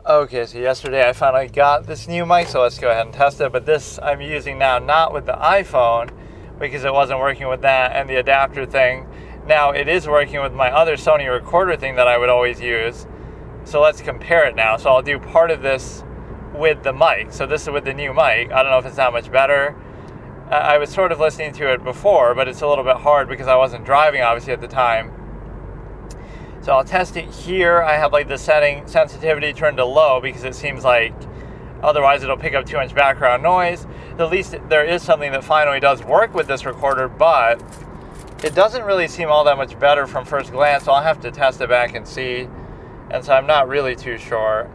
Okay, so yesterday I finally got this new mic, so let's go ahead and test it. But this I'm using now not with the iPhone because it wasn't working with that and the adapter thing. Now it is working with my other Sony recorder thing that I would always use. So let's compare it now. So I'll do part of this with the mic. So this is with the new mic. I don't know if it's that much better. I was sort of listening to it before, but it's a little bit hard because I wasn't driving obviously at the time. So I'll test it here. I have like the sensitivity turned to low because it seems like otherwise it'll pick up too much background noise. At least there is something that finally does work with this recorder, but it doesn't really seem all that much better from first glance, so I'll have to test it back and see. And so I'm not really too sure.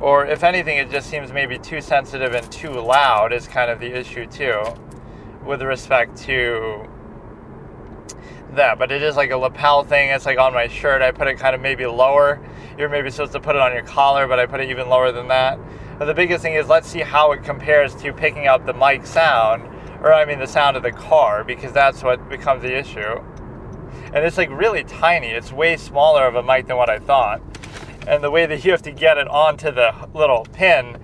Or if anything, it just seems maybe too sensitive and too loud is kind of the issue too, with respect to that. But it is like a lapel thing. It's like on my shirt. I put it kind of maybe lower. You're maybe supposed to put it on your collar, but I put it even lower than that. But the biggest thing is let's see how it compares to picking up the mic sound, or I mean the sound of the car, because that's what becomes the issue. And it's like really tiny. It's way smaller of a mic than what I thought. And the way that you have to get it onto the little pin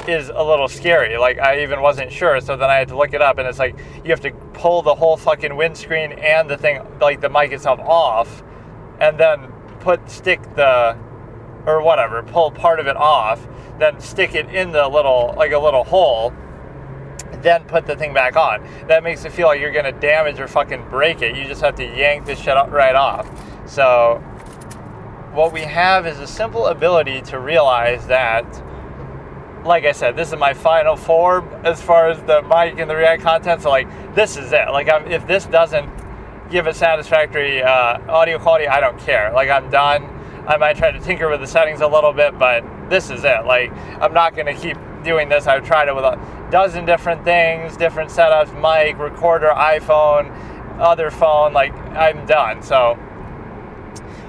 is a little scary. Like I even wasn't sure, so then I had to look it up, and it's like you have to pull the whole fucking windscreen and the thing, like the mic itself, off, and then pull part of it off, then stick it in the little, like a little hole, then put the thing back on. That makes it feel like you're gonna damage or fucking break it. You just have to yank this shit right off. So what we have is a simple ability to realize that, like I said, this is my final form as far as the mic and the React content. So like, this is it. Like if this doesn't give a satisfactory audio quality, I don't care. Like I'm done. I might try to tinker with the settings a little bit, but this is it. Like I'm not going to keep doing this. I've tried it with a dozen different things, different setups, mic, recorder, iPhone, other phone. Like I'm done. So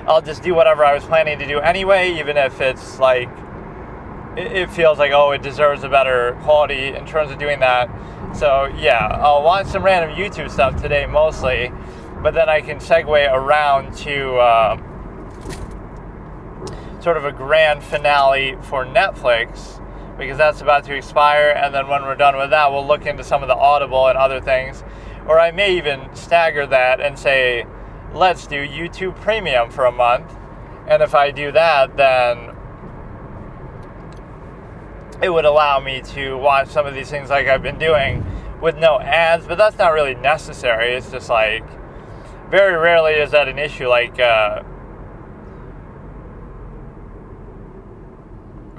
I'll just do whatever I was planning to do anyway, even if it's like, it feels like, oh, it deserves a better quality in terms of doing that. So yeah, I'll watch some random YouTube stuff today mostly, but then I can segue around to sort of a grand finale for Netflix, because that's about to expire, and then when we're done with that, we'll look into some of the Audible and other things. Or I may even stagger that and say, let's do YouTube Premium for a month, and if I do that, then it would allow me to watch some of these things like I've been doing with no ads, but that's not really necessary. It's just like, very rarely is that an issue. Like, or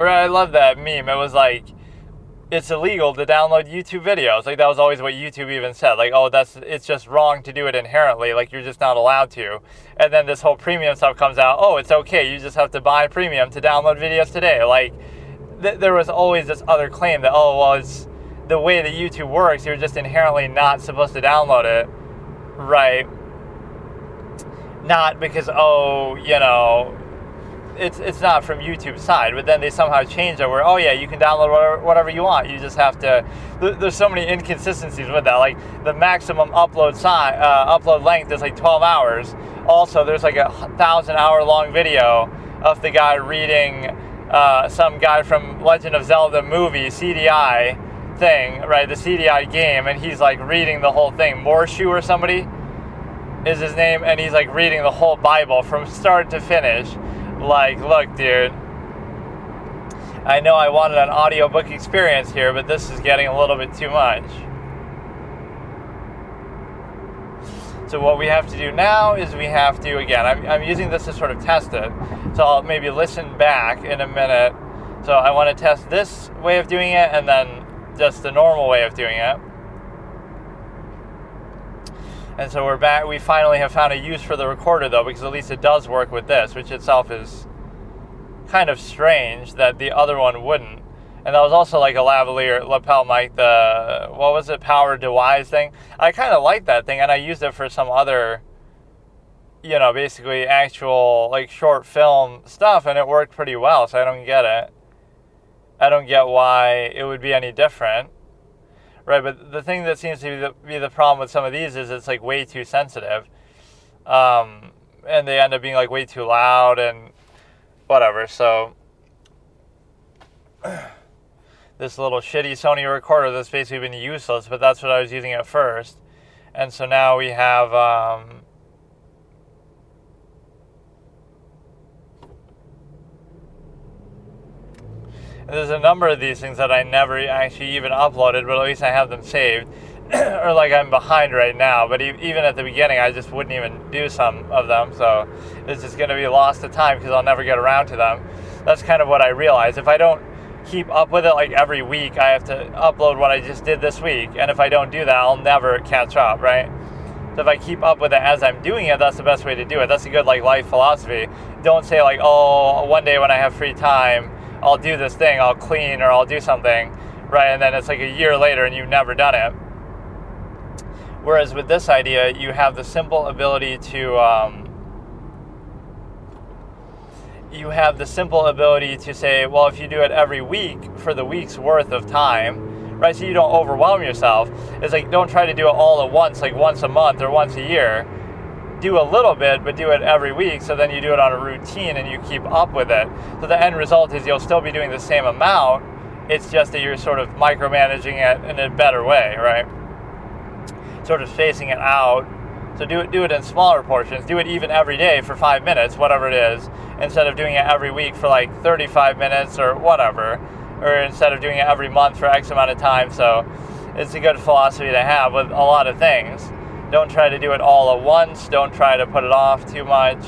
I love that meme. It was like, it's illegal to download YouTube videos. Like that was always what YouTube even said. Like, oh, it's just wrong to do it inherently. Like you're just not allowed to. And then this whole premium stuff comes out. Oh, it's okay. You just have to buy premium to download videos today. Like there was always this other claim that, oh, well, it's the way that YouTube works. You're just inherently not supposed to download it, right? Not because, oh, you know, it's not from YouTube's side, but then they somehow changed it where, oh yeah, you can download whatever you want. You just have to. There's so many inconsistencies with that. Like the maximum upload length is like 12 hours. Also, there's like a 1,000-hour long video of the guy reading some guy from Legend of Zelda movie CDI thing, right? The CDI game, and he's like reading the whole thing. Morshu or somebody is his name, and he's like reading the whole Bible from start to finish. Like, look, dude, I know I wanted an audiobook experience here, but this is getting a little bit too much. So what we have to do now is we have to, again, I'm using this to sort of test it. So I'll maybe listen back in a minute. So I want to test this way of doing it and then just the normal way of doing it. And so we're back. We finally have found a use for the recorder, though, because at least it does work with this, which itself is kind of strange that the other one wouldn't. And that was also like a lavalier lapel mic, the, what was it, Power DeWise thing. I kind of like that thing, and I used it for some other, you know, basically actual like short film stuff, and it worked pretty well, so I don't get it. I don't get why it would be any different. Right, but the thing that seems to be the problem with some of these is it's like way too sensitive. And they end up being like way too loud and whatever. So this little shitty Sony recorder that's basically been useless, but that's what I was using at first. And so now we have there's a number of these things that I never actually even uploaded, but at least I have them saved. Or like I'm behind right now, but even at the beginning I just wouldn't even do some of them, so it's just going to be lost to time because I'll never get around to them. That's kind of what I realized. If I don't keep up with it, like every week I have to upload what I just did this week, and if I don't do that, I'll never catch up, right? So if I keep up with it as I'm doing it, that's the best way to do it. That's a good like life philosophy. Don't say like, oh, one day when I have free time I'll do this thing, I'll clean or I'll do something, right? And then it's like a year later and you've never done it. Whereas with this idea, you have the simple ability to say, well, if you do it every week for the week's worth of time, right? So you don't overwhelm yourself. It's like, don't try to do it all at once, like once a month or once a year. Do a little bit, but do it every week, so then you do it on a routine and you keep up with it. So the end result is you'll still be doing the same amount, it's just that you're sort of micromanaging it in a better way, right? Sort of spacing it out. So do it in smaller portions. Do it even every day for 5 minutes, whatever it is, instead of doing it every week for like 35 minutes or whatever, or instead of doing it every month for X amount of time. So it's a good philosophy to have with a lot of things. Don't try to do it all at once. Don't try to put it off too much.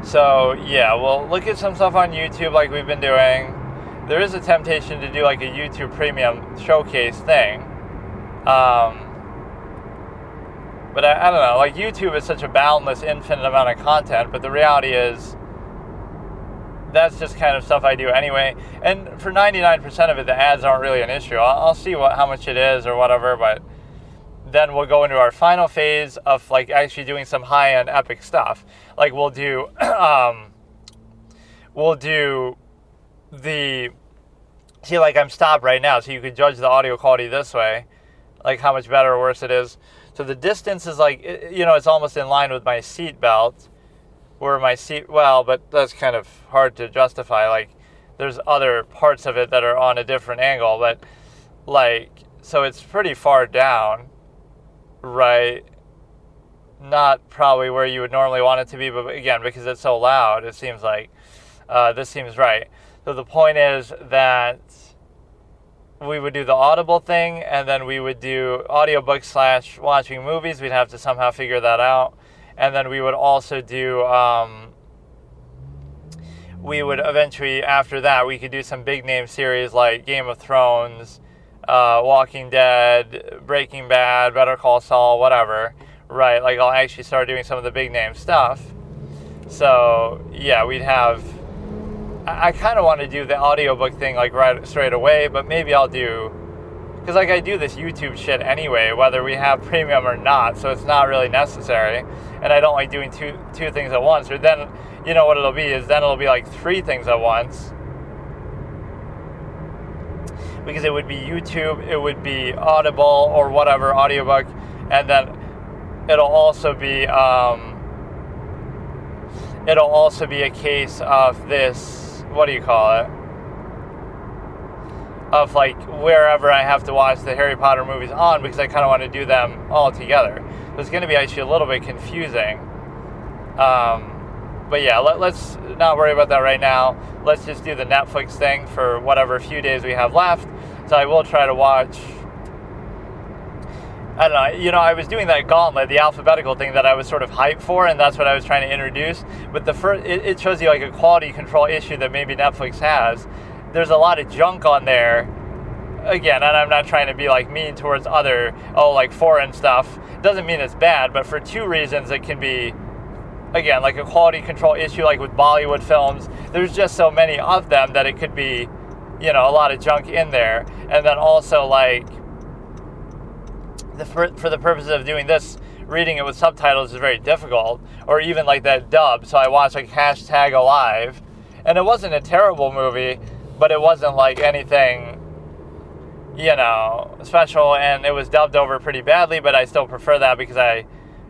So, yeah, we'll look at some stuff on YouTube like we've been doing. There is a temptation to do like a YouTube Premium showcase thing. But I don't know. Like, YouTube is such a boundless, infinite amount of content, but the reality is that's just kind of stuff I do anyway. And for 99% of it, the ads aren't really an issue. I'll see how much it is or whatever, but then we'll go into our final phase of like actually doing some high-end epic stuff. Like we'll do see, like I'm stopped right now, so you could judge the audio quality this way, like how much better or worse it is. So the distance is like, it's almost in line with my seat belt. But that's kind of hard to justify. Like, there's other parts of it that are on a different angle, but like, so it's pretty far down, right? Not probably where you would normally want it to be, but again, because it's so loud, it seems like this seems right. So the point is that we would do the Audible thing, and then we would do audiobooks / watching movies. We'd have to somehow figure that out. And then we would also do, we would eventually, after that, we could do some big name series like Game of Thrones, Walking Dead, Breaking Bad, Better Call Saul, whatever, right? Like, I'll actually start doing some of the big name stuff. So, yeah, we'd have, I kind of want to do the audiobook thing, like, right straight away, but maybe I'll do, because, like, I do this YouTube shit anyway, whether we have premium or not, so it's not really necessary. And I don't like doing two things at once. Or then, you know what it'll be is then it'll be like 3 things at once. Because it would be YouTube, it would be Audible or whatever, audiobook, and then it'll also be a case of this, what do you call it? Of like wherever I have to watch the Harry Potter movies on, because I kind of want to do them all together. It's going to be actually a little bit confusing. But yeah, let's not worry about that right now. Let's just do the Netflix thing for whatever few days we have left. So I will try to watch, I don't know, I was doing that gauntlet, the alphabetical thing that I was sort of hyped for, and that's what I was trying to introduce. But it shows you like a quality control issue that maybe Netflix has. There's a lot of junk on there. Again, and I'm not trying to be like mean towards other, like foreign stuff. Doesn't mean it's bad, but for 2 reasons it can be, again, like a quality control issue, like with Bollywood films. There's just so many of them that it could be, a lot of junk in there. And then also like, for the purposes of doing this, reading it with subtitles is very difficult, or even like that dub. So I watched like #Alive, and it wasn't a terrible movie, but it wasn't like anything, special, and it was dubbed over pretty badly, but I still prefer that because I,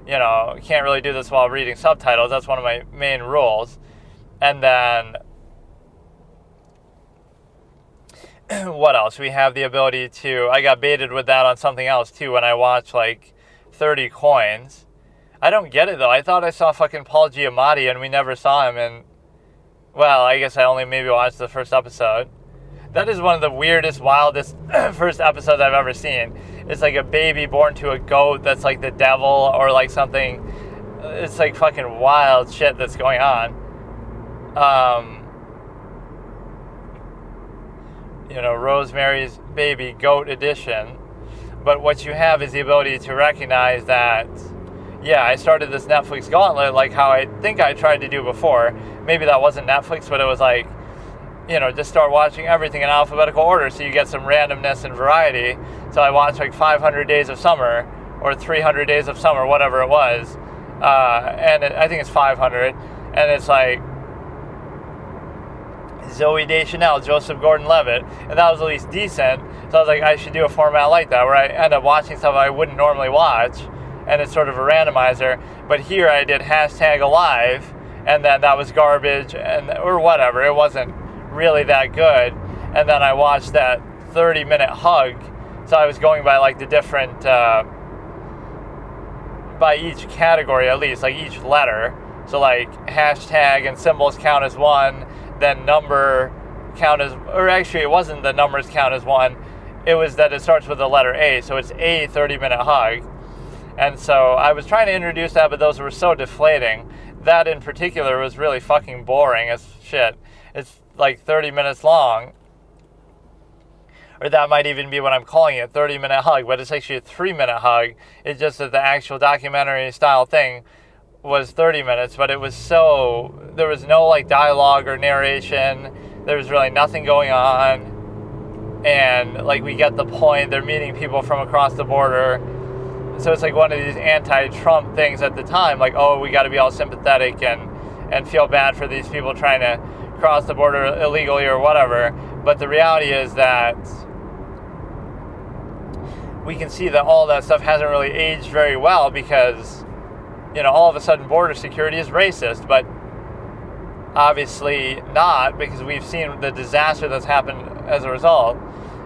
can't really do this while reading subtitles. That's one of my main rules. And then what else? We have the ability to, I got baited with that on something else too when I watched like 30 Coins. I don't get it though. I thought I saw fucking Paul Giamatti and we never saw him, and well, I guess I only maybe watched the first episode. That is one of the weirdest, wildest first episodes I've ever seen. It's like a baby born to a goat that's like the devil or like something. It's like fucking wild shit that's going on. Rosemary's Baby Goat Edition. But what you have is the ability to recognize that, yeah, I started this Netflix gauntlet like how I think I tried to do before. Maybe that wasn't Netflix, but it was like, just start watching everything in alphabetical order so you get some randomness and variety. So I watched like 500 Days of Summer or 300 Days of Summer, whatever it was. I think it's 500. And it's like Zooey Deschanel, Joseph Gordon-Levitt, and that was at least decent. So I was like, I should do a format like that where I end up watching stuff I wouldn't normally watch, and it's sort of a randomizer. But here I did #alive, and then that was garbage, or whatever. It wasn't really that good. And then I watched that 30-minute hug. So I was going by like the different, by each category at least, like each letter. So like hashtag and symbols count as one, then number count as, or actually it wasn't the numbers count as one, it was that it starts with the letter A, so it's a 30-minute hug. And so I was trying to introduce that, but those were so deflating. That in particular was really fucking boring as shit. It's like 30 minutes long. Or that might even be what I'm calling it, 30-minute hug, but it's actually a 3-minute hug. It's just that the actual documentary style thing was 30 minutes, but it was there was no like dialogue or narration. There was really nothing going on. And like we get the point, they're meeting people from across the border. So it's like one of these anti-Trump things at the time, like, oh, we got to be all sympathetic and feel bad for these people trying to cross the border illegally or whatever. But the reality is that we can see that all that stuff hasn't really aged very well because, all of a sudden border security is racist, but obviously not, because we've seen the disaster that's happened as a result.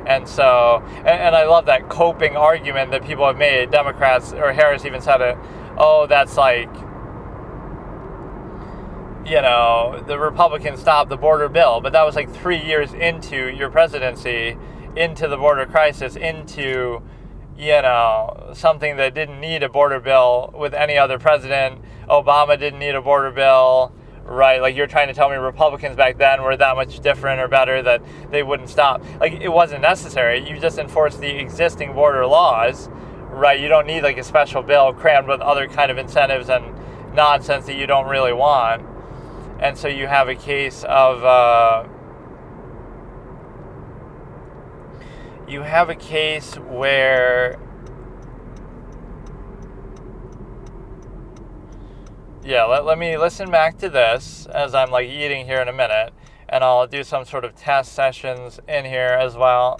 And so, and I love that coping argument that people have made. Democrats, or Harris even said it, oh, that's like, the Republicans stopped the border bill. But that was like 3 years into your presidency, into the border crisis, into, something that didn't need a border bill with any other president. Obama didn't need a border bill. Right, like you're trying to tell me Republicans back then were that much different or better that they wouldn't stop. Like it wasn't necessary. You just enforced the existing border laws, right? You don't need like a special bill crammed with other kind of incentives and nonsense that you don't really want. And so you have a case of where yeah, let me listen back to this as I'm like eating here in a minute, and I'll do some sort of test sessions in here as well.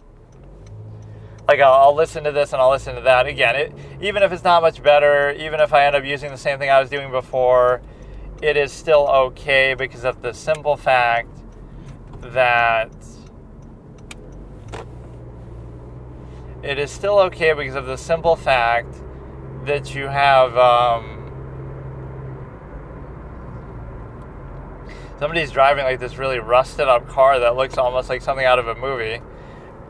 Like I'll listen to this and I'll listen to that. Again, even if it's not much better, even if I end up using the same thing I was doing before, it is still okay because of the simple fact that you have somebody's driving like this really rusted up car that looks almost like something out of a movie.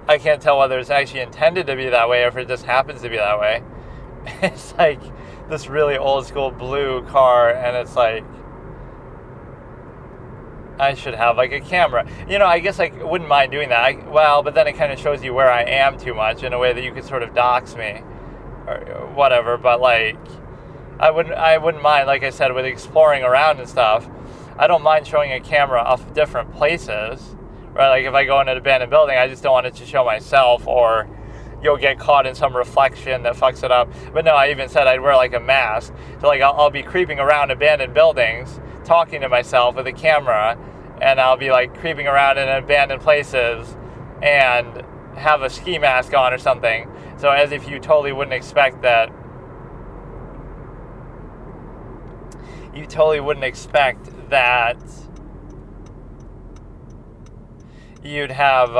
I can't tell whether it's actually intended to be that way or if it just happens to be that way. It's like this really old school blue car, and it's like, I should have like a camera. I guess I wouldn't mind doing that. But then it kind of shows you where I am too much in a way that you could sort of dox me or whatever. But like, I wouldn't mind, like I said, with exploring around and stuff. I don't mind showing a camera of different places, right? Like if I go in an abandoned building, I just don't want it to show myself, or you'll get caught in some reflection that fucks it up. But no, I even said I'd wear like a mask. So like I'll be creeping around abandoned buildings, talking to myself with a camera, and I'll be like creeping around in abandoned places and have a ski mask on or something. So as if you totally wouldn't expect that you totally wouldn't expect that you'd have,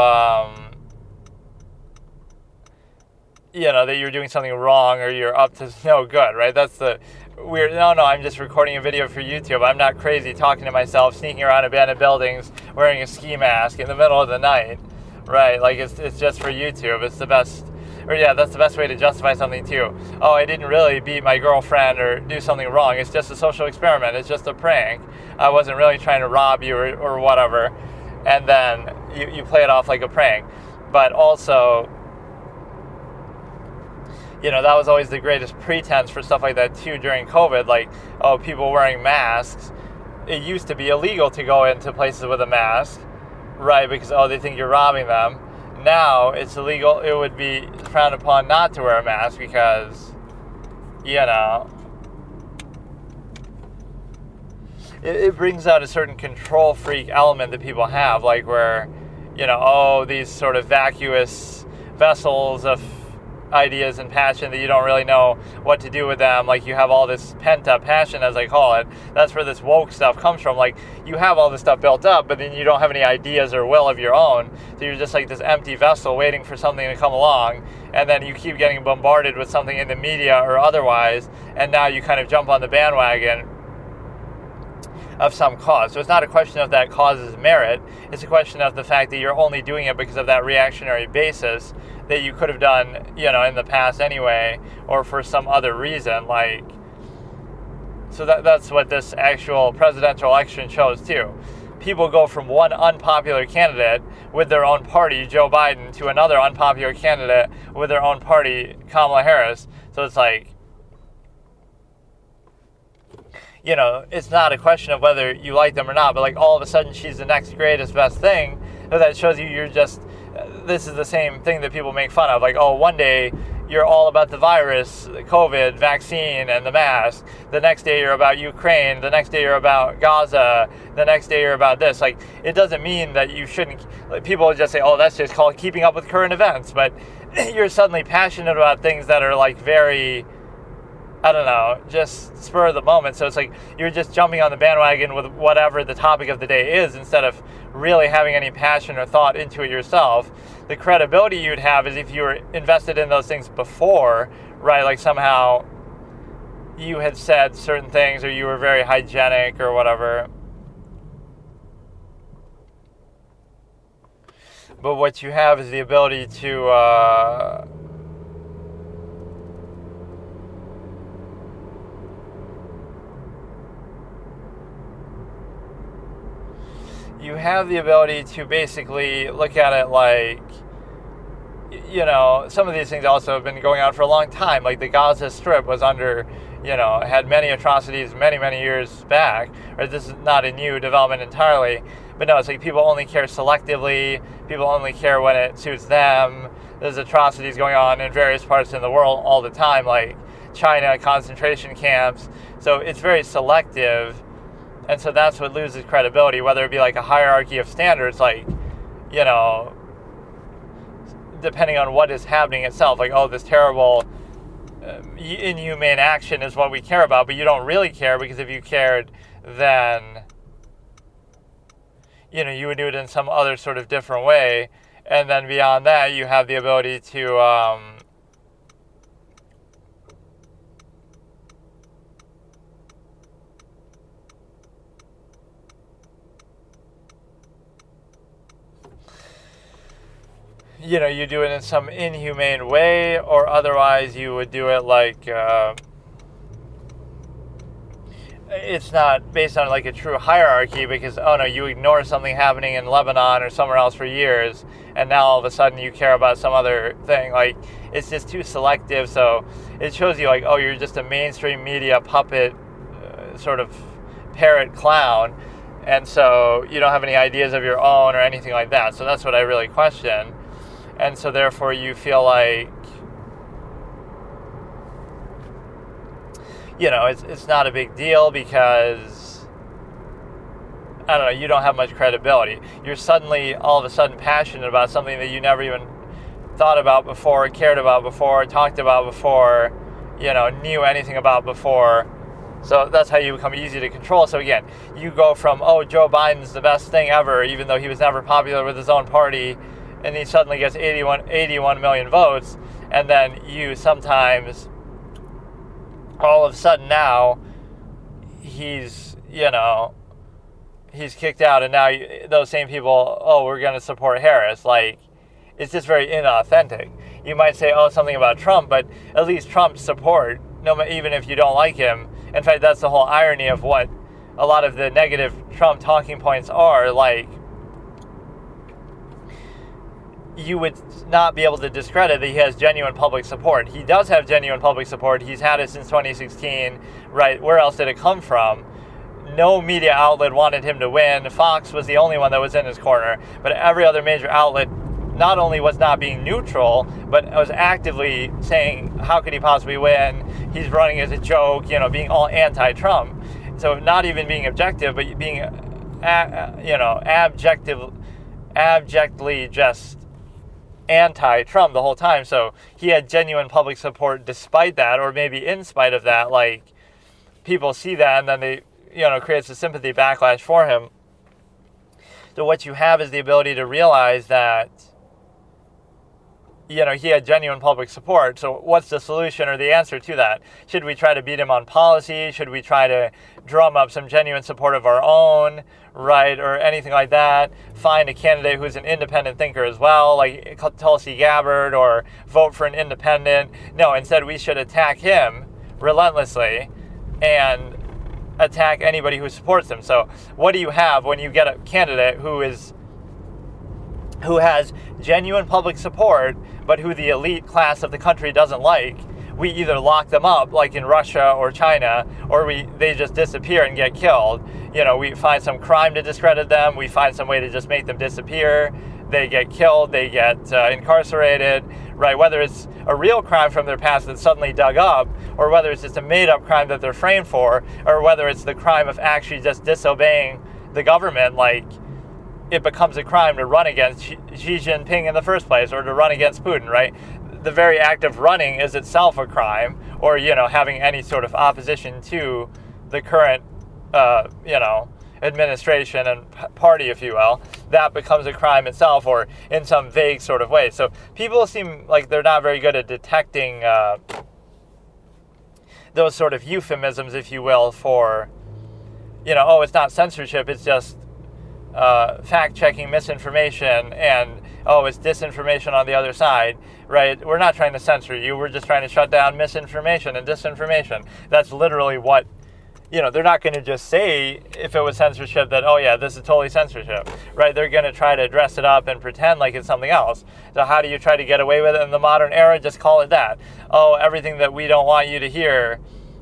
that you're doing something wrong or you're up to no good, right? That's the weird, no, I'm just recording a video for YouTube. I'm not crazy talking to myself, sneaking around abandoned buildings, wearing a ski mask in the middle of the night, right? Like, it's just for YouTube. It's the best, that's the best way to justify something too. Oh, I didn't really beat my girlfriend or do something wrong. It's just a social experiment. It's just a prank. I wasn't really trying to rob you or whatever. And then you play it off like a prank. But also, that was always the greatest pretense for stuff like that too during COVID. Like, oh, people wearing masks. It used to be illegal to go into places with a mask, right? Because, they think you're robbing them. Now it's illegal. It would be frowned upon not to wear a mask because, it brings out a certain control freak element that people have, like where, these sort of vacuous vessels of ideas and passion that you don't really know what to do with them. Like, you have all this pent-up passion, as I call it. That's where this woke stuff comes from. Like, you have all this stuff built up, but then you don't have any ideas or will of your own. So you're just like this empty vessel waiting for something to come along, and then you keep getting bombarded with something in the media or otherwise, and now you kind of jump on the bandwagon of some cause. So it's not a question of that cause's merit. It's a question of the fact that you're only doing it because of that reactionary basis that you could have done, in the past anyway, or for some other reason. Like, so that's what this actual presidential election shows too. People go from one unpopular candidate with their own party, Joe Biden, to another unpopular candidate with their own party, Kamala Harris. So it's like, it's not a question of whether you like them or not, but like all of a sudden she's the next greatest best thing. So that shows you this is the same thing that people make fun of. Like, oh, one day you're all about the virus, the COVID, vaccine, and the mask. The next day you're about Ukraine. The next day you're about Gaza. The next day you're about this. Like, it doesn't mean that you shouldn't, people will just say, oh, that's just called keeping up with current events. But you're suddenly passionate about things that are like very, just spur of the moment. So it's like you're just jumping on the bandwagon with whatever the topic of the day is instead of really having any passion or thought into it yourself. The credibility you'd have is if you were invested in those things before, right? Like somehow you had said certain things or you were very hygienic or whatever. But what you have is the ability to you have the ability to basically look at it like, some of these things also have been going on for a long time. Like the Gaza Strip was under, had many atrocities many, many years back. Or this is not a new development entirely. But no, it's like people only care selectively. People only care when it suits them. There's atrocities going on in various parts of the world all the time, like China, concentration camps. So it's very selective. And so that's what loses credibility, whether it be like a hierarchy of standards, like, depending on what is happening itself. Like, oh, this terrible inhumane action is what we care about, but you don't really care because if you cared, then, you would do it in some other sort of different way. And then beyond that, you have the ability to you do it in some inhumane way, or otherwise you would do it like it's not based on like a true hierarchy because, oh no, you ignore something happening in Lebanon or somewhere else for years, and now all of a sudden you care about some other thing. Like, it's just too selective, so it shows you like, oh, you're just a mainstream media puppet, sort of parrot clown, and so you don't have any ideas of your own or anything like that. So that's what I really question. And so therefore you feel like, it's not a big deal because, I don't know, you don't have much credibility. You're suddenly, all of a sudden, passionate about something that you never even thought about before, cared about before, talked about before, knew anything about before. So that's how you become easy to control. So again, you go from, oh, Joe Biden's the best thing ever, even though he was never popular with his own party, and he suddenly gets 81 million votes, and then you sometimes, all of a sudden now, he's kicked out, and now those same people, oh, we're going to support Harris. Like, it's just very inauthentic. You might say, oh, something about Trump, but at least Trump's support, even if you don't like him. In fact, that's the whole irony of what a lot of the negative Trump talking points are. Like, you would not be able to discredit that he has genuine public support. He does have genuine public support. He's had it since 2016, right? Where else did it come from? No media outlet wanted him to win. Fox was the only one that was in his corner. But every other major outlet not only was not being neutral, but was actively saying, how could he possibly win? He's running as a joke, being all anti-Trump. So not even being objective, but being, abjectly just anti-Trump the whole time. So he had genuine public support despite that, or maybe in spite of that. Like, people see that, and then they, creates a sympathy backlash for him. So what you have is the ability to realize that, he had genuine public support. So what's the solution or the answer to that? Should we try to beat him on policy? Should we try to drum up some genuine support of our own, right, or anything like that? Find a candidate who's an independent thinker as well, like Tulsi Gabbard, or vote for an independent? No, instead we should attack him relentlessly and attack anybody who supports him. So what do you have when you get a candidate who has genuine public support, but who the elite class of the country doesn't like? We either lock them up, like in Russia or China, or they just disappear and get killed. We find some crime to discredit them. We find some way to just make them disappear. They get killed. They get incarcerated, right? Whether it's a real crime from their past that's suddenly dug up, or whether it's just a made-up crime that they're framed for, or whether it's the crime of actually just disobeying the government, like, it becomes a crime to run against Xi Jinping in the first place, or to run against Putin, right? The very act of running is itself a crime, or, having any sort of opposition to the current, administration and party, if you will. That becomes a crime itself, or in some vague sort of way. So people seem like they're not very good at detecting those sort of euphemisms, if you will, for, oh, it's not censorship, it's just fact-checking misinformation, and oh, it's disinformation on the other side, right? We're not trying to censor you. We're just trying to shut down misinformation and disinformation. That's literally what, they're not going to just say, if it was censorship, that, oh yeah, this is totally censorship, right? They're going to try to dress it up and pretend like it's something else. So how do you try to get away with it in the modern era? Just call it that. Oh, everything that we don't want you to hear,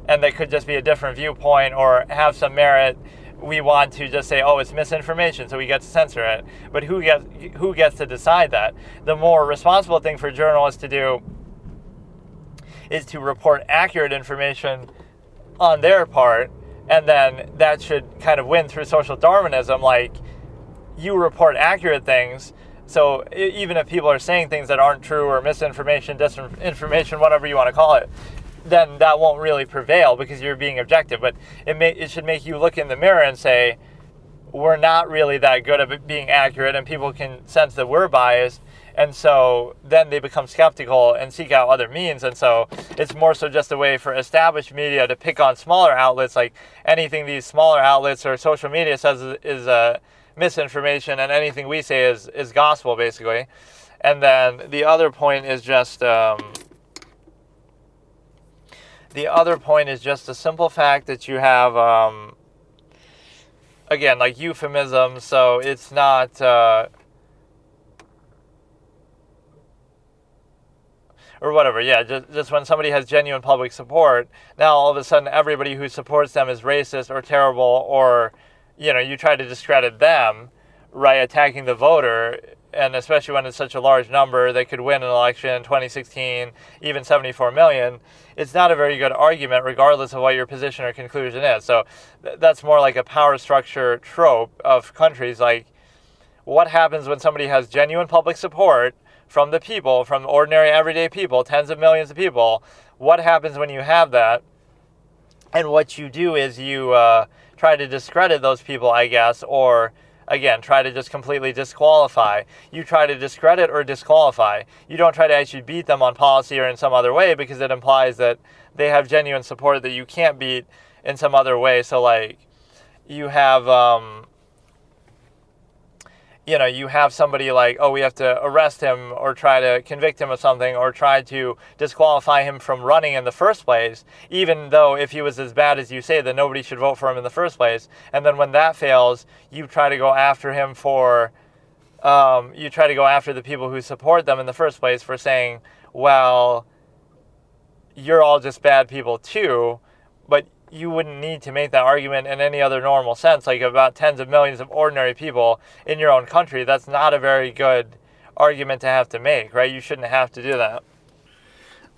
and that could just be a different viewpoint or have some merit, we want to just say, oh, it's misinformation, so we get to censor it. But who gets to decide that? The more responsible thing for journalists to do is to report accurate information on their part, and then that should kind of win through social Darwinism. Like, you report accurate things, so even if people are saying things that aren't true, or misinformation, disinformation, whatever you want to call it, then that won't really prevail because you're being objective. But it should make you look in the mirror and say, we're not really that good at being accurate, and people can sense that we're biased, and so then they become skeptical and seek out other means. And so it's more so just a way for established media to pick on smaller outlets, like anything these smaller outlets or social media says is misinformation, and anything we say is gospel, basically. And then the other point is just the simple fact that you have, again, like euphemisms, so it's not, or whatever, yeah, just when somebody has genuine public support, now all of a sudden everybody who supports them is racist or terrible, or, you try to discredit them, right, attacking the voter. And especially when it's such a large number that could win an election in 2016, even 74 million, it's not a very good argument regardless of what your position or conclusion is. So that's more like a power structure trope of countries. Like, what happens when somebody has genuine public support from the people, from ordinary everyday people, tens of millions of people? What happens when you have that? And what you do is you try to discredit those people, I guess, or again, try to just completely disqualify. You try to discredit or disqualify. You don't try to actually beat them on policy or in some other way, because it implies that they have genuine support that you can't beat in some other way. So, like, you have, you have somebody like, oh, we have to arrest him or try to convict him of something or try to disqualify him from running in the first place, even though if he was as bad as you say, then nobody should vote for him in the first place. And then when that fails, you try to go after him for, you try to go after the people who support them in the first place for saying, well, you're all just bad people too, but you wouldn't need to make that argument in any other normal sense, like about tens of millions of ordinary people in your own country. That's not a very good argument to have to make, right? You shouldn't have to do that.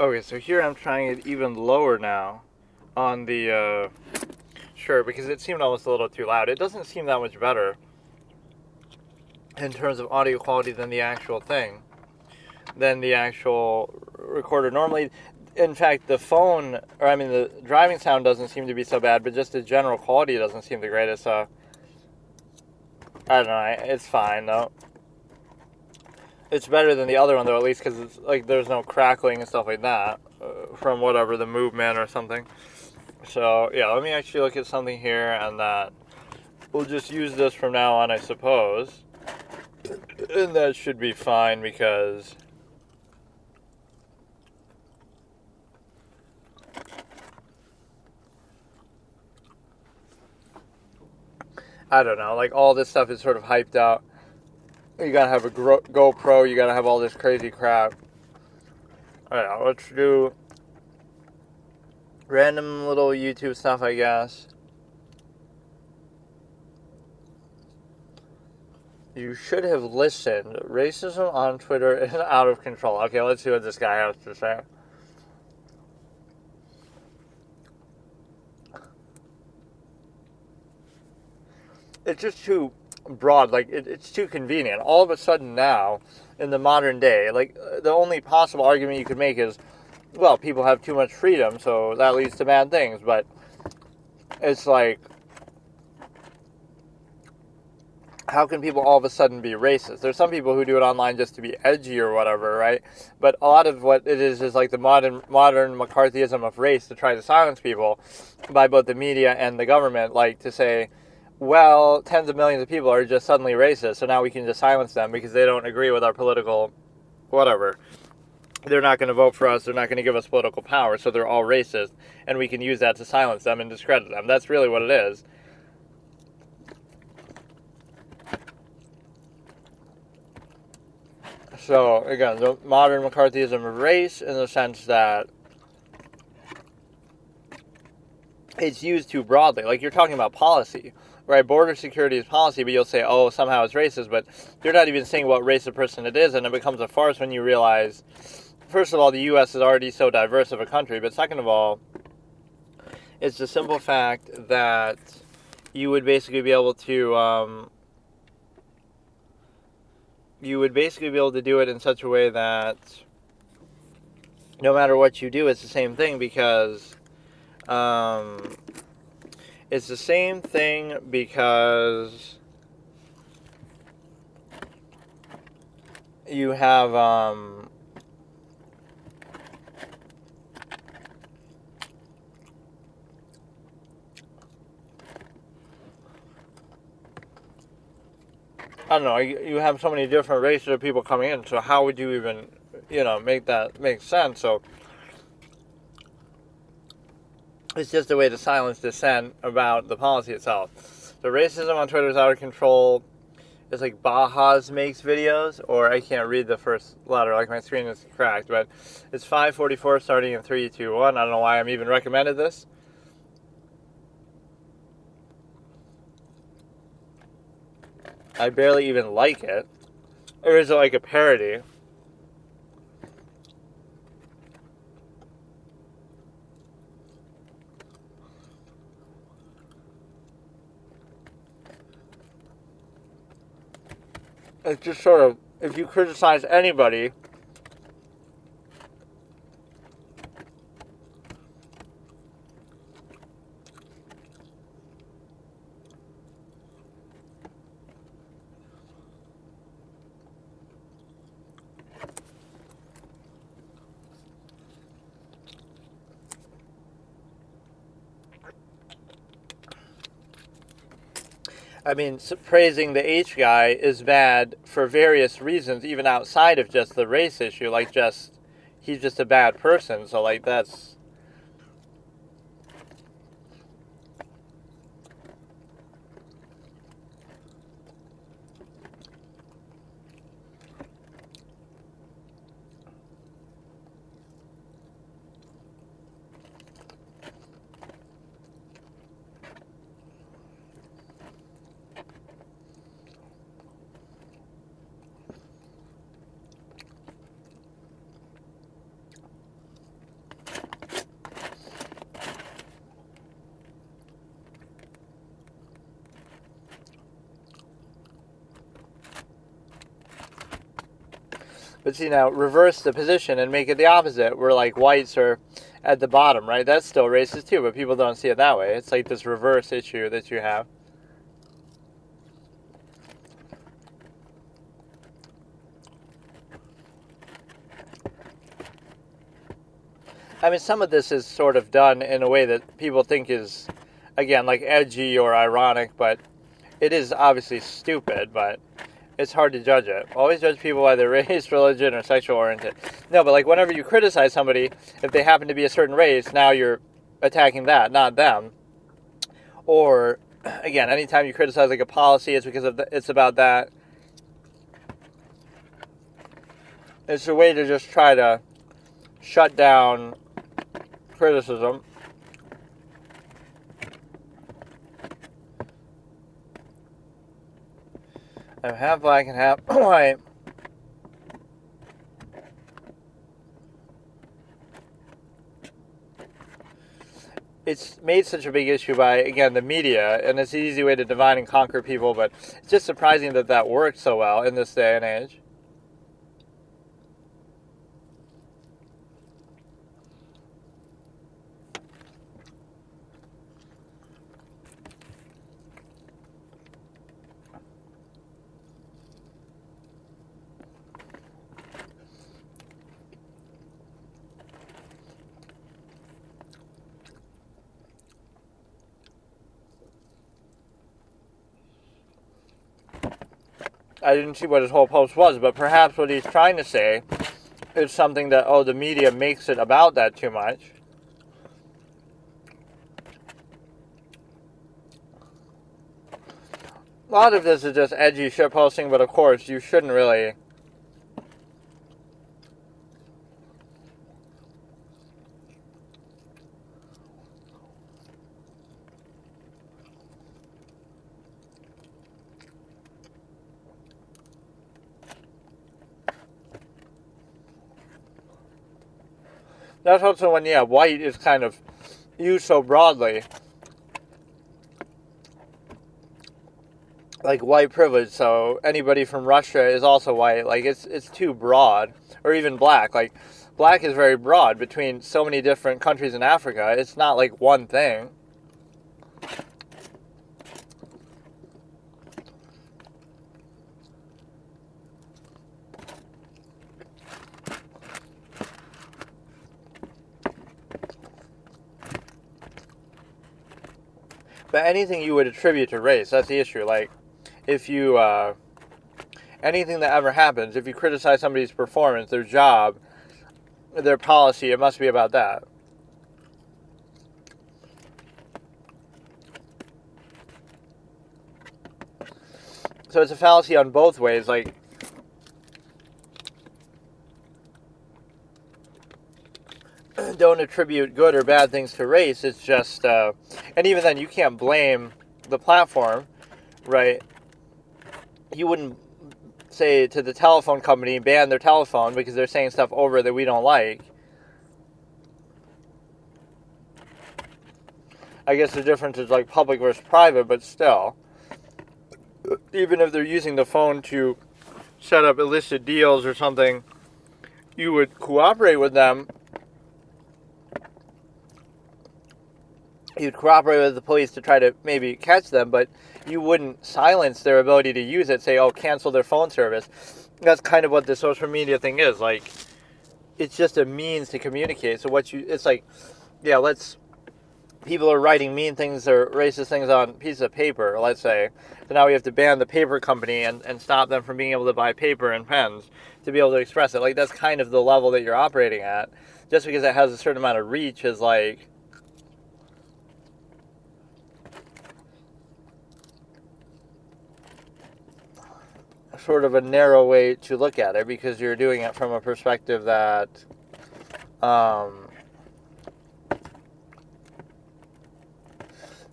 Okay, so here I'm trying it even lower now on the, sure, because it seemed almost a little too loud. It doesn't seem that much better in terms of audio quality than the actual thing, than the actual recorder. Normally, in fact, the driving sound doesn't seem to be so bad, but just the general quality doesn't seem the greatest, so I don't know, it's fine, though. It's better than the other one, though, at least, because it's, like, there's no crackling and stuff like that from whatever, the movement or something. So, yeah, let me actually look at something here, and that we'll just use this from now on, I suppose. And that should be fine, because I don't know, like, all this stuff is sort of hyped out. You gotta have a GoPro, you gotta have all this crazy crap. I don't know, let's do random little YouTube stuff, I guess. You should have listened. Racism on Twitter is out of control. Okay, let's see what this guy has to say. It's just too broad, like, it's too convenient. All of a sudden now, in the modern day, like, the only possible argument you could make is, well, people have too much freedom, so that leads to bad things, but it's like, how can people all of a sudden be racist? There's some people who do it online just to be edgy or whatever, right? But a lot of what it is like the modern McCarthyism of race, to try to silence people by both the media and the government, like to say, well, tens of millions of people are just suddenly racist, so now we can just silence them because they don't agree with our political whatever. They're not going to vote for us, they're not going to give us political power, so they're all racist, and we can use that to silence them and discredit them. That's really what it is. So, again, the modern McCarthyism of race, in the sense that it's used too broadly. Like, you're talking about policy, right? Border security is policy, but you'll say, oh, somehow it's racist, but you're not even saying what race of person it is, and it becomes a farce when you realize, first of all, the U.S. is already so diverse of a country, but second of all, it's the simple fact that you would basically be able to, do it in such a way that no matter what you do, it's the same thing, because you have I don't know, you have so many different races of people coming in, so how would you even, make that make sense? So it's just a way to silence dissent about the policy itself. The racism on Twitter is out of control. It's like Bajas makes videos, or I can't read the first letter, like my screen is cracked, but it's 5:44 starting in 3, 2, 1. I don't know why I'm even recommended this. I barely even like it. Or is it like a parody? It's just sort of, if you criticize anybody, I mean, praising the H guy is bad for various reasons, even outside of just the race issue. Like, he's just a bad person. So, like, that's. But see, now reverse the position and make it the opposite, where like whites are at the bottom, right? That's still racist too, but people don't see it that way. It's like this reverse issue that you have. I mean, some of this is sort of done in a way that people think is, again, like edgy or ironic, but it is obviously stupid, but it's hard to judge it. Always judge people by their race, religion, or sexual orientation. No, but like whenever you criticize somebody, if they happen to be a certain race, now you're attacking that, not them. Or, again, anytime you criticize like a policy, it's because it's about that. It's a way to just try to shut down criticism. I'm half black and half white. It's made such a big issue by, again, the media, and it's an easy way to divide and conquer people, but it's just surprising that that worked so well in this day and age. I didn't see what his whole post was, but perhaps what he's trying to say is something that, the media makes it about that too much. A lot of this is just edgy shit posting, but of course, you shouldn't really. That's also when, white is kind of used so broadly. Like white privilege, so anybody from Russia is also white. Like, it's too broad. Or even black. Like, black is very broad between so many different countries in Africa. It's not like one thing. But anything you would attribute to race, that's the issue. Like, if you, anything that ever happens, if you criticize somebody's performance, their job, their policy, it must be about that. So it's a fallacy on both ways. Like, don't attribute good or bad things to race. It's just, and even then, you can't blame the platform, right? You wouldn't say to the telephone company, ban their telephone because they're saying stuff over that we don't like. I guess the difference is like public versus private, but still. Even if they're using the phone to set up illicit deals or something, you would cooperate with them. You'd cooperate with the police to try to maybe catch them, but you wouldn't silence their ability to use it, say, cancel their phone service. That's kind of what the social media thing is. Like, it's just a means to communicate. So it's like, let's people are writing mean things or racist things on pieces of paper, let's say. So now we have to ban the paper company and stop them from being able to buy paper and pens to be able to express it. Like, that's kind of the level that you're operating at. Just because it has a certain amount of reach is like... sort of a narrow way to look at it, because you're doing it from a perspective that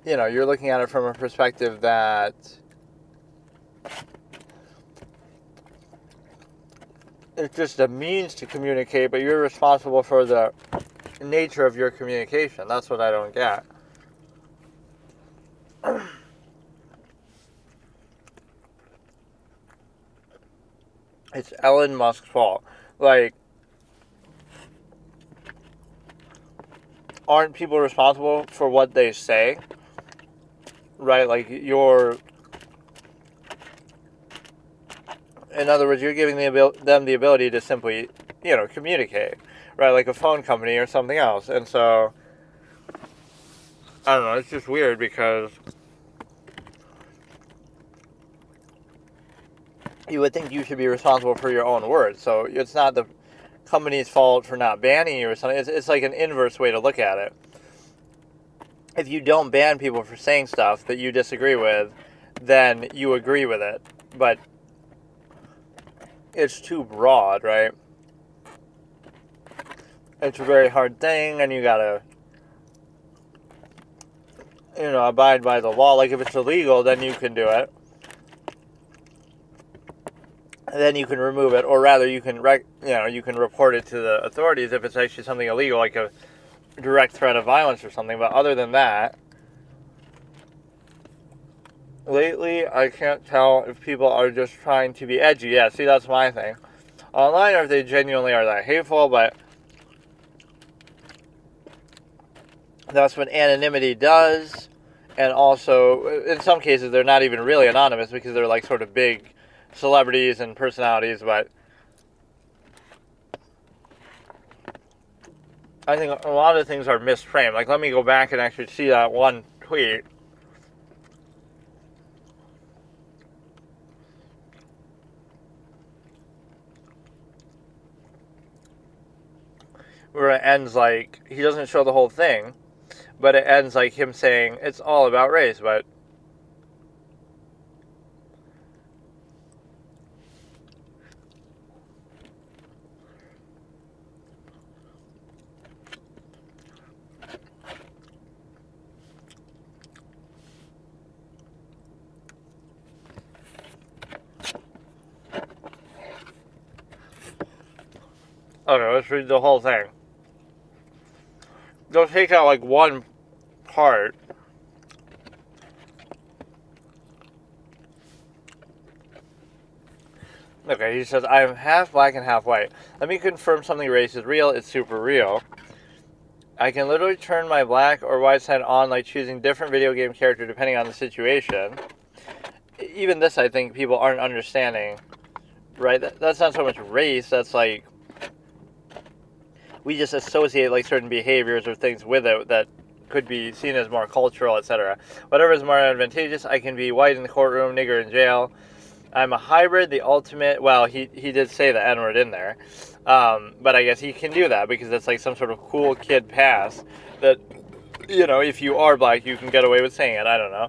you're looking at it from a perspective that it's just a means to communicate, but you're responsible for the nature of your communication. That's what I don't get. It's Elon Musk's fault. Like, aren't people responsible for what they say? Right? Like, in other words, you're giving them the ability to simply, communicate. Right? Like a phone company or something else. And so, I don't know, it's just weird because you would think you should be responsible for your own words. So it's not the company's fault for not banning you or something. It's like an inverse way to look at it. If you don't ban people for saying stuff that you disagree with, then you agree with it. But it's too broad, right? It's a very hard thing, and you gotta, abide by the law. Like, if it's illegal, then you can do it. Then you can remove it, or rather, you can report it to the authorities if it's actually something illegal, like a direct threat of violence or something. But other than that, lately, I can't tell if people are just trying to be edgy. Yeah, see, that's my thing. Online, or if they genuinely are that hateful, but that's what anonymity does. And also, in some cases, they're not even really anonymous because they're like sort of big celebrities and personalities, but I think a lot of things are misframed. Like, let me go back and actually see that one tweet. Where it ends like, he doesn't show the whole thing, but it ends like him saying it's all about race, but okay, let's read the whole thing. They'll take out like one part. Okay, he says, I am half black and half white. Let me confirm something race is real. It's super real. I can literally turn my black or white side on, like choosing different video game character depending on the situation. Even this, I think, people aren't understanding. Right? That's not so much race. That's like, we just associate like certain behaviors or things with it that could be seen as more cultural, etc. Whatever is more advantageous. I can be white in the courtroom, nigger in jail. I'm a hybrid, the ultimate. Well, he did say the N-word in there, but I guess he can do that because that's like some sort of cool kid pass that, if you are black, you can get away with saying it. I don't know.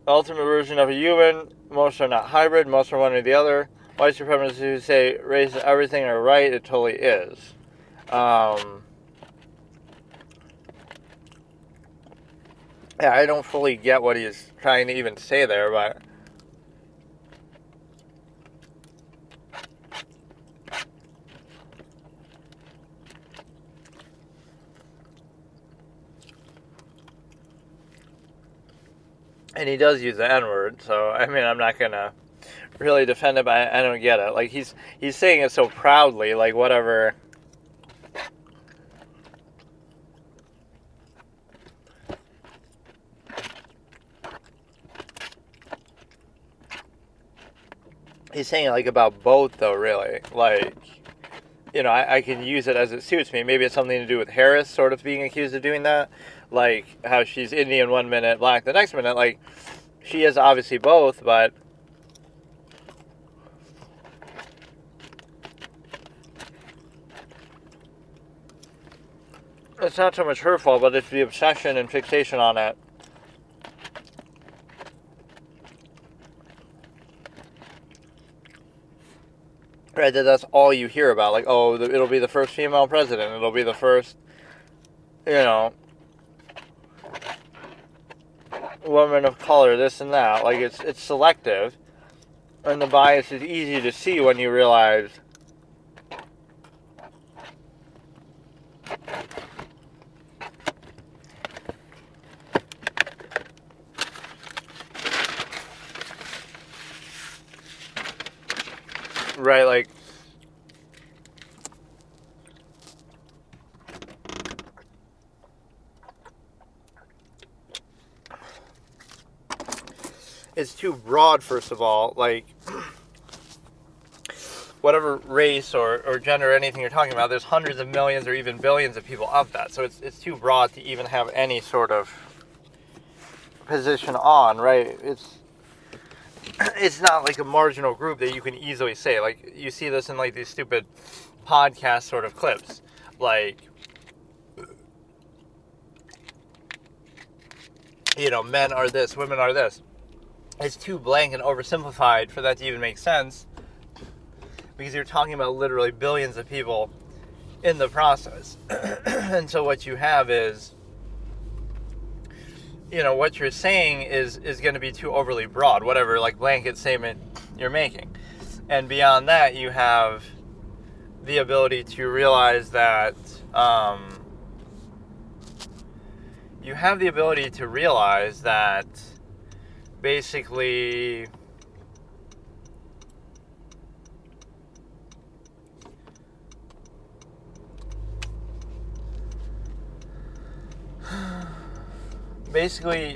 Ultimate version of a human. Most are not hybrid. Most are one or the other. White supremacists who say race is everything are right. It totally is. Yeah, I don't fully get what he's trying to even say there, but and he does use the N-word, so I mean, I'm not gonna really defend it, but I don't get it. Like, he's saying it so proudly, like whatever. He's saying it like about both, though, really. Like, I can use it as it suits me. Maybe it's something to do with Harris sort of being accused of doing that. Like, how she's Indian one minute, black the next minute. Like, she is obviously both, but it's not so much her fault, but it's the obsession and fixation on it. Right, that's all you hear about. Like, oh, it'll be the first female president. It'll be the first, woman of color, this and that. Like, it's selective. And the bias is easy to see when you realize right, like, it's too broad, first of all. Like, whatever race or gender or anything you're talking about, there's hundreds of millions or even billions of people of that. So it's too broad to even have any sort of position on, right? It's not like a marginal group that you can easily say. Like, you see this in, like, these stupid podcast sort of clips. Like, men are this, women are this. It's too blank and oversimplified for that to even make sense, because you're talking about literally billions of people in the process. And so what you have is, what you're saying is going to be too overly broad, whatever, like, blanket statement you're making. And beyond that, you have the ability to realize that, basically,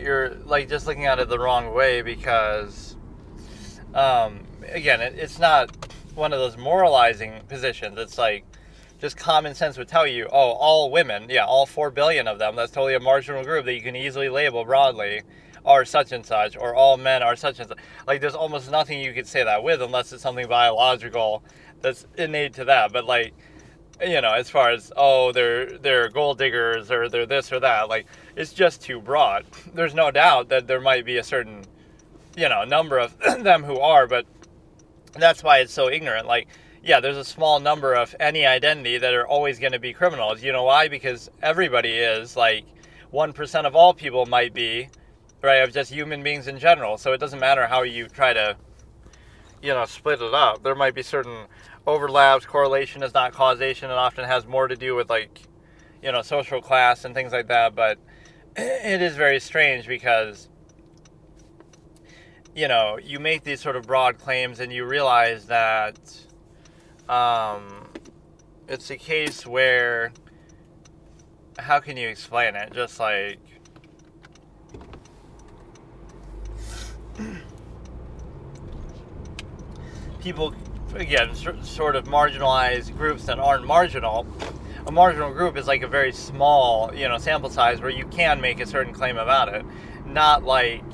you're, like, just looking at it the wrong way, because again, it's not one of those moralizing positions. It's like, just common sense would tell you, oh, all women, all 4 billion of them, that's totally a marginal group that you can easily label broadly, are such and such, or all men are such and such. Like, there's almost nothing you could say that with, unless it's something biological that's innate to that. But, like, as far as, oh, they're gold diggers, or they're this or that, like, it's just too broad. There's no doubt that there might be a certain, number of them who are, but that's why it's so ignorant. Like, there's a small number of any identity that are always going to be criminals. You know why? Because everybody is. Like, 1% of all people might be, right, of just human beings in general. So it doesn't matter how you try to, split it up. There might be certain overlaps. Correlation is not causation, and often has more to do with, like, social class and things like that. But it is very strange, because, you make these sort of broad claims and you realize that it's a case where, how can you explain it? Just like, people, again, sort of marginalized groups that aren't marginal. A marginal group is like a very small, sample size where you can make a certain claim about it. Not like,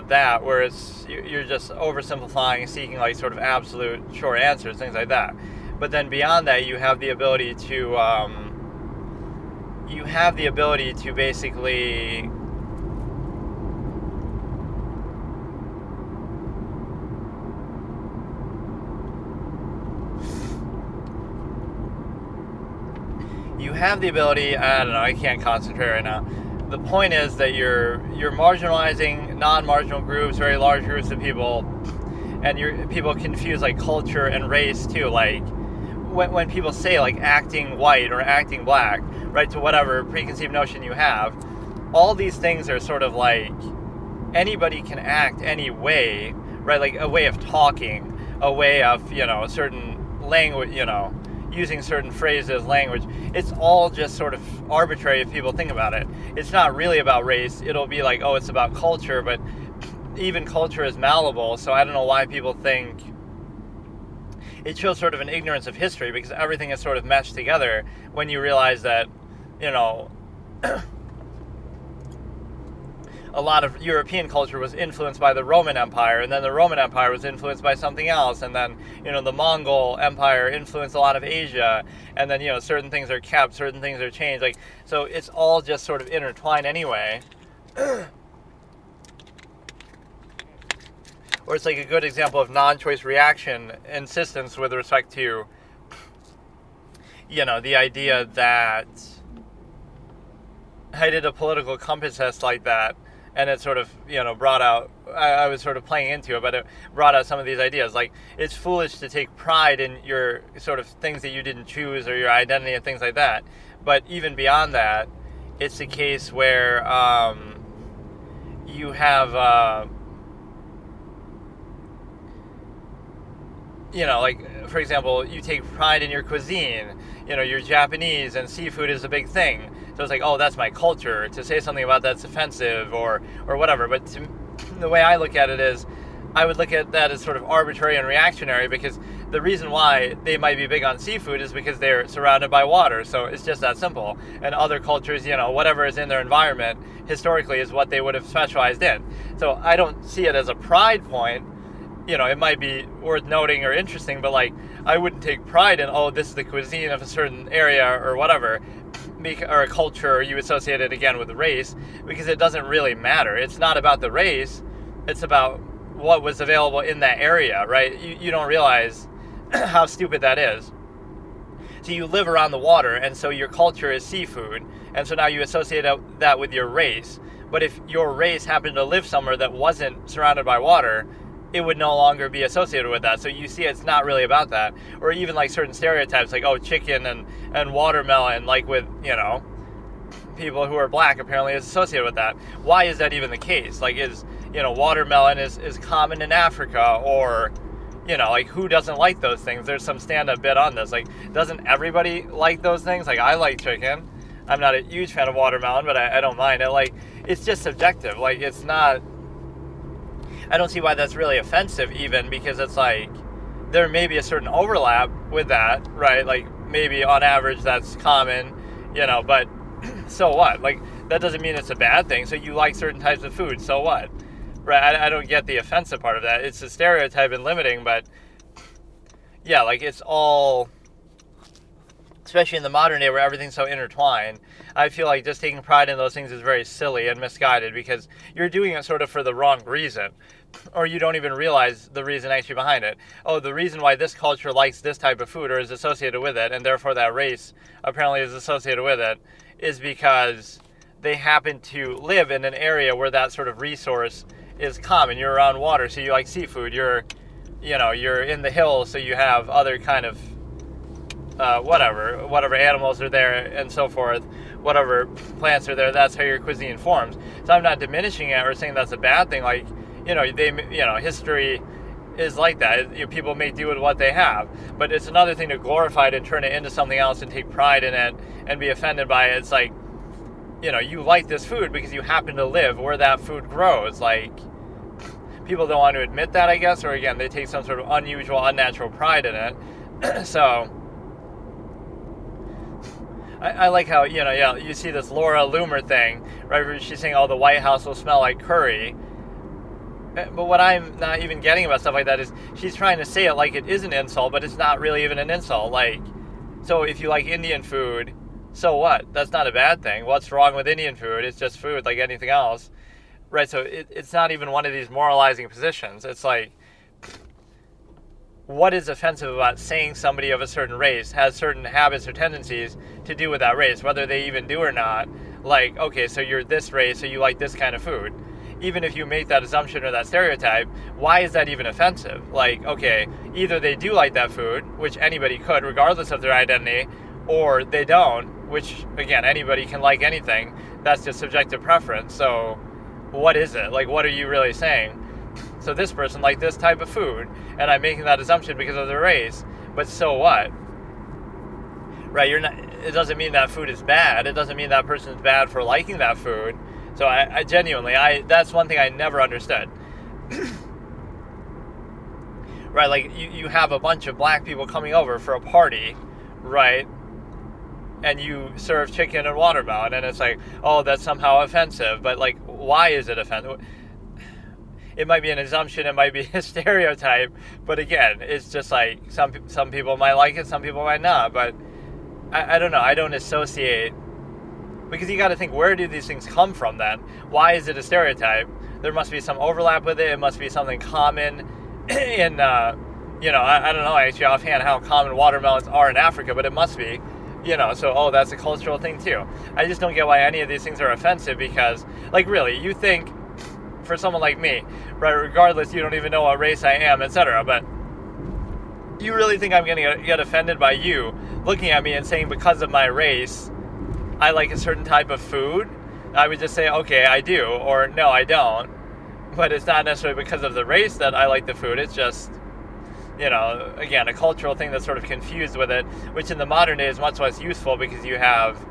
that, where you're just oversimplifying, seeking, like, sort of absolute short answers, things like that. But then beyond that, you have the ability to, basically, I don't know, I can't concentrate right now. The point is that you're marginalizing non-marginal groups, very large groups of people, and people confuse, like, culture and race too. Like, when people say, like, acting white or acting black, right, to whatever preconceived notion you have, all these things are sort of like, anybody can act any way, right? Like, a way of talking, a way of, a certain language, using certain phrases, language. It's all just sort of arbitrary if people think about it. It's not really about race. It'll be like, oh, it's about culture, but even culture is malleable, so I don't know why people think it shows sort of an ignorance of history, because everything is sort of meshed together when you realize that, you know, a lot of European culture was influenced by the Roman Empire, and then the Roman Empire was influenced by something else, and then, you know, the Mongol Empire influenced a lot of Asia, and then, you know, certain things are kept, certain things are changed, like, so it's all just sort of intertwined anyway. Or it's like a good example of non-choice reaction insistence with respect to, you know, the idea that I did a political compass test like that, and it sort of, you know, brought out, I was sort of playing into it, but it brought out some of these ideas. Like, it's foolish to take pride in your sort of things that you didn't choose, or your identity and things like that. But even beyond that, it's a case where you have, you know, like, for example, you take pride in your cuisine. You know, you're Japanese, and seafood is a big thing. So it's like, oh, that's my culture. To say something about that's offensive or whatever. But the way I look at it is, I would look at that as sort of arbitrary and reactionary, because the reason why they might be big on seafood is because they're surrounded by water. So it's just that simple. And other cultures, you know, whatever is in their environment historically is what they would have specialized in. So I don't see it as a pride point. You know, it might be worth noting or interesting, but like, I wouldn't take pride in, oh, this is the cuisine of a certain area or whatever, or a culture, or you associate it again with race, because it doesn't really matter. It's not about the race, it's about what was available in that area, right? You don't realize how stupid that is. So you live around the water, and so your culture is seafood, and so now you associate that with your race. But if your race happened to live somewhere that wasn't surrounded by water, it would no longer be associated with that. So you see, it's not really about that. Or even like certain stereotypes, like, oh, chicken and watermelon, like with, you know, people who are black apparently is associated with that. Why is that even the case? Like, is, you know, watermelon is common in Africa, or, you know, like, who doesn't like those things? There's some stand-up bit on this. Like, doesn't everybody like those things? Like, I like chicken. I'm not a huge fan of watermelon, but I don't mind it. Like, it's just subjective. Like, it's not, I don't see why that's really offensive even, because it's like, there may be a certain overlap with that, right? Like, maybe on average that's common, you know, but so what? Like, that doesn't mean it's a bad thing. So you like certain types of food, so what? Right? I don't get the offensive part of that. It's a stereotype and limiting, but yeah, like, it's all, especially in the modern day where everything's so intertwined, I feel like just taking pride in those things is very silly and misguided, because you're doing it sort of for the wrong reason, or you don't even realize the reason actually behind it. Oh, the reason why this culture likes this type of food or is associated with it, and therefore that race apparently is associated with it, is because they happen to live in an area where that sort of resource is common. You're around water, so you like seafood. You're in the hills, so you have other kind of whatever animals are there and so forth, whatever plants are there, that's how your cuisine forms. So I'm not diminishing it or saying that's a bad thing. Like, you know, history is like that. People may do with what they have, but it's another thing to glorify it and turn it into something else and take pride in it and be offended by it. It's like, you know, you like this food because you happen to live where that food grows. Like, people don't want to admit that, I guess, or again, they take some sort of unusual, unnatural pride in it. So I like how, you know, yeah, you see this Laura Loomer thing, right, where she's saying, oh, the White House will smell like curry. But what I'm not even getting about stuff like that is she's trying to say it like it is an insult, but it's not really even an insult. Like, so if you like Indian food, so what? That's not a bad thing. What's wrong with Indian food? It's just food like anything else, right? So it's not even one of these moralizing positions. It's like, what is offensive about saying somebody of a certain race has certain habits or tendencies to do with that race, whether they even do or not? Like, okay, so you're this race, so you like this kind of food. Even if you make that assumption or that stereotype, why is that even offensive? Like, okay, either they do like that food, which anybody could, regardless of their identity, or they don't, which, again, anybody can like anything. That's just subjective preference. So what is it? Like, what are you really saying? So this person liked this type of food, and I'm making that assumption because of their race, but so what? Right? It doesn't mean that food is bad. It doesn't mean that person is bad for liking that food. So I genuinely, that's one thing I never understood. right? Like you have a bunch of black people coming over for a party, right? And you serve chicken and watermelon, and it's like, oh, that's somehow offensive. But like, why is it offensive? It might be an assumption, it might be a stereotype, but again, it's just like some people might like it, some people might not. But I don't know. I don't associate, because you got to think, where do these things come from then? Why is it a stereotype? There must be some overlap with it. It must be something common in, I don't know actually offhand how common watermelons are in Africa, but it must be. So, that's a cultural thing too. I just don't get why any of these things are offensive, because, like, really, you think, for someone like me, right, regardless, you don't even know what race I am, etc., but you really think I'm going to get offended by you looking at me and saying, because of my race, I like a certain type of food? I would just say, okay, I do, or no, I don't. But it's not necessarily because of the race that I like the food. It's just, again, a cultural thing that's sort of confused with it, which in the modern day is much less useful, because you have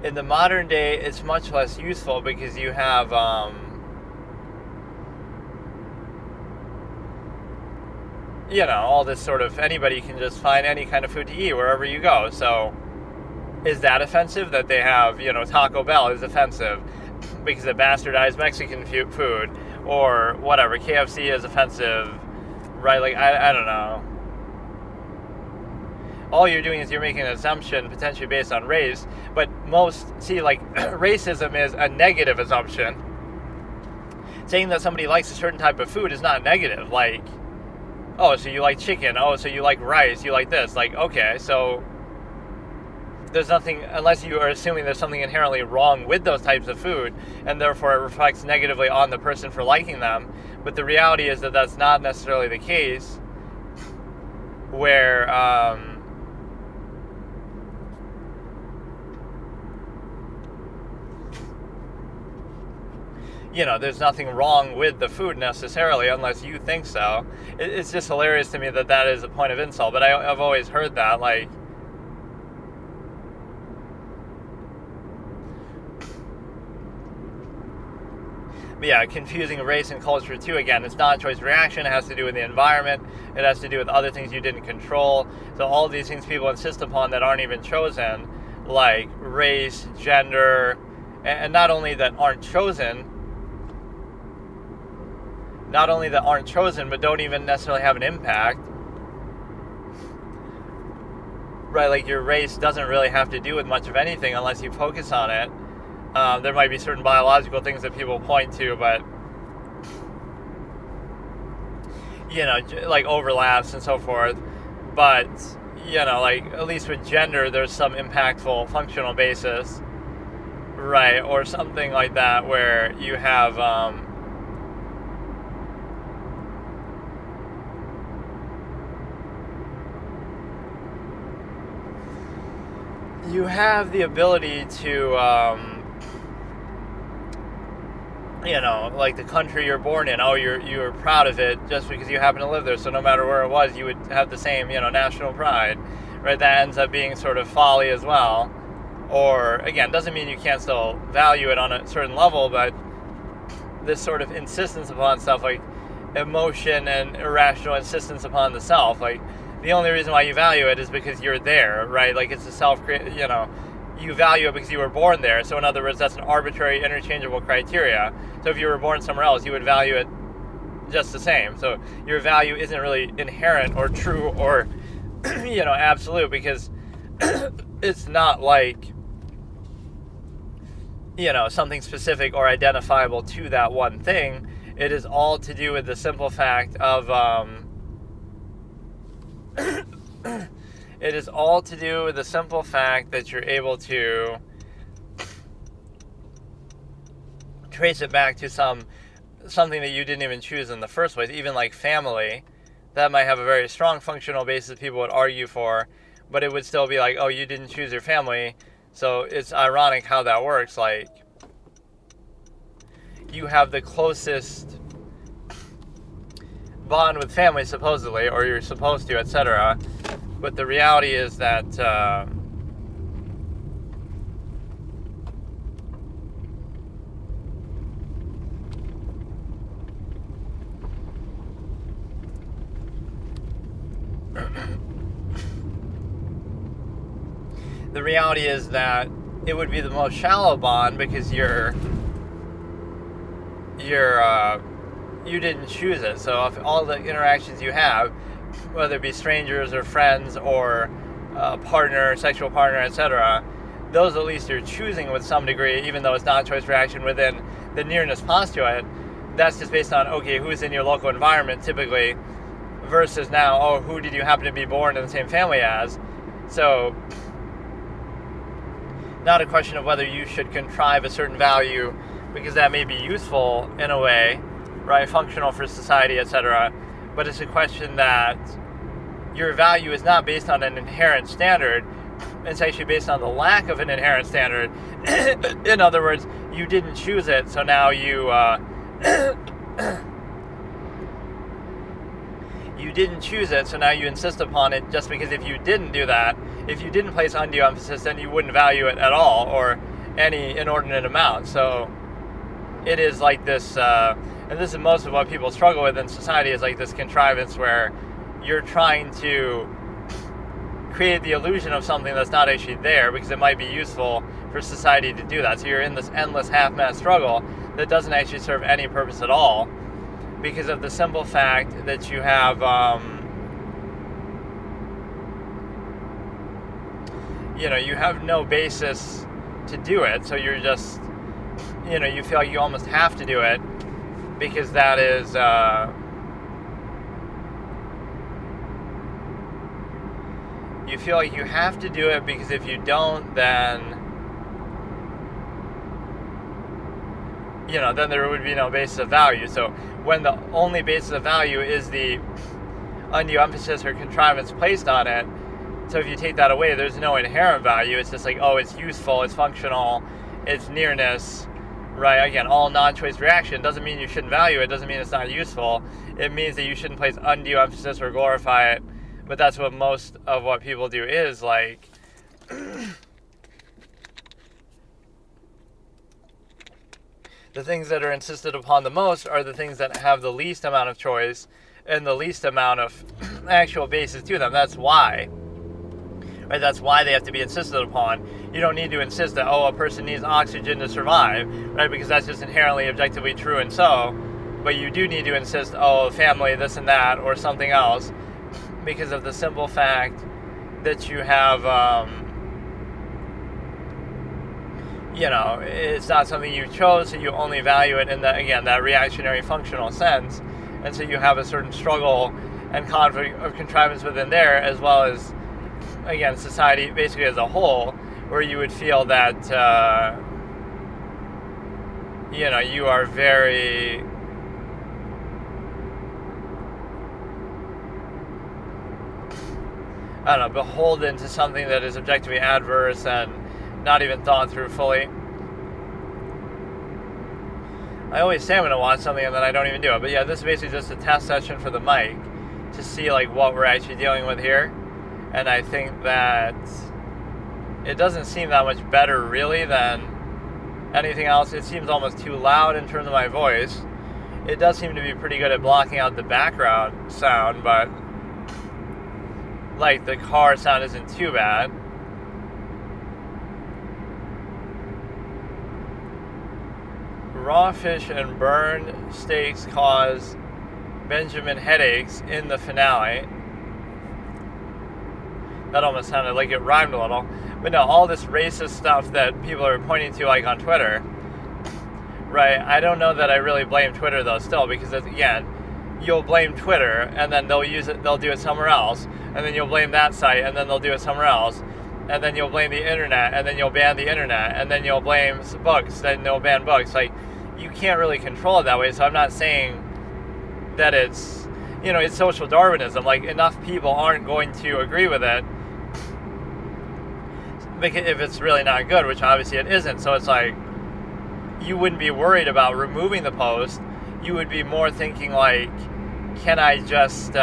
in the modern day, it's much less useful because you have, all this sort of, anybody can just find any kind of food to eat wherever you go. So is that offensive that they have, Taco Bell is offensive because it bastardized Mexican food, or whatever, KFC is offensive, right? Like, I don't know. All you're doing is you're making an assumption potentially based on race, but racism is a negative assumption. Saying that somebody likes a certain type of food is not negative. Like, oh, so you like chicken, oh, so you like rice, you like this. Like, okay, so there's nothing, unless you are assuming there's something inherently wrong with those types of food, and therefore it reflects negatively on the person for liking them. But the reality is that that's not necessarily the case, where, there's nothing wrong with the food necessarily, unless you think so. It's just hilarious to me that is a point of insult, but I've always heard that, like, but yeah, confusing race and culture too. Again, it's not a choice reaction. It has to do with the environment. It has to do with other things you didn't control. So all these things people insist upon that aren't even chosen, like race, gender, and not only that aren't chosen, but don't even necessarily have an impact. Right, like your race doesn't really have to do with much of anything unless you focus on it. There might be certain biological things that people point to, but, like overlaps and so forth. But, like, at least with gender, there's some impactful functional basis, right? Or something like that, where you have, the ability to, like the country you're born in, you're proud of it just because you happen to live there, so no matter where it was, you would have the same, national pride, right? That ends up being sort of folly as well. Or, again, doesn't mean you can't still value it on a certain level, but this sort of insistence upon stuff, like emotion and irrational insistence upon the self, like, the only reason why you value it is because you're there, right? Like, it's a you value it because you were born there. So in other words, that's an arbitrary, interchangeable criteria. So if you were born somewhere else, you would value it just the same. So your value isn't really inherent or true or, absolute, because it's not like, something specific or identifiable to that one thing. It is all to do with the simple fact of, it is all to do with the simple fact that you're able to trace it back to something that you didn't even choose in the first place. Even like family, that might have a very strong functional basis people would argue for, but it would still be like, oh, you didn't choose your family. So it's ironic how that works. Like, you have the closest bond with family, supposedly, or you're supposed to, etc. But the reality is that the reality is that it would be the most shallow bond because you didn't choose it. So if all the interactions you have, whether it be strangers or friends or partner, sexual partner, etc., those at least you're choosing with some degree, even though it's not a choice reaction within the nearness postulate. That's just based on, okay, who's in your local environment typically, versus now, oh, who did you happen to be born in the same family as? So, not a question of whether you should contrive a certain value because that may be useful in a way, right, functional for society, etc., but it's a question that your value is not based on an inherent standard. It's actually based on the lack of an inherent standard. In other words, you didn't choose it, so now you you didn't choose it, so now you insist upon it just because if you didn't do that, if you didn't place undue emphasis, then you wouldn't value it at all or any inordinate amount. So it is like this, and this is most of what people struggle with in society, is like this contrivance where you're trying to create the illusion of something that's not actually there because it might be useful for society to do that. So you're in this endless half-mad struggle that doesn't actually serve any purpose at all because of the simple fact that you have, you have no basis to do it. So you're just, you feel like you almost have to do it because that is, you feel like you have to do it because if you don't, then then there would be no basis of value. So when the only basis of value is the undue emphasis or contrivance placed on it, so if you take that away, there's no inherent value. It's just like, oh, it's useful, it's functional, it's nearness, right? Again, all non-choice reaction doesn't mean you shouldn't value it, doesn't mean it's not useful. It means that you shouldn't place undue emphasis or glorify it. But that's what most of what people do is, like, the things that are insisted upon the most are the things that have the least amount of choice and the least amount of actual basis to them. That's why. Right? That's why they have to be insisted upon. You don't need to insist that, oh, a person needs oxygen to survive, right? Because that's just inherently objectively true and so. But you do need to insist, oh, family, this and that, or something else, because of the simple fact that you have, it's not something you chose, so you only value it in that reactionary functional sense. And so you have a certain struggle and conflict of contrivance within there, as well as, again, society basically as a whole, where you would feel that, you are very, beholden to something that is objectively adverse and not even thought through fully. I always say I'm going to watch something and then I don't even do it. But yeah, this is basically just a test session for the mic to see like what we're actually dealing with here. And I think that it doesn't seem that much better really than anything else. It seems almost too loud in terms of my voice. It does seem to be pretty good at blocking out the background sound, but like the car sound isn't too bad. Raw fish and burned steaks cause Benjamin headaches in the finale. That almost sounded like it rhymed a little. But no, all this racist stuff that people are pointing to like on Twitter, right? I don't know that I really blame Twitter though still, because again, you'll blame Twitter and then they'll do it somewhere else, and then you'll blame that site and then they'll do it somewhere else, and then you'll blame the internet and then you'll ban the internet, and then you'll blame books, then they'll ban books. Like, you can't really control it that way. So I'm not saying that it's, it's social Darwinism. Like, enough people aren't going to agree with it if it's really not good, which obviously it isn't. So it's like, you wouldn't be worried about removing the post. You would be more thinking like, can I just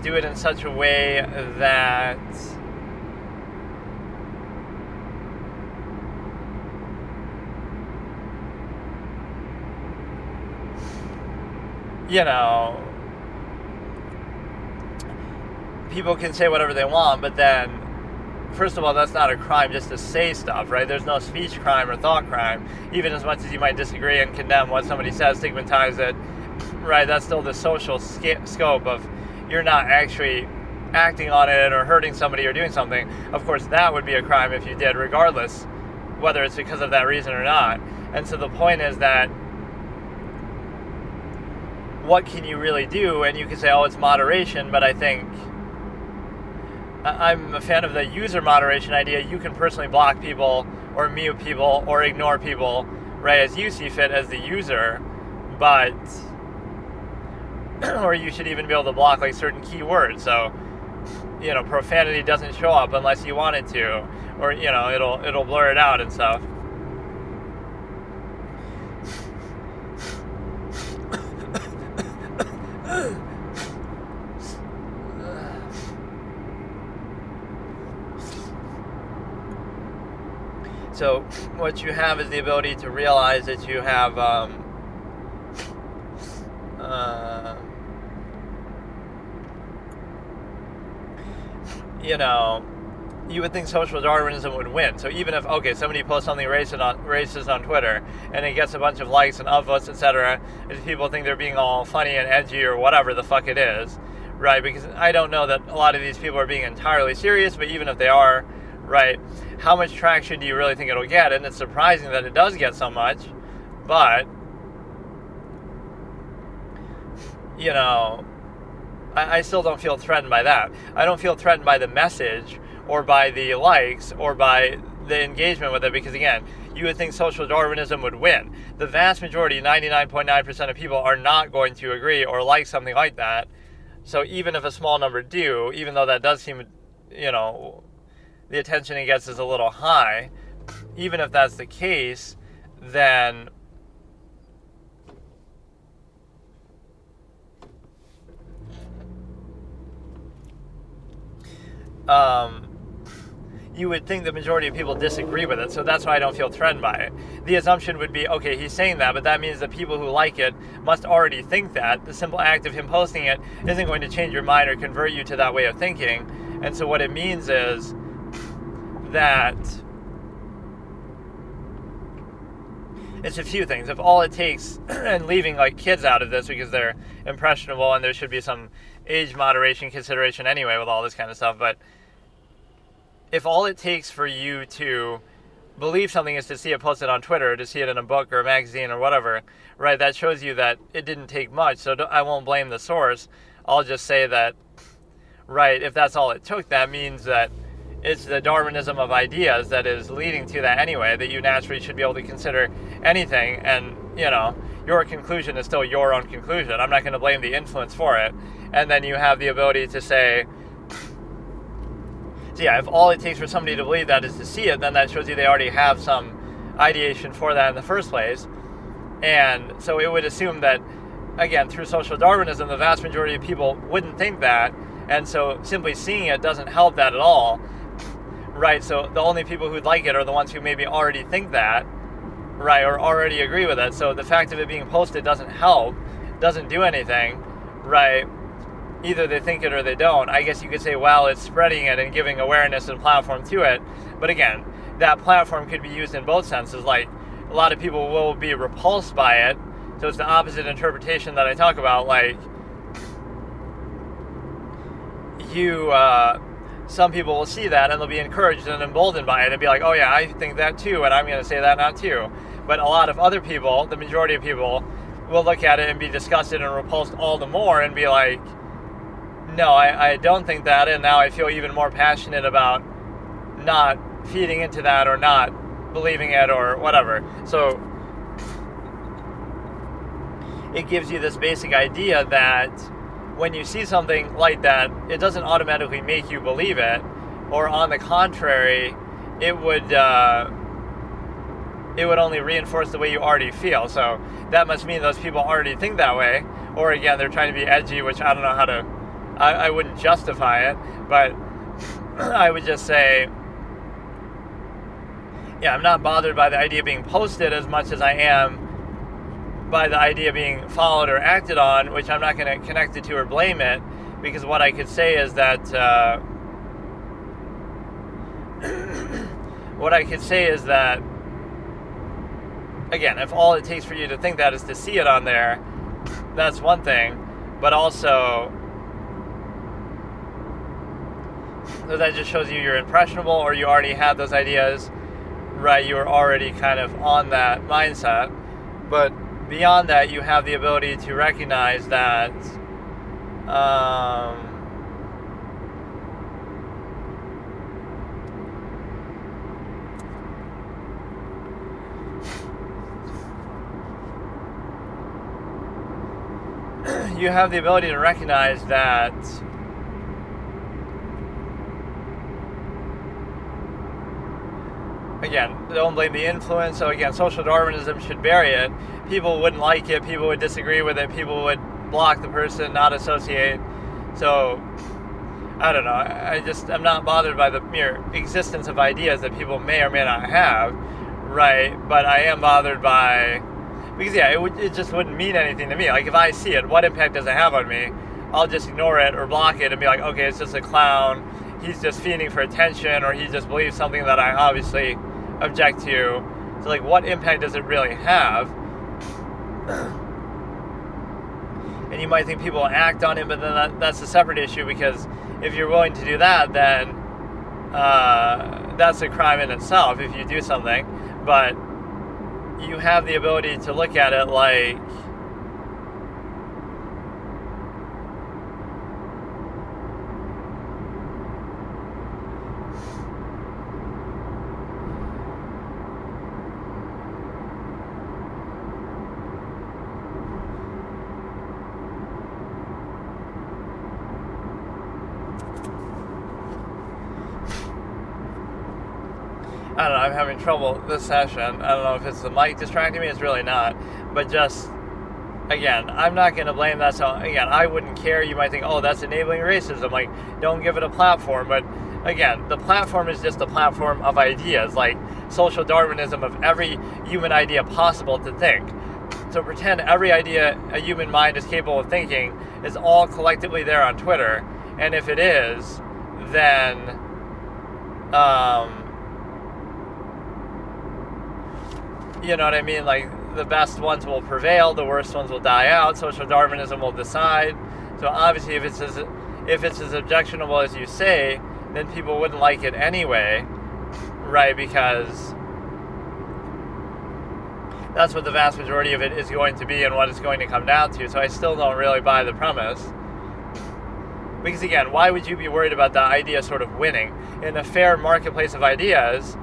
do it in such a way that you know, people can say whatever they want, but then, first of all, that's not a crime just to say stuff, right? There's no speech crime or thought crime. Even as much as you might disagree and condemn what somebody says, stigmatize it, right? That's still the social scope of you're not actually acting on it or hurting somebody or doing something. Of course, that would be a crime if you did, regardless, whether it's because of that reason or not. And so the point is that what can you really do? And you can say, oh, it's moderation, but I think I'm a fan of the user moderation idea. You can personally block people or mute people or ignore people, right, as you see fit as the user, but or you should even be able to block like certain keywords. So, you know, profanity doesn't show up unless you want it to, or, you know, it'll blur it out and stuff. So what you have is the ability to realize that you have you know, you would think social Darwinism would win. So even if, okay, somebody posts something racist on Twitter and it gets a bunch of likes and upvotes, etc., if people think they're being all funny and edgy or whatever the fuck it is, right? Because I don't know that a lot of these people are being entirely serious, but even if they are, right, how much traction do you really think it'll get? And it's surprising that it does get so much, but, you know, I still don't feel threatened by that. I don't feel threatened by the message or by the likes or by the engagement with it, because again, you would think social Darwinism would win. The vast majority, 99.9% of people, are not going to agree or like something like that. So even if a small number do, even though that does seem, you know, the attention it gets is a little high, even if that's the case, then you would think the majority of people disagree with it, so that's why I don't feel threatened by it. The assumption would be, okay, he's saying that, but that means the people who like it must already think that. The simple act of him posting it isn't going to change your mind or convert you to that way of thinking. And so what it means is that it's a few things. If all it takes, and leaving like kids out of this because they're impressionable and there should be some age moderation consideration anyway with all this kind of stuff, but if all it takes for you to believe something is to see it posted on Twitter, or to see it in a book or a magazine or whatever, right, that shows you that it didn't take much. So I won't blame the source. I'll just say that, right, if that's all it took, that means that it's the Darwinism of ideas that is leading to that anyway, that you naturally should be able to consider anything, and, you know, your conclusion is still your own conclusion. I'm not going to blame the influence for it. And then you have the ability to say, so yeah, if all it takes for somebody to believe that is to see it, then that shows you they already have some ideation for that in the first place. And so it would assume that, again, through social Darwinism, the vast majority of people wouldn't think that, and so simply seeing it doesn't help that at all, right? So the only people who'd like it are the ones who maybe already think that, right, or already agree with it. So the fact of it being posted doesn't help, doesn't do anything, right? Either they think it or they don't. I guess you could say, well, it's spreading it and giving awareness and platform to it. But again, that platform could be used in both senses. Like, a lot of people will be repulsed by it. So it's the opposite interpretation that I talk about. Like, some people will see that and they'll be encouraged and emboldened by it and be like, oh yeah, I think that too, and I'm going to say that now too. But a lot of other people, the majority of people, will look at it and be disgusted and repulsed all the more and be like, no, I don't think that, and now I feel even more passionate about not feeding into that or not believing it or whatever. So it gives you this basic idea that when you see something like that, it doesn't automatically make you believe it, or on the contrary, it would only reinforce the way you already feel. So that must mean those people already think that way, or again, they're trying to be edgy, which I don't know how to, I wouldn't justify it, but I would just say, yeah, I'm not bothered by the idea being posted as much as I am by the idea being followed or acted on, which I'm not going to connect it to or blame it, because what I could say is that again, if all it takes for you to think that is to see it on there, that's one thing, but also that just shows you're impressionable, or you already had those ideas, right? You were already kind of on that mindset. But beyond that, you have the ability to recognize that you have the ability to recognize that again, don't blame the influence. So again, social Darwinism should bury it. People wouldn't like it. People would disagree with it. People would block the person, not associate. So, I don't know. I'm not bothered by the mere existence of ideas that people may or may not have, right? But I am bothered by, because it just wouldn't mean anything to me. Like, if I see it, what impact does it have on me? I'll just ignore it or block it and be like, okay, it's just a clown. He's just feeding for attention, or he just believes something that I obviously object to. So, like, what impact does it really have? And you might think people act on it, but then that's a separate issue, because if you're willing to do that, then that's a crime in itself if you do something. But you have the ability to look at it like, I don't know, I'm having trouble this session. I don't know if it's the mic distracting me. It's really not. But just, again, I'm not going to blame that. So, again, I wouldn't care. You might think, oh, that's enabling racism. Like, don't give it a platform. But, again, the platform is just a platform of ideas, like social Darwinism of every human idea possible to think. So pretend every idea a human mind is capable of thinking is all collectively there on Twitter. And if it is, then you know what I mean? Like, the best ones will prevail, the worst ones will die out. Social Darwinism will decide. So obviously, if it's as objectionable as you say, then people wouldn't like it anyway, right? Because that's what the vast majority of it is going to be and what it's going to come down to. So I still don't really buy the premise. Because again, why would you be worried about the idea sort of winning? In a fair marketplace of ideas,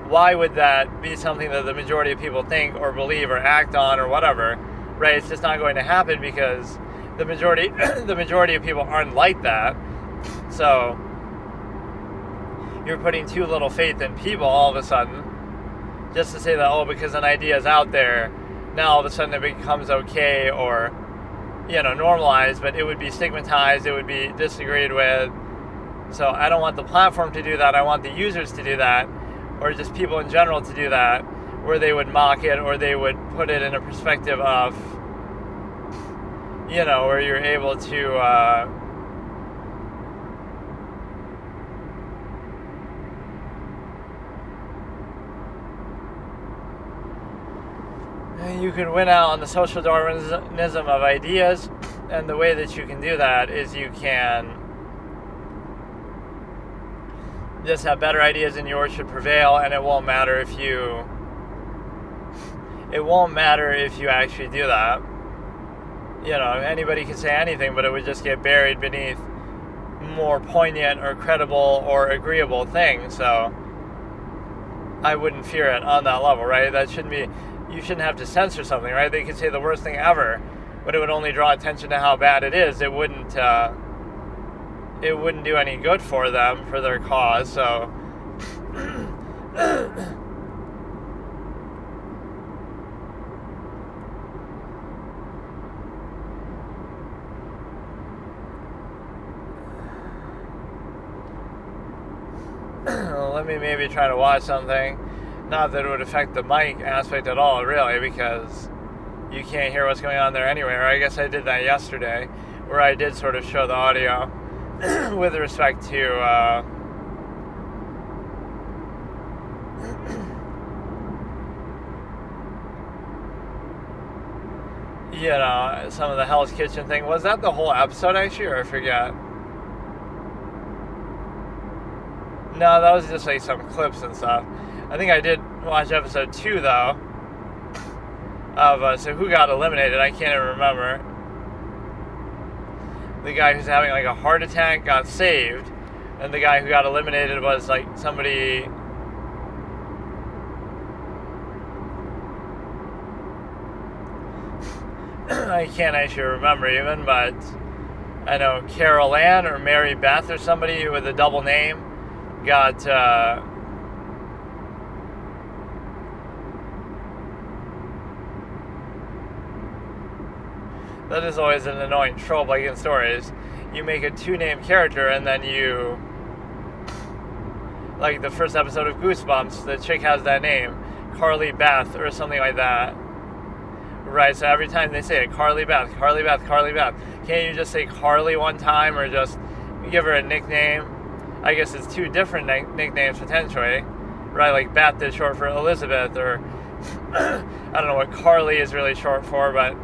why would that be something that the majority of people think or believe or act on or whatever, right? It's just not going to happen, because the majority of people aren't like that. So you're putting too little faith in people all of a sudden, just to say that, oh, because an idea is out there, now all of a sudden it becomes okay or, normalized, but it would be stigmatized, it would be disagreed with. So I don't want the platform to do that. I want the users to do that, or just people in general to do that, where they would mock it, or they would put it in a perspective of, where you're able to, you can win out on the social Darwinism of ideas, and the way that you can do that is you can just have better ideas and yours should prevail, and it won't matter if you actually do that. Anybody can say anything, but it would just get buried beneath more poignant or credible or agreeable things. So I wouldn't fear it on that level, right? You shouldn't have to censor something, right? They could say the worst thing ever, but it would only draw attention to how bad it is. It wouldn't do any good for them, for their cause. So let me maybe try to watch something. Not that it would affect the mic aspect at all, really, because you can't hear what's going on there anyway. Or I guess I did that yesterday, where I did sort of show the audio with respect to you know, some of the Hell's Kitchen thing. Was that the whole episode actually, or I forget? No, that was just like some clips and stuff. I think I did watch episode 2 though of so who got eliminated? I can't even remember. The guy who's having like a heart attack got saved, and the guy who got eliminated was like somebody. I can't actually remember even, but I know Carol Ann or Mary Beth or somebody with a double name got that is always an annoying trope, like in stories. You make a 2-name character and then you, like the first episode of Goosebumps, the chick has that name, Carly Beth or something like that. Right, so every time they say it, Carly Beth, Carly Beth, Carly Beth. Can't you just say Carly one time or just give her a nickname? I guess it's 2 different nicknames potentially. Right, like Beth is short for Elizabeth, or I don't know what Carly is really short for, but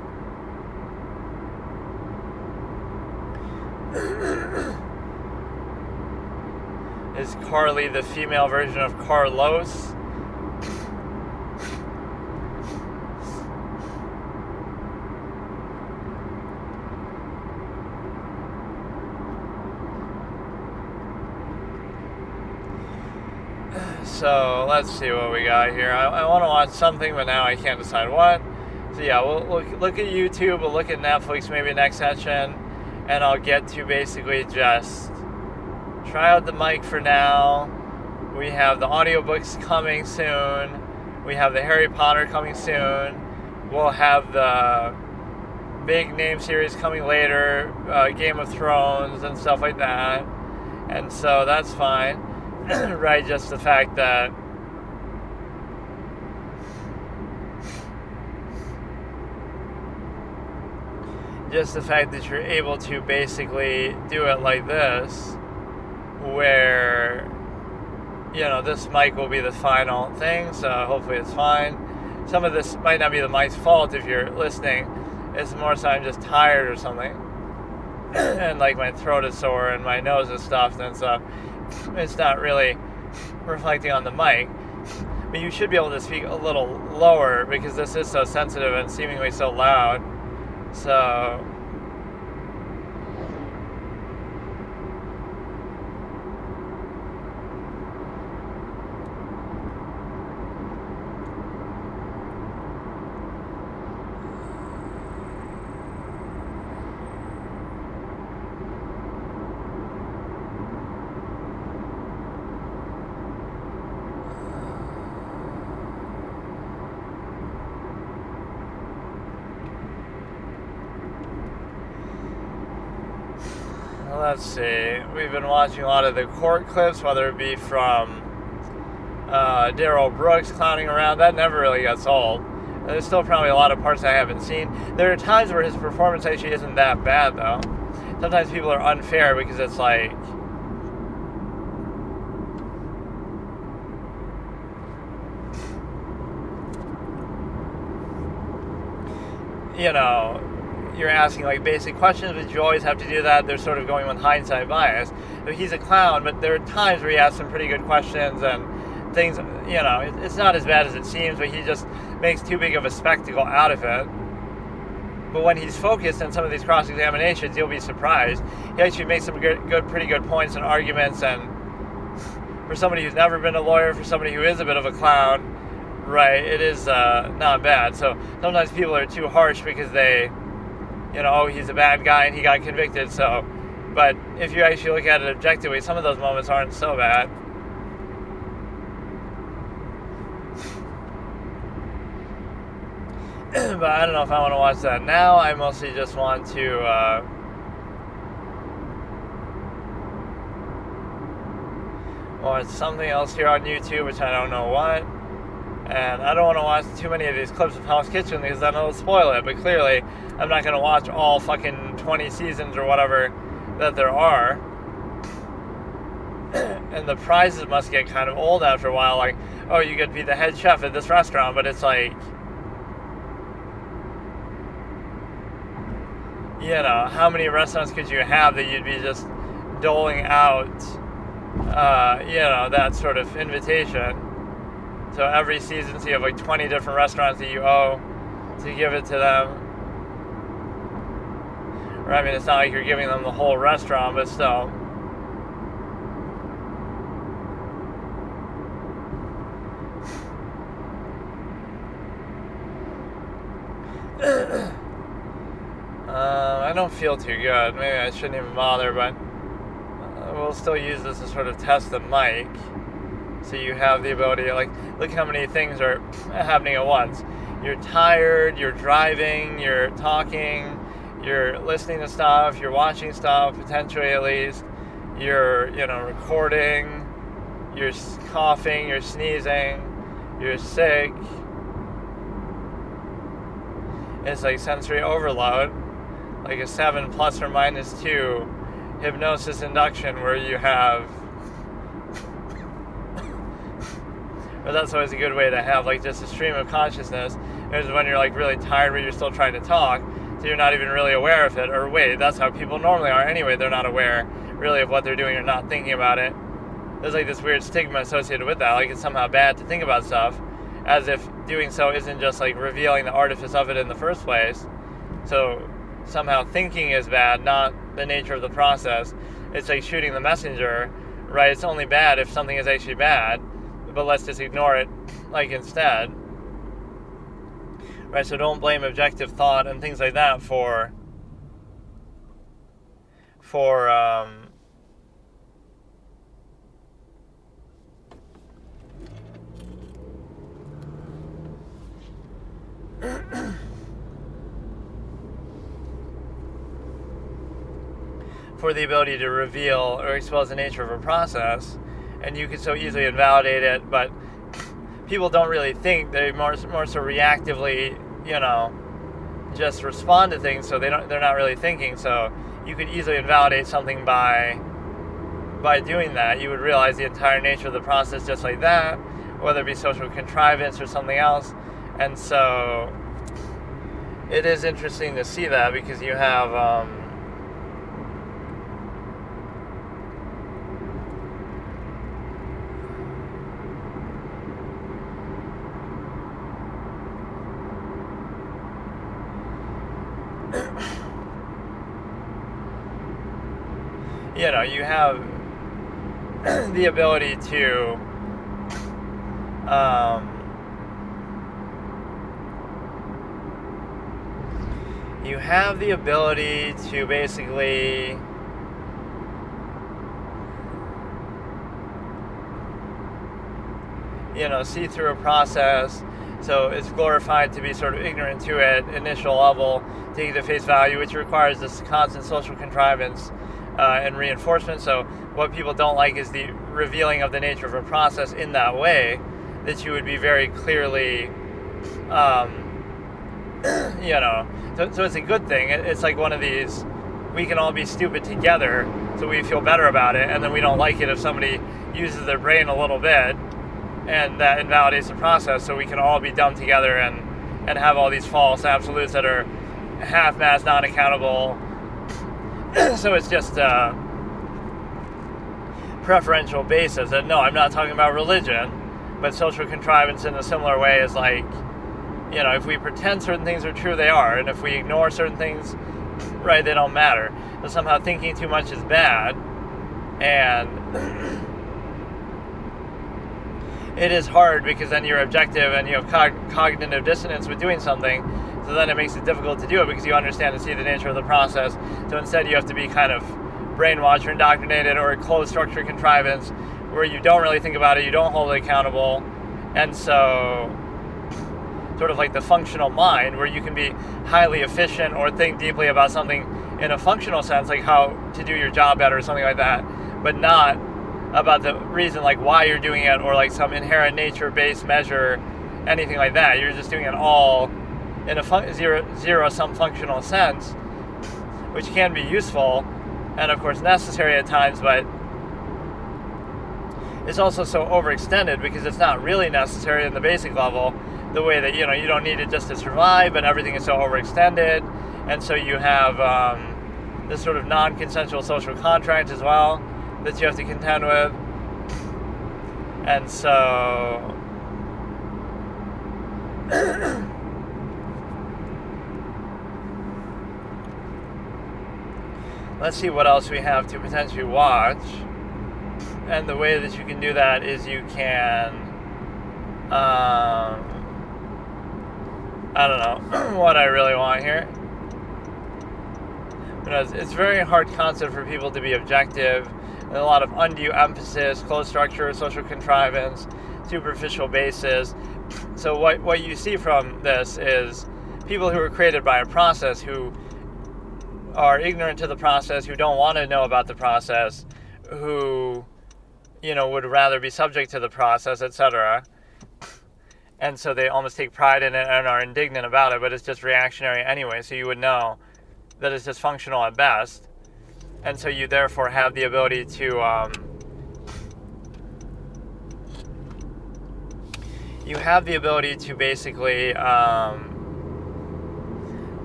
is Carly the female version of Carlos? So let's see what we got here. I want to watch something, but now I can't decide what. So yeah, we'll look at YouTube, we'll look at Netflix maybe next session, and I'll get to basically just try out the mic for now. We have the audiobooks coming soon. We have the Harry Potter coming soon. We'll have the big name series coming later, Game of Thrones and stuff like that. And so that's fine. Right, just the fact that you're able to basically do it like this, where, you know, this mic will be the final thing, so hopefully it's fine. Some of this might not be the mic's fault if you're listening. It's more so I'm just tired or something. And like my throat is sore and my nose is stuffed and stuff. It's not really reflecting on the mic, but you should be able to speak a little lower because this is so sensitive and seemingly so loud. So let's see. We've been watching a lot of the court clips, whether it be from Daryl Brooks clowning around. That never really gets old. There's still probably a lot of parts I haven't seen. There are times where his performance actually isn't that bad, though. Sometimes people are unfair because it's like, you know, you're asking like basic questions, but you always have to do that. They're sort of going with hindsight bias. He's a clown, but there are times where he asks some pretty good questions and things, you know, it's not as bad as it seems, but he just makes too big of a spectacle out of it. But when he's focused on some of these cross-examinations, you'll be surprised. He actually makes some pretty good points and arguments, and for somebody who's never been a lawyer, for somebody who is a bit of a clown, right, it is not bad. So sometimes people are too harsh because they, you know, oh, he's a bad guy and he got convicted, so, but if you actually look at it objectively, some of those moments aren't so bad. But I don't know if I want to watch that now. I mostly just want to watch something else here on YouTube, which I don't know what. And I don't want to watch too many of these clips of Hell's Kitchen because then it'll spoil it. But clearly, I'm not going to watch all fucking 20 seasons or whatever that there are. And the prizes must get kind of old after a while. Like, oh, you get to be the head chef at this restaurant, but it's like, you know, how many restaurants could you have that you'd be just doling out, you know, that sort of invitation? So every season, so you have like 20 different restaurants that you owe to give it to them. Or, I mean, it's not like you're giving them the whole restaurant, but still. I don't feel too good. Maybe I shouldn't even bother, but we'll still use this to sort of test the mic. So you have the ability to, like, look how many things are happening at once. You're tired, you're driving, you're talking, you're listening to stuff, you're watching stuff, potentially at least. You're, you know, recording, you're coughing, you're sneezing, you're sick. It's like sensory overload, like a 7 plus or minus 2 hypnosis induction where you have, or that's always a good way to have like just a stream of consciousness. There's when you're like really tired but you're still trying to talk, so you're not even really aware of it. Or wait, that's how people normally are anyway. They're not aware really of what they're doing or not thinking about it. There's like this weird stigma associated with that, like it's somehow bad to think about stuff, as if doing so isn't just like revealing the artifice of it in the first place. So somehow thinking is bad, not the nature of the process. It's like shooting the messenger, right? It's only bad if something is actually bad, but let's just ignore it like instead, right? So don't blame objective thought and things like that for for the ability to reveal or expose the nature of a process, and you can so easily invalidate it. But people don't really think; they more so reactively, you know, just respond to things. So they're not really thinking. So you could easily invalidate something by doing that. You would realize the entire nature of the process just like that, whether it be social contrivance or something else. And so it is interesting to see that, because you have you know, you have the ability to basically see through a process. So it's glorified to be sort of ignorant to it, initial level, taking the face value, which requires this constant social contrivance and reinforcement. So what people don't like is the revealing of the nature of a process in that way, that you would be very clearly, so it's a good thing. It's like one of these, we can all be stupid together, so we feel better about it, and then we don't like it if somebody uses their brain a little bit, and that invalidates the process, so we can all be dumb together and have all these false absolutes that are half-mass, non-accountable. So it's just a preferential basis. And no, I'm not talking about religion, but social contrivance in a similar way is like, if we pretend certain things are true, they are, and if we ignore certain things, right, they don't matter. But somehow thinking too much is bad, and it is hard because then you're objective and you have cognitive dissonance with doing something, so then it makes it difficult to do it because you understand and see the nature of the process. So instead you have to be kind of brainwashed or indoctrinated, or a closed structure contrivance where you don't really think about it, you don't hold it accountable, and so sort of like the functional mind, where you can be highly efficient or think deeply about something in a functional sense, like how to do your job better or something like that, but not about the reason, like why you're doing it, or like some inherent nature-based measure anything like that. You're just doing it all in a zero-sum functional sense, which can be useful and, of course, necessary at times, but it's also so overextended because it's not really necessary in the basic level, the way that, you don't need it just to survive, but everything is so overextended, and so you have this sort of non-consensual social contract as well that you have to contend with. And so let's see what else we have to potentially watch. And the way that you can do that is you can I don't know what I really want here. Because it's a very hard concept for people to be objective. And a lot of undue emphasis, closed structure, social contrivance, superficial basis. So what you see from this is people who are created by a process, who are ignorant to the process, who don't want to know about the process, who, would rather be subject to the process, etc. And so they almost take pride in it and are indignant about it, but it's just reactionary anyway, so you would know that it's just functional at best. And so you therefore have the ability to basically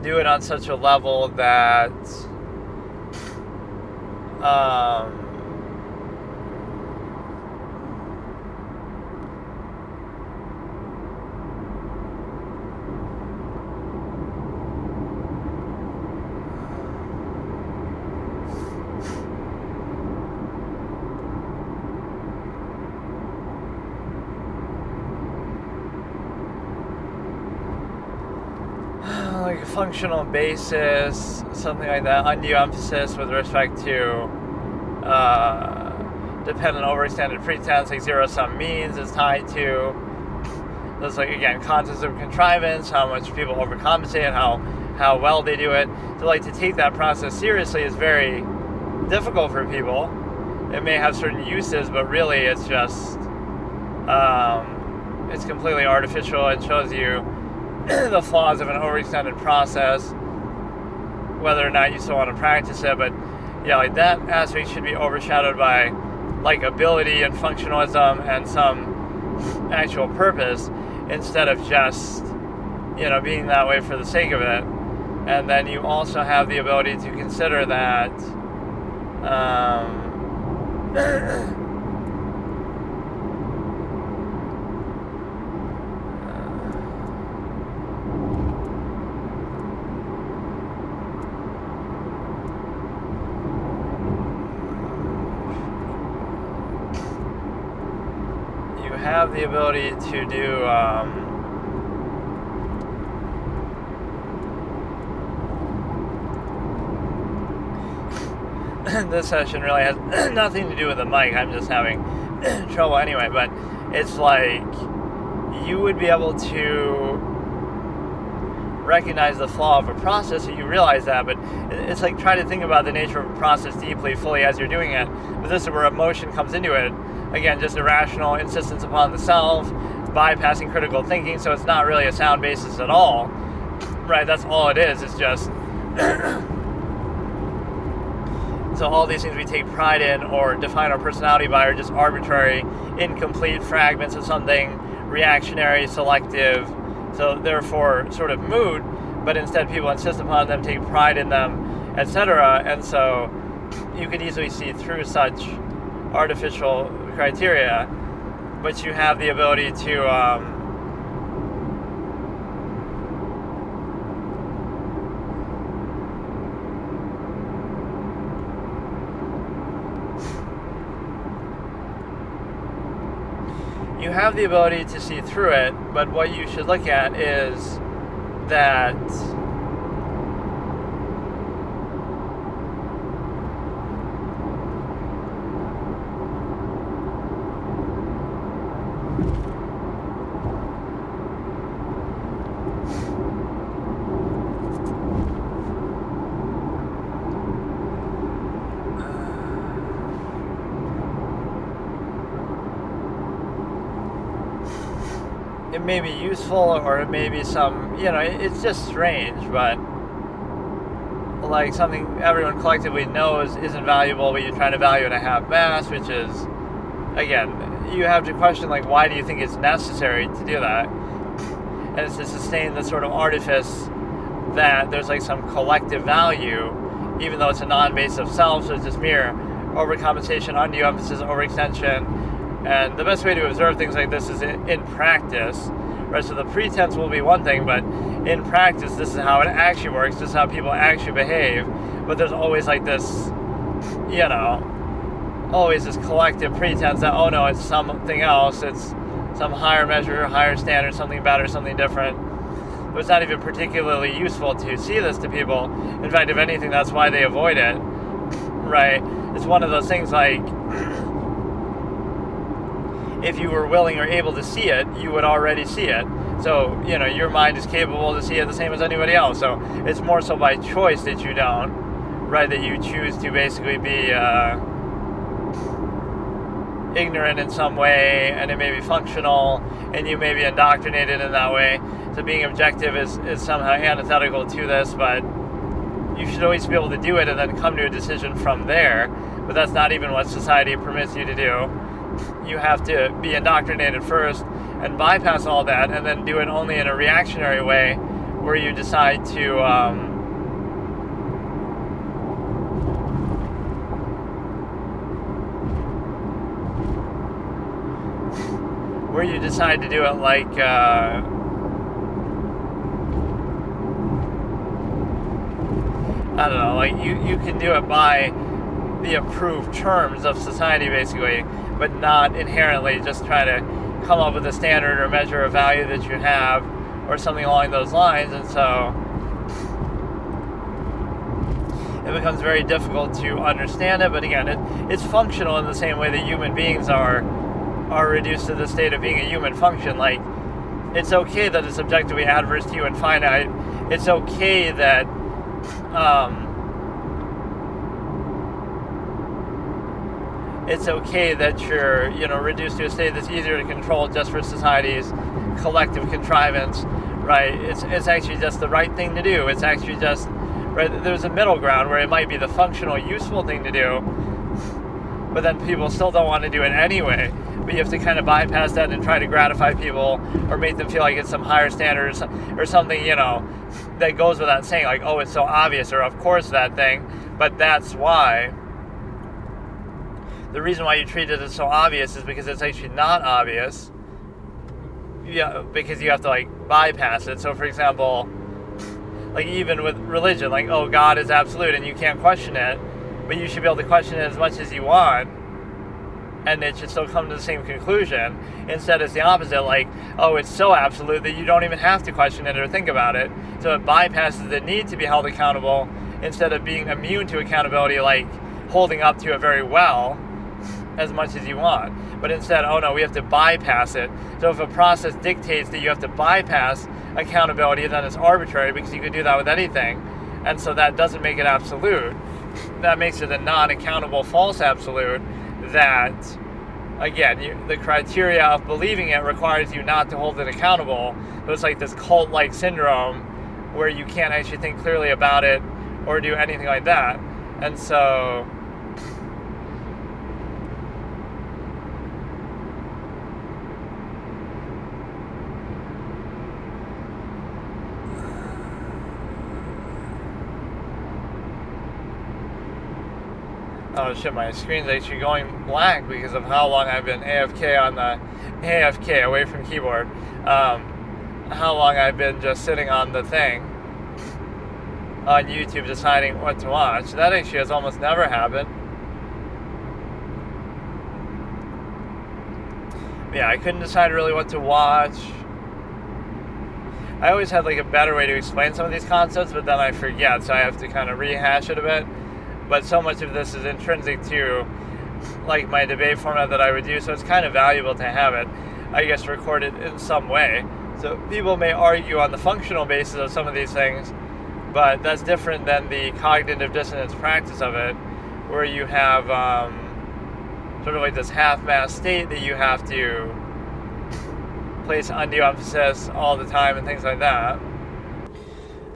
do it on such a level that like a functional basis, something like that, undue emphasis with respect to dependent overextended pretense, like zero-sum means is tied to those, like, again, concepts of contrivance, how much people overcompensate, how well they do it. So, like, to take that process seriously is very difficult for people. It may have certain uses, but really it's just it's completely artificial. It shows you the flaws of an overextended process, whether or not you still want to practice it. But yeah, like, that aspect should be overshadowed by, like, ability and functionalism and some actual purpose, instead of just, being that way for the sake of it. And then you also have the ability to consider that have the ability to do this session really has nothing to do with the mic. I'm just having trouble anyway, but it's like you would be able to recognize the flaw of a process, and you realize that, but it's like try to think about the nature of a process deeply, fully as you're doing it. But this is where emotion comes into it. Again, just irrational insistence upon the self, bypassing critical thinking, so it's not really a sound basis at all, right? That's all it is. It's just so all these things we take pride in or define our personality by are just arbitrary, incomplete fragments of something, reactionary, selective, so therefore sort of moot, but instead people insist upon them, take pride in them, etc. And so you could easily see through such artificial criteria, but you have the ability to see through it. But what you should look at is that it may be useful, or it may be some, it's just strange, but like something everyone collectively knows isn't valuable, but you're trying to value at a half mass, which is, again, you have to question, like, why do you think it's necessary to do that? And it's to sustain the sort of artifice that there's like some collective value, even though it's a non-invasive self, so it's just mere overcompensation, undue emphasis, overextension. And the best way to observe things like this is in practice, right? So the pretense will be one thing, but in practice, this is how it actually works, this is how people actually behave. But there's always like this, always this collective pretense that, oh no, it's something else, it's some higher measure, higher standard, something better, something different. But it's not even particularly useful to see this to people. In fact, if anything, that's why they avoid it, right? It's one of those things like, if you were willing or able to see it, you would already see it. So, your mind is capable to see it the same as anybody else. So it's more so by choice that you don't, right? That you choose to basically be ignorant in some way, and it may be functional, and you may be indoctrinated in that way. So being objective is somehow antithetical to this, but you should always be able to do it and then come to a decision from there. But that's not even what society permits you to do. You have to be indoctrinated first and bypass all that, and then do it only in a reactionary way, where you decide to do it like I don't know, like you can do it by the approved terms of society, basically, but not inherently just try to come up with a standard or measure of value that you have, or something along those lines. And so it becomes very difficult to understand it. But again, it's functional in the same way that human beings are reduced to the state of being a human function. Like, it's okay that it's objectively adverse to you and finite. It's okay that you're, reduced to a state that's easier to control just for society's collective contrivance, right? It's actually just the right thing to do. It's actually just, right, there's a middle ground where it might be the functional, useful thing to do, but then people still don't want to do it anyway. But you have to kind of bypass that and try to gratify people, or make them feel like it's some higher standard or something, that goes without saying, like, oh, it's so obvious, or of course that thing. But that's why. The reason why you treat it as so obvious is because it's actually not obvious. Yeah, because you have to, like, bypass it. So, for example, like, even with religion, like, oh, God is absolute and you can't question it, but you should be able to question it as much as you want, and it should still come to the same conclusion. Instead, it's the opposite, like, oh, it's so absolute that you don't even have to question it or think about it. So it bypasses the need to be held accountable, instead of being immune to accountability, like holding up to it very well as much as you want. But instead, oh no, we have to bypass it. So if a process dictates that you have to bypass accountability, then it's arbitrary, because you could do that with anything. And so that doesn't make it absolute. That makes it a non-accountable false absolute that, again, the criteria of believing it requires you not to hold it accountable. So it's like this cult-like syndrome where you can't actually think clearly about it or do anything like that. And so oh shit, my screen's actually going blank because of how long I've been AFK away from keyboard. How long I've been just sitting on the thing on YouTube deciding what to watch. That actually has almost never happened. Yeah, I couldn't decide really what to watch. I always had like a better way to explain some of these concepts, but then I forget, so I have to kind of rehash it a bit. But so much of this is intrinsic to, like, my debate format that I would do, so it's kind of valuable to have it, I guess, recorded in some way. So people may argue on the functional basis of some of these things, but that's different than the cognitive dissonance practice of it, where you have sort of like this half-mass state that you have to place undue emphasis all the time and things like that.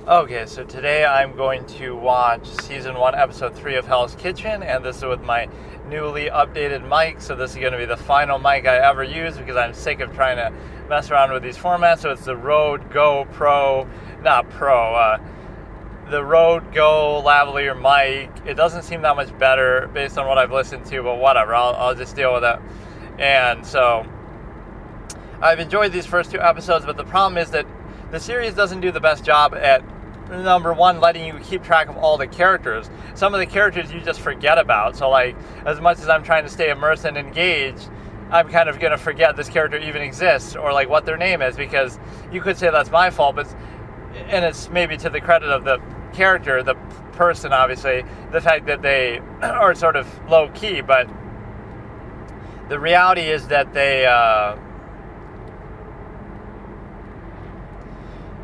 Okay, so today I'm going to watch Season 1, Episode 3 of Hell's Kitchen, and this is with my newly updated mic, so this is going to be the final mic I ever use because I'm sick of trying to mess around with these formats. So it's the Rode Go Pro, the Rode Go lavalier mic. It doesn't seem that much better based on what I've listened to, but whatever, I'll just deal with it. And so I've enjoyed these first 2 episodes, but the problem is that the series doesn't do the best job at, number one, letting you keep track of all the characters. Some of the characters you just forget about. So, like, as much as I'm trying to stay immersed and engaged, I'm kind of going to forget this character even exists or, like, what their name is, because you could say that's my fault, and it's maybe to the credit of the character, the person, obviously, the fact that they are sort of low-key, but the reality is that they...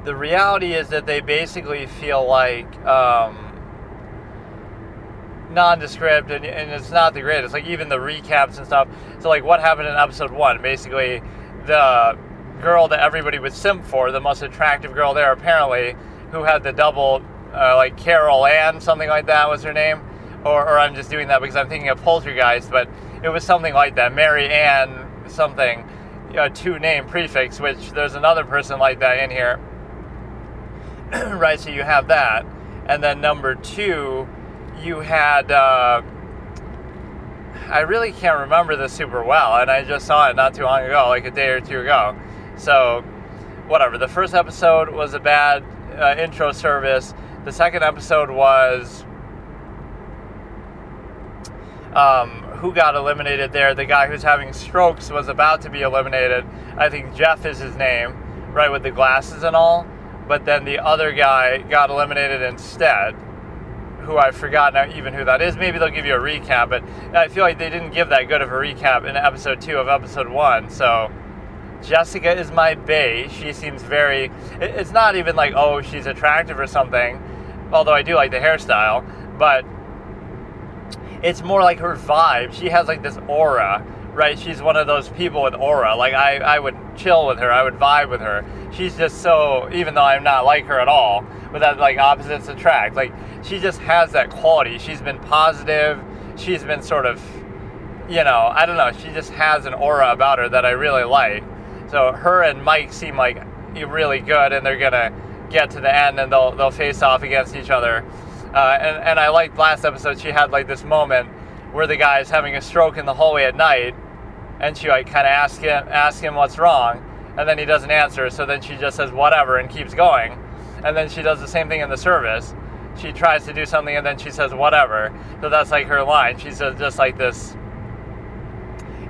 The reality is that they basically feel like nondescript, and it's not the greatest. Like, even the recaps and stuff. So, like, what happened in episode 1? Basically, the girl that everybody would simp for, the most attractive girl there, apparently, who had the double, like, Carol Ann, something like that was her name. Or I'm just doing that because I'm thinking of Poltergeist, but it was something like that. Mary Ann something, 2-name prefix, which there's another person like that in here. Right, so you have that. And then number 2, you had, I really can't remember this super well, and I just saw it not too long ago, like a day or 2 ago. So, whatever. The first episode was a bad intro service. The second episode was, who got eliminated there? The guy who's having strokes was about to be eliminated. I think Jeff is his name, right, with the glasses and all. But then the other guy got eliminated instead, who I forgot now even who that is. Maybe they'll give you a recap, but I feel like they didn't give that good of a recap in episode 2 of episode 1. So Jessica is my bae. She seems very... It's not even like, oh, she's attractive or something, although I do like the hairstyle, but it's more like her vibe. She has like this aura, right? She's one of those people with aura. Like, I would chill with her. I would vibe with her. She's just so, even though I'm not like her at all, but that, like, opposites attract. Like, she just has that quality. She's been positive. She's been sort of, I don't know. She just has an aura about her that I really like. So her and Mike seem like really good, and they're going to get to the end, and they'll face off against each other. And I liked last episode, she had, like, this moment where the guy is having a stroke in the hallway at night, and she, like, kind of asks him what's wrong, and then he doesn't answer, so then she just says whatever and keeps going. And then she does the same thing in the service. She tries to do something, and then she says whatever. So that's, like, her line. She says just like this,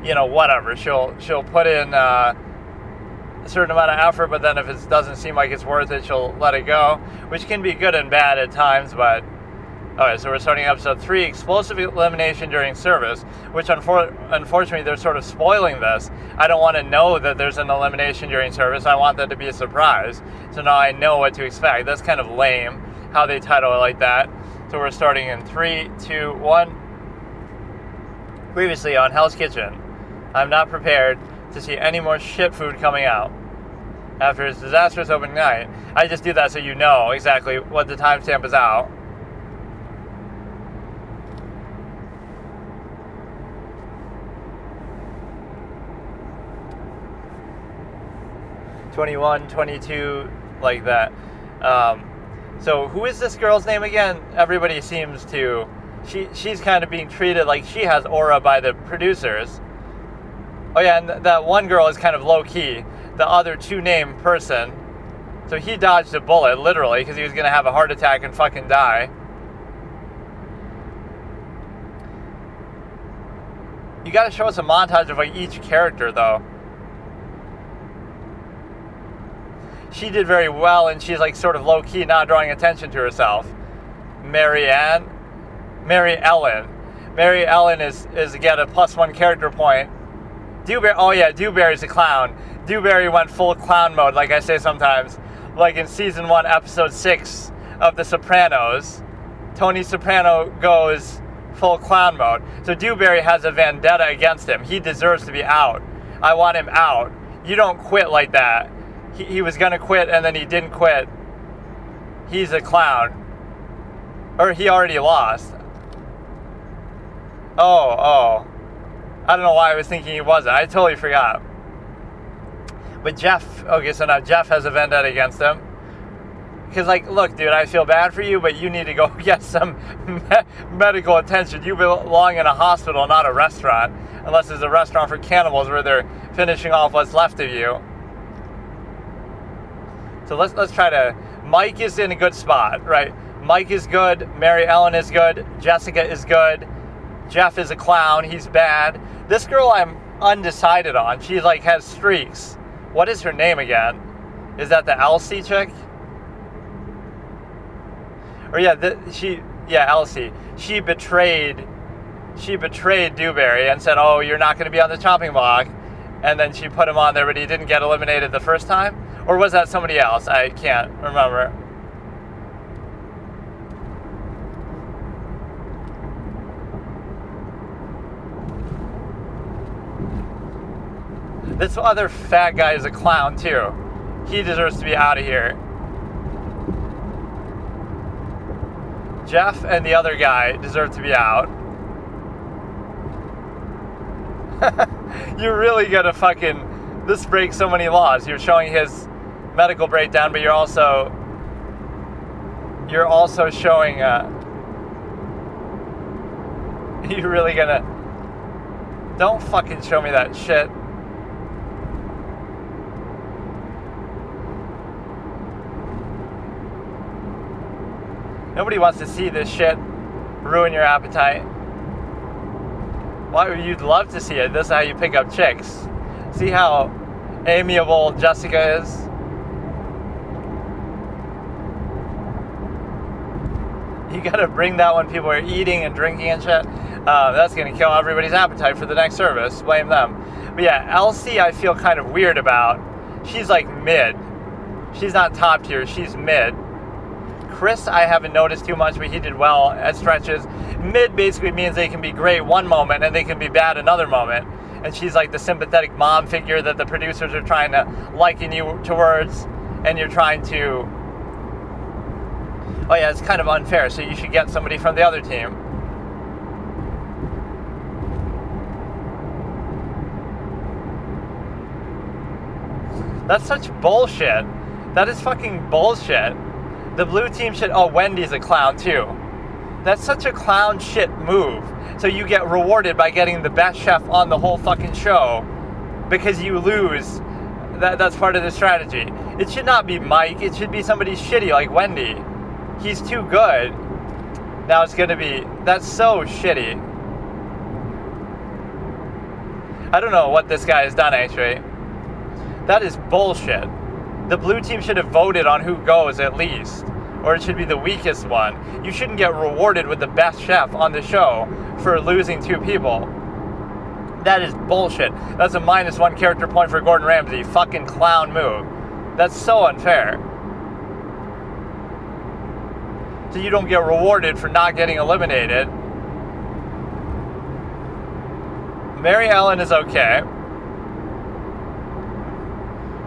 whatever. She'll put in a certain amount of effort, but then if it doesn't seem like it's worth it, she'll let it go, which can be good and bad at times, but... Okay, so we're starting episode 3, explosive elimination during service, which unfortunately they're sort of spoiling this. I don't want to know that there's an elimination during service. I want that to be a surprise. So now I know what to expect. That's kind of lame how they title it like that. So we're starting in 3, 2, 1. Previously on Hell's Kitchen, I'm not prepared to see any more shit food coming out. After his disastrous opening night, I just do that so you know exactly what the timestamp is out. 21, 22, like that. So who is this girl's name again? Everybody seems to... She's kind of being treated like she has aura by the producers. Oh yeah, and that one girl is kind of low-key. The other 2-name person. So he dodged a bullet, literally, because he was going to have a heart attack and fucking die. You got to show us a montage of, like, each character, though. She did very well, and she's, like, sort of low-key, not drawing attention to herself. Mary Ellen. Mary Ellen is again a +1 character point. Dewberry's a clown. Dewberry went full clown mode, like I say sometimes. Like in season 1, episode 6 of The Sopranos. Tony Soprano goes full clown mode. So Dewberry has a vendetta against him. He deserves to be out. I want him out. You don't quit like that. He was going to quit and then he didn't quit. He's a clown. Or he already lost. Oh. I don't know why I was thinking he wasn't. I totally forgot. But Jeff, okay, so now Jeff has a vendetta against him. Because, like, look, dude, I feel bad for you, but you need to go get some medical attention. You belong in a hospital, not a restaurant. Unless it's a restaurant for cannibals where they're finishing off what's left of you. So let's try to... Mike is in a good spot, right? Mike is good. Mary Ellen is good. Jessica is good. Jeff is a clown. He's bad. This girl I'm undecided on. She, like, has streaks. What is her name again? Is that the Elsie chick? Or Elsie. She betrayed Dewberry and said, "Oh, you're not going to be on the chopping block." And then she put him on there, but he didn't get eliminated the first time? Or was that somebody else? I can't remember. This other fat guy is a clown, too. He deserves to be out of here. Jeff and the other guy deserve to be out. You're really gonna fucking... This breaks so many laws. You're showing his medical breakdown, but you're also showing... You're really gonna... Don't fucking show me that shit. Nobody wants to see this shit ruin your appetite. Why? You'd love to see it. This is how you pick up chicks. See how amiable Jessica is? You gotta bring that when people are eating and drinking and shit. That's gonna kill everybody's appetite for the next service. Blame them. But yeah, Elsie I feel kind of weird about. She's like mid. She's not top tier, she's mid. Chris, I haven't noticed too much, but he did well at stretches. Mid basically means they can be great one moment and they can be bad another moment. And she's like the sympathetic mom figure that the producers are trying to liken you towards, and you're trying to... Oh yeah, it's kind of unfair, so you should get somebody from the other team. That's such bullshit. That is fucking bullshit. The blue team should... Oh, Wendy's a clown, too. That's such a clown shit move. So you get rewarded by getting the best chef on the whole fucking show because you lose. That's part of the strategy. It should not be Mike. It should be somebody shitty like Wendy. He's too good. Now it's going to be... That's so shitty. I don't know what this guy has done, actually. That is bullshit. The blue team should have voted on who goes at least. Or it should be the weakest one. You shouldn't get rewarded with the best chef on the show for losing two people. That is bullshit. That's a -1 character point for Gordon Ramsay. Fucking clown move. That's so unfair. So you don't get rewarded for not getting eliminated. Mary Ellen is okay.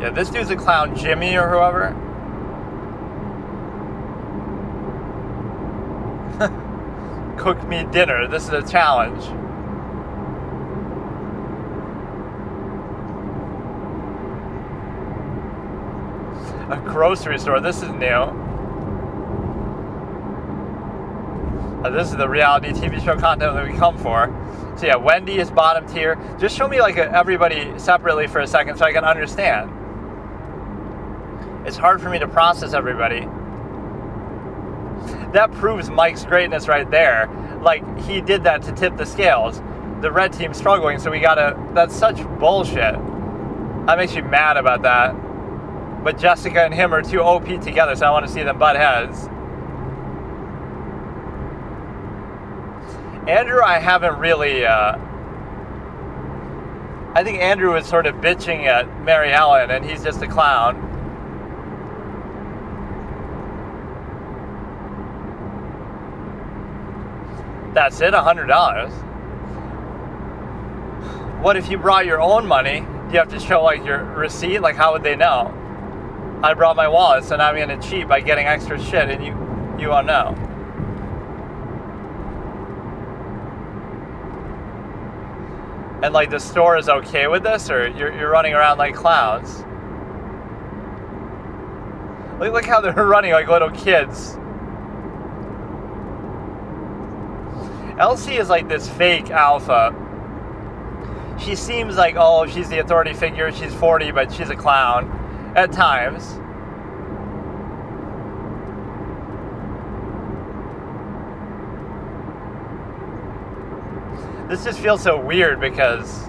Yeah, this dude's a clown, Jimmy or whoever. Cook me dinner. This is a challenge. A grocery store. This is new. This is the reality TV show content that we come for. So yeah, Wendy is bottom tier. Just show me like everybody separately for a second so I can understand. It's hard for me to process everybody. That proves Mike's greatness right there. Like, he did that to tip the scales. The red team's struggling, so we gotta... That's such bullshit. That makes you mad about that. But Jessica and him are too OP together, so I want to see them butt heads. Andrew, I haven't really... I think Andrew is sort of bitching at Mary Ellen, and he's just a clown. That's it, $100. What if you brought your own money You have to show like your receipt. Like, how would they know? I brought my wallet, so now I'm gonna cheat by getting extra shit, and you won't know. And like the store is okay with this, or you're running around like clowns. Look how they're running like little kids. Elsie is like this fake alpha. She seems like, oh, she's the authority figure, she's 40, but she's a clown at times. This just feels so weird because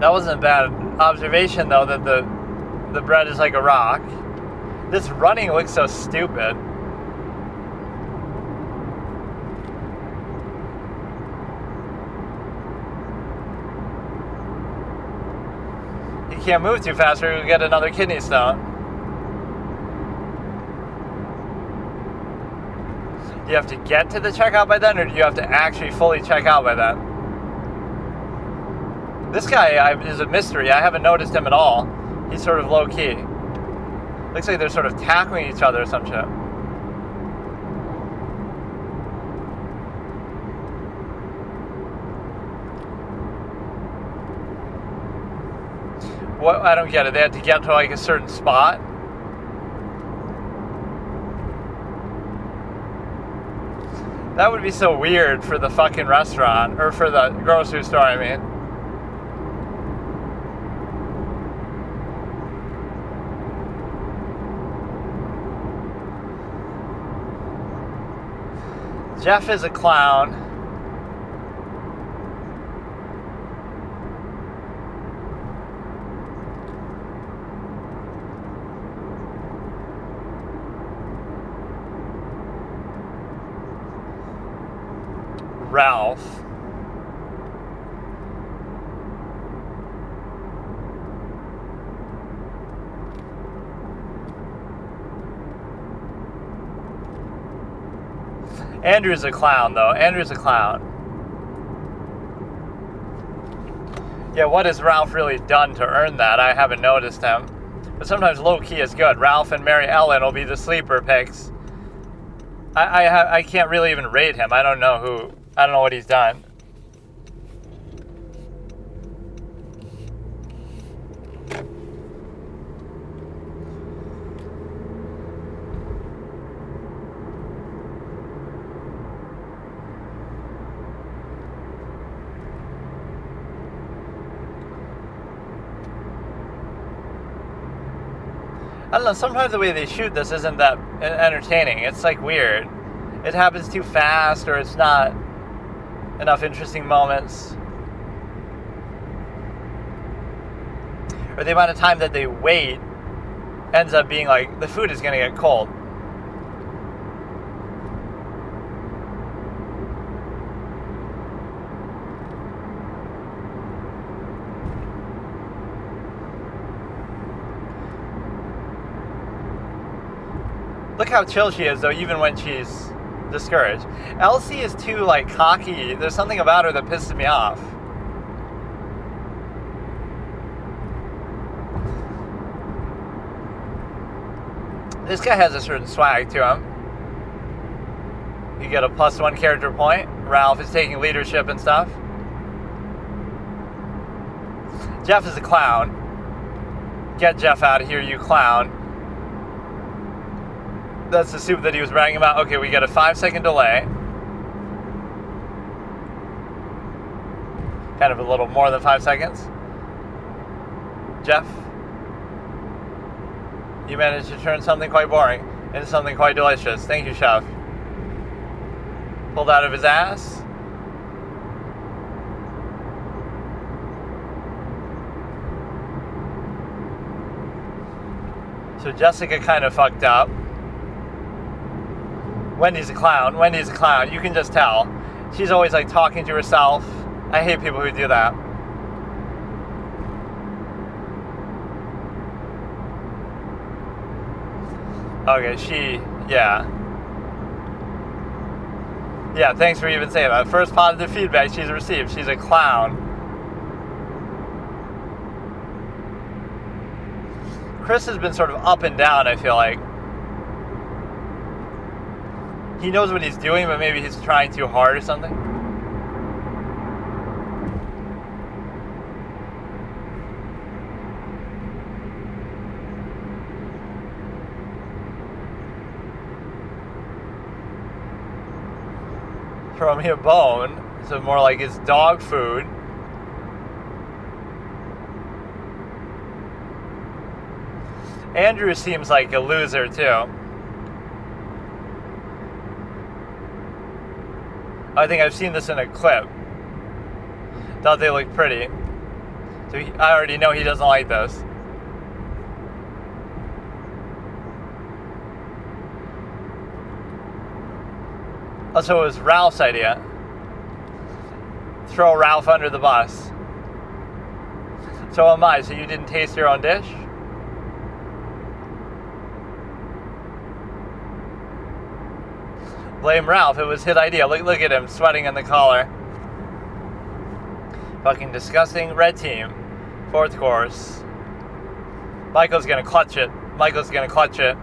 that wasn't a bad observation, though, that the bread is like a rock. This running looks so stupid. You can't move too fast or you'll get another kidney stone. Do you have to get to the checkout by then, or do you have to actually fully check out by then? This guy is a mystery. I haven't noticed him at all. He's sort of low-key. Looks like they're sort of tackling each other or some shit. What? I don't get it. They had to get to like a certain spot? That would be so weird for the fucking restaurant, or for the grocery store, I mean. Jeff is a clown. Ralph. Andrew's a clown, though. Andrew's a clown. Yeah, what has Ralph really done to earn that? I haven't noticed him. But sometimes low-key is good. Ralph and Mary Ellen will be the sleeper picks. I can't really even rate him. I don't know what he's done. I don't know, sometimes the way they shoot this isn't that entertaining. It's like weird. It happens too fast, or it's not enough interesting moments. Or the amount of time that they wait ends up being like, the food is going to get cold. Look how chill she is, though, even when she's discouraged. Elsie is too, like, cocky. There's something about her that pisses me off. This guy has a certain swag to him. You get a +1 character point. Ralph is taking leadership and stuff. Jeff is a clown. Get Jeff out of here, you clown. That's the soup that he was bragging about. Okay, we get a 5-second delay. Kind of a little more than 5 seconds. Jeff, you managed to turn something quite boring into something quite delicious. Thank you, chef. Pulled out of his ass. So Jessica kind of fucked up. Wendy's a clown. Wendy's a clown. You can just tell. She's always like talking to herself. I hate people who do that. Okay, yeah. Yeah, thanks for even saying that. First positive feedback she's received. She's a clown. Chris has been sort of up and down, I feel like. He knows what he's doing, but maybe he's trying too hard or something. Throw me a bone. So more like it's dog food. Andrew seems like a loser too. I think I've seen this in a clip. Thought they looked pretty. So I already know he doesn't like this. Oh, so it was Ralph's idea. Throw Ralph under the bus. So am I. So you didn't taste your own dish? Blame Ralph. It was his idea. Look at him sweating in the collar. Fucking disgusting. Red team. Fourth course. Michael's gonna clutch it. Michael's gonna clutch it.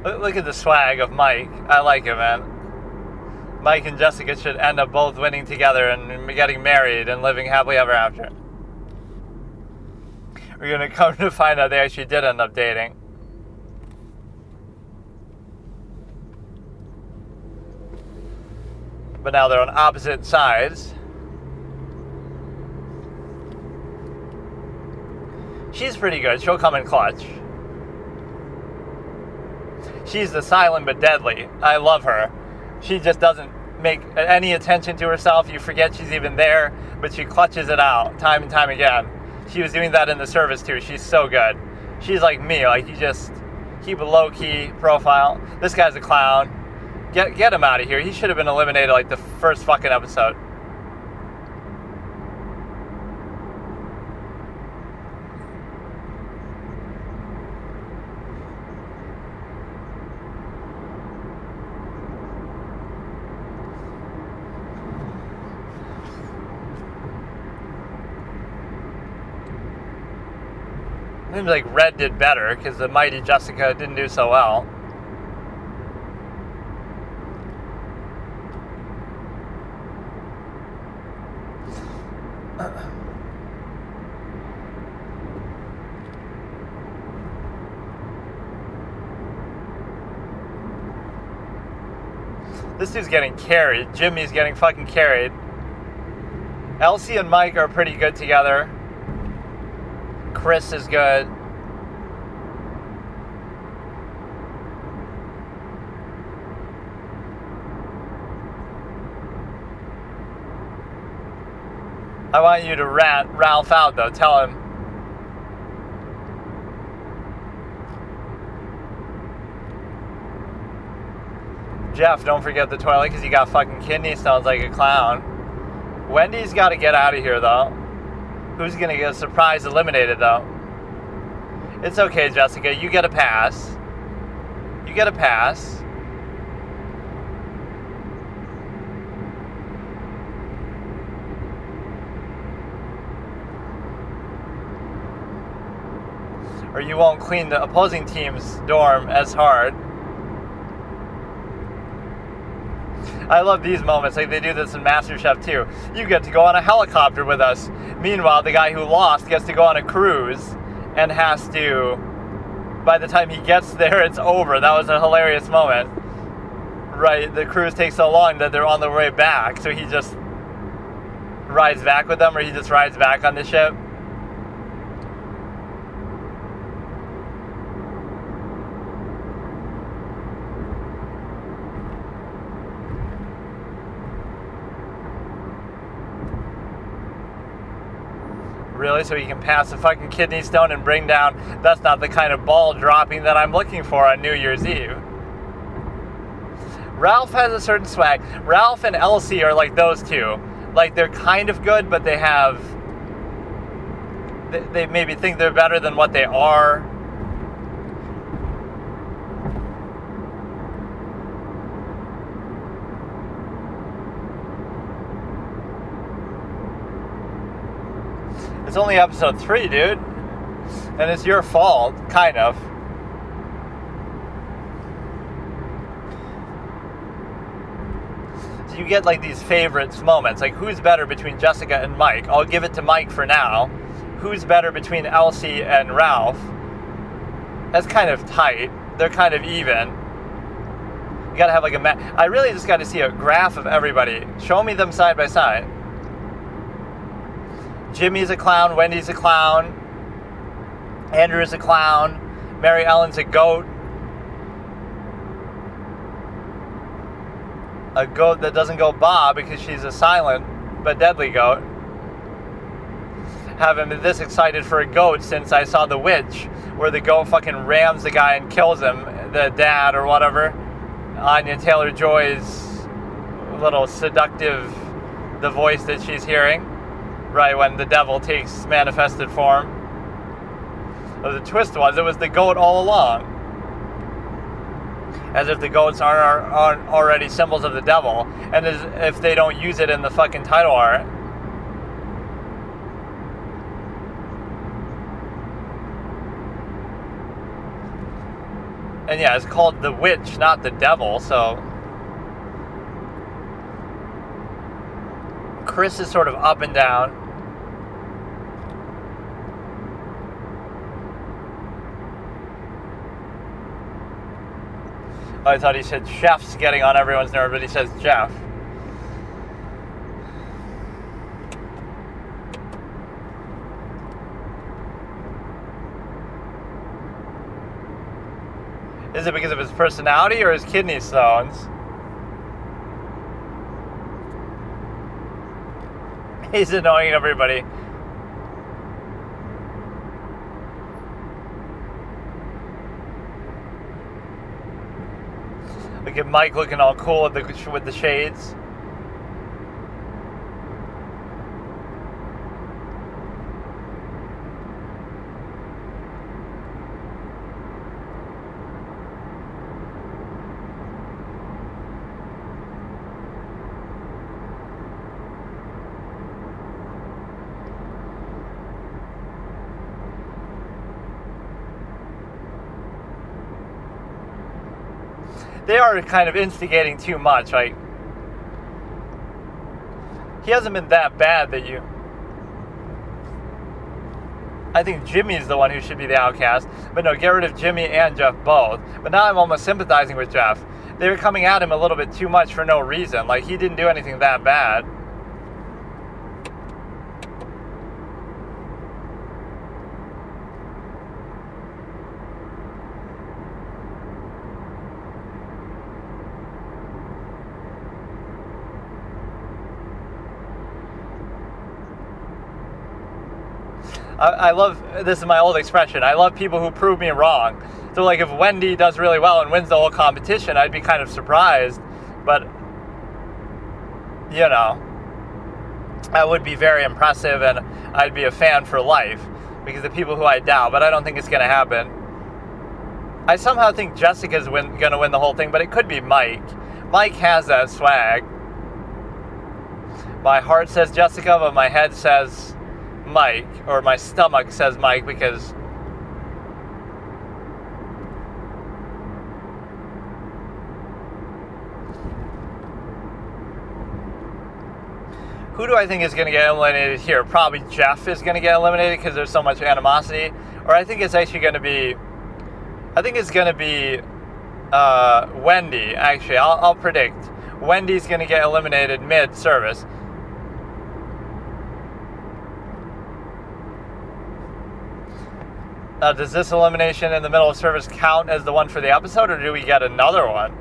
Look at the swag of Mike. I like it, man. Mike and Jessica should end up both winning together and getting married and living happily ever after. We're going to come to find out they actually did end up dating. But now they're on opposite sides. She's pretty good. She'll come in clutch. She's the silent but deadly. I love her. She just doesn't make any attention to herself. You forget she's even there, but she clutches it out time and time again. She was doing that in the service too. She's so good. She's like me. Like, you just keep a low-key profile. This guy's a clown. Get him out of here. He should have been eliminated like the first fucking episode. Seems like Red did better because the mighty Jessica didn't do so well. This dude's getting carried. Jimmy's getting fucking carried. Elsie and Mike are pretty good together. Chris is good. I want you to rat Ralph out, though. Tell him. Jeff, don't forget the toilet because he got fucking kidney stones like a clown. Wendy's got to get out of here, though. Who's going to get a surprise eliminated, though? It's okay, Jessica. You get a pass. You get a pass. Or you won't clean the opposing team's dorm as hard. I love these moments. Like, they do this in MasterChef too. You get to go on a helicopter with us. Meanwhile, the guy who lost gets to go on a cruise and has to, by the time he gets there, it's over. That was a hilarious moment. Right, the cruise takes so long that they're on their way back, so he just rides back with them, or he just rides back on the ship. Really? So he can pass a fucking kidney stone and bring down... That's not the kind of ball dropping that I'm looking for on New Year's Eve. Ralph has a certain swag. Ralph and Elsie are like those two. Like, they're kind of good, but they have... They maybe think they're better than what they are. It's only episode 3, dude. And it's your fault, kind of. So you get like these favorites moments. Like, who's better between Jessica and Mike? I'll give it to Mike for now. Who's better between Elsie and Ralph? That's kind of tight. They're kind of even. You gotta have like a I really just gotta see a graph of everybody. Show me them side by side. Jimmy's a clown, Wendy's a clown, Andrew's a clown, Mary Ellen's a goat. A goat that doesn't go ba because she's a silent but deadly goat. Haven't been this excited for a goat since I saw The Witch, where the goat fucking rams the guy and kills him, the dad or whatever. Anya Taylor-Joy's little seductive, the voice that she's hearing. Right when the devil takes manifested form. But the twist was, it was the goat all along. As if the goats aren't already symbols of the devil, and as if they don't use it in the fucking title art. And yeah, it's called The Witch, not the devil, so... Chris is sort of up and down. Oh, I thought he said Chef's getting on everyone's nerve, but he says Jeff. Is it because of his personality or his kidney stones? He's annoying everybody. Look at Mike looking all cool with the shades. They are kind of instigating too much. Like, he hasn't been that bad that you... I think Jimmy's the one who should be the outcast. But no, get rid of Jimmy and Jeff both. But now I'm almost sympathizing with Jeff. They were coming at him a little bit too much for no reason. Like, he didn't do anything that bad. I love, this is my old expression, I love people who prove me wrong. So like if Wendy does really well and wins the whole competition, I'd be kind of surprised. But, you know, that would be very impressive and I'd be a fan for life. Because the people who I doubt, but I don't think it's going to happen. I somehow think Jessica's going to win the whole thing, but it could be Mike. Mike has that swag. My heart says Jessica, but my head says Mike, or my stomach says Mike, because who do I think is going to get eliminated here? Probably Jeff is going to get eliminated because there's so much animosity. Or I think it's actually going to be, Wendy, actually. I'll predict. Wendy's going to get eliminated mid-service. Does this elimination in the middle of service count as the one for the episode, or do we get another one?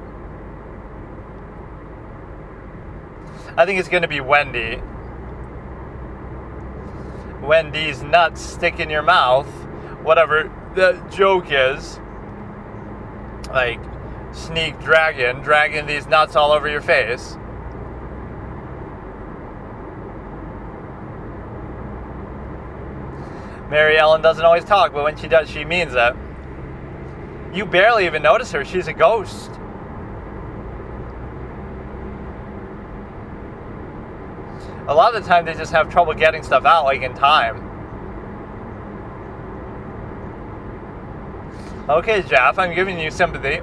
I think it's going to be Wendy. Wendy's nuts stick in your mouth, whatever the joke is. Like, sneak dragging these nuts all over your face. Mary Ellen doesn't always talk, but when she does, she means it. You barely even notice her. She's a ghost. A lot of the time, they just have trouble getting stuff out, like in time. Okay, Jeff, I'm giving you sympathy.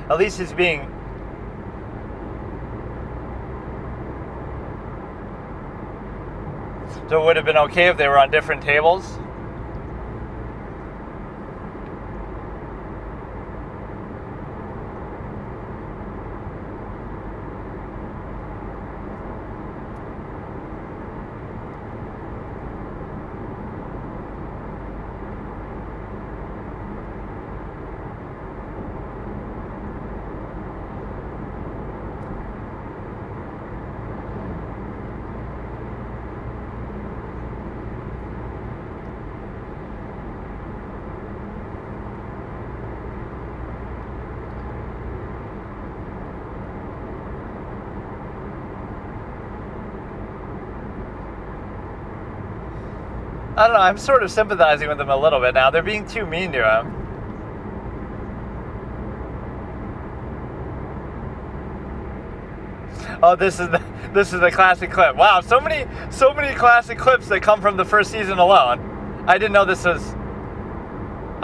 At least he's being... So it would have been okay if they were on different tables? I don't know, I'm sort of sympathizing with them a little bit now. They're being too mean to him. Oh, this is the classic clip. Wow, so many classic clips that come from the first season alone. I didn't know this was...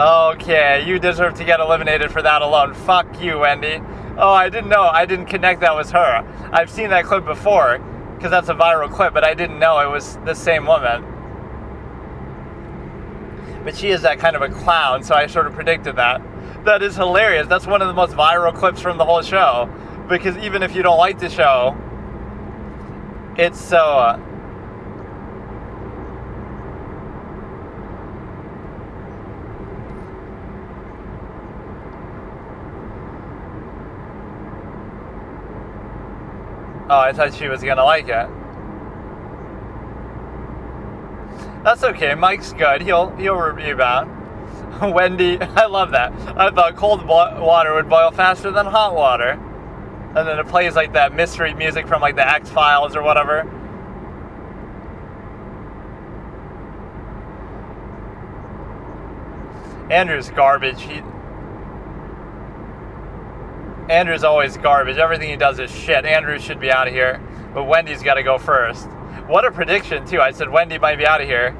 Okay, you deserve to get eliminated for that alone. Fuck you, Wendy. Oh, I didn't know. I didn't connect that was her. I've seen that clip before, because that's a viral clip, but I didn't know it was the same woman. But she is that kind of a clown, so I sort of predicted that. That is hilarious. That's one of the most viral clips from the whole show. Because even if you don't like the show, it's so... Oh, I thought she was gonna like it. That's okay. Mike's good. He'll rebound. Wendy, I love that. I thought cold water would boil faster than hot water. And then it plays like that mystery music from like the X-Files or whatever. Andrew's garbage. Andrew's always garbage. Everything he does is shit. Andrew should be out of here. But Wendy's got to go first. What a prediction, too. I said Wendy might be out of here.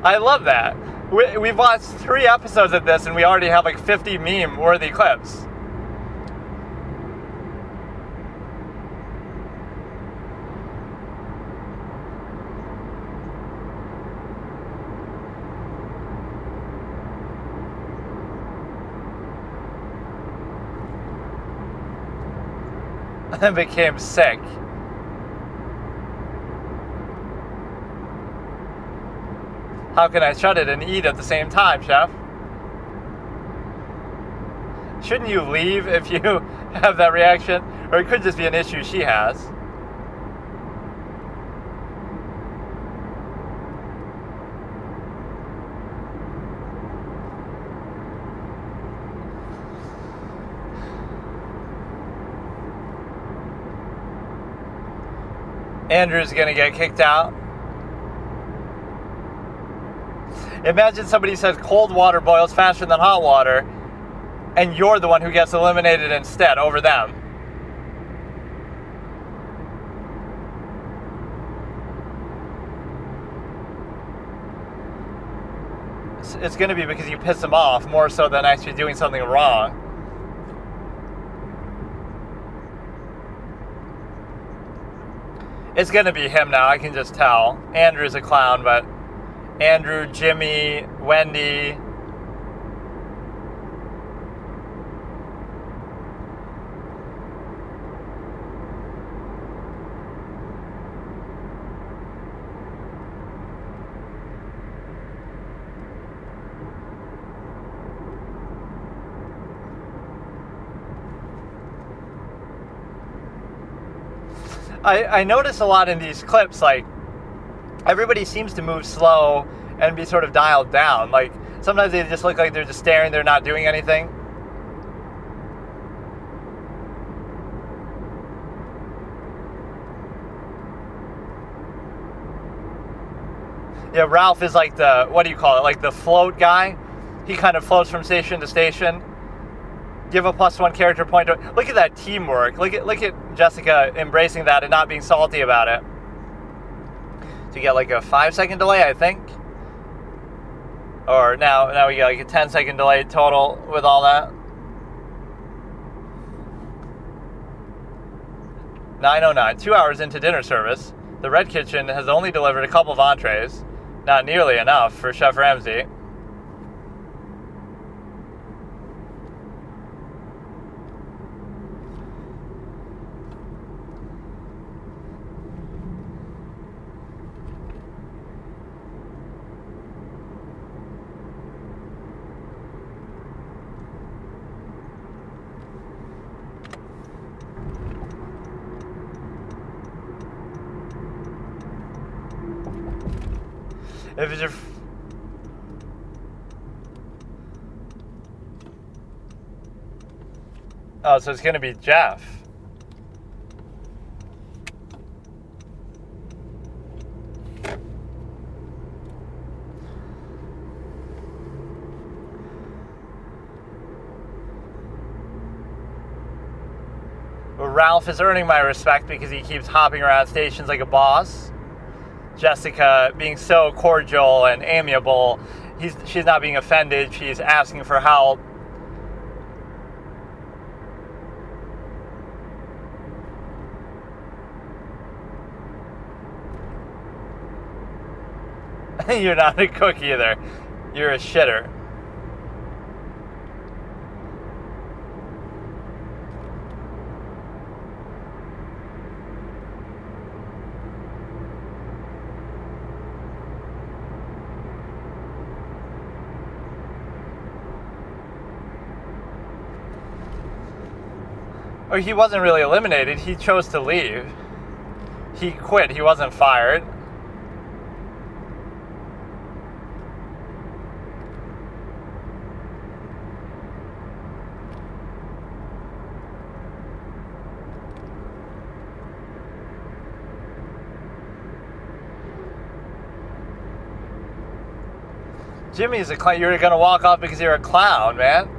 I love that. We've watched 3 episodes of this, and we already have like 50 meme-worthy clips. And became sick. How can I shut it and eat at the same time, Chef? Shouldn't you leave if you have that reaction? Or it could just be an issue she has. Andrew's gonna get kicked out. Imagine somebody says cold water boils faster than hot water, and you're the one who gets eliminated instead over them. It's going to be because you piss them off more so than actually doing something wrong. It's going to be him now, I can just tell. Andrew's a clown, but Andrew, Jimmy, Wendy. I notice a lot in these clips, like, everybody seems to move slow and be sort of dialed down. Like, sometimes they just look like they're just staring, they're not doing anything. Yeah, Ralph is like the, what do you call it, like the float guy. He kind of floats from station to station. Give a +1 character point. Look at that teamwork. Look at Jessica embracing that and not being salty about it. So you get like a 5-second delay, I think. Or now we get like a 10-second delay total with all that. 9:09, 2 hours into dinner service. The Red Kitchen has only delivered a couple of entrees. Not nearly enough for Chef Ramsay. If it's your... Oh, so it's going to be Jeff. But Ralph is earning my respect because he keeps hopping around stations like a boss. Jessica being so cordial and amiable. She's not being offended. She's asking for help. You're not a cook either. You're a shitter. Or he wasn't really eliminated. He chose to leave. He quit. He wasn't fired. Jimmy's a clown. You're gonna walk off because you're a clown, man.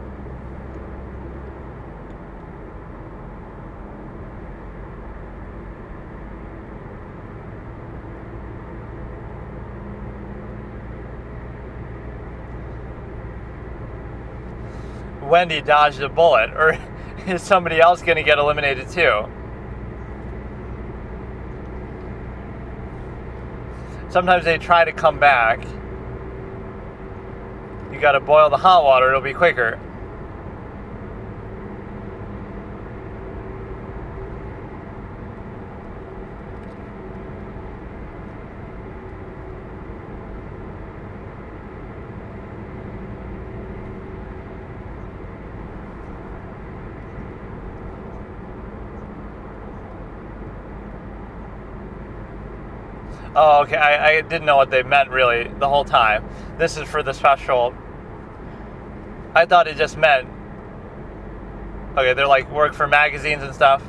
Wendy dodged a bullet, or is somebody else going to get eliminated too? Sometimes they try to come back. You got to boil the hot water, it'll be quicker. Oh, okay. I didn't know what they meant really the whole time. This is for the special. I thought it just meant, okay, they're like work for magazines and stuff.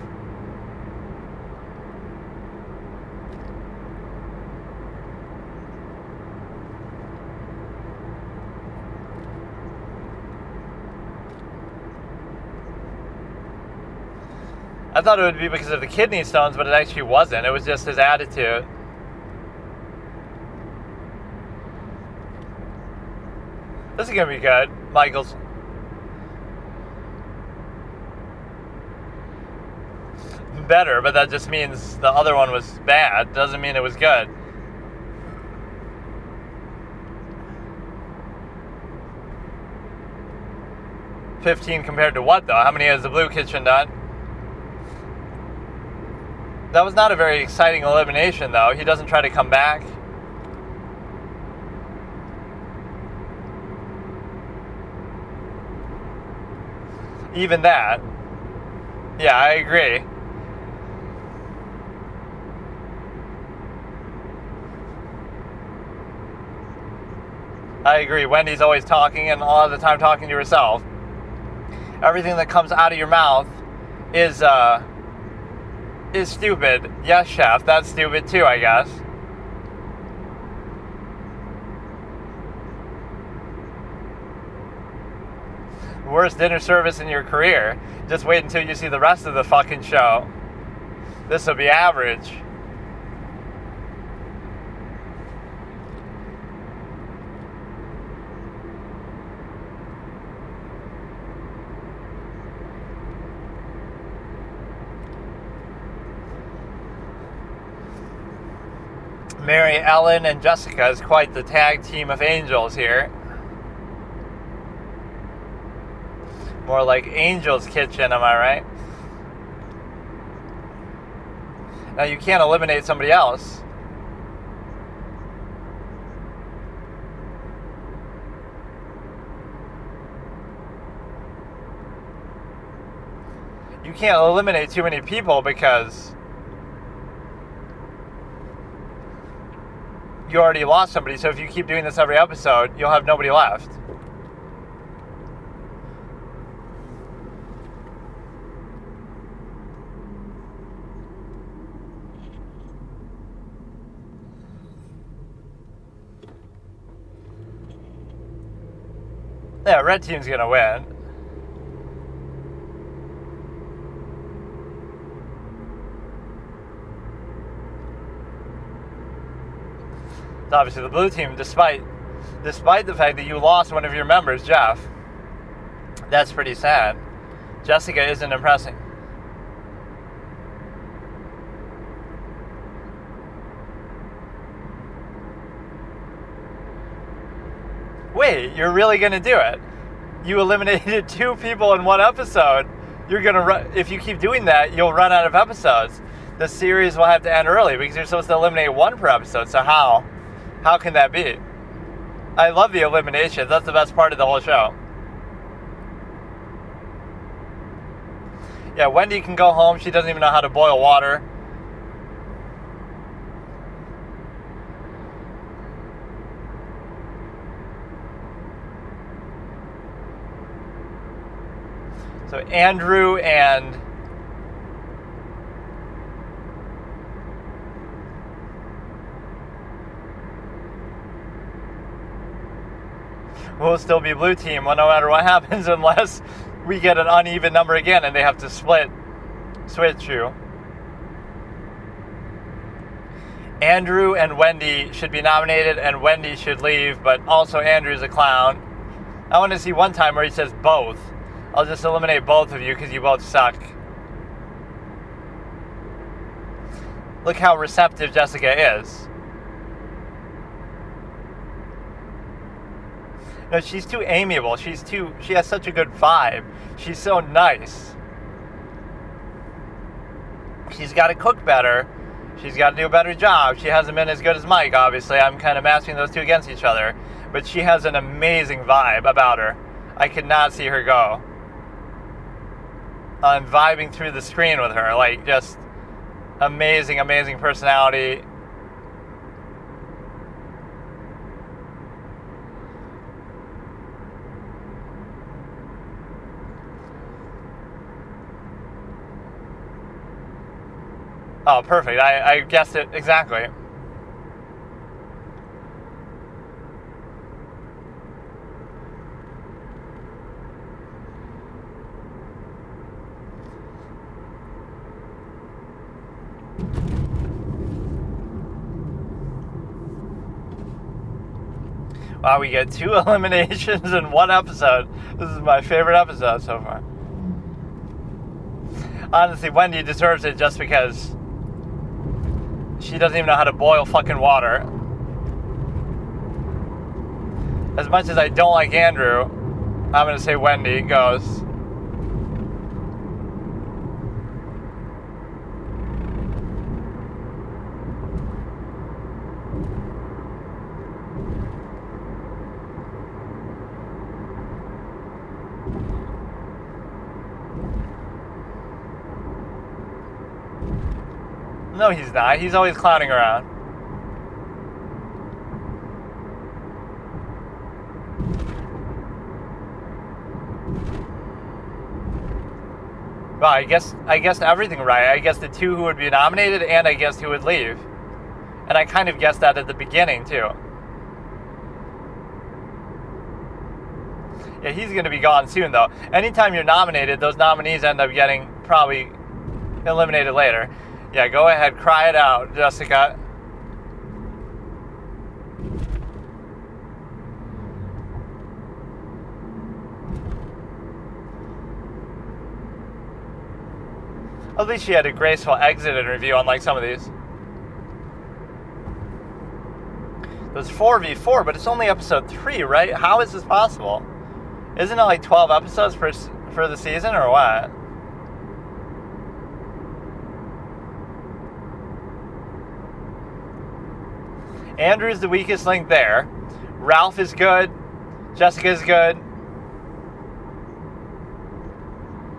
I thought it would be because of the kidney stones, but it actually wasn't. It was just his attitude. This is going to be good. Michael's. Better, but that just means the other one was bad. Doesn't mean it was good. $15 compared to what, though? How many has the Blue Kitchen done? That was not a very exciting elimination, though. He doesn't try to come back. Even that. Yeah, I agree. I agree. Wendy's always talking, and a lot of the time talking to herself. Everything that comes out of your mouth is stupid. Yes, chef, that's stupid too, I guess. Worst dinner service in your career. Just wait until you see the rest of the fucking show. This will be average. Mary Ellen and Jessica is quite the tag team of angels here. More like Angel's Kitchen, am I right? Now you can't eliminate somebody else. You can't eliminate too many people because you already lost somebody. So if you keep doing this every episode, you'll have nobody left. Yeah, red team's gonna win. It's obviously the blue team, despite the fact that you lost one of your members, Jeff. That's pretty sad. Jessica isn't impressing. Wait, you're really going to do it? You eliminated 2 people in one episode. You're going to run. If you keep doing that, you'll run out of episodes. The series will have to end early because you're supposed to eliminate 1 per episode. So how can that be? I love the eliminations. That's the best part of the whole show. Yeah, Wendy can go home. She doesn't even know how to boil water. So Andrew and will still be blue team, well, no matter what happens, unless we get an uneven number again and they have to switch you. Andrew and Wendy should be nominated, and Wendy should leave, but also Andrew's a clown. I want to see one time where he says both. I'll just eliminate both of you because you both suck. Look how receptive Jessica is. No, she's too amiable. She has such a good vibe. She's so nice. She's got to cook better. She's got to do a better job. She hasn't been as good as Mike, obviously. I'm kind of matching those two against each other. But she has an amazing vibe about her. I could not see her go. I'm vibing through the screen with her. Like, just amazing, amazing personality. Oh, perfect. I guessed it exactly. Wow, we get 2 eliminations in one episode. This is my favorite episode so far. Honestly, Wendy deserves it just because she doesn't even know how to boil fucking water. As much as I don't like Andrew, I'm going to say Wendy goes. No, he's not. He's always clowning around. Well, I guessed everything right. I guessed the two who would be nominated, and I guessed who would leave. And I kind of guessed that at the beginning, too. Yeah, he's going to be gone soon, though. Anytime you're nominated, those nominees end up getting probably eliminated later. Yeah, go ahead, cry it out, Jessica. At least she had a graceful exit interview, unlike some of these. There's 4v4, but it's only episode 3, right? How is this possible? Isn't it like 12 episodes for the season, or what? Andrew's the weakest link there. Ralph is good. Jessica's good.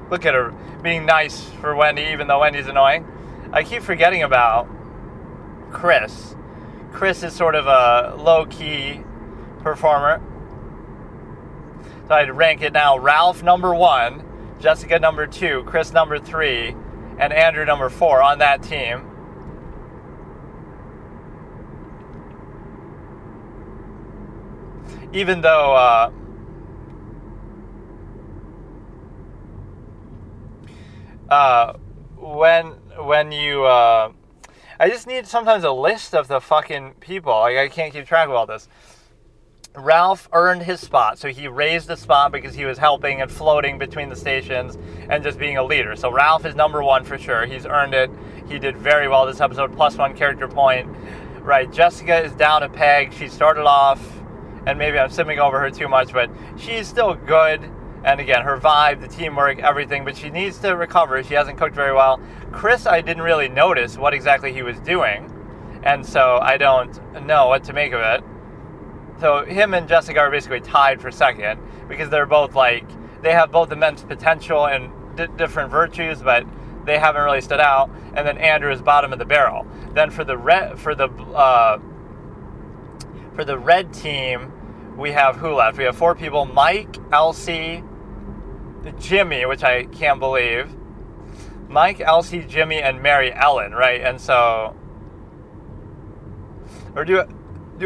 Look at her being nice for Wendy, even though Wendy's annoying. I keep forgetting about Chris. Chris is sort of a low-key performer. So I'd rank it now. Ralph number 1, Jessica number 2, Chris number 3, and Andrew number 4 on that team. Even though when you I just need sometimes a list of the fucking people. Like, I can't keep track of all this. Ralph earned his spot, so he raised the spot because he was helping and floating between the stations and just being a leader. So Ralph is number 1 for sure. He's earned it. He did very well this episode, +1 character point. Right, Jessica is down a peg. She started off, and maybe I'm simming over her too much, but she's still good. And again, her vibe, the teamwork, everything, but she needs to recover. She hasn't cooked very well. Chris, I didn't really notice what exactly he was doing, and so I don't know what to make of it. So him and Jessica are basically tied for second, because they're both they have both immense potential and different virtues, but they haven't really stood out. And then Andrew is bottom of the barrel. Then for the red team, we have who left? We have 4 people: Mike, Elsie, Jimmy, which I can't believe. Mike, Elsie, Jimmy, and Mary Ellen, right? And so, or do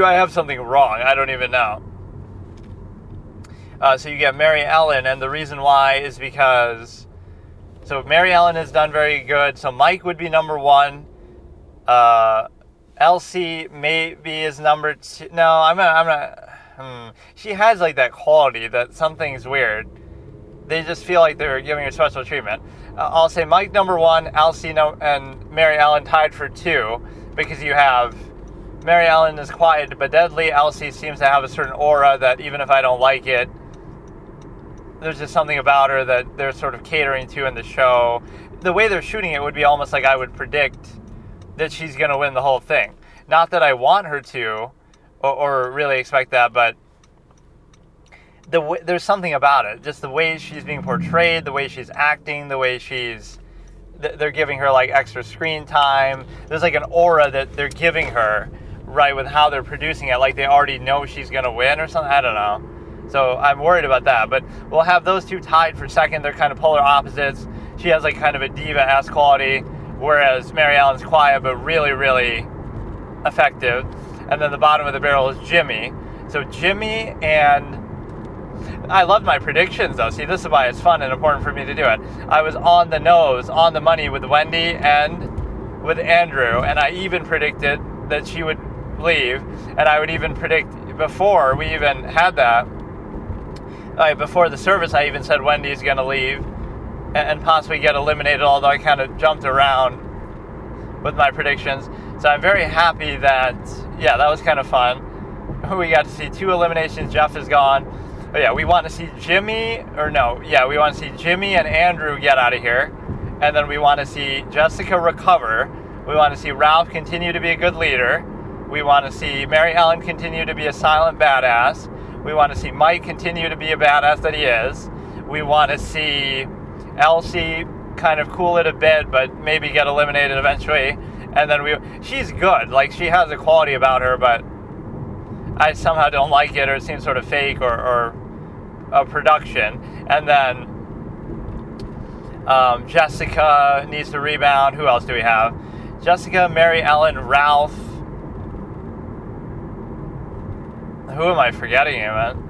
I have something wrong? I don't even know. So you get Mary Ellen, and the reason why is because, so Mary Ellen has done very good. So Mike would be number 1. Elsie maybe is number 2. No, I'm not. She has like that quality that something's weird. They just feel like they're giving her special treatment. I'll say Mike number 1, Elsie and Mary Ellen tied for 2, because you have Mary Ellen is quiet but deadly. Elsie seems to have a certain aura that even if I don't like it, there's just something about her that they're sort of catering to in the show. The way they're shooting it would be almost like I would predict that she's going to win the whole thing. Not that I want her to, or really expect that, but there's something about it. Just the way she's being portrayed, the way she's acting, the way they're giving her like extra screen time. There's like an aura that they're giving her, right, with how they're producing it, like they already know she's going to win or something. I don't know. So I'm worried about that. But we'll have those two tied for second. They're kind of polar opposites. She has like kind of a diva-esque quality, whereas Mary Ellen's quiet but really, really effective. And then the bottom of the barrel is Jimmy. So Jimmy and... I love my predictions, though. See, this is why it's fun and important for me to do it. I was on the nose, on the money with Wendy and with Andrew, and I even predicted that she would leave. And I would even predict, before we even had that, before the service, I even said Wendy's going to leave and possibly get eliminated, although I kind of jumped around with my predictions. So I'm very happy that, yeah, that was kind of fun. We got to see 2 eliminations. Jeff is gone. Oh, yeah, we want to see Jimmy and Andrew get out of here. And then we want to see Jessica recover. We want to see Ralph continue to be a good leader. We want to see Mary Ellen continue to be a silent badass. We want to see Mike continue to be a badass that he is. We want to see Elsie kind of cool it a bit, but maybe get eliminated eventually. And then she's good. Like, she has a quality about her, but I somehow don't like it, or it seems sort of fake or a production. And then Jessica needs to rebound. Who else do we have? Jessica, Mary Ellen, Ralph. Who am I forgetting even?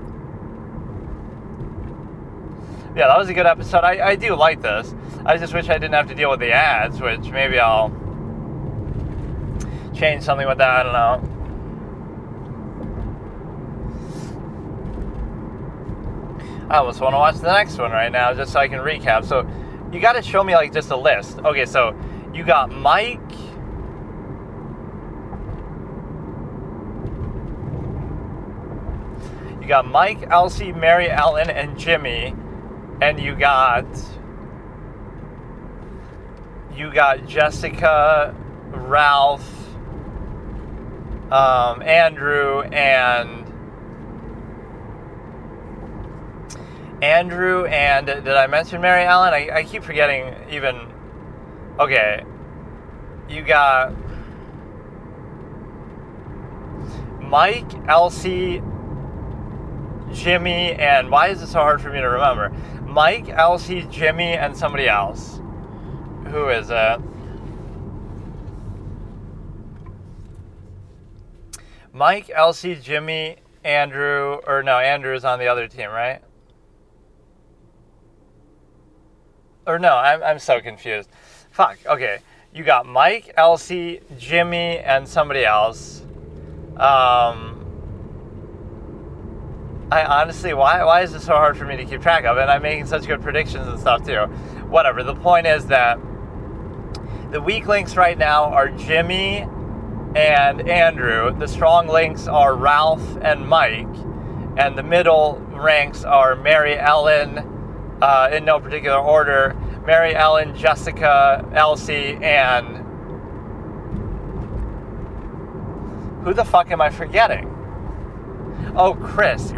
Yeah, that was a good episode. I do like this. I just wish I didn't have to deal with the ads, which maybe I'll change something with that. I don't know. I almost want to watch the next one right now just so I can recap. So you got to show me like just a list. Okay, so you got Mike. You got Mike, Elsie, Mary Ellen, and Jimmy. And you got Jessica, Ralph, Andrew, and did I mention Mary Ellen? I keep forgetting even. Okay, you got Mike, Elsie, Jimmy, and why is it so hard for me to remember? Mike, Elsie, Jimmy, and somebody else. Who is it? Mike, Elsie, Jimmy, Andrew, or no, Andrew's on the other team, right? Or no, I'm so confused. Fuck, okay. You got Mike, Elsie, Jimmy, and somebody else. I honestly, why is this so hard for me to keep track of? And I'm making such good predictions and stuff too. Whatever, the point is that the weak links right now are Jimmy and Andrew. The strong links are Ralph and Mike. And the middle ranks are Mary Ellen, in no particular order, Mary Ellen, Jessica, Elsie, and who the fuck am I forgetting? Oh, Chris.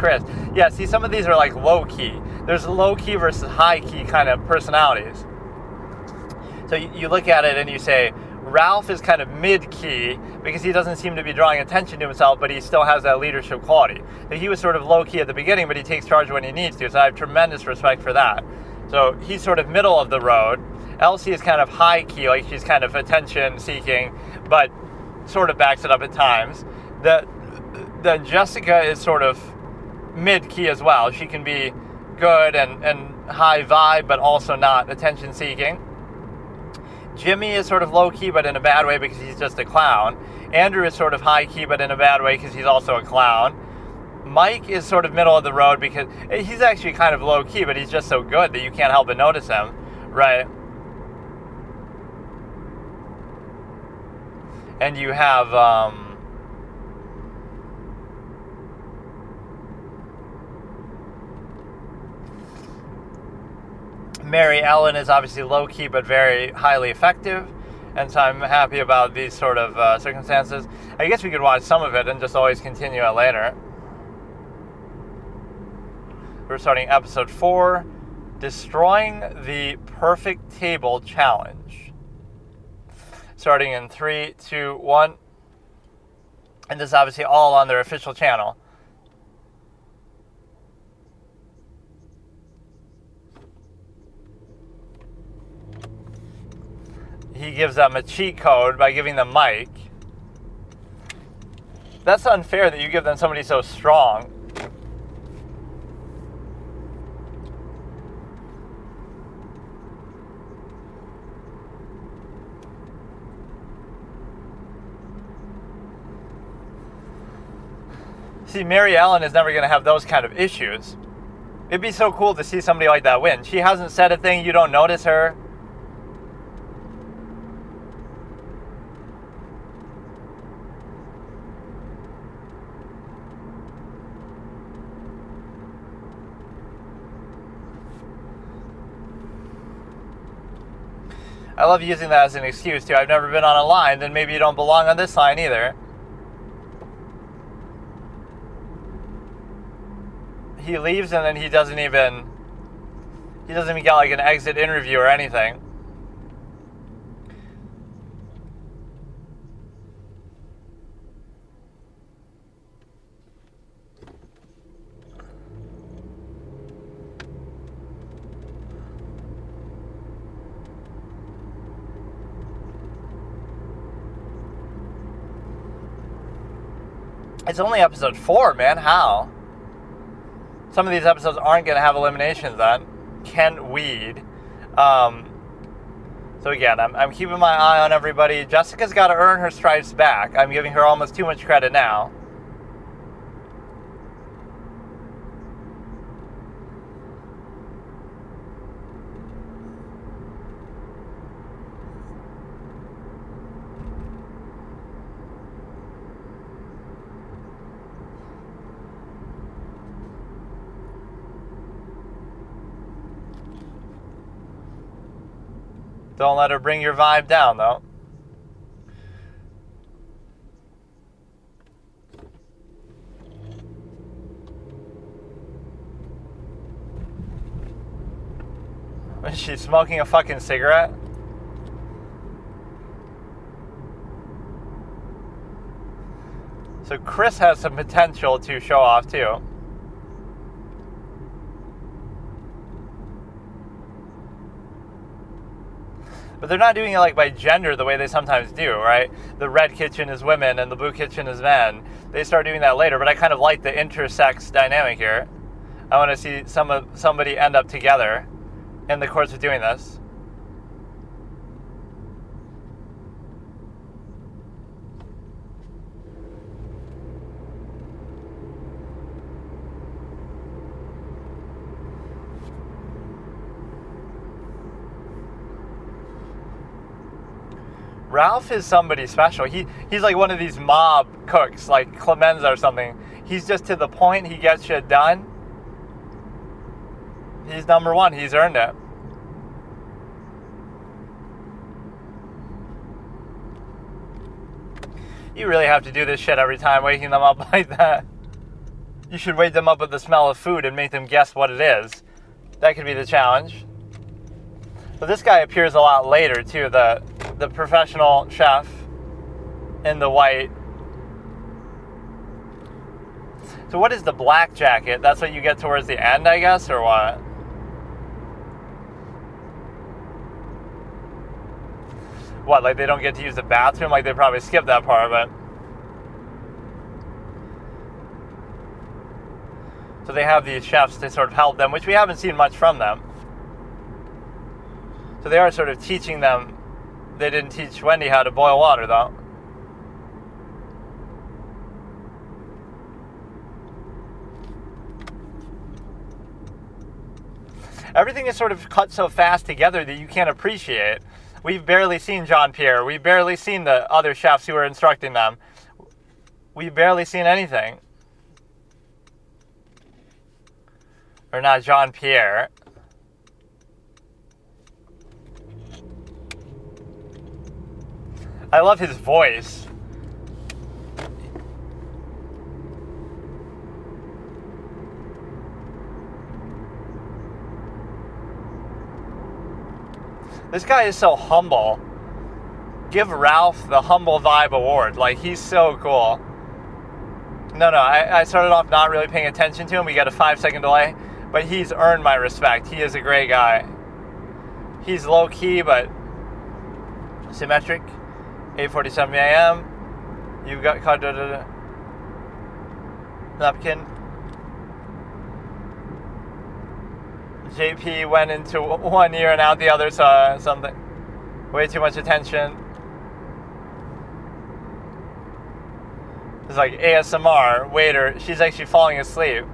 Yeah, see, some of these are like low-key. There's low-key versus high-key kind of personalities. So you look at it and you say, Ralph is kind of mid-key because he doesn't seem to be drawing attention to himself, but he still has that leadership quality. So he was sort of low-key at the beginning, but he takes charge when he needs to. So I have tremendous respect for that. So he's sort of middle of the road. Elsie is kind of high-key, like she's kind of attention-seeking, but sort of backs it up at times. Then Jessica is sort of mid-key as well. She can be good and high vibe, but also not attention-seeking. Jimmy is sort of low-key, but in a bad way because he's just a clown. Andrew is sort of high-key, but in a bad way because he's also a clown. Mike is sort of middle of the road because he's actually kind of low-key, but he's just so good that you can't help but notice him, right? And you have, Mary Ellen is obviously low-key but very highly effective, and so I'm happy about these sort of circumstances. I guess we could watch some of it and just always continue it later. We're starting episode 4, Destroying the Perfect Table Challenge. Starting in 3, 2, 1. And this is obviously all on their official channel. He gives them a cheat code by giving them Mike. That's unfair that you give them somebody so strong. See, Mary Ellen is never going to have those kind of issues. It'd be so cool to see somebody like that win. She hasn't said a thing, you don't notice her. I love using that as an excuse, too. I've never been on a line, then maybe you don't belong on this line either. He leaves and then he doesn't even get like an exit interview or anything. It's only episode 4, man. How? Some of these episodes aren't going to have eliminations then. Ken Weed. So again, I'm keeping my eye on everybody. Jessica's got to earn her stripes back. I'm giving her almost too much credit now. Don't let her bring your vibe down, though. Is she smoking a fucking cigarette? So Chris has some potential to show off, too. But they're not doing it like by gender the way they sometimes do, right? The red kitchen is women and the blue kitchen is men. They start doing that later, but I kind of like the intersex dynamic here. I want to see somebody end up together in the course of doing this. Ralph is somebody special. He's like one of these mob cooks, like Clemenza or something. He's just to the point. He gets shit done. He's number one. He's earned it. You really have to do this shit every time, waking them up like that. You should wake them up with the smell of food and make them guess what it is. That could be the challenge. But this guy appears a lot later, too. The professional chef in the white. So what is the black jacket? That's what you get towards the end, I guess, or what? What, like they don't get to use the bathroom? Like they probably skipped that part of it. So they have these chefs to sort of help them, which we haven't seen much from them. So they are sort of teaching them. They didn't teach Wendy how to boil water, though. Everything is sort of cut so fast together that you can't appreciate. We've barely seen Jean-Pierre. We've barely seen the other chefs who are instructing them. We've barely seen anything. Or not Jean-Pierre. I love his voice. This guy is so humble. Give Ralph the Humble Vibe Award. Like, he's so cool. No, I started off not really paying attention to him. We got a 5-second delay. But he's earned my respect. He is a great guy. He's low-key, but symmetric. 8:47 a.m. You've got napkin. JP went into one ear and out the other, so something. Way too much attention. It's like ASMR. Waiter, she's actually falling asleep.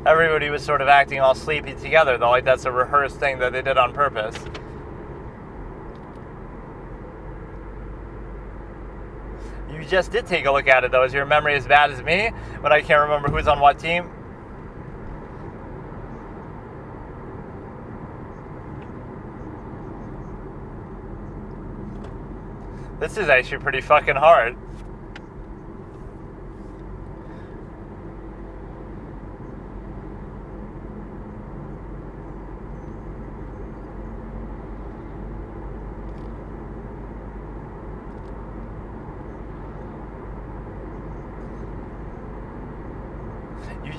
Everybody was sort of acting all sleepy together, though, like that's a rehearsed thing that they did on purpose. You just did take a look at it, though. Is your memory as bad as me? But I can't remember who's on what team? This is actually pretty fucking hard.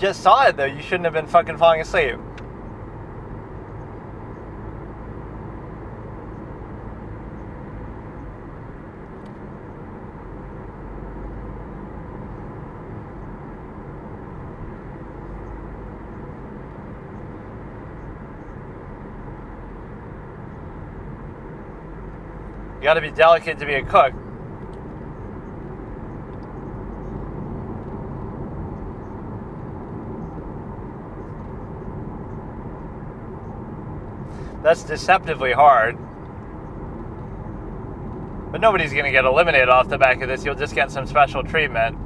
just saw it, though. You shouldn't have been fucking falling asleep. You gotta be delicate to be a cook. That's deceptively hard. But nobody's gonna get eliminated off the back of this. You'll just get some special treatment.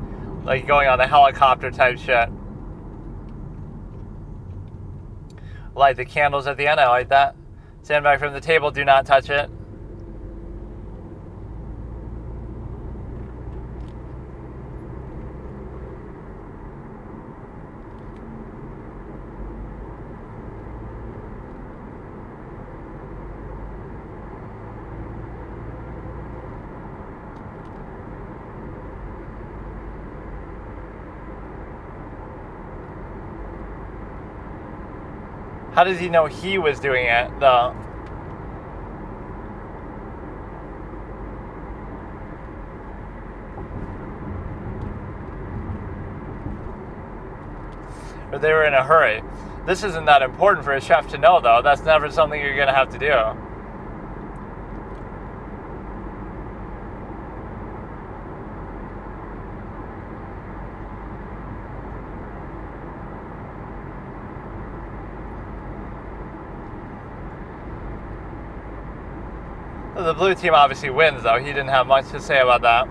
Like going on the helicopter type shit. Light the candles at the end, I like that. Stand back from the table, do not touch it. How does he know he was doing it, though? Or they were in a hurry. This isn't that important for a chef to know, though. That's never something you're going to have to do. The blue team obviously wins, though. He didn't have much to say about that.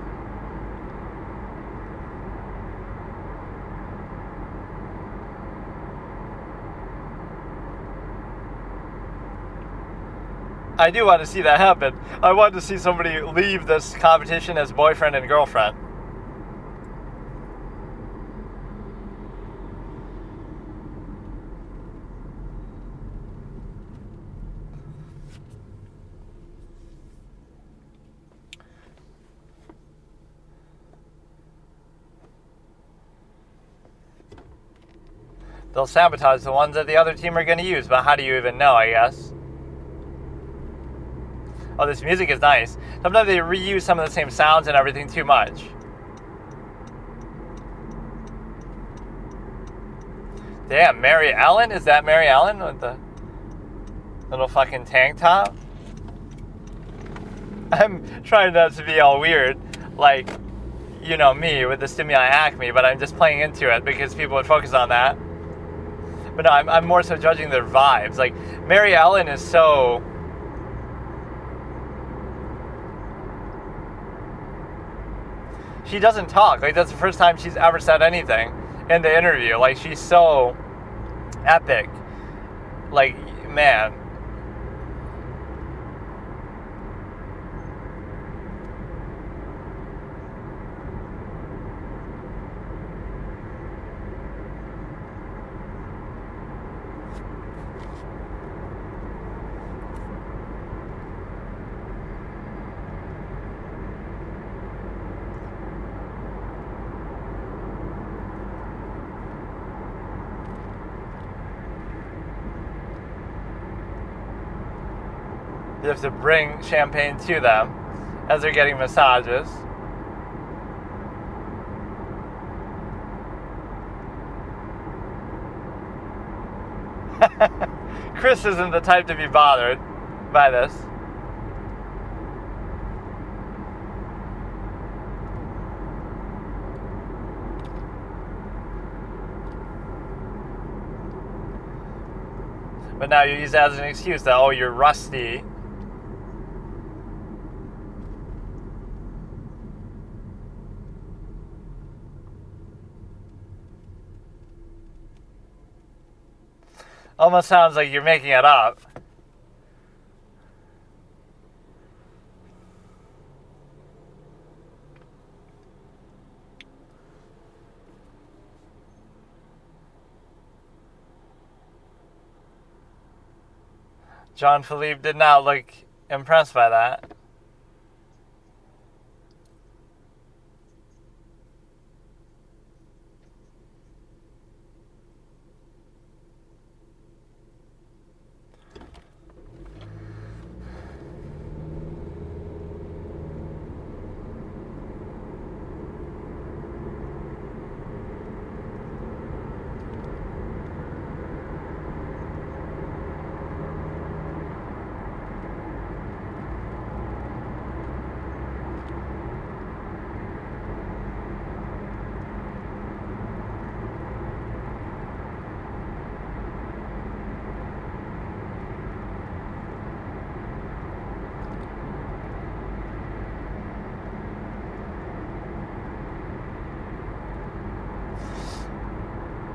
I do want to see that happen. I want to see somebody leave this competition as boyfriend and girlfriend. They'll sabotage the ones that the other team are going to use, but how do you even know, I guess? Oh, this music is nice. Sometimes they reuse some of the same sounds and everything too much. Damn, Mary Ellen? Is that Mary Ellen with the little fucking tank top? I'm trying not to be all weird, like, you know me, with the stimuli acme, but I'm just playing into it because people would focus on that. But no, I'm more so judging their vibes. Like, Mary Ellen is so... She doesn't talk. Like, that's the first time she's ever said anything in the interview. Like, she's so epic. Like, man. You have to bring champagne to them as they're getting massages. Chris isn't the type to be bothered by this. But now you use that as an excuse that, oh, you're rusty. Almost sounds like you're making it up. John Philippe did not look impressed by that.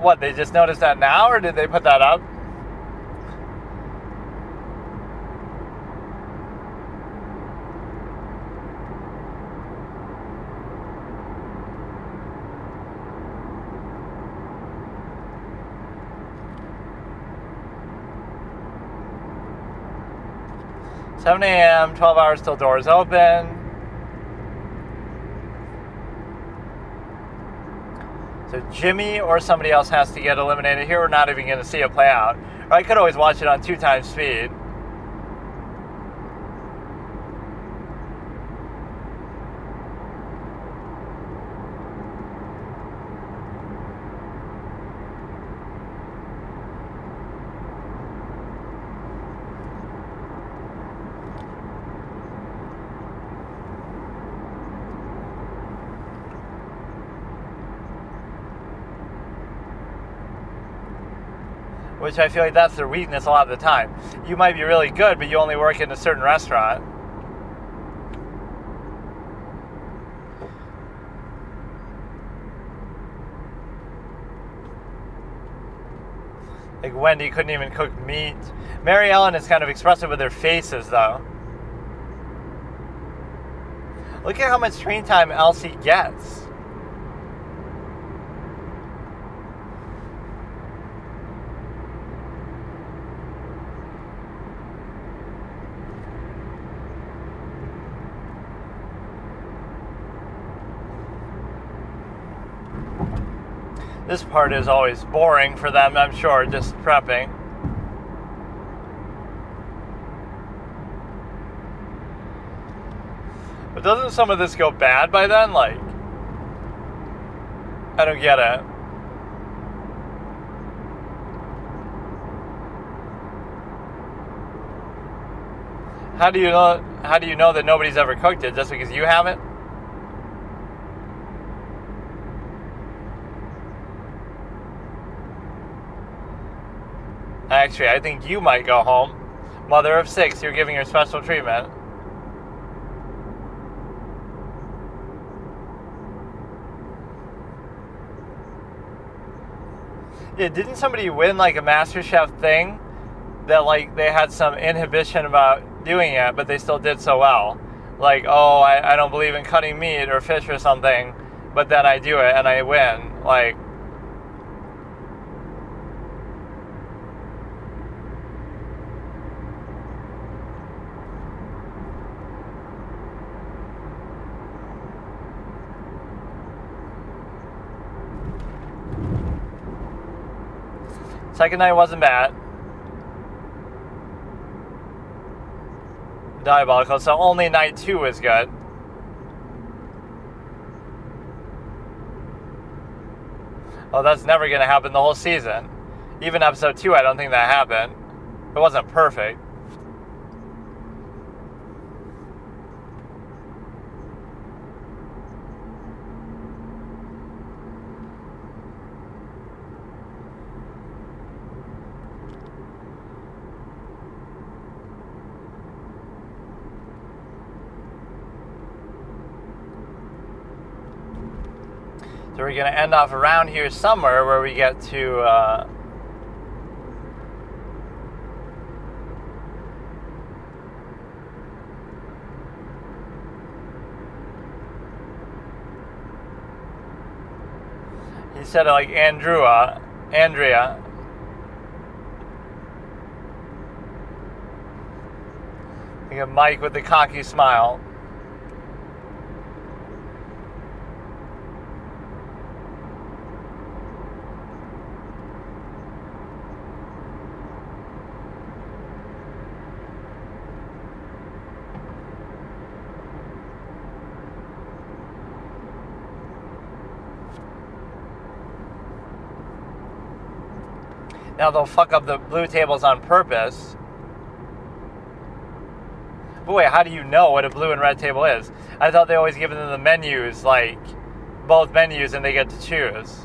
What, they just noticed that now, or did they put that up? "7 a.m., 12 hours till doors open." So Jimmy or somebody else has to get eliminated here. We're not even going to see it play out. Or I could always watch it on 2x speed. Which I feel like that's their weakness a lot of the time. You might be really good, but you only work in a certain restaurant. Like Wendy couldn't even cook meat. Mary Ellen is kind of expressive with their faces, though. Look at how much screen time Elsie gets. This part is always boring for them, I'm sure, just prepping. But doesn't some of this go bad by then? Like, I don't get it. How do you know that nobody's ever cooked it just because you haven't? Actually, I think you might go home. Mother of 6, you're giving her special treatment. Yeah, didn't somebody win like a MasterChef thing that like they had some inhibition about doing it, but they still did so well? Like, oh, I don't believe in cutting meat or fish or something, but then I do it and I win. Like, second night wasn't bad. Diabolical. So only night 2 was good. Oh, that's never going to happen the whole season. Even episode 2, I don't think that happened. It wasn't perfect. So we're going to end off around here somewhere where we get to... he said it like Andrea. You got Mike with the cocky smile. Now they'll fuck up the blue tables on purpose. But wait, how do you know what a blue and red table is? I thought they always give them the menus, like both menus, and they get to choose.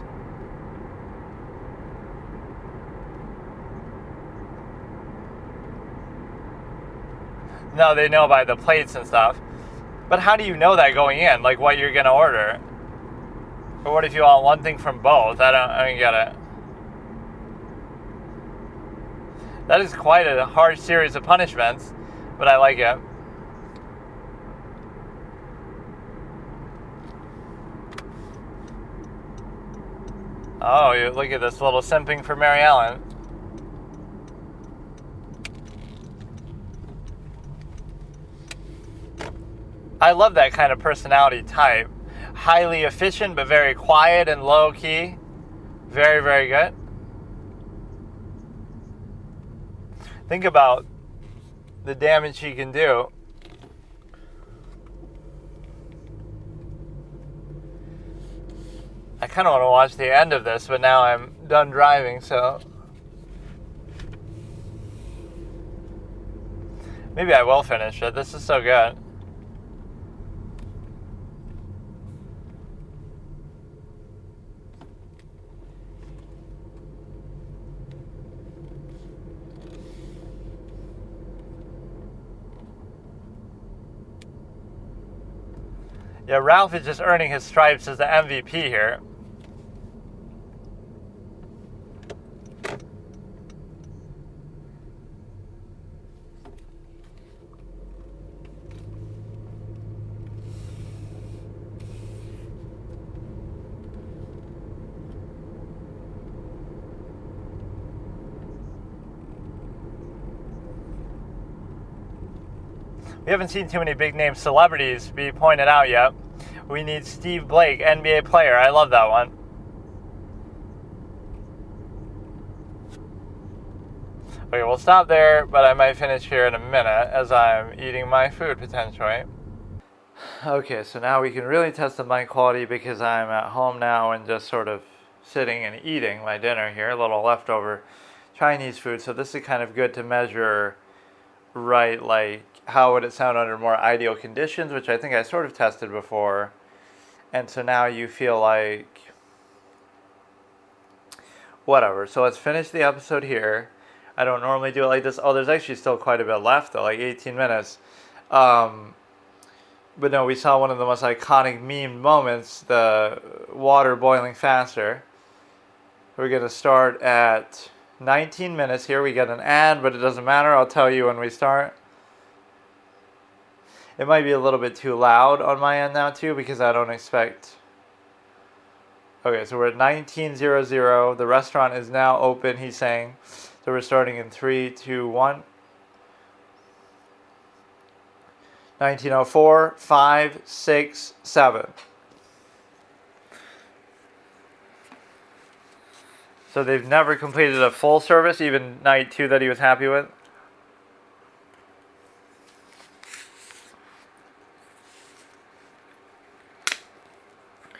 No, they know by the plates and stuff. But how do you know that going in? Like what you're gonna order? Or what if you want one thing from both? I don't get it. That is quite a harsh series of punishments, but I like it. Oh, you look at this little simping for Mary Ellen. I love that kind of personality type. Highly efficient, but very quiet and low-key. Very, very good. Think about the damage he can do. I kind of want to watch the end of this, but now I'm done driving, so maybe I will finish it. This is so good. Yeah, Ralph is just earning his stripes as the MVP here. We haven't seen too many big name celebrities be pointed out yet. We need Steve Blake, NBA player. I love that one. Okay, we'll stop there, but I might finish here in a minute as I'm eating my food potentially. Okay, so now we can really test the mic quality because I'm at home now and just sort of sitting and eating my dinner here, a little leftover Chinese food. So this is kind of good to measure, right, like how would it sound under more ideal conditions, which I think I sort of tested before. And so now you feel like whatever. So let's finish the episode here. I don't normally do it like this. Oh, there's actually still quite a bit left though, like 18 minutes. But no, we saw one of the most iconic meme moments, the water boiling faster. We're going to start at 19 minutes here. We get an ad, but it doesn't matter. I'll tell you when we start. It might be a little bit too loud on my end now too because I don't expect... Okay, so we're at 19:00. The restaurant is now open, he's saying. So we're starting in 3, 2, 1. 19:04, 5, 6, 7. So they've never completed a full service, even night 2 that he was happy with.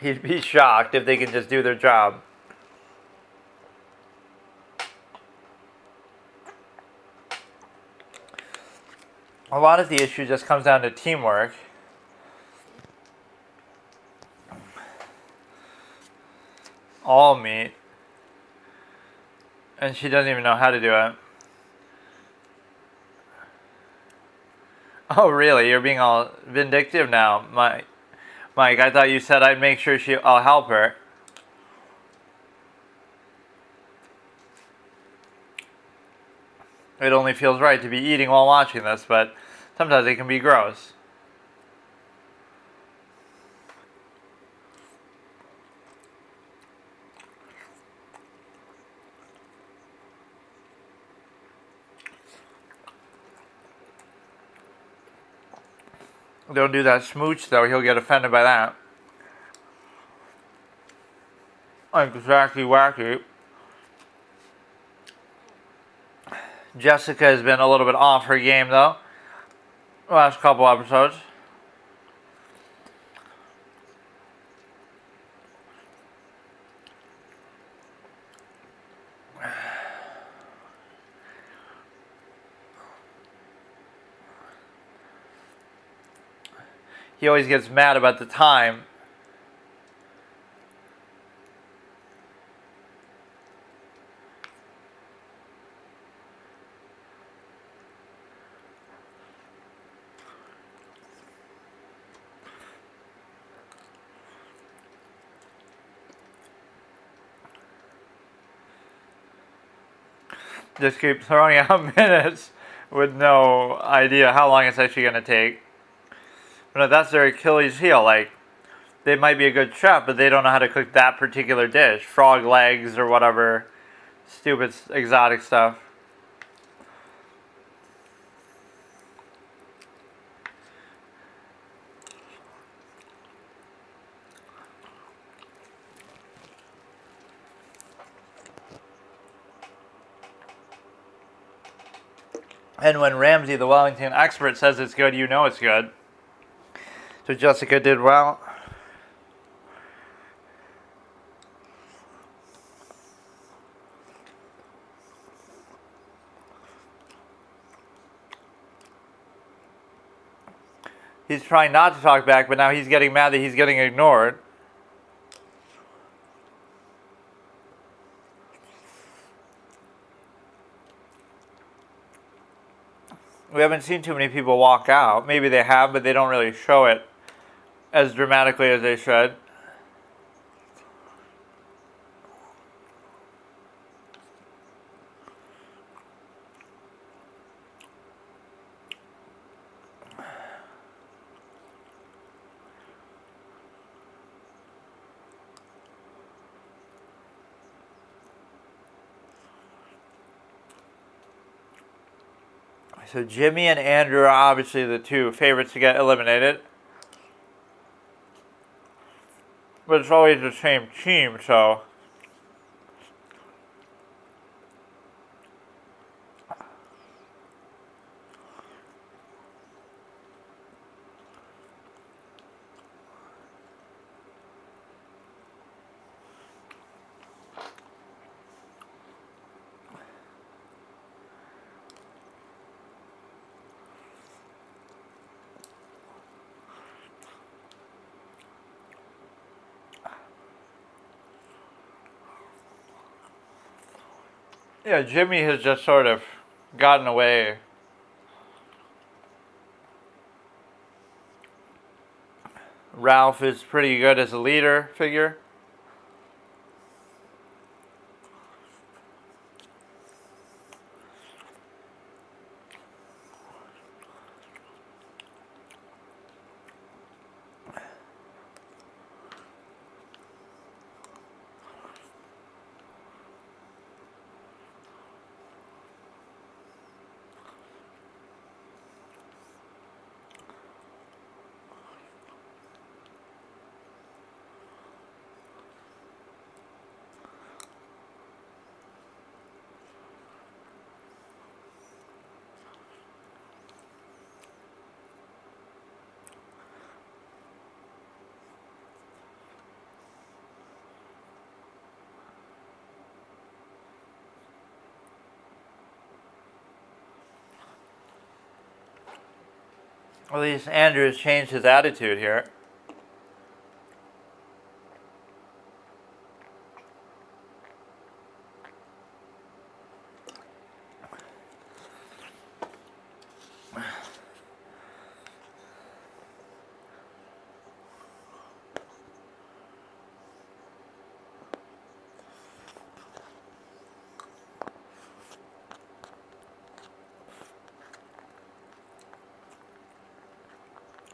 He'd be shocked if they could just do their job. A lot of the issue just comes down to teamwork. All meat. And she doesn't even know how to do it. Oh, really? You're being all vindictive now, Mike. I thought you said I'd make sure I'll help her. It only feels right to be eating while watching this, but sometimes it can be gross. Don't do that smooch, though. He'll get offended by that. Exactly wacky. Jessica has been a little bit off her game, though. Last couple episodes. He always gets mad about the time. just keep throwing out minutes with no idea how long it's actually going to take. But that's their Achilles heel. Like, they might be a good chef, but they don't know how to cook that particular dish. Frog legs or whatever. Stupid exotic stuff. And when Ramsay, the Wellington expert, says it's good, you know it's good. So Jessica did well. He's trying not to talk back, but now he's getting mad that he's getting ignored. We haven't seen too many people walk out. Maybe they have, but they don't really show it as dramatically as they should. So Jimmy and Andrew are obviously the two favorites to get eliminated. But it's always the same team, so... Yeah, Jimmy has just sort of gotten away. Ralph is pretty good as a leader figure. At least Andrew has changed his attitude here.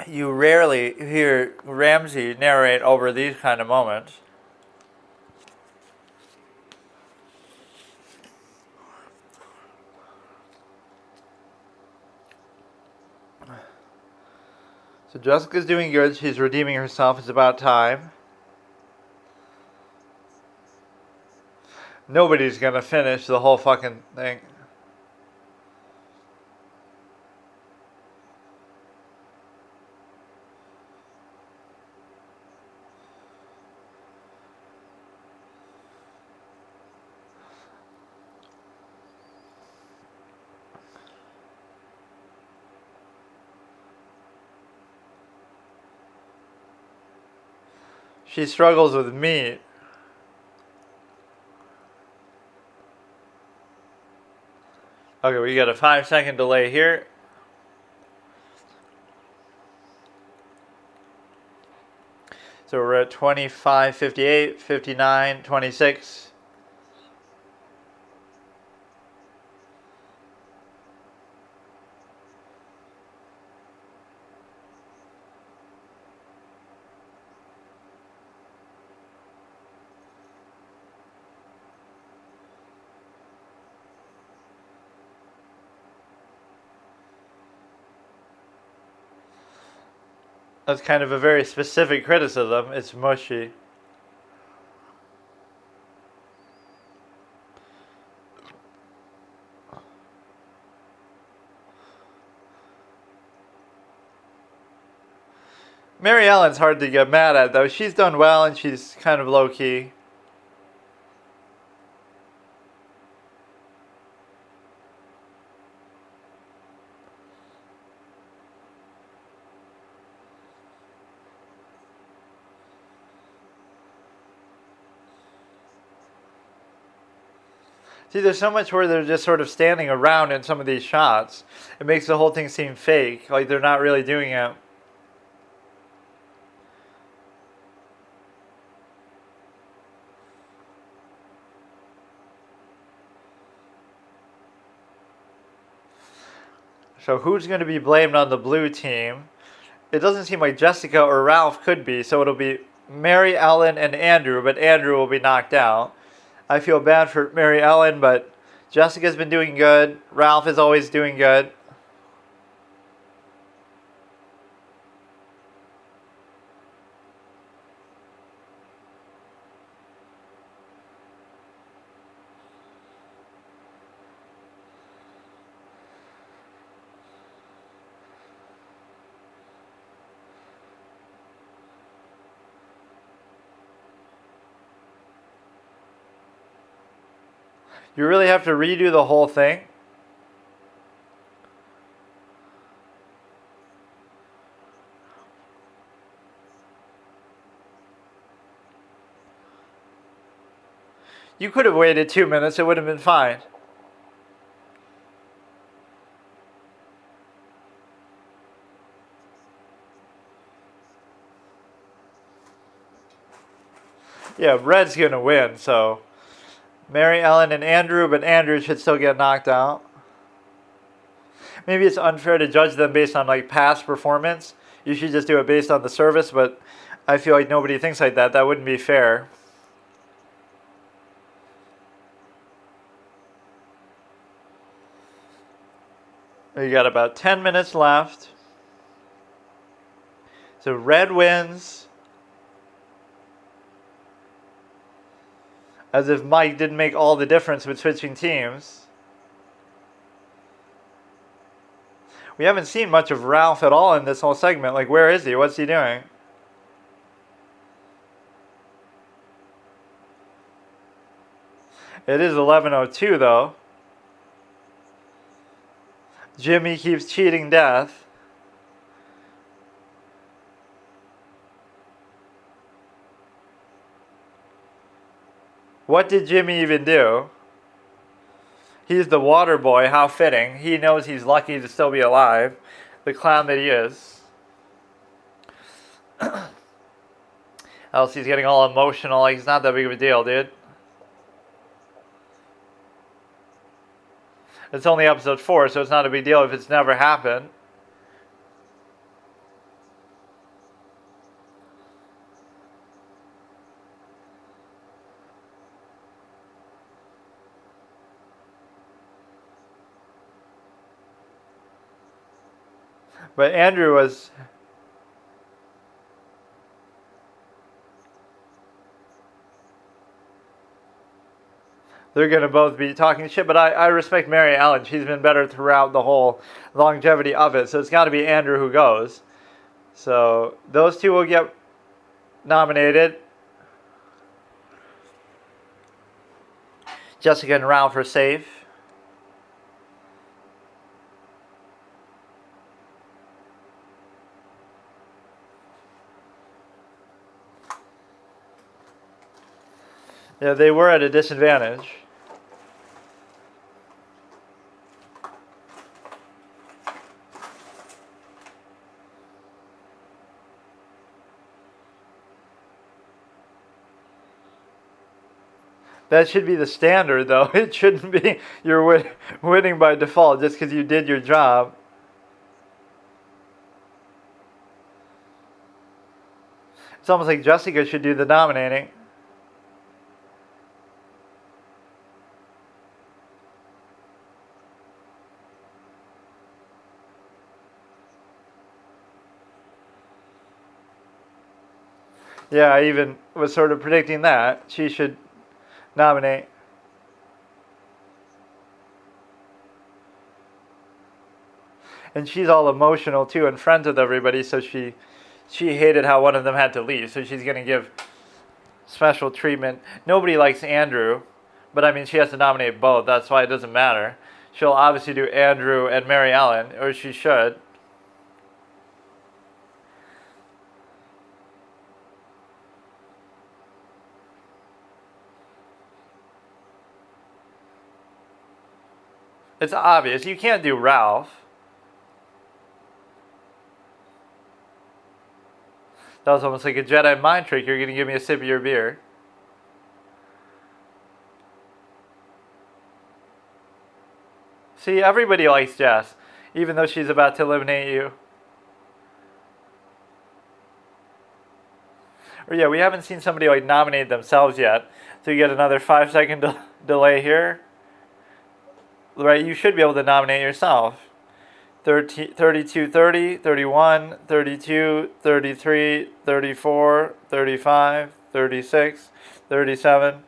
You rarely hear Ramsay narrate over these kind of moments. So Jessica's doing good. She's redeeming herself. It's about time. Nobody's gonna finish the whole fucking thing. She struggles with meat. Okay, we got a 5-second delay here. So we're at 25, 58, 59, 26. That's kind of a very specific criticism. It's mushy. Mary Ellen's hard to get mad at, though. She's done well, and she's kind of low-key. See, there's so much where they're just sort of standing around in some of these shots. It makes the whole thing seem fake, like they're not really doing it. So who's going to be blamed on the blue team? It doesn't seem like Jessica or Ralph could be, so it'll be Mary Ellen and Andrew, but Andrew will be knocked out. I feel bad for Mary Ellen, but Jessica's been doing good. Ralph is always doing good. You really have to redo the whole thing? You could have waited 2 minutes, it would have been fine. Yeah, Red's going to win, so Mary Ellen and Andrew, but Andrew should still get knocked out. Maybe it's unfair to judge them based on like past performance. You should just do it based on the service, but I feel like nobody thinks like that. That wouldn't be fair. You got about 10 minutes left. So Red wins. As if Mike didn't make all the difference with switching teams. We haven't seen much of Ralph at all in this whole segment. Like, where is he? What's he doing? It is 11:02 though. Jimmy keeps cheating death. What did Jimmy even do? He's the water boy, how fitting. He knows he's lucky to still be alive. The clown that he is. Elsie's getting all emotional, like it's not that big of a deal, dude. It's only episode 4, so it's not a big deal if it's never happened. But Andrew was... They're going to both be talking shit, but I respect Mary Ellen. She's been better throughout the whole longevity of it, so it's got to be Andrew who goes. So those two will get nominated. Jessica and Ralph are safe. Yeah, they were at a disadvantage. That should be the standard, though. It shouldn't be you're winning by default just because you did your job. It's almost like Jessica should do the nominating. Yeah, I even was sort of predicting that she should nominate. And she's all emotional too and friends with everybody, so she hated how one of them had to leave, so she's going to give special treatment. Nobody likes Andrew, but I mean, she has to nominate both. That's why it doesn't matter. She'll obviously do Andrew and Mary Ellen, or she should. It's obvious. You can't do Ralph. That was almost like a Jedi mind trick. You're going to give me a sip of your beer. See, everybody likes Jess, even though she's about to eliminate you. Or yeah, we haven't seen somebody like nominate themselves yet. So you get another 5-second delay here. Right, you should be able to nominate yourself. 32, 30, 31, 32, 33, 34, 35, 36, 37.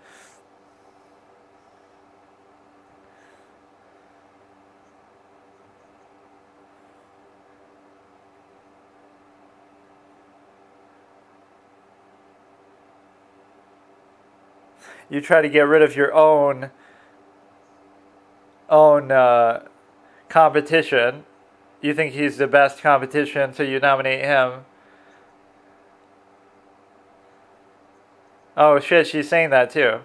You try to get rid of your own competition. You think he's the best competition, so you nominate him. Oh shit, she's saying that too.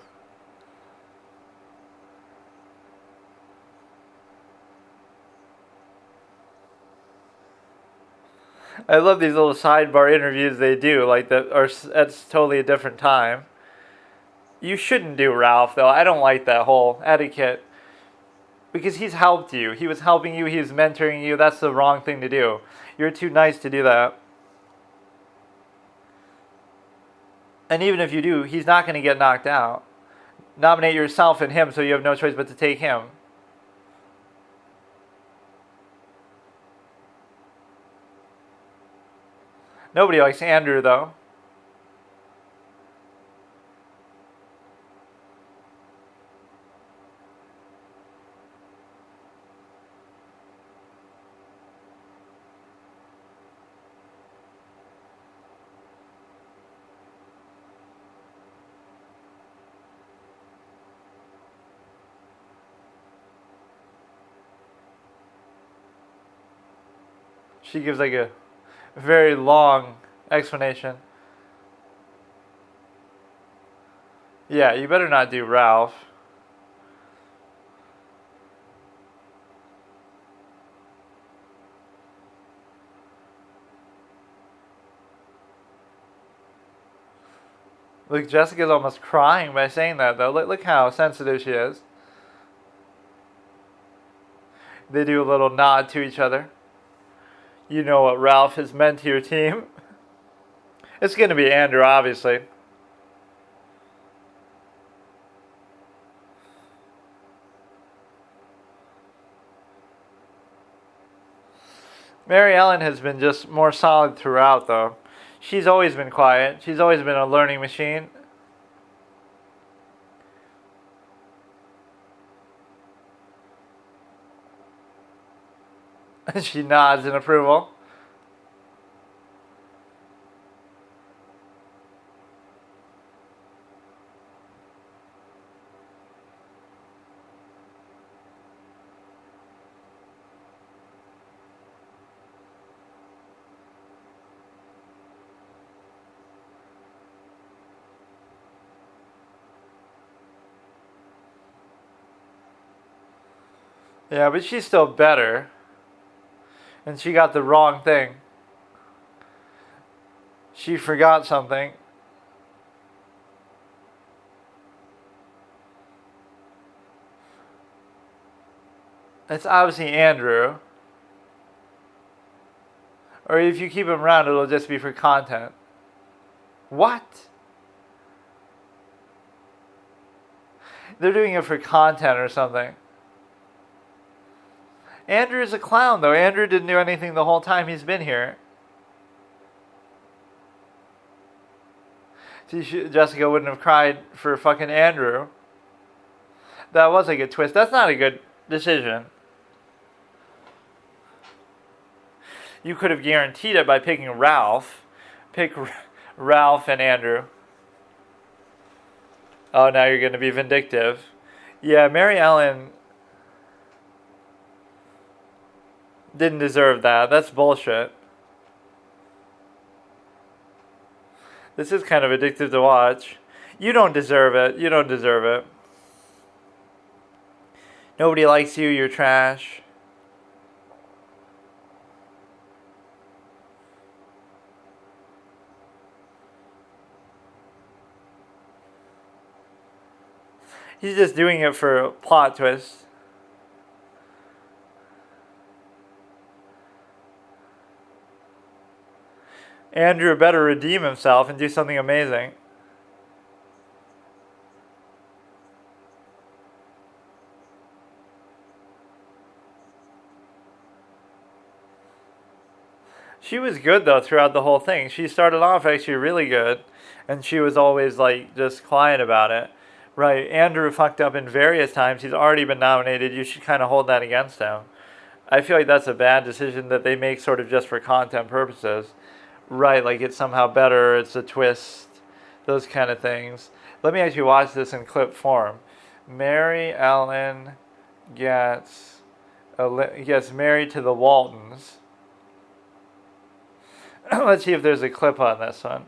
I love these little sidebar interviews they do, like that, or that's totally a different time. You shouldn't do Ralph though. I don't like that whole etiquette. Because he's helped you. He was helping you. He was mentoring you. That's the wrong thing to do. You're too nice to do that. And even if you do, he's not going to get knocked out. Nominate yourself and him so you have no choice but to take him. Nobody likes Andrew, though. She gives like a very long explanation. Yeah, you better not do Ralph. Look, Jessica's almost crying by saying that, though. Look how sensitive she is. They do a little nod to each other. You know what Ralph has meant to your team. It's going to be Andrew, obviously. Mary Ellen has been just more solid throughout, though. She's always been quiet. She's always been a learning machine. She nods in approval. Yeah, but she's still better. And she got the wrong thing. She forgot something. It's obviously Andrew. Or if you keep him around, it'll just be for content. What? They're doing it for content or something. Andrew's a clown, though. Andrew didn't do anything the whole time he's been here. See, Jessica wouldn't have cried for fucking Andrew. That was a good twist. That's not a good decision. You could have guaranteed it by picking Ralph. Pick Ralph and Andrew. Oh, now you're going to be vindictive. Yeah, Mary Ellen didn't deserve that. That's bullshit. This is kind of addictive to watch. You don't deserve it. You don't deserve it. Nobody likes you. You're trash. He's just doing it for a plot twist. Andrew better redeem himself and do something amazing. She was good though throughout the whole thing. She started off actually really good, and she was always like just quiet about it. Right, Andrew fucked up in various times. He's already been nominated. You should kind of hold that against him. I feel like that's a bad decision that they make sort of just for content purposes. Right, like it's somehow better, it's a twist, those kind of things. Let me actually watch this in clip form. Mary Ellen gets married to the Waltons. Let's see if there's a clip on this one.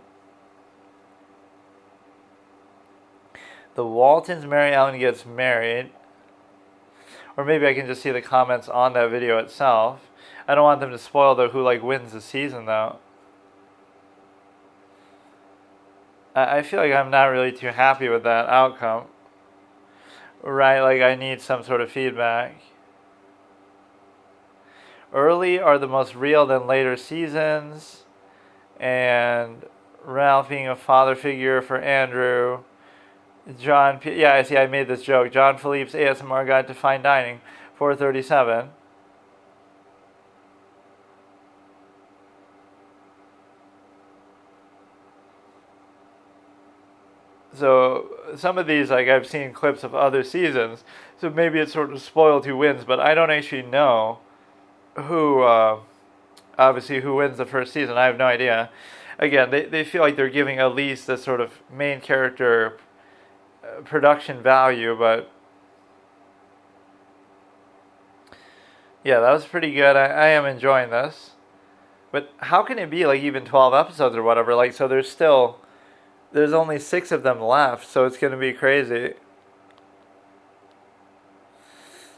The Waltons, Mary Ellen gets married. Or maybe I can just see the comments on that video itself. I don't want them to spoil who wins the season though. I feel like I'm not really too happy with that outcome. Right, like I need some sort of feedback. Early are the most real than later seasons. And Ralph being a father figure for Andrew. Yeah, I see, I made this joke. John Philippe's ASMR Guide to Fine Dining, 437. So, some of these, I've seen clips of other seasons, so maybe it's sort of spoiled who wins, but I don't actually know who wins the first season. I have no idea. Again, they feel like they're giving at least a sort of main character production value, but yeah, that was pretty good. I am enjoying this, but how can it be even 12 episodes or whatever? So there's only 6 of them left, so it's going to be crazy.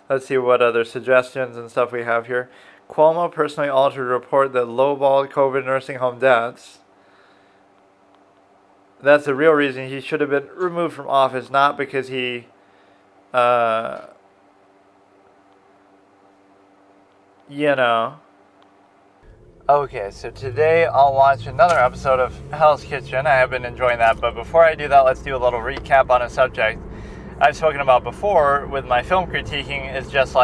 Let's see what other suggestions and stuff we have here. Cuomo personally altered report that lowballed COVID nursing home deaths. That's the real reason he should have been removed from office, not because he, Okay, so today I'll watch another episode of Hell's Kitchen. I have been enjoying that, but before I do that, let's do a little recap on a subject I've spoken about before with my film critiquing. Is just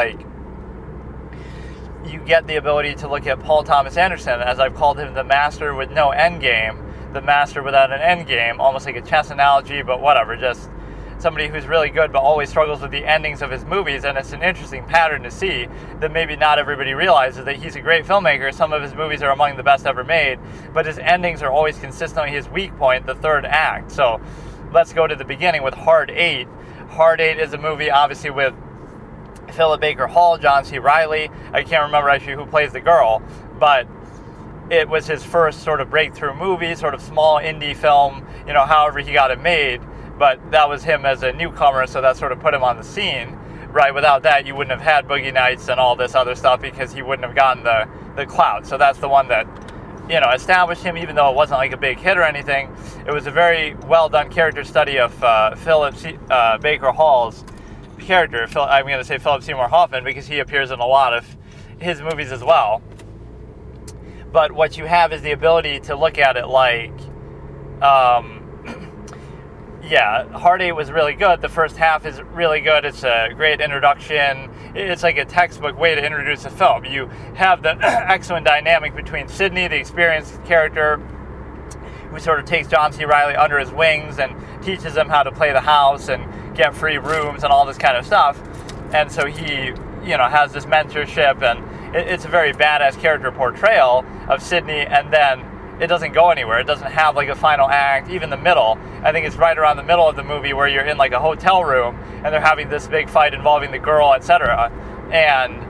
you get the ability to look at Paul Thomas Anderson, as I've called him, the master with no end game. The master without an end game, almost like a chess analogy, but whatever, just somebody who's really good but always struggles with the endings of his movies. And it's an interesting pattern to see that maybe not everybody realizes, that he's a great filmmaker. Some of his movies are among the best ever made, but his endings are always consistently his weak point, the third act. So let's go to the beginning with Hard 8. Hard 8 is a movie obviously with Philip Baker Hall, John C. Reilly. I can't remember actually who plays the girl, but it was his first sort of breakthrough movie, sort of small indie film, however he got it made. But that was him as a newcomer, so that sort of put him on the scene, right? Without that, you wouldn't have had Boogie Nights and all this other stuff, because he wouldn't have gotten the clout. So that's the one that, established him, even though it wasn't like a big hit or anything. It was a very well done character study of Philip Baker Hall's character. I'm going to say Philip Seymour Hoffman, because he appears in a lot of his movies as well. But what you have is the ability to look at it Hard 8 was really good. The first half is really good. It's a great introduction. It's like a textbook way to introduce a film. You have the excellent dynamic between Sidney, the experienced character, who sort of takes John C. Reilly under his wings and teaches him how to play the house and get free rooms and all this kind of stuff. And so he, has this mentorship, and it's a very badass character portrayal of Sidney, and then it doesn't go anywhere. It doesn't have like a final act, even the middle. I think it's right around the middle of the movie where you're in like a hotel room and they're having this big fight involving the girl, etc. And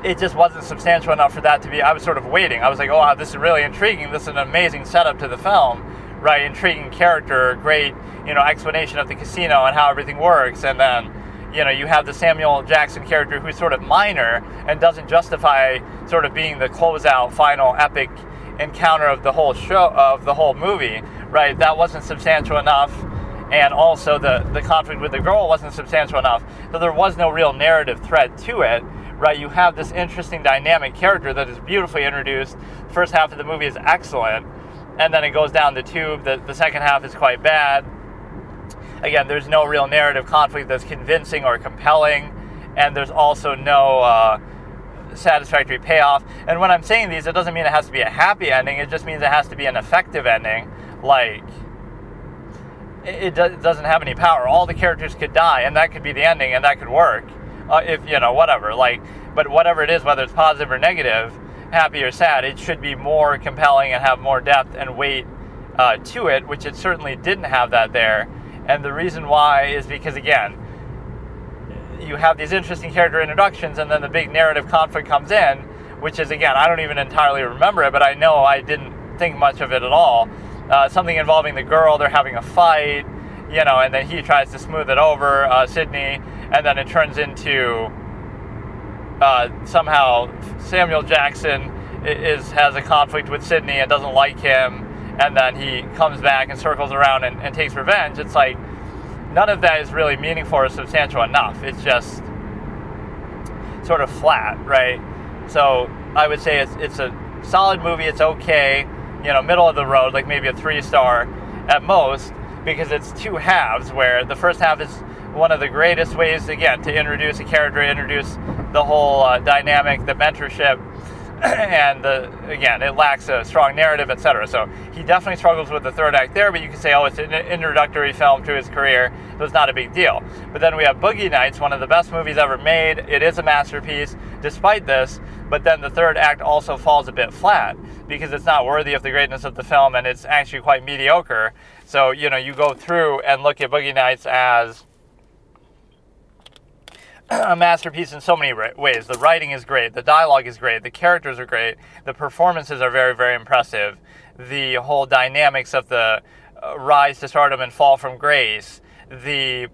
it just wasn't substantial enough for that to be, I was sort of waiting. I was like, oh, wow, this is really intriguing. This is an amazing setup to the film, right? Intriguing character, great, explanation of the casino and how everything works. And then, you have the Samuel Jackson character who's sort of minor and doesn't justify sort of being the closeout final epic encounter of the whole show, of the whole movie, right? That wasn't substantial enough. And also the conflict with the girl wasn't substantial enough. So there was no real narrative thread to it, right? You have this interesting dynamic character that is beautifully introduced. The first half of the movie is excellent. And then it goes down the tube. The second half is quite bad. Again, there's no real narrative conflict that's convincing or compelling, and there's also no satisfactory payoff. And when I'm saying these, it doesn't mean it has to be a happy ending. It just means it has to be an effective ending. Like, it doesn't have any power. All the characters could die, and that could be the ending, and that could work. If, whatever. But whatever it is, whether it's positive or negative, happy or sad, it should be more compelling and have more depth and weight to it, which it certainly didn't have that there. And the reason why is because, again, you have these interesting character introductions, and then the big narrative conflict comes in, which is, again, I don't even entirely remember it, but I know I didn't think much of it at all. Something involving the girl, they're having a fight, and then he tries to smooth it over, Sidney, and then it turns into somehow Samuel Jackson has a conflict with Sidney and doesn't like him, and then he comes back and circles around and takes revenge. It's like, none of that is really meaningful or substantial enough. It's just sort of flat, right? So I would say it's a solid movie. It's okay, middle of the road, like maybe a 3-star at most, because it's two halves, where the first half is one of the greatest ways, again, to introduce a character, introduce the whole dynamic, the mentorship, and again, it lacks a strong narrative, etc. So he definitely struggles with the third act there, but you can say, oh, it's an introductory film to his career, so it's not a big deal. But then we have Boogie Nights, one of the best movies ever made. It is a masterpiece despite this, but then the third act also falls a bit flat because it's not worthy of the greatness of the film, and it's actually quite mediocre. So, you go through and look at Boogie Nights as a masterpiece in so many ways. The writing is great, the dialogue is great, the characters are great, the performances are very, very impressive, the whole dynamics of the rise to stardom and fall from grace, the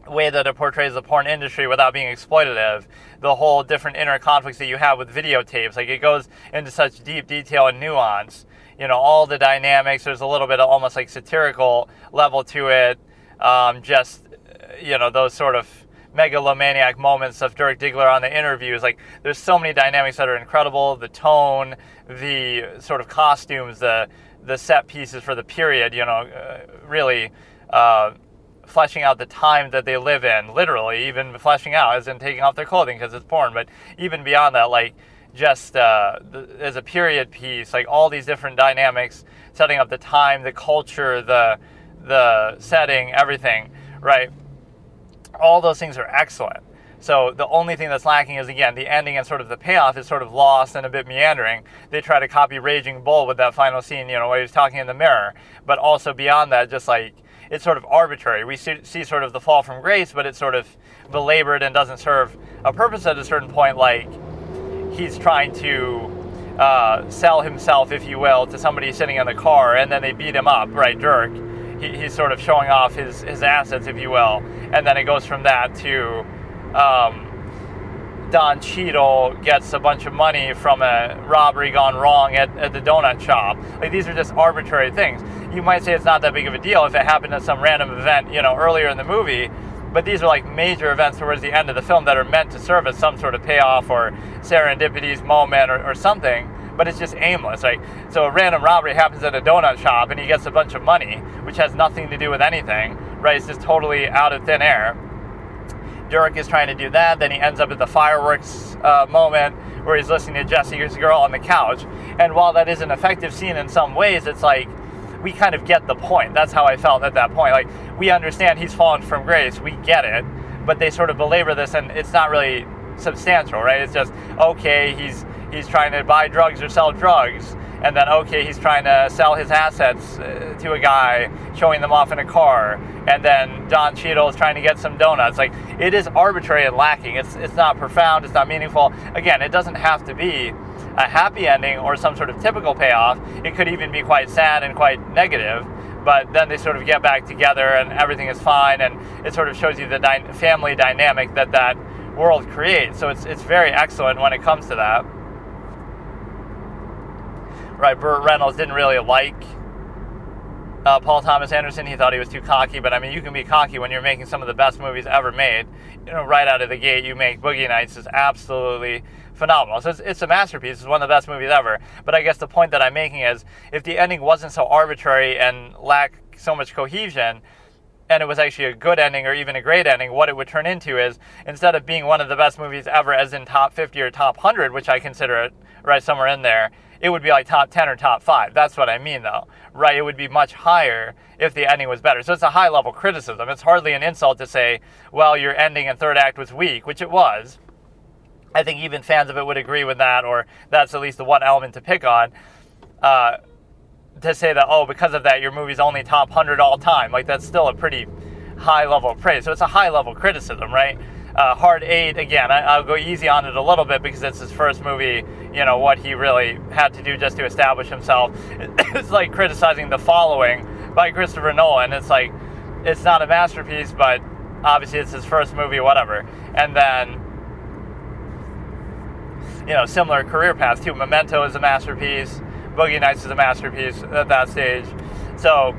way that it portrays the porn industry without being exploitative, the whole different inner conflicts that you have with videotapes. Like, it goes into such deep detail and nuance. All the dynamics, there's a little bit of almost like satirical level to it. Those sort of megalomaniac moments of Dirk Diggler on the interviews. Like, there's so many dynamics that are incredible. The tone, the sort of costumes, the set pieces for the period, really fleshing out the time that they live in, literally, even fleshing out, as in taking off their clothing because it's porn. But even beyond that, like, just as a period piece, like all these different dynamics, setting up the time, the culture, the setting, everything, right? All those things are excellent. So the only thing that's lacking is, again, the ending and sort of the payoff is sort of lost and a bit meandering. They try to copy Raging Bull with that final scene, where he's talking in the mirror. But also beyond that, just like, it's sort of arbitrary. We see sort of the fall from grace, but it's sort of belabored and doesn't serve a purpose at a certain point. Like, he's trying to sell himself, if you will, to somebody sitting in the car, and then they beat him up, right, Dirk? He's sort of showing off his assets, if you will. And then it goes from that to Don Cheadle gets a bunch of money from a robbery gone wrong at the donut shop. Like, these are just arbitrary things. You might say it's not that big of a deal if it happened at some random event, earlier in the movie. But these are like major events towards the end of the film that are meant to serve as some sort of payoff or serendipity's moment or something. But it's just aimless, right? So a random robbery happens at a donut shop and he gets a bunch of money, which has nothing to do with anything, right? It's just totally out of thin air. Dirk is trying to do that, then he ends up at the fireworks moment where he's listening to Jesse's Girl on the couch. And while that is an effective scene in some ways, it's like, we kind of get the point. That's how I felt at that point. Like, we understand he's fallen from grace. We get it. But they sort of belabor this, and it's not really substantial, right? It's just, okay, he's trying to buy drugs or sell drugs. And then, okay, he's trying to sell his assets to a guy, showing them off in a car. And then Don Cheadle is trying to get some donuts. Like, it is arbitrary and lacking. It's not profound. It's not meaningful. Again, it doesn't have to be a happy ending or some sort of typical payoff. It could even be quite sad and quite negative. But then they sort of get back together and everything is fine. And it sort of shows you the family dynamic that world creates. So it's very excellent when it comes to that. Right, Burt Reynolds didn't really like Paul Thomas Anderson. He thought he was too cocky, but I mean, you can be cocky when you're making some of the best movies ever made. You know, right out of the gate, you make Boogie Nights is absolutely phenomenal. So it's a masterpiece. It's one of the best movies ever. But I guess the point that I'm making is, if the ending wasn't so arbitrary and lacked so much cohesion, and it was actually a good ending or even a great ending, what it would turn into is, instead of being one of the best movies ever, as in top 50 or top 100, which I consider it right somewhere in there, it would be like top 10 or top 5. That's what I mean, though, right? It would be much higher if the ending was better. So it's a high-level criticism. It's hardly an insult to say, well, your ending and third act was weak, which it was. I think even fans of it would agree with that, or that's at least the one element to pick on, to say that, oh, because of that, your movie's only top 100 all time. Like, that's still a pretty high level of praise. So it's a high-level criticism, right? Hard 8, again, I'll go easy on it a little bit because it's his first movie, you know, what he really had to do just to establish himself. It's like criticizing The Following by Christopher Nolan. It's like, it's not a masterpiece, but obviously it's his first movie, whatever. And then, you know, similar career paths too. Memento is a masterpiece. Boogie Nights is a masterpiece at that stage. So,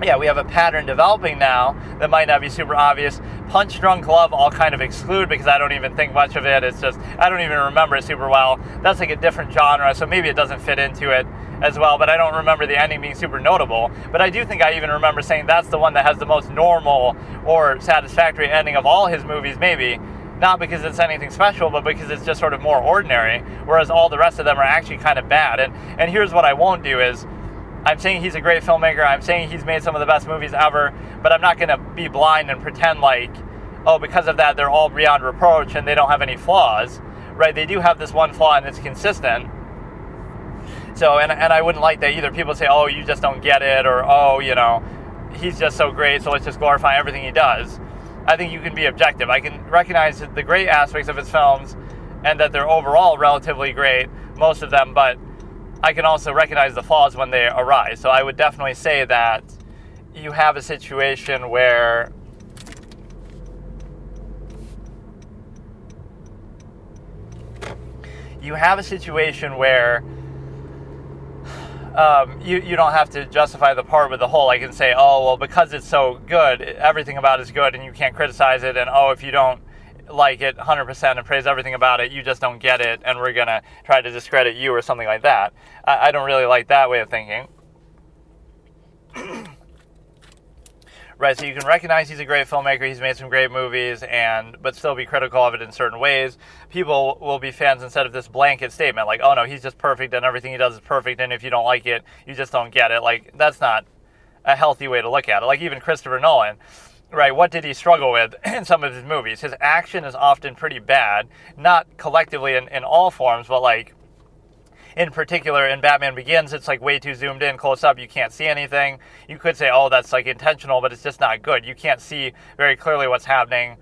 yeah, we have a pattern developing now that might not be super obvious. Punch Drunk Love I'll kind of exclude because I don't even think much of it. It's just, I don't even remember it super well. That's like a different genre, so maybe it doesn't fit into it as well, but I don't remember the ending being super notable. But I do think I even remember saying that's the one that has the most normal or satisfactory ending of all his movies, maybe. Not because it's anything special, but because it's just sort of more ordinary, whereas all the rest of them are actually kind of bad. And here's what I won't do is, I'm saying he's a great filmmaker, I'm saying he's made some of the best movies ever, but I'm not going to be blind and pretend like, oh, because of that, they're all beyond reproach and they don't have any flaws, right? They do have this one flaw and it's consistent. So, and I wouldn't like that either. People say, oh, you just don't get it, or, oh, you know, he's just so great, so let's just glorify everything he does. I think you can be objective. I can recognize the great aspects of his films and that they're overall relatively great, most of them, but I can also recognize the flaws when they arise. So I would definitely say that you have a situation where you don't have to justify the part with the whole. I can say, oh, well, because it's so good, everything about it is good, and you can't criticize it, and oh, if you don't like it 100% and praise everything about it, you just don't get it, and we're going to try to discredit you or something like that. I don't really like that way of thinking. Right, so you can recognize he's a great filmmaker, he's made some great movies, but still be critical of it in certain ways. People will be fans instead of this blanket statement, like, oh no, he's just perfect and everything he does is perfect, and if you don't like it, you just don't get it. Like, that's not a healthy way to look at it. Like, even Christopher Nolan, right, what did he struggle with in some of his movies? His action is often pretty bad, not collectively in all forms, but like, in particular, in Batman Begins, it's like way too zoomed in, close up, you can't see anything. You could say, oh, that's like intentional, but it's just not good. You can't see very clearly what's happening.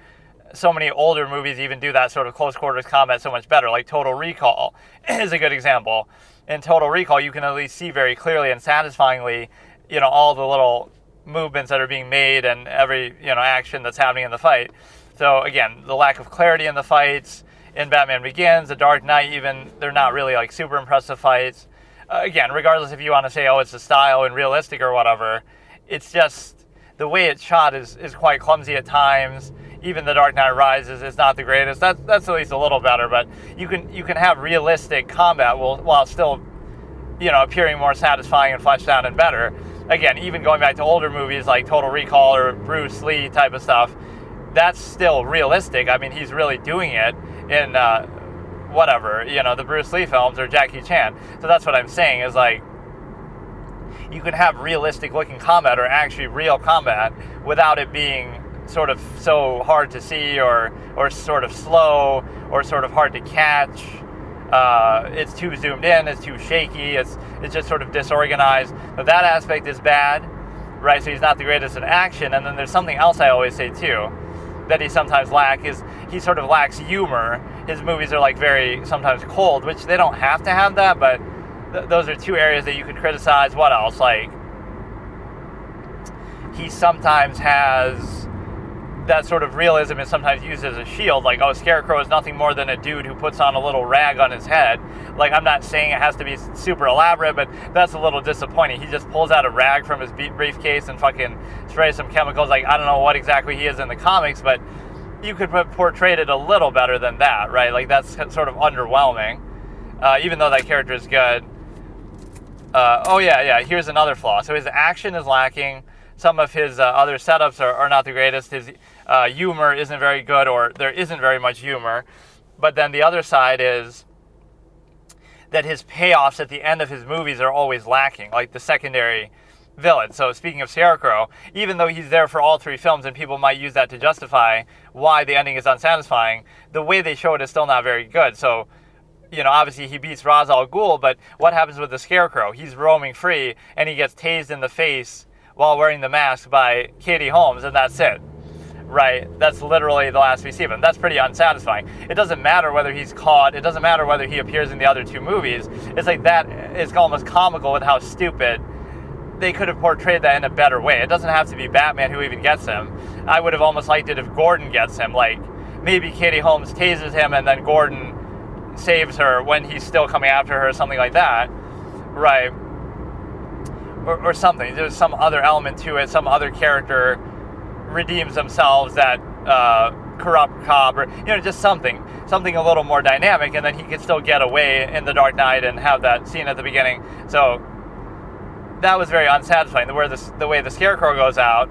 So many older movies even do that sort of close quarters combat so much better, like Total Recall is a good example. In Total Recall, you can at least see very clearly and satisfyingly, you know, all the little movements that are being made and every, you know, action that's happening in the fight. So again, the lack of clarity in the fights, in Batman Begins, The Dark Knight even, they're not really like super impressive fights. Again, regardless if you want to say, oh, it's the style and realistic or whatever, it's just the way it's shot is quite clumsy at times. Even The Dark Knight Rises is not the greatest. That's at least a little better, but you can have realistic combat while still, you know, appearing more satisfying and fleshed out and better. Again, even going back to older movies like Total Recall or Bruce Lee type of stuff, that's still realistic. I mean, he's really doing it. in whatever, the Bruce Lee films or Jackie Chan. So that's what I'm saying is like, you can have realistic looking combat or actually real combat without it being sort of so hard to see or sort of slow or sort of hard to catch. It's too zoomed in, it's too shaky, it's just sort of disorganized. But that aspect is bad, right? So he's not the greatest at action. And then there's something else I always say too that he sometimes lacks is he sort of lacks humor. His movies are like very sometimes cold, which they don't have to have that, but those are two areas that you could criticize. What else? Like, he sometimes has that sort of realism is sometimes used as a shield. Like, Scarecrow is nothing more than a dude who puts on a little rag on his head. Like, I'm not saying it has to be super elaborate, but that's a little disappointing. He just pulls out a rag from his briefcase and fucking sprays some chemicals. Like, I don't know what exactly he is in the comics, but you could portray it a little better than that, right? Like, that's sort of underwhelming, even though that character is good. Here's another flaw. So his action is lacking. Some of his other setups are not the greatest. His humor isn't very good, or there isn't very much humor. But then the other side is that his payoffs at the end of his movies are always lacking, like the secondary villain. So speaking of Scarecrow, even though he's there for all three films and people might use that to justify why the ending is unsatisfying, the way they show it is still not very good. So obviously he beats Ra's al Ghul, but what happens with the Scarecrow? He's roaming free, and he gets tased in the face while wearing the mask by Katie Holmes, and that's it, right? That's literally the last we see of him. That's pretty unsatisfying. It doesn't matter whether he's caught. It doesn't matter whether he appears in the other two movies. It's like that is almost comical with how stupid they could have portrayed that in a better way. It doesn't have to be Batman who even gets him. I would have almost liked it if Gordon gets him. Like, maybe Katie Holmes tases him, and then Gordon saves her when he's still coming after her, or something like that, right? Or something. There's some other element to it. Some other character redeems themselves, that corrupt cop, or just something a little more dynamic, and then he can still get away in The Dark Knight and have that scene at the beginning. So that was very unsatisfying. The way the Scarecrow goes out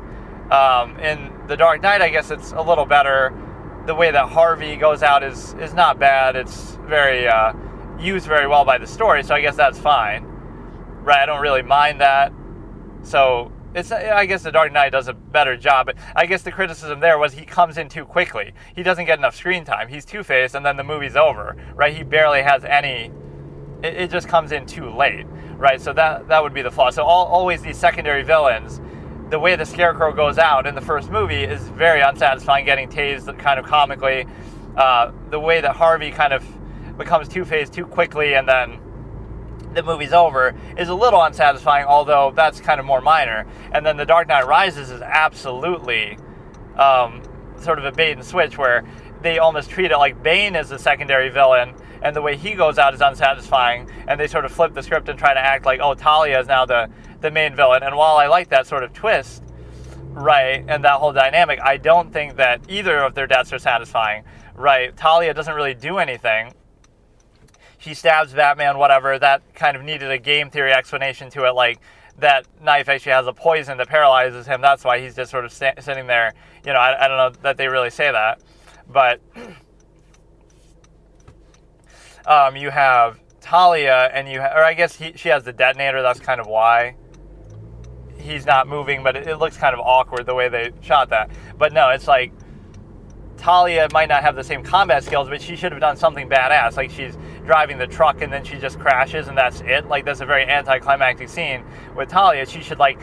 in The Dark Knight, I guess it's a little better. The way that Harvey goes out is not bad. It's very used very well by the story, so I guess that's fine, right? I don't really mind that. So I guess The Dark Knight does a better job, but I guess the criticism there was he comes in too quickly. He doesn't get enough screen time. He's Two-Face, and then the movie's over, right? He barely has any. It just comes in too late, right? So that would be the flaw. So always these secondary villains, the way the Scarecrow goes out in the first movie is very unsatisfying, getting tased kind of comically. The way that Harvey kind of becomes Two-Face too quickly and then the movie's over is a little unsatisfying, although that's kind of more minor. And then The Dark Knight Rises is absolutely sort of a bait and switch, where they almost treat it like Bane is the secondary villain, and the way he goes out is unsatisfying, and they sort of flip the script and try to act like, Talia is now the main villain. And while I like that sort of twist, right, and that whole dynamic, I don't think that either of their deaths are satisfying, right? Talia doesn't really do anything. She stabs Batman, whatever. That kind of needed a game theory explanation to it, like that knife actually has a poison that paralyzes him. That's why he's just sort of sitting there. I don't know that they really say that. But you have Talia, and or I guess she has the detonator. That's kind of why he's not moving, but it looks kind of awkward the way they shot that. But no, it's like Talia might not have the same combat skills, but she should have done something badass. Like, she's driving the truck and then she just crashes and that's it. Like, that's a very anticlimactic scene with Talia. She should, like,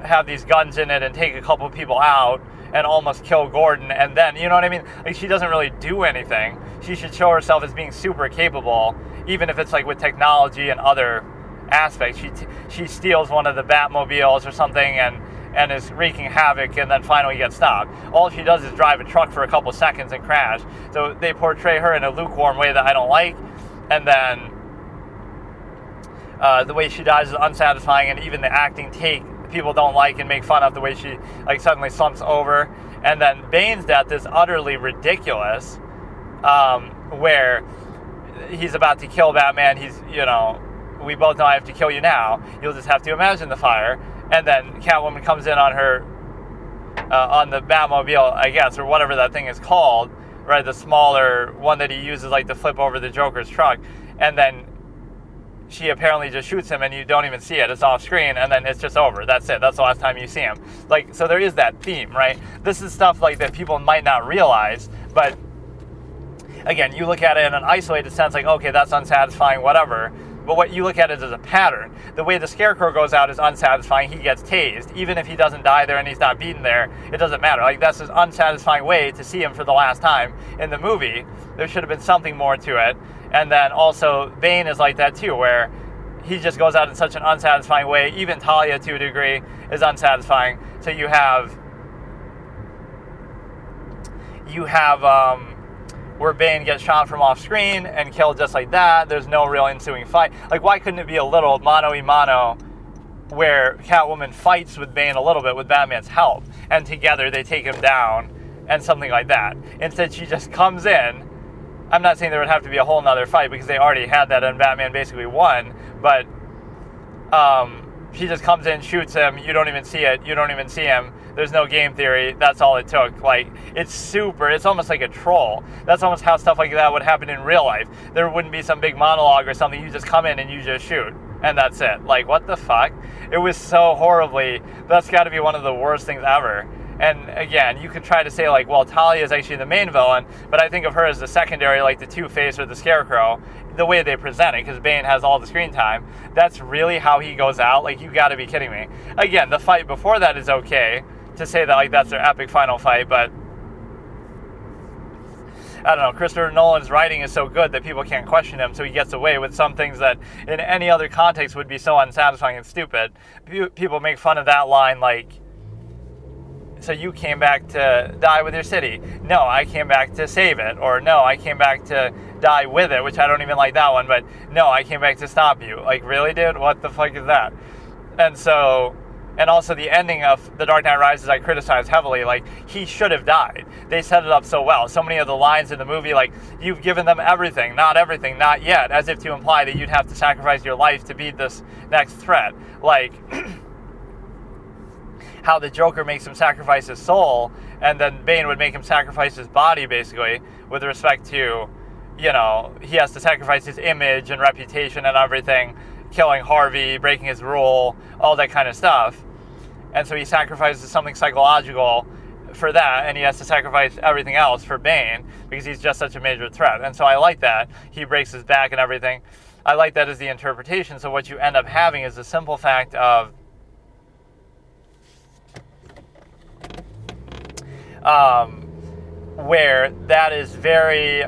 have these guns in it and take a couple of people out and almost kill Gordon, and then, you know what I mean? Like, she doesn't really do anything. She should show herself as being super capable, even if it's, like, with technology and other aspects. She steals one of the Batmobiles or something and is wreaking havoc, and then finally gets stopped. All she does is drive a truck for a couple seconds and crash. So they portray her in a lukewarm way that I don't like, and then the way she dies is unsatisfying, and even the acting people don't like and make fun of the way she, like, suddenly slumps over. And then Bane's death is utterly ridiculous, where he's about to kill Batman. He's, we both know I have to kill you now. You'll just have to imagine the fire. And then Catwoman comes in on her, on the Batmobile, I guess, or whatever that thing is called, right? The smaller one that he uses like to flip over the Joker's truck, and then she apparently just shoots him and you don't even see it. It's off screen and then it's just over. That's it. That's the last time you see him. Like, so there is that theme, right? This is stuff like that people might not realize, but again, you look at it in an isolated sense, like, okay, that's unsatisfying, whatever. But what you look at it as a pattern. The way the Scarecrow goes out is unsatisfying. He gets tased. Even if he doesn't die there and he's not beaten there, it doesn't matter. Like, that's an unsatisfying way to see him for the last time in the movie. There should have been something more to it. And then also, Bane is like that too, where he just goes out in such an unsatisfying way. Even Talia, to a degree, is unsatisfying. So you have where Bane gets shot from off screen and killed just like that. There's no real ensuing fight. Like, why couldn't it be a little mano-a-mano where Catwoman fights with Bane a little bit with Batman's help, and together they take him down and something like that? Instead, she just comes in. I'm not saying there would have to be a whole nother fight because they already had that and Batman basically won, but she just comes in, shoots him, you don't even see it, you don't even see him. There's no game theory. That's all it took. Like, it's almost like a troll. That's almost how stuff like that would happen in real life. There wouldn't be some big monologue or something. You just come in and you just shoot. And that's it. Like, what the fuck? It was so horribly... That's got to be one of the worst things ever. And again, you could try to say, like, well, Talia is actually the main villain, but I think of her as the secondary, like the Two-Face or the Scarecrow, the way they present it, because Bane has all the screen time. That's really how he goes out? Like, you got to be kidding me. Again, the fight before that is okay, to say that, like, that's their epic final fight, but I don't know, Christopher Nolan's writing is so good that people can't question him, so he gets away with some things that in any other context would be so unsatisfying and stupid. People make fun of that line, like, so you came back to die with your city. No, I came back to save it. Or no, I came back to die with it, which I don't even like that one, but no, I came back to stop you. Like, really, dude? What the fuck is that? And also the ending of The Dark Knight Rises I criticized heavily. Like, he should have died. They set it up so well. So many of the lines in the movie, like, you've given them everything, not yet, as if to imply that you'd have to sacrifice your life to beat this next threat. Like, how the Joker makes him sacrifice his soul, and then Bane would make him sacrifice his body, basically, with respect to, you know, he has to sacrifice his image and reputation and everything, killing Harvey, breaking his rule, all that kind of stuff. And so he sacrifices something psychological for that, and he has to sacrifice everything else for Bane, because he's just such a major threat. And so I like that. He breaks his back and everything. I like that as the interpretation. So what you end up having is the simple fact of where that is very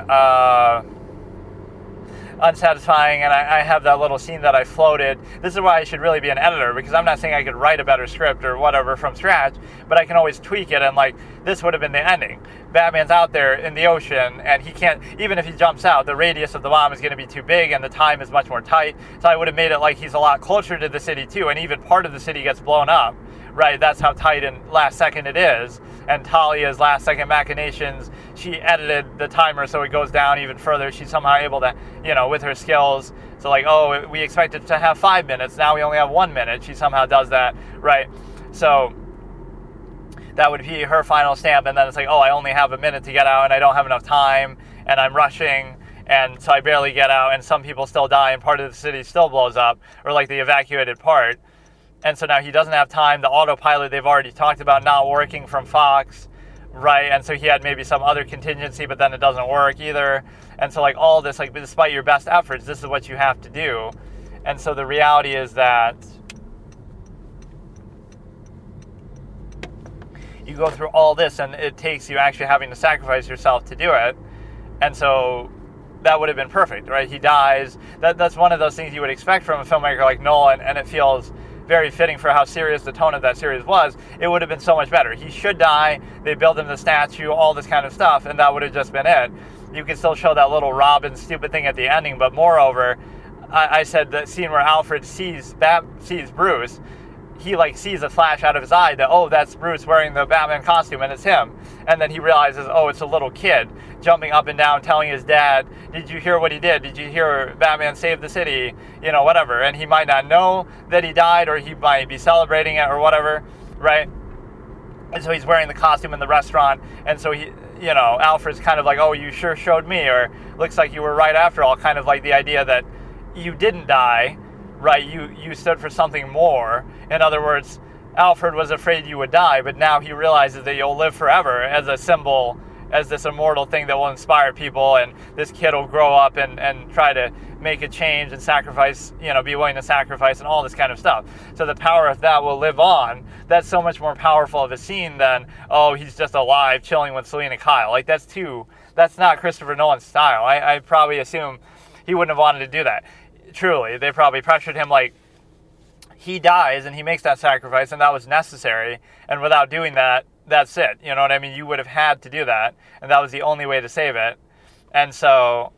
unsatisfying, and I have that little scene that I floated. This is why I should really be an editor, because I'm not saying I could write a better script or whatever from scratch, but I can always tweak it, and like, this would have been the ending. Batman's out there in the ocean, and he can't, even if he jumps out, the radius of the bomb is going to be too big, and the time is much more tight, so I would have made it like he's a lot closer to the city too, and even part of the city gets blown up, right? That's how tight and last second it is. And Talia's last second machinations, she edited the timer so it goes down even further. She's somehow able to, you know, with her skills, so like, oh, we expected to have 5 minutes, now we only have 1 minute. She somehow does that, right? So that would be her final stamp, and then it's like, oh, I only have a minute to get out, and I don't have enough time, and I'm rushing, and so I barely get out, and some people still die, and part of the city still blows up, or like the evacuated part. And so now he doesn't have time. The autopilot they've already talked about not working from Fox, right? And so he had maybe some other contingency, but then it doesn't work either. And so like all this, like despite your best efforts, this is what you have to do. And so the reality is that you go through all this and it takes you actually having to sacrifice yourself to do it. And so that would have been perfect, right? He dies. That's one of those things you would expect from a filmmaker like Nolan, and it feels very fitting for how serious the tone of that series was. It would have been so much better. He should die. They build him the statue, all this kind of stuff, and that would have just been it. You could still show that little Robin stupid thing at the ending, but moreover, I said the scene where Alfred sees Bruce, he like sees a flash out of his eye that, oh, that's Bruce wearing the Batman costume and it's him. And then he realizes, oh, it's a little kid jumping up and down telling his dad, did you hear what he did? Did you hear Batman save the city? You know, whatever. And he might not know that he died, or he might be celebrating it or whatever, right? And so he's wearing the costume in the restaurant, and so Alfred's kind of like, oh, you sure showed me, or looks like you were right after all, kind of like the idea that you didn't die, right? You stood for something more. In other words, Alfred was afraid you would die, but now he realizes that you'll live forever as a symbol, as this immortal thing that will inspire people, and this kid will grow up and try to make a change and sacrifice, be willing to sacrifice and all this kind of stuff. So the power of that will live on. That's so much more powerful of a scene than, oh, he's just alive chilling with Selena Kyle. Like, that's not Christopher Nolan's style. I probably assume he wouldn't have wanted to do that. Truly, they probably pressured him, like, he dies and he makes that sacrifice, and that was necessary, and without doing that, that's it. You know what I mean? You would have had to do that, and that was the only way to save it. And so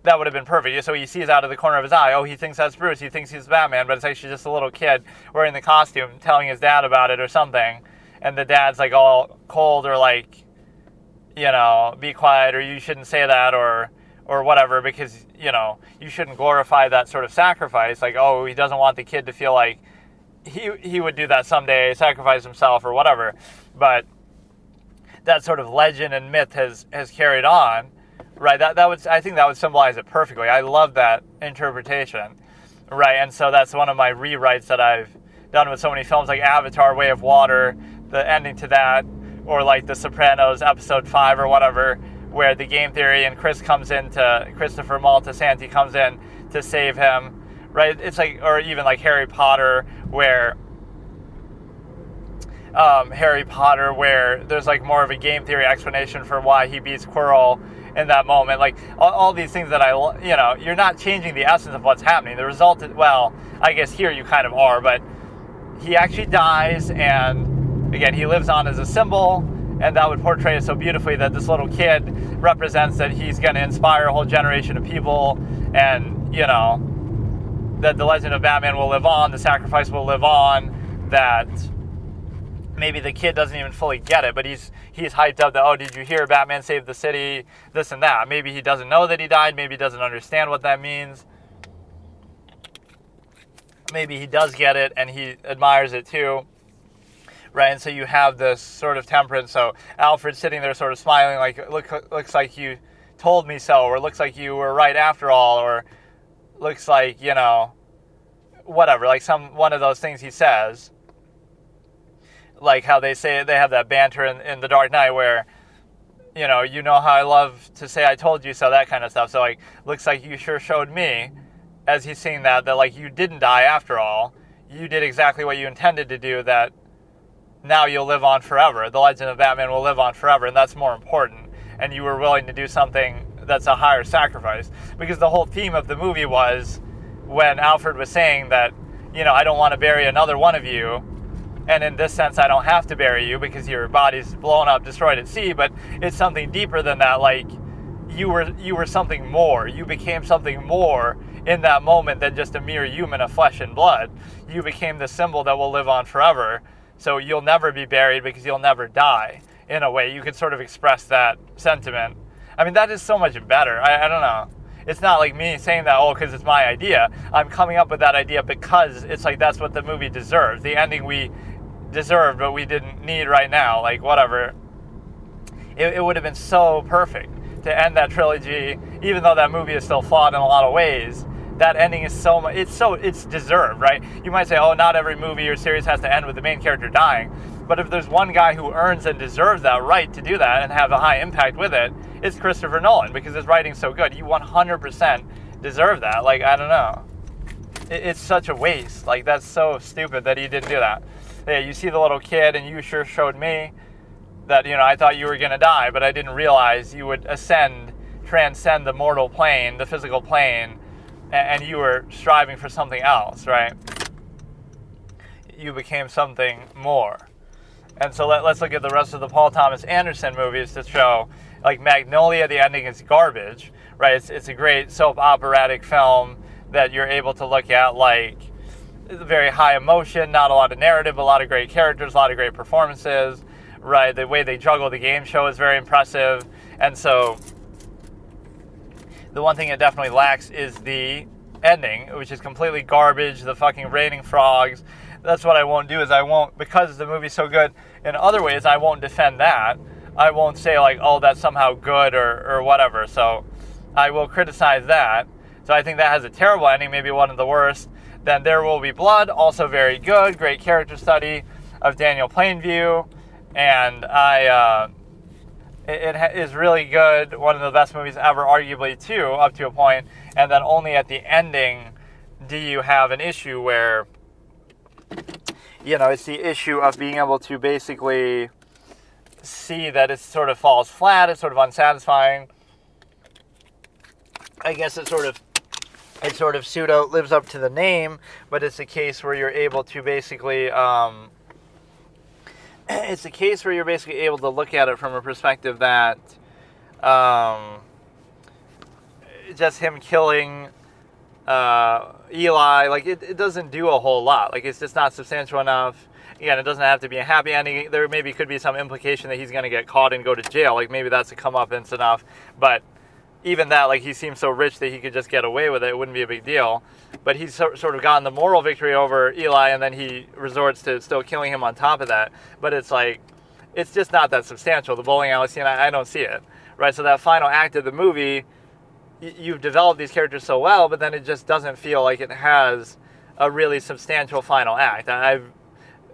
that would have been perfect. So he sees out of the corner of his eye, oh, he thinks that's Bruce, he thinks he's Batman, but it's actually just a little kid wearing the costume telling his dad about it or something, and the dad's like all cold, or like, be quiet, or you shouldn't say that, or whatever, because, you shouldn't glorify that sort of sacrifice. Like, oh, he doesn't want the kid to feel like he would do that someday, sacrifice himself or whatever. But that sort of legend and myth has carried on, right? I think that would symbolize it perfectly. I love that interpretation, right? And so that's one of my rewrites that I've done with so many films, like Avatar, Way of Water, the ending to that, or like The Sopranos, episode 5 or whatever, where the game theory and Christopher Moltisanti comes in to save him, right? It's like, or even like Harry Potter, where there's like more of a game theory explanation for why he beats Quirrell in that moment. Like all these things that you're not changing the essence of what's happening. The result is, well, I guess here you kind of are, but he actually dies, and again, he lives on as a symbol. And that would portray it so beautifully that this little kid represents that he's going to inspire a whole generation of people, and, that the legend of Batman will live on, the sacrifice will live on, that maybe the kid doesn't even fully get it, but he's hyped up that, oh, did you hear Batman saved the city, this and that. Maybe he doesn't know that he died, maybe he doesn't understand what that means. Maybe he does get it, and he admires it too. Right, and so you have this sort of temperance. So Alfred's sitting there sort of smiling, like, looks like you told me so, or looks like you were right after all, or looks like, whatever, like one of those things he says. Like how they say, they have that banter in The Dark Knight where, you know how I love to say I told you so, that kind of stuff. So, like, looks like you sure showed me, as he's saying that, like, you didn't die after all. You did exactly what you intended to do, that now you'll live on forever. The legend of Batman will live on forever, and that's more important. And you were willing to do something that's a higher sacrifice. Because the whole theme of the movie was when Alfred was saying that, I don't want to bury another one of you, and in this sense I don't have to bury you because your body's blown up, destroyed at sea, but it's something deeper than that. Like, you were something more. You became something more in that moment than just a mere human of flesh and blood. You became the symbol that will live on forever. So you'll never be buried because you'll never die. In a way, you could sort of express that sentiment. I mean, that is so much better. I don't know. It's not like me saying that, because it's my idea. I'm coming up with that idea because it's like that's what the movie deserves. The ending we deserved, but we didn't need right now. Like, whatever. It would have been so perfect to end that trilogy, even though that movie is still flawed in a lot of ways. That ending is it's deserved, right? You might say, oh, not every movie or series has to end with the main character dying. But if there's one guy who earns and deserves that right to do that and have a high impact with it, it's Christopher Nolan, because his writing's so good. You 100% deserve that. Like, I don't know. It's such a waste. Like, that's so stupid that he didn't do that. Yeah, you see the little kid, and you sure showed me that, I thought you were going to die, but I didn't realize you would transcend the mortal plane, the physical plane, and you were striving for something else, right? You became something more. And so let's look at the rest of the Paul Thomas Anderson movies to show, like Magnolia, the ending is garbage, right? It's a great soap operatic film that you're able to look at, like, very high emotion, not a lot of narrative, a lot of great characters, a lot of great performances, right? The way they juggle the game show is very impressive. And so the one thing it definitely lacks is the ending, which is completely garbage, the fucking raining frogs. That's what I won't do, is because the movie's so good in other ways, I won't defend that. I won't say like, oh, that's somehow good or whatever. So I will criticize that. So I think that has a terrible ending, maybe one of the worst. Then There Will Be Blood, also very good, great character study of Daniel Plainview, and it is really good, one of the best movies ever, arguably too, up to a point. And then only at the ending do you have an issue where, it's the issue of being able to basically see that it sort of falls flat, it's sort of unsatisfying. I guess it sort of pseudo lives up to the name, but it's a case where you're able to basically, able to look at it from a perspective that, just him killing, Eli, like it doesn't do a whole lot. Like it's just not substantial enough. Again, it doesn't have to be a happy ending. There maybe could be some implication that he's going to get caught and go to jail. Like maybe that's a comeuppance enough, but even that, like, he seems so rich that he could just get away with it. It wouldn't be a big deal. But he's sort of gotten the moral victory over Eli, and then he resorts to still killing him on top of that. But it's like, it's just not that substantial. The bowling alley scene, I don't see it. Right? So that final act of the movie, you've developed these characters so well, but then it just doesn't feel like it has a really substantial final act. That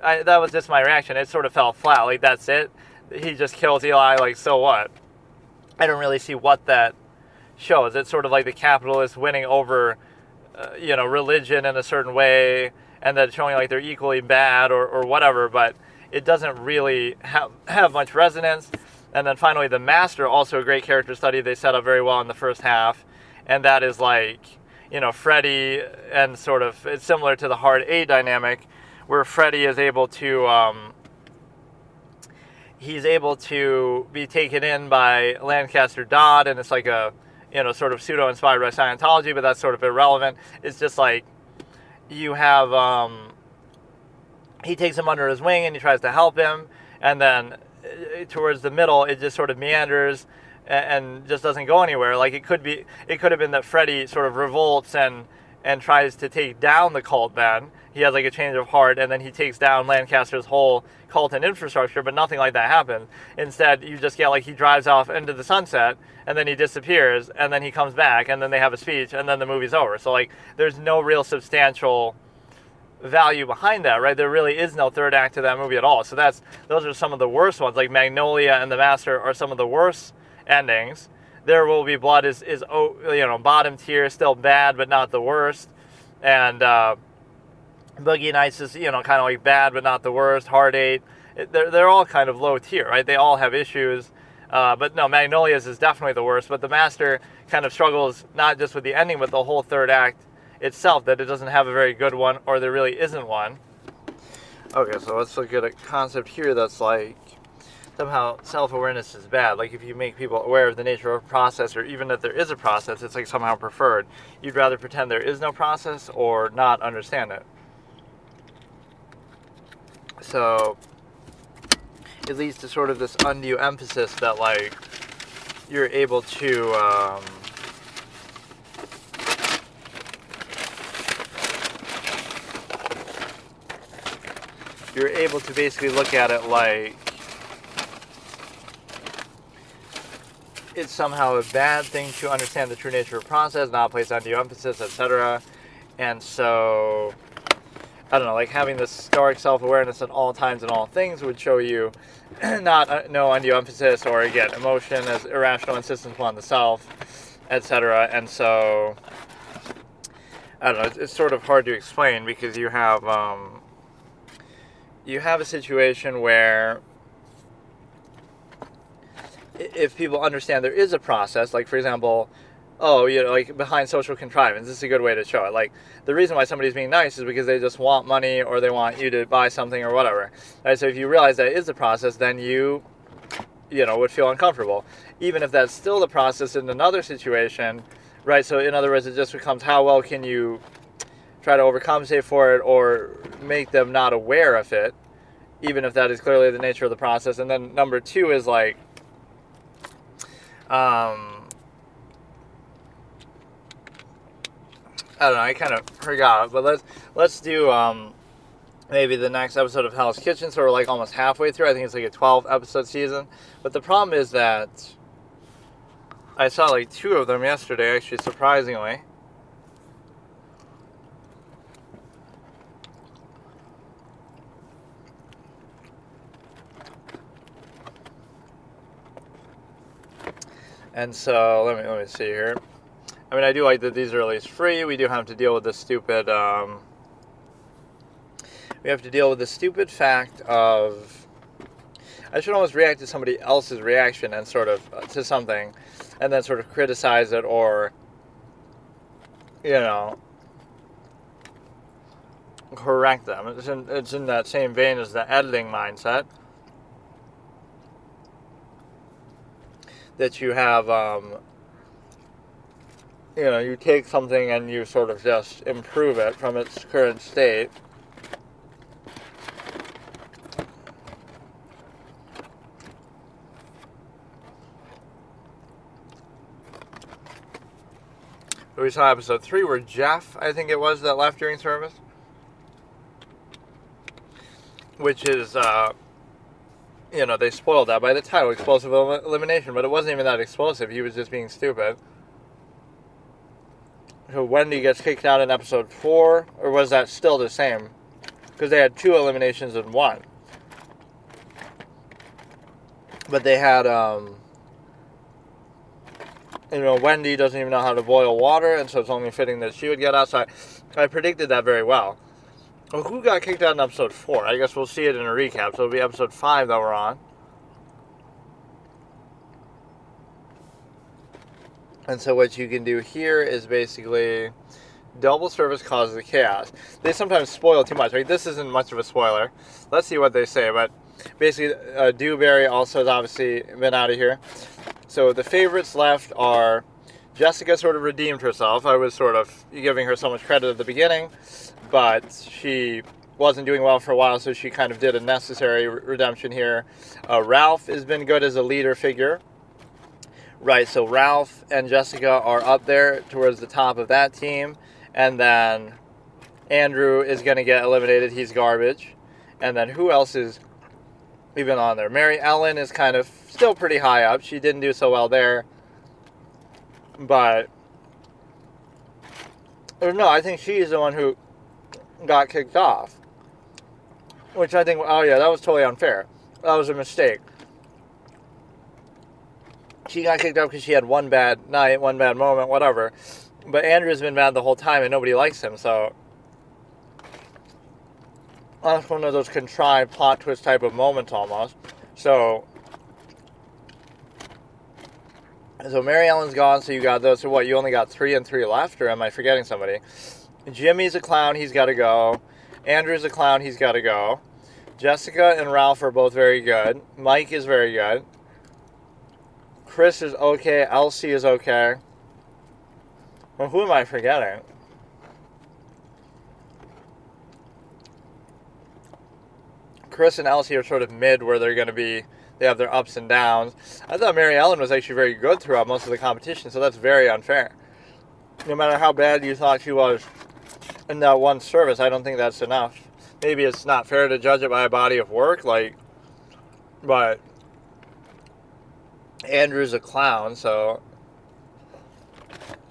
was just my reaction. It sort of fell flat. Like, that's it. He just kills Eli, like, so what? I don't really see what that shows. It's sort of like the capitalists winning over, religion in a certain way, and then showing like they're equally bad or whatever, but it doesn't really have much resonance. And then finally, The Master, also a great character study they set up very well in the first half, and that is like, Freddy, and sort of, it's similar to the Hard A dynamic, where Freddy is able to, he's able to be taken in by Lancaster Dodd, and it's like a, sort of pseudo-inspired by Scientology, but that's sort of irrelevant. It's just like, you have, he takes him under his wing and he tries to help him, and then towards the middle, it just sort of meanders and just doesn't go anywhere. Like, it could have been that Freddy sort of revolts and tries to take down the cult then. He has like a change of heart, and then he takes down Lancaster's whole cult and infrastructure, but nothing like that happens. Instead, you just get like he drives off into the sunset, and then he disappears, and then he comes back, and then they have a speech, and then the movie's over. So like, there's no real substantial value behind that, right? There really is no third act to that movie at all. So those are some of the worst ones. Like Magnolia and The Master are some of the worst endings. There Will Be Blood is bottom tier, still bad, but not the worst. And Boogie Nights is, kind of like bad, but not the worst. Hard Eight, they're all kind of low tier, right? They all have issues. But no, Magnolia's is definitely the worst. But The Master kind of struggles not just with the ending, but the whole third act itself, that it doesn't have a very good one, or there really isn't one. Okay, so let's look at a concept here that's like, somehow self-awareness is bad. Like, if you make people aware of the nature of a process, or even that there is a process, it's like somehow preferred. You'd rather pretend there is no process or not understand it. So it leads to sort of this undue emphasis that, like, you're able to basically look at it like it's somehow a bad thing to understand the true nature of a process, not place undue emphasis, etc. And so, I don't know, like having this stoic self-awareness at all times and all things would show you no undue emphasis, or again, emotion as irrational insistence upon the self, etc. And so, I don't know, it's sort of hard to explain, because you have a situation where if people understand there is a process, like, for example, like behind social contrivance, this is a good way to show it. Like, the reason why somebody's being nice is because they just want money, or they want you to buy something or whatever. Right? So if you realize that is a process, then you would feel uncomfortable. Even if that's still the process in another situation, right? So in other words, it just becomes, how well can you try to overcompensate for it, or make them not aware of it, even if that is clearly the nature of the process. And then number two is like, I don't know, I kind of forgot, but let's do maybe the next episode of Hell's Kitchen, so we're like almost halfway through. I think it's like a 12-episode season. But the problem is that I saw like 2 of them yesterday, actually, surprisingly. And so, let me see here. I mean, I do like that these are at least free. We do have to deal with the stupid, we have to deal with the stupid fact of, I should almost react to somebody else's reaction and sort of, to something, and then sort of criticize it or, you know, correct them. It's in that same vein as the editing mindset. That you have, you know, you take something and you sort of just improve it from its current state. We saw episode 3 where Jeff, I think it was, that left during service. Which is, you know, they spoiled that by the title, Explosive Elimination, but it wasn't even that explosive. He was just being stupid. So Wendy gets kicked out in episode 4, or was that still the same? Because they had 2 eliminations in 1. But they had, you know, Wendy doesn't even know how to boil water, and so it's only fitting that she would get out. So I predicted that very well. Well, who got kicked out in episode 4? I guess we'll see it in a recap. So it'll be episode 5 that we're on. And so what you can do here is basically double service causes the chaos. They sometimes spoil too much, right? This isn't much of a spoiler. Let's see what they say. But basically, Dewberry also has obviously been out of here. So the favorites left are Jessica sort of redeemed herself. I was sort of giving her so much credit at the beginning, but she wasn't doing well for a while, so she kind of did a necessary redemption here. Ralph has been good as a leader figure. Right, so Ralph and Jessica are up there towards the top of that team, and then Andrew is going to get eliminated. He's garbage. And then who else is even on there? Mary Ellen is kind of still pretty high up. She didn't do so well there. But, or no, I think she's the one who got kicked off. Which I think, oh yeah, that was totally unfair. That was a mistake. She got kicked out because she had one bad night, one bad moment, whatever. But Andrew's been mad the whole time and nobody likes him, so that's one of those contrived plot twist type of moments almost. So Mary Ellen's gone, so you got those. So what, you only got 3 and 3 left, or am I forgetting somebody? Jimmy's a clown, he's got to go. Andrew's a clown, he's got to go. Jessica and Ralph are both very good. Mike is very good. Chris is okay. Elsie is okay. Well, who am I forgetting? Chris and Elsie are sort of mid, where they're going to be, they have their ups and downs. I thought Mary Ellen was actually very good throughout most of the competition, so that's very unfair. No matter how bad you thought she was in that one service, I don't think that's enough. Maybe it's not fair to judge it by a body of work, but Andrew's a clown, so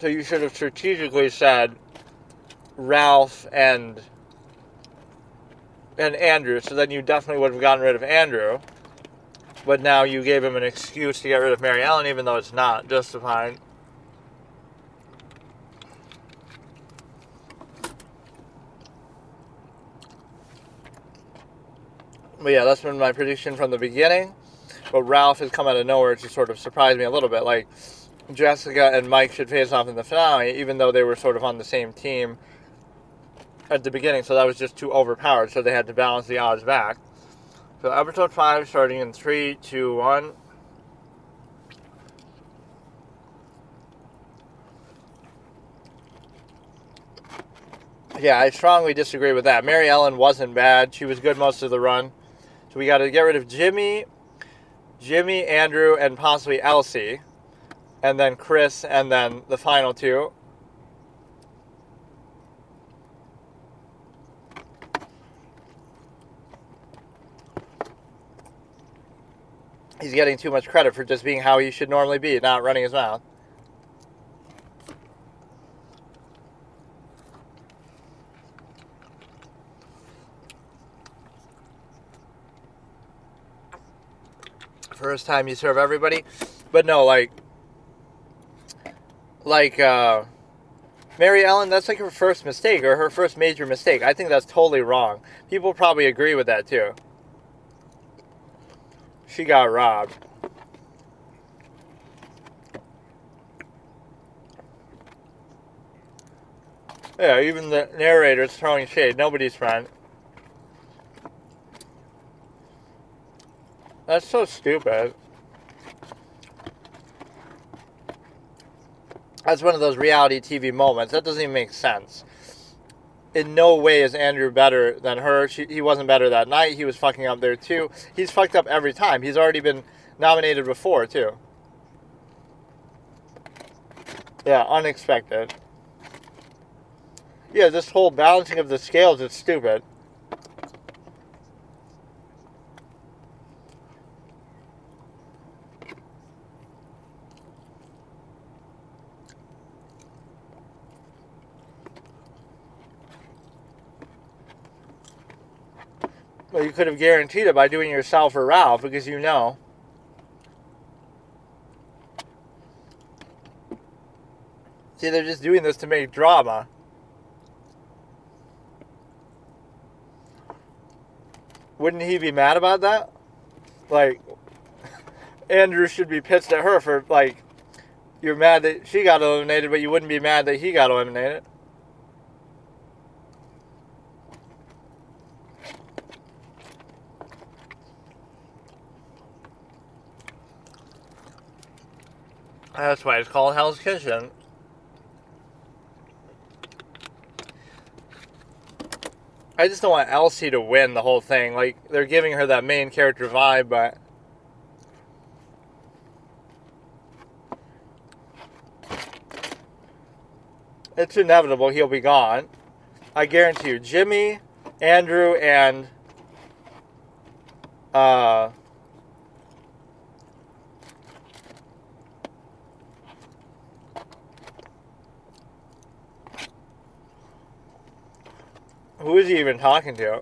you should have strategically said Ralph and Andrew, so then you definitely would have gotten rid of Andrew. But now you gave him an excuse to get rid of Mary Ellen, even though it's not justified. But yeah, that's been my prediction from the beginning. But Ralph has come out of nowhere to sort of surprise me a little bit. Like, Jessica and Mike should face off in the finale, even though they were sort of on the same team at the beginning. So that was just too overpowered, so they had to balance the odds back. So episode 5 starting in 3, 2, 1. Yeah, I strongly disagree with that. Mary Ellen wasn't bad. She was good most of the run. So we got to get rid of Jimmy, Andrew, and possibly Elsie. And then Chris, and then the final 2. He's getting too much credit for just being how he should normally be, not running his mouth. First time you serve everybody. But no, like Mary Ellen, that's like her first mistake, or her first major mistake. I think that's totally wrong. People probably agree with that too. She got robbed. Yeah, even the narrator's throwing shade. Nobody's friend. That's so stupid. That's one of those reality TV moments. That doesn't even make sense. In no way is Andrew better than her. He wasn't better that night. He was fucking up there too. He's fucked up every time. He's already been nominated before too. Yeah, unexpected. Yeah, this whole balancing of the scales is stupid. Well, you could have guaranteed it by doing yourself or Ralph, because you know. See, they're just doing this to make drama. Wouldn't he be mad about that? Like, Andrew should be pissed at her for, like, you're mad that she got eliminated, but you wouldn't be mad that he got eliminated. That's why it's called Hell's Kitchen. I just don't want Elsie to win the whole thing. Like, they're giving her that main character vibe, but it's inevitable he'll be gone. I guarantee you. Jimmy, Andrew, and who is he even talking to?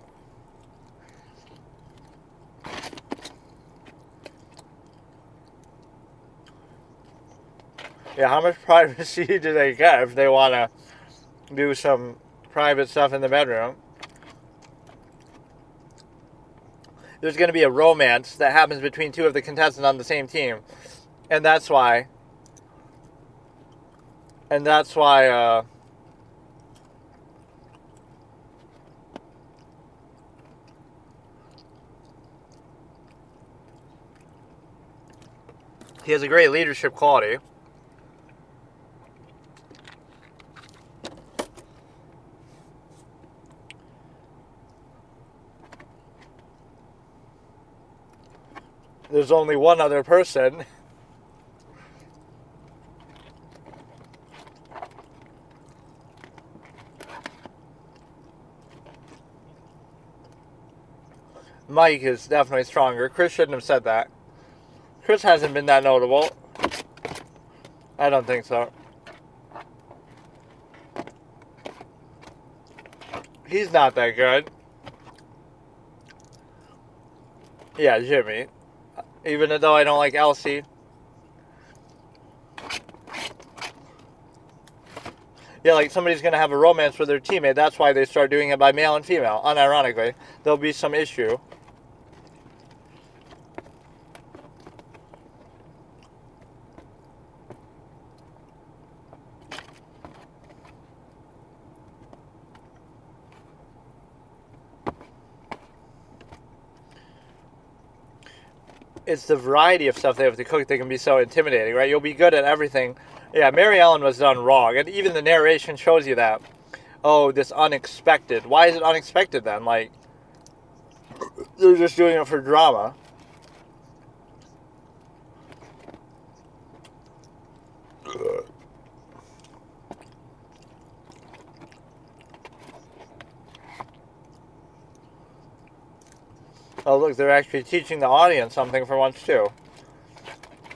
Yeah, how much privacy do they get if they want to do some private stuff in the bedroom? There's going to be a romance that happens between two of the contestants on the same team. And that's why... he has a great leadership quality. There's only one other person. Mike is definitely stronger. Chris shouldn't have said that. Chris hasn't been that notable. I don't think so. He's not that good. Yeah, Jimmy. Even though I don't like Elsie. Yeah, like somebody's going to have a romance with their teammate. That's why they start doing it by male and female. Unironically. There'll be some issue. It's the variety of stuff they have to cook that can be so intimidating, right? You'll be good at everything. Yeah, Mary Ellen was done wrong. And even the narration shows you that. Oh, this unexpected. Why is it unexpected then? Like, they're just doing it for drama. Oh, look, they're actually teaching the audience something for once, too.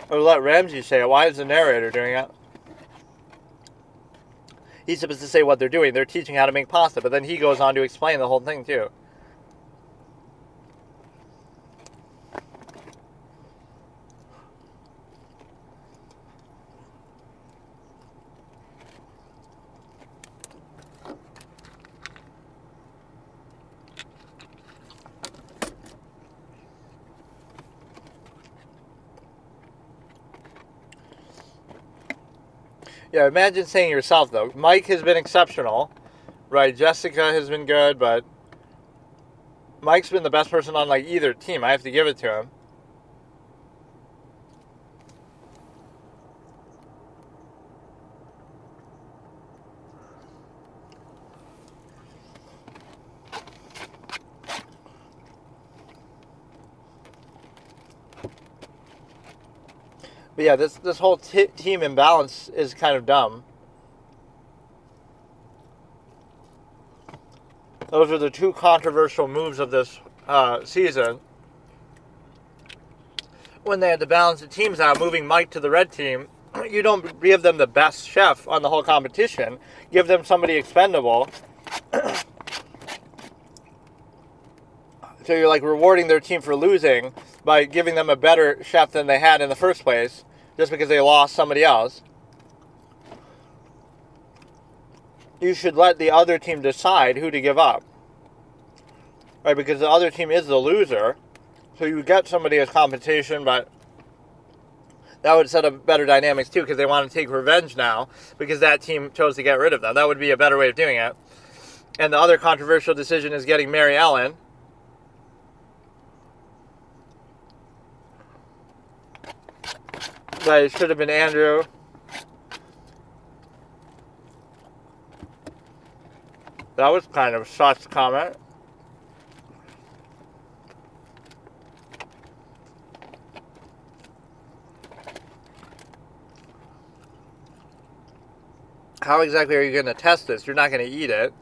Or let Ramsey say it. Why is the narrator doing it? He's supposed to say what they're doing. They're teaching how to make pasta, but then he goes on to explain the whole thing too. Yeah, imagine saying yourself, though. Mike has been exceptional, right? Jessica has been good, but Mike's been the best person on, like, either team. I have to give it to him. But yeah, this whole team imbalance is kind of dumb. Those are the two controversial moves of this season. When they had to balance the teams out, moving Mike to the red team, you don't give them the best chef on the whole competition. Give them somebody expendable. So you're like rewarding their team for losing by giving them a better chef than they had in the first place, just because they lost somebody else. You should let the other team decide who to give up. Right, because the other team is the loser. So you get somebody as compensation, but that would set up better dynamics too, because they want to take revenge now, because that team chose to get rid of them. That would be a better way of doing it. And the other controversial decision is getting Mary Ellen. But it should have been Andrew. That was kind of a sus comment. How exactly are you going to test this? You're not going to eat it.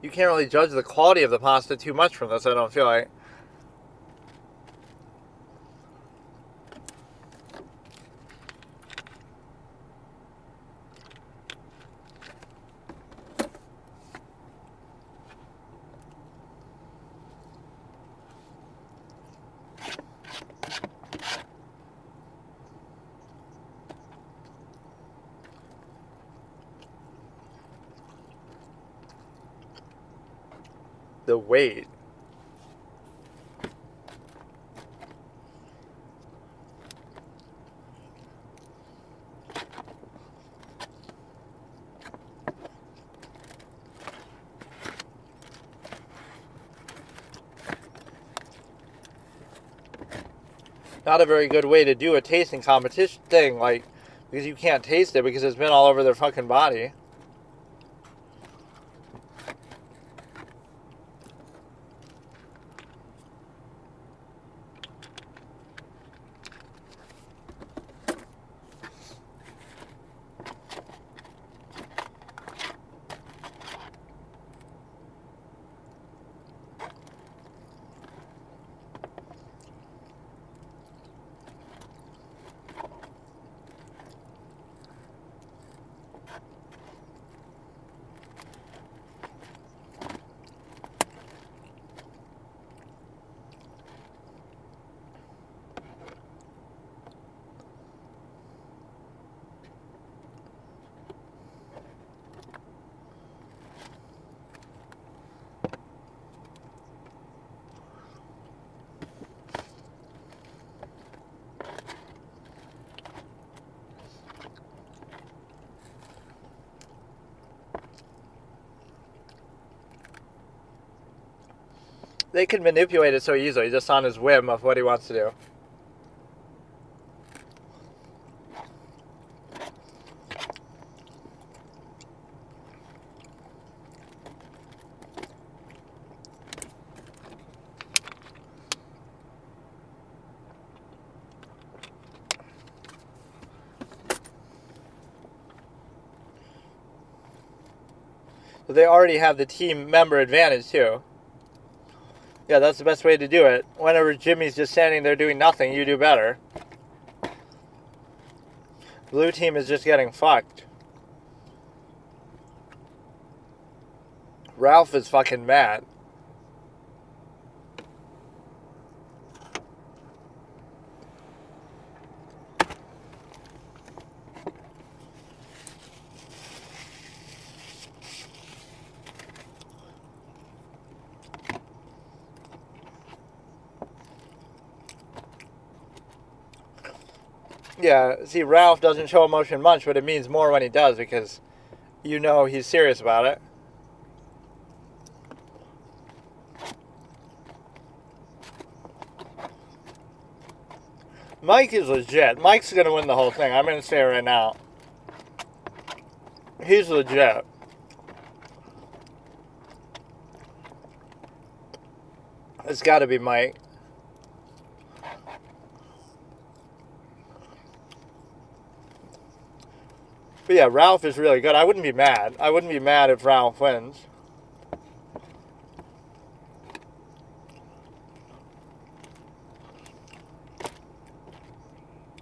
You can't really judge the quality of the pasta too much from this, I don't feel like. The weight. Not a very good way to do a tasting competition thing, like, because you can't taste it because it's been all over their fucking body. They can manipulate it so easily, just on his whim of what he wants to do. They already have the team member advantage, too. Yeah, that's the best way to do it. Whenever Jimmy's just standing there doing nothing, you do better. Blue team is just getting fucked. Ralph is fucking mad. Yeah, see, Ralph doesn't show emotion much, but it means more when he does because you know he's serious about it. Mike is legit. Mike's going to win the whole thing. I'm going to say it right now. He's legit. It's got to be Mike. But yeah, Ralph is really good. I wouldn't be mad. I wouldn't be mad if Ralph wins.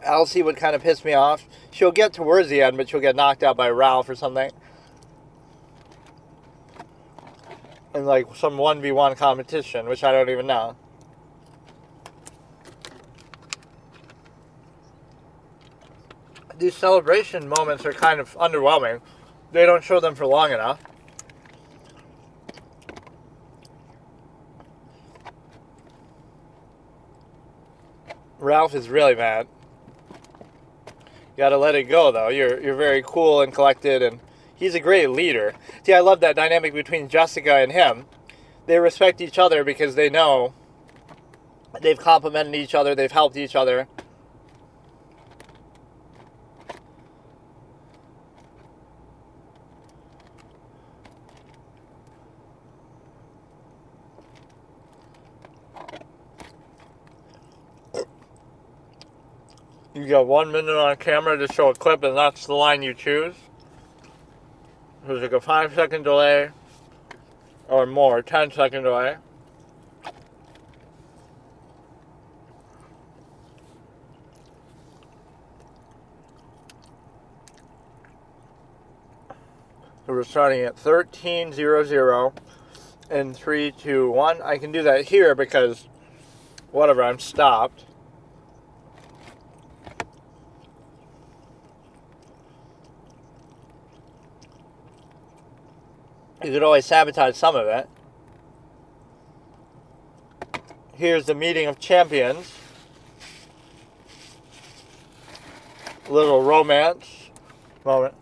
Elsie would kind of piss me off. She'll get towards the end, but she'll get knocked out by Ralph or something. In like some 1v1 competition, which I don't even know. These celebration moments are kind of underwhelming. They don't show them for long enough. Ralph is really mad. You gotta let it go, though. You're very cool and collected, and he's a great leader. See, I love that dynamic between Jessica and him. They respect each other because they know they've complimented each other, they've helped each other. You got 1 minute on camera to show a clip, and that's the line you choose. There's like a 5-second delay, or more, 10-second delay. So we're starting at 13:00 in 3, 2, 1. I can do that here because, whatever, I'm stopped. You could always sabotage some of it. Here's the meeting of champions. Little romance moment.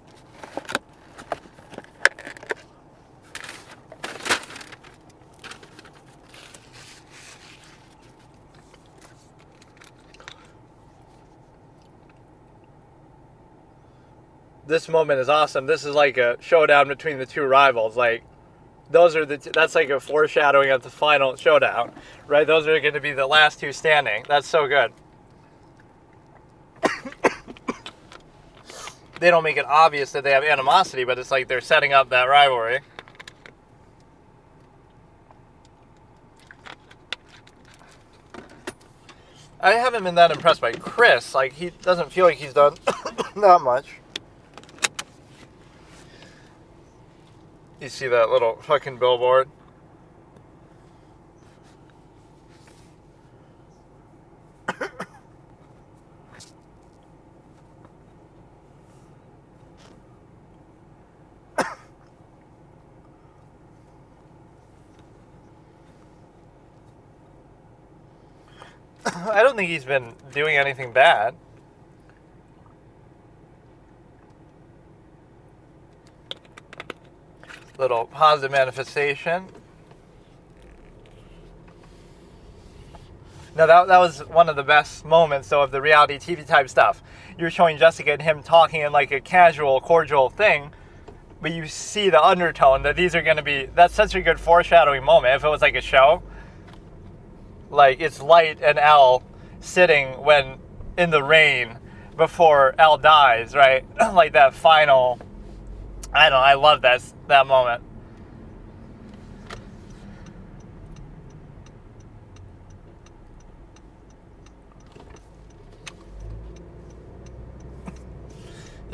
This moment is awesome. This is like a showdown between the two rivals. Like, those are that's like a foreshadowing of the final showdown, right? Those are going to be the last two standing. That's so good. They don't make it obvious that they have animosity, but it's like they're setting up that rivalry. I haven't been that impressed by Chris. Like, he doesn't feel like he's done that much. You see that little fucking billboard? I don't think he's been doing anything bad. Little positive manifestation. No, that was one of the best moments, though, of the reality TV type stuff. You're showing Jessica and him talking in like a casual, cordial thing, but you see the undertone that these are going to be... That's such a good foreshadowing moment. If it was like a show, like it's Light and Elle sitting when in the rain before Elle dies, right? Like that final... I don't know, I love that moment.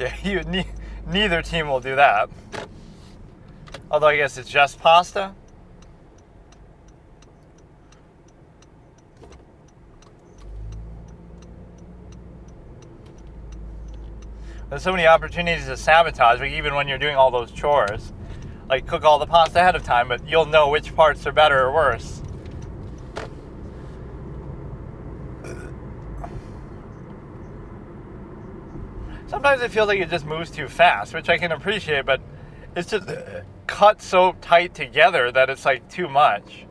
Yeah, neither team will do that. Although I guess it's just pasta. There's so many opportunities to sabotage, like even when you're doing all those chores. Like cook all the pasta ahead of time, but you'll know which parts are better or worse. Sometimes it feels like it just moves too fast, which I can appreciate, but it's just cut so tight together that it's like too much.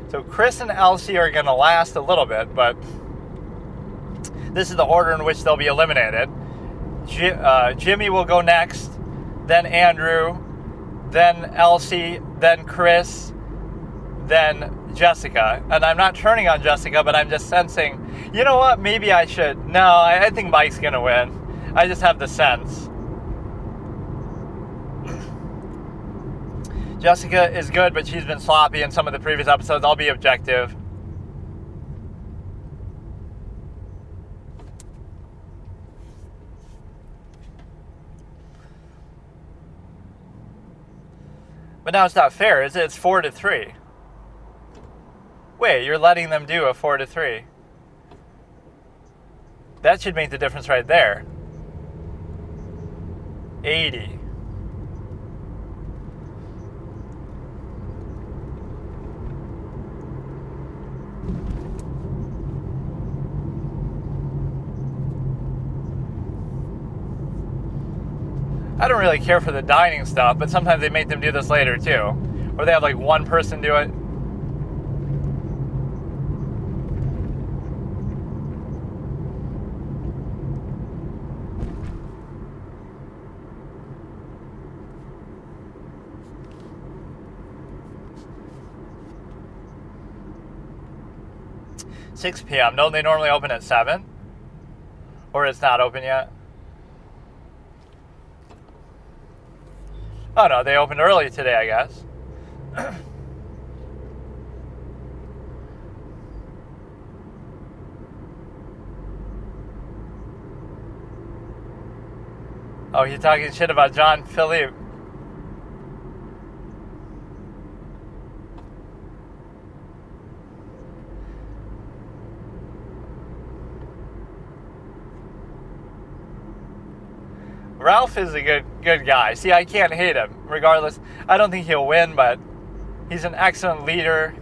So Chris and Elsie are going to last a little bit, but this is the order in which they'll be eliminated. Jimmy will go next, then Andrew, then Elsie, then Chris, then Jessica. And I'm not turning on Jessica, but I'm just sensing, you know what, maybe I should. No, I think Mike's going to win. I just have the sense. Jessica is good, but she's been sloppy in some of the previous episodes. I'll be objective. But now it's not fair, is it? It's 4-3. Wait, you're letting them do a 4-3. That should make the difference right there. 80. I don't really care for the dining stuff, but sometimes they make them do this later too. Or they have like one person do it. $6 p.m. Don't they normally open at 7? Or it's not open yet? Oh no, they opened early today, I guess. Oh, he's talking shit about John Philippe. Ralph is a good guy. See, I can't hate him, regardless. I don't think he'll win, but he's an excellent leader.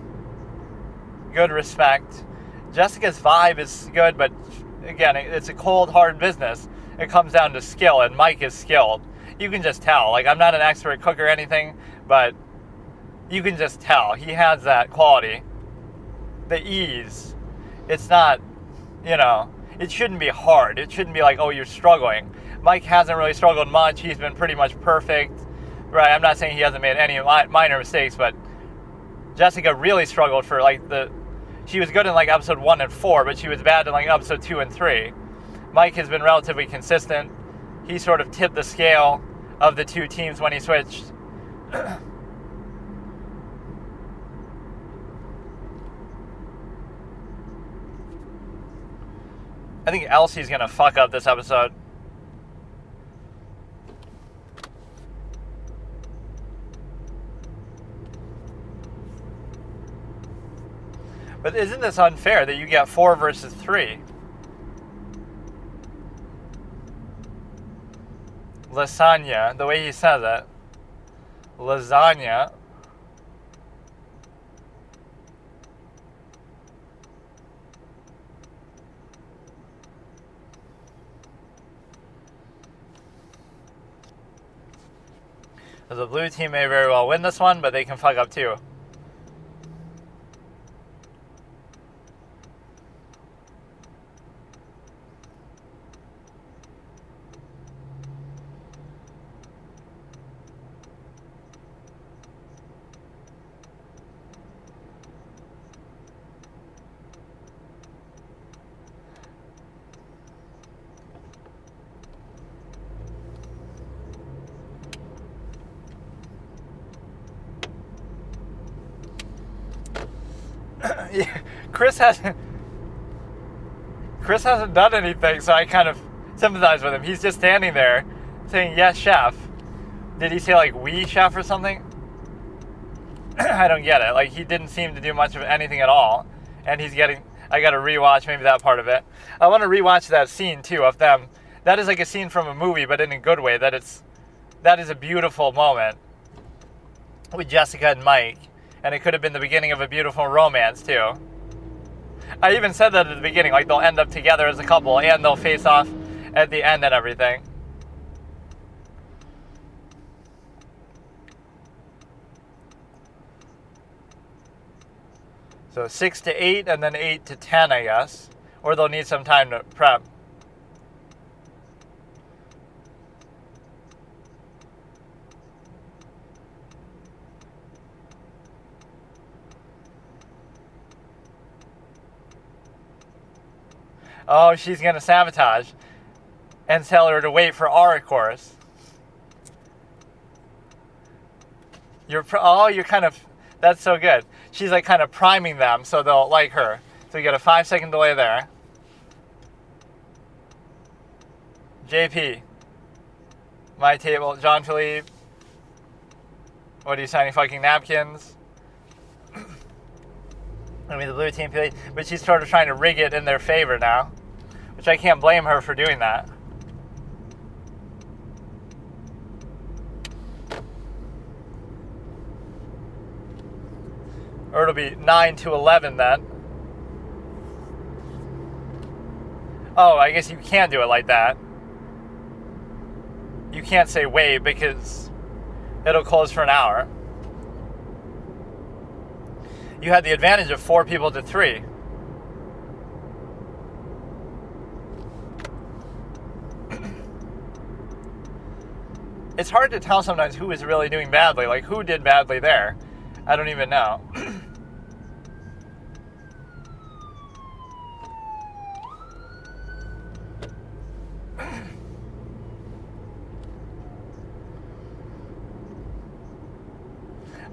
Good respect. Jessica's vibe is good, but again, it's a cold, hard business. It comes down to skill, and Mike is skilled. You can just tell. Like, I'm not an expert cook or anything, but you can just tell. He has that quality. The ease. It's not, it shouldn't be hard. It shouldn't be like, oh, you're struggling. Mike hasn't really struggled much. He's been pretty much perfect. Right, I'm not saying he hasn't made any minor mistakes, but Jessica really struggled for she was good in like episode 1 and 4, but she was bad in like episode 2 and 3. Mike has been relatively consistent. He sort of tipped the scale of the two teams when he switched. I think Elsie's going to fuck up this episode. But isn't this unfair that you get 4 versus 3? Lasagna, the way he says it. Lasagna. The blue team may very well win this one, but they can fuck up too. Chris hasn't done anything, so I kind of sympathize with him. He's just standing there saying, yes, chef. Did he say, like, we, chef, or something? I don't get it. Like, he didn't seem to do much of anything at all. And I got to rewatch maybe that part of it. I want to rewatch that scene, too, of them. That is like a scene from a movie, but in a good way. That is a beautiful moment with Jessica and Mike. And it could have been the beginning of a beautiful romance, too. I even said that at the beginning, like, they'll end up together as a couple, and they'll face off at the end and everything. So 6 to 8, and then 8 to 10, I guess. Or they'll need some time to prep. Oh, she's going to sabotage and tell her to wait for our course. You're kind of, that's so good. She's like kind of priming them so they'll like her. So you get a 5-second delay there. JP. My table. John Philippe. What are you signing, fucking napkins? I mean, the blue team, but she's sort of trying to rig it in their favor now, which I can't blame her for doing that. Or it'll be 9 to 11 then. Oh, I guess you can't do it like that. You can't say wait because it'll close for an hour. You had the advantage of 4 people to 3. It's hard to tell sometimes who is really doing badly. Like, who did badly there? I don't even know.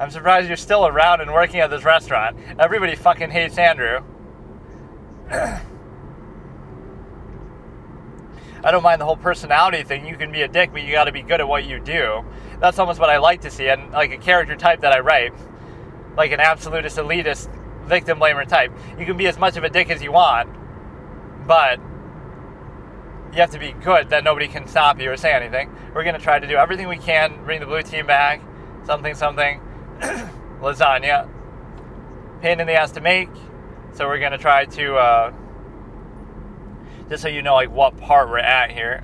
I'm surprised you're still around and working at this restaurant. Everybody fucking hates Andrew. I don't mind the whole personality thing. You can be a dick, but you gotta be good at what you do. That's almost what I like to see, and like a character type that I write. Like an absolutist, elitist, victim blamer type. You can be as much of a dick as you want, but you have to be good that nobody can stop you or say anything. We're gonna try to do everything we can, bring the blue team back, something. Lasagna. Pain in the ass to make. So we're going to try to, just so you know, like, what part we're at here.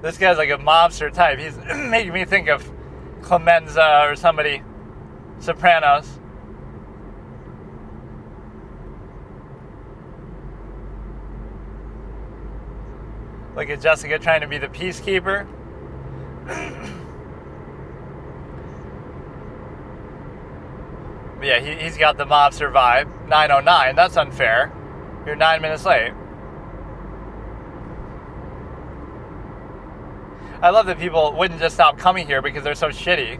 This guy's like a mobster type. He's making me think of Clemenza or somebody. Sopranos. Look at Jessica trying to be the peacekeeper. But yeah, he's got the mobster vibe. 9:09, that's unfair. You're 9 minutes late. I love that people wouldn't just stop coming here because they're so shitty.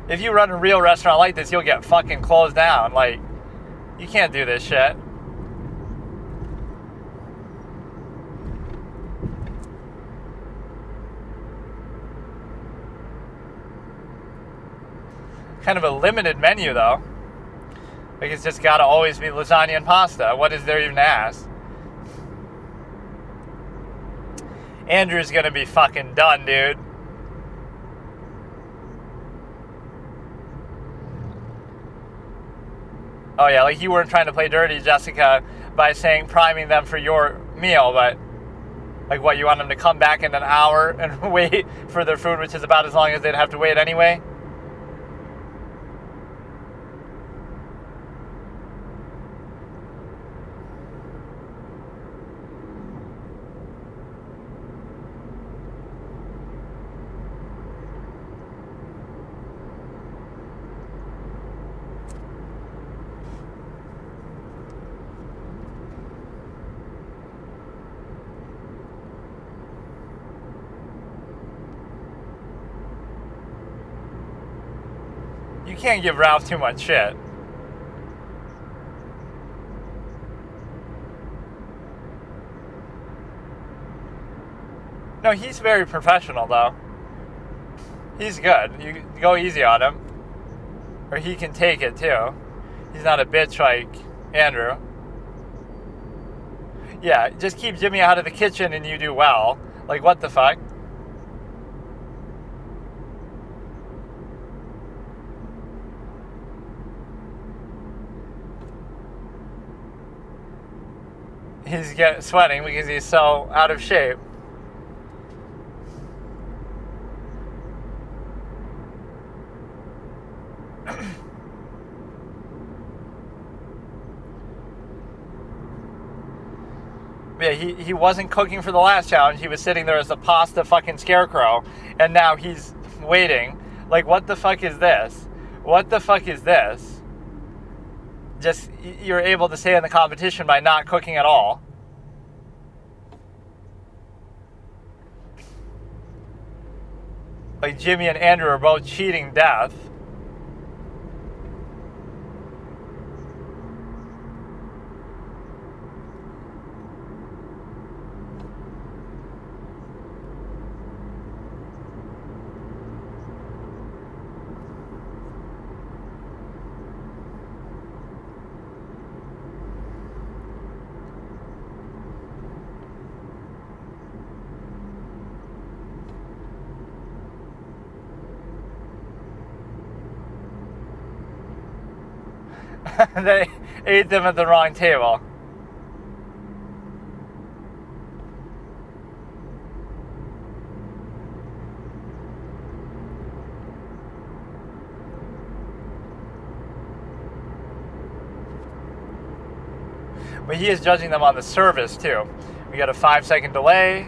If you run a real restaurant like this, you'll get fucking closed down. Like, you can't do this shit. Kind of a limited menu, though. Like, it's just gotta always be lasagna and pasta. What is there even to ask? Andrew's gonna be fucking done, dude. Oh yeah, like you weren't trying to play dirty, Jessica, by priming them for your meal, but like what, you want them to come back in an hour and wait for their food, which is about as long as they'd have to wait anyway? can't give Ralph too much shit. No, he's very professional, though. He's good. You go easy on him. Or he can take it, too. He's not a bitch like Andrew. Yeah, just keep Jimmy out of the kitchen and you do well. Like, what the fuck? He's sweating because he's so out of shape. Yeah, he wasn't cooking for the last challenge. He was sitting there as a pasta fucking scarecrow. And now he's waiting. Like, what the fuck is this? What the fuck is this? Just, you're able to stay in the competition by not cooking at all. Like, Jimmy and Andrew are both cheating death. They ate them at the wrong table. But he is judging them on the service, too. We got a 5-second delay.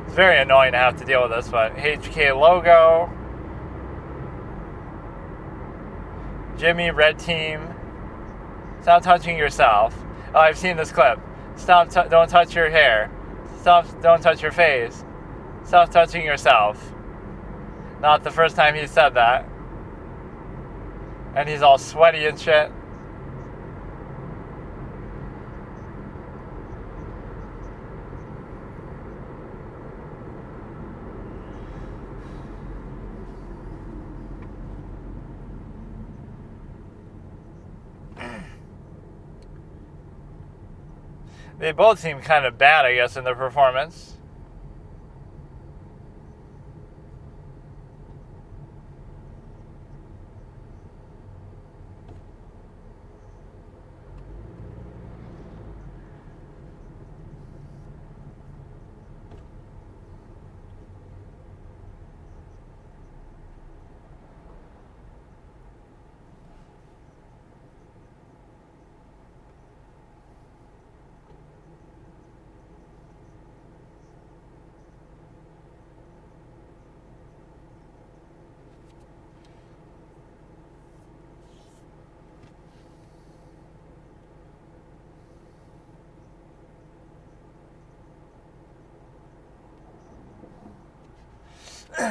It's very annoying to have to deal with this, but HK logo. Jimmy, red team. Stop touching yourself. Oh, I've seen this clip. Stop, don't touch your hair. Stop, don't touch your face. Stop touching yourself. Not the first time he said that. And he's all sweaty and shit. They both seem kind of bad, I guess, in their performance.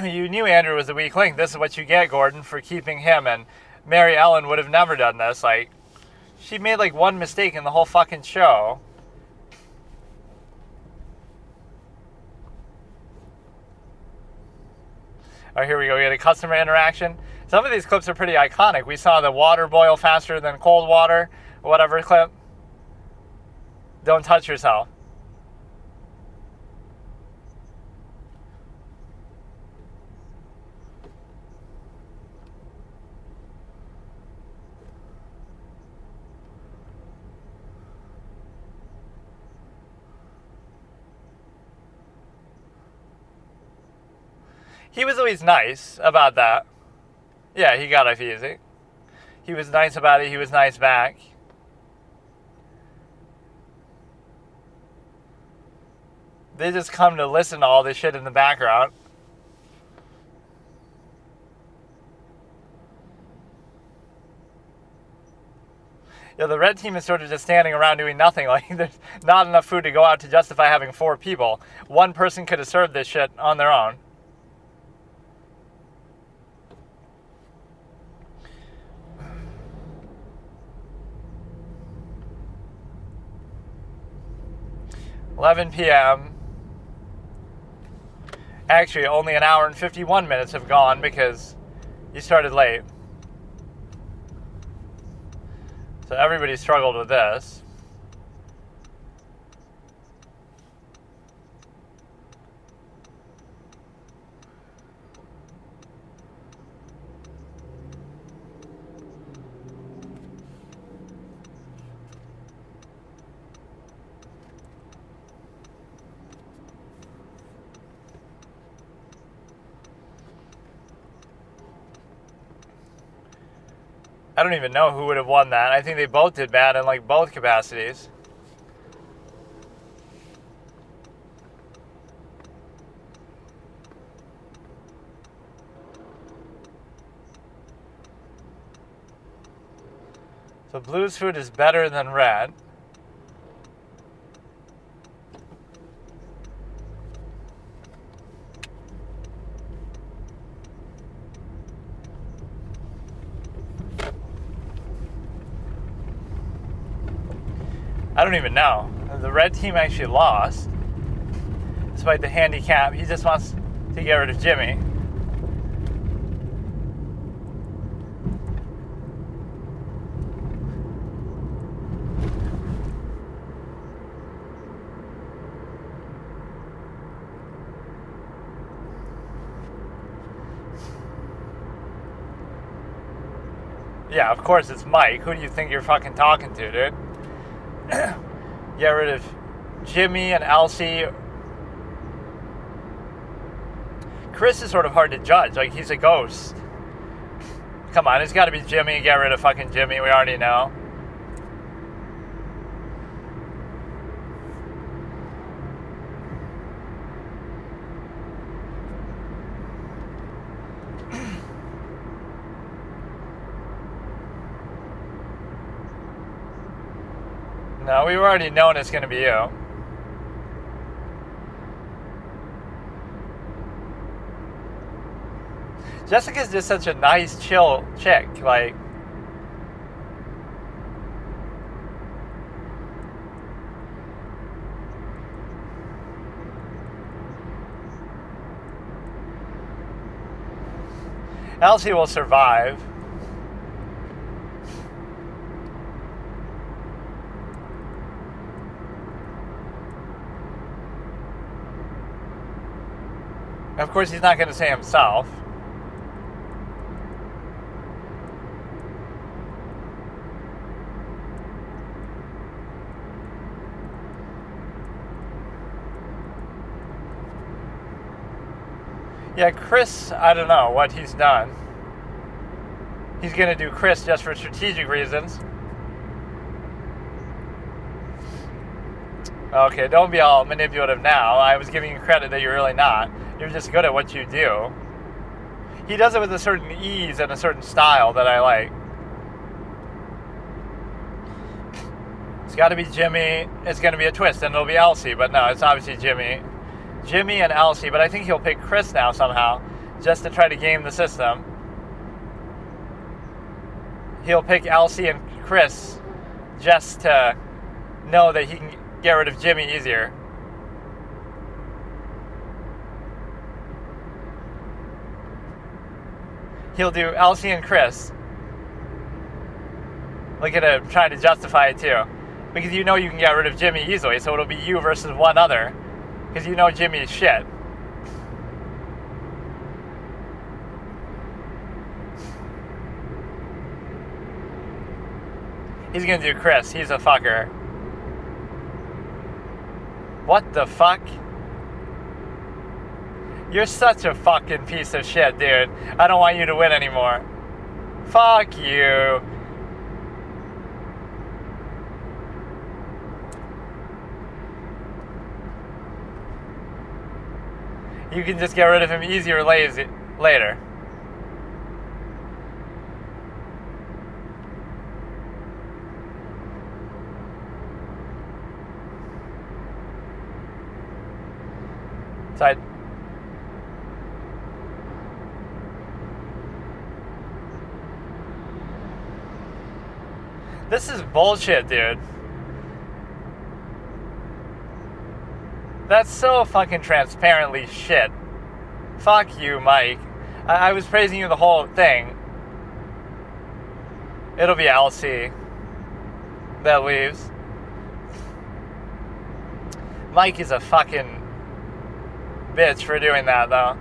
You knew Andrew was the weak link. This is what you get, Gordon, for keeping him. And Mary Ellen would have never done this. Like, she made like one mistake in the whole fucking show. Oh, here we go. We get a customer interaction. Some of these clips are pretty iconic. We saw the water boil faster than cold water, or whatever clip. Don't touch yourself. He was always nice about that. Yeah, he got off easy. He was nice about it. He was nice back. They just come to listen to all this shit in the background. Yeah, the red team is sort of just standing around doing nothing. Like, there's not enough food to go out to justify having 4 people. One person could have served this shit on their own. 11 p.m. Actually, only an hour and 51 minutes have gone because you started late. So everybody struggled with this. I don't even know who would have won that. I think they both did bad in like both capacities. So blue's food is better than red. I don't even know. The red team actually lost. Despite the handicap, he just wants to get rid of Jimmy. Yeah, of course it's Mike. Who do you think you're fucking talking to, dude? Get rid of Jimmy and Elsie. Chris is sort of hard to judge. Like, he's a ghost. Come on, it's got to be Jimmy. Get rid of fucking Jimmy. We already know. No, we've already known it's going to be you. Jessica's just such a nice, chill chick. Like, Elsie will survive. Of course, he's not going to say himself. Yeah, Chris, I don't know what he's done. He's going to do Chris just for strategic reasons. Okay, don't be all manipulative now. I was giving you credit that you're really not. You're just good at what you do. He does it with a certain ease and a certain style that I like. It's got to be Jimmy. It's going to be a twist, and it'll be Elsie. But no, it's obviously Jimmy. Jimmy and Elsie. But I think he'll pick Chris now somehow, just to try to game the system. He'll pick Elsie and Chris just to know that he can get rid of Jimmy easier. He'll do Elsie and Chris. Look at him trying to justify it too. Because you know you can get rid of Jimmy easily, so it'll be you versus one other. Because you know Jimmy is shit. He's gonna do Chris. He's a fucker. What the fuck? You're such a fucking piece of shit, dude. I don't want you to win anymore. Fuck you. You can just get rid of him easier later. So this is bullshit, dude. That's so fucking transparently shit. Fuck you, Mike. I was praising you the whole thing. It'll be Elsie that leaves. Mike is a fucking bitch for doing that, though.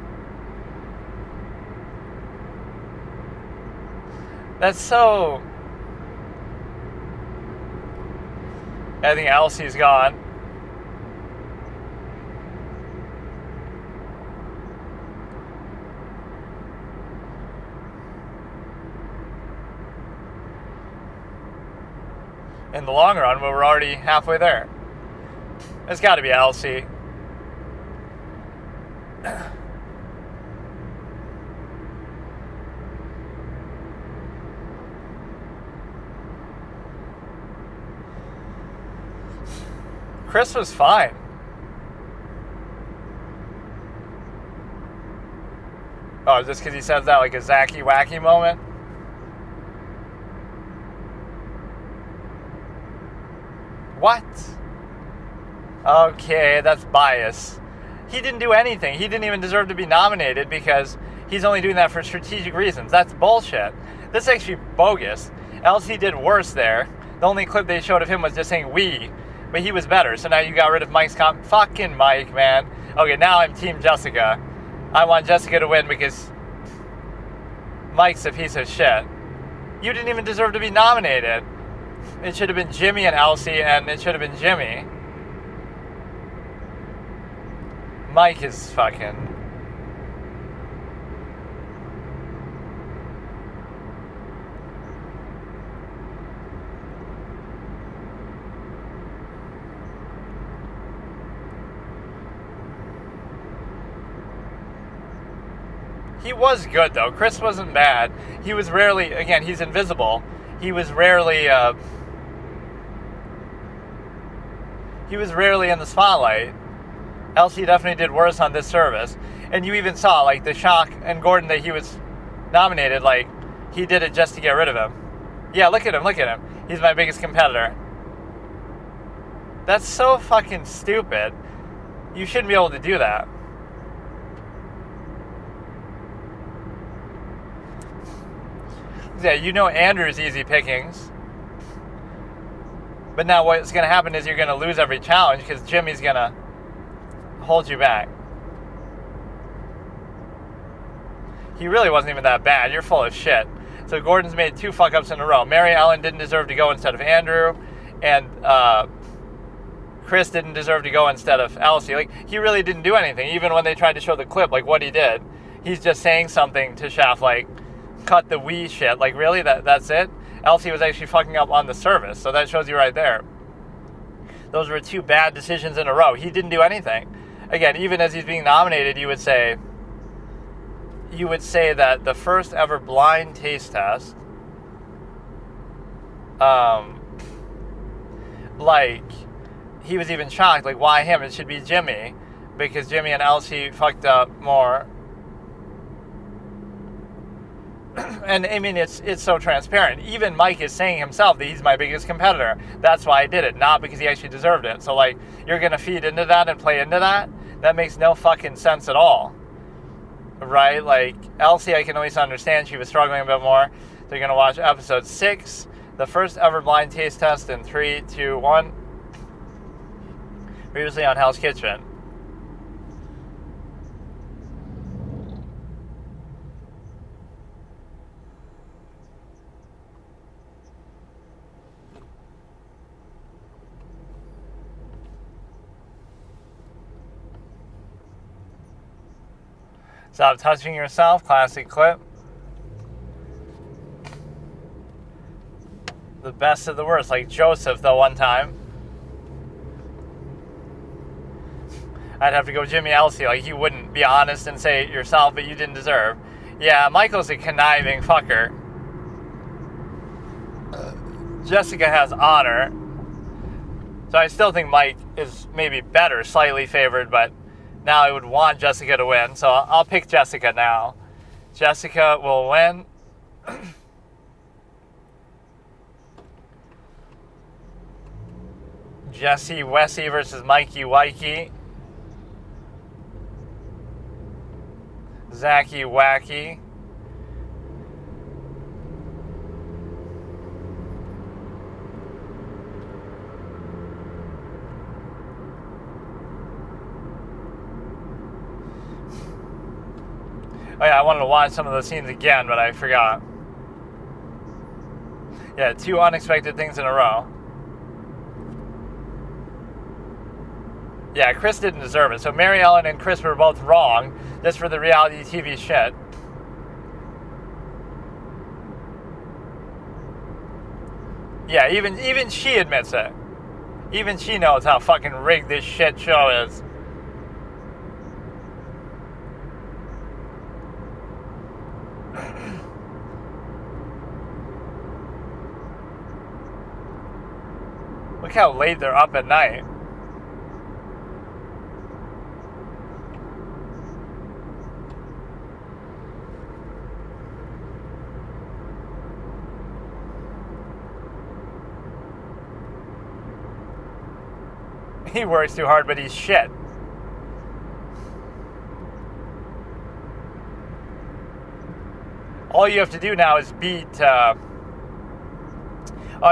That's so... I think Elsie's gone. In the long run, we're already halfway there. It's got to be Elsie. Chris was fine. Oh, just because he says that like a Zacky Wacky moment? What? Okay, that's bias. He didn't do anything. He didn't even deserve to be nominated because he's only doing that for strategic reasons. That's bullshit. This is actually bogus. Elsie did worse there. The only clip they showed of him was just saying we, but he was better. So now you got rid of Mike's comp. Fucking Mike, man. Okay, now I'm Team Jessica. I want Jessica to win because Mike's a piece of shit. You didn't even deserve to be nominated. It should have been Jimmy and Elsie, and it should have been Jimmy. Mike is fucking... He was good, though. Chris wasn't bad. He was rarely... Again, he's invisible. He was rarely in the spotlight. Elsie definitely did worse on this service. And you even saw, like, the shock and Gordon that he was nominated, like, he did it just to get rid of him. Yeah, look at him. He's my biggest competitor. That's so fucking stupid. You shouldn't be able to do that. Yeah, you know Andrew's easy pickings. But now what's going to happen is you're going to lose every challenge because Jimmy's going to hold you back. He really wasn't even that bad. You're full of shit. So Gordon's made 2 fuck-ups in a row. Mary Ellen didn't deserve to go instead of Andrew. And Chris didn't deserve to go instead of Elsie. Like, he really didn't do anything. Even when they tried to show the clip, like, what he did. He's just saying something to Shaft, like, cut the we shit. Like, really? That's it? Elsie was actually fucking up on the service. So that shows you right there. Those were 2 bad decisions in a row. He didn't do anything. Again, even as he's being nominated, you would say that the first ever blind taste test, like, he was even shocked, like, why him? It should be Jimmy, because Jimmy and Elsie fucked up more. And, I mean, it's so transparent. Even Mike is saying himself that he's my biggest competitor. That's why I did it, not because he actually deserved it. So, like, you're going to feed into that and play into that? That makes no fucking sense at all. Right? Like, Elsie, I can at least understand. She was struggling a bit more. So you're going to watch episode 6, the first ever blind taste test in 3, 2, 1. Previously on Hell's Kitchen. Stop touching yourself, classic clip. The best of the worst, like Joseph, the one time. I'd have to go Jimmy Elsie, like, you wouldn't be honest and say it yourself, but you didn't deserve. Yeah, Michael's a conniving fucker. Jessica has honor. So I still think Mike is maybe better, slightly favored, but now I would want Jessica to win, so I'll pick Jessica now. Jessica will win. Jesse Wessie versus Mikey Wikey. Zacky Wacky. Oh yeah, I wanted to watch some of those scenes again, but I forgot. Yeah, 2 unexpected things in a row. Yeah, Chris didn't deserve it. So Mary Ellen and Chris were both wrong just for the reality TV shit. Yeah, even she admits it. Even she knows how fucking rigged this shit show is. Look how late they're up at night. He works too hard, but he's shit. All you have to do now is beat, on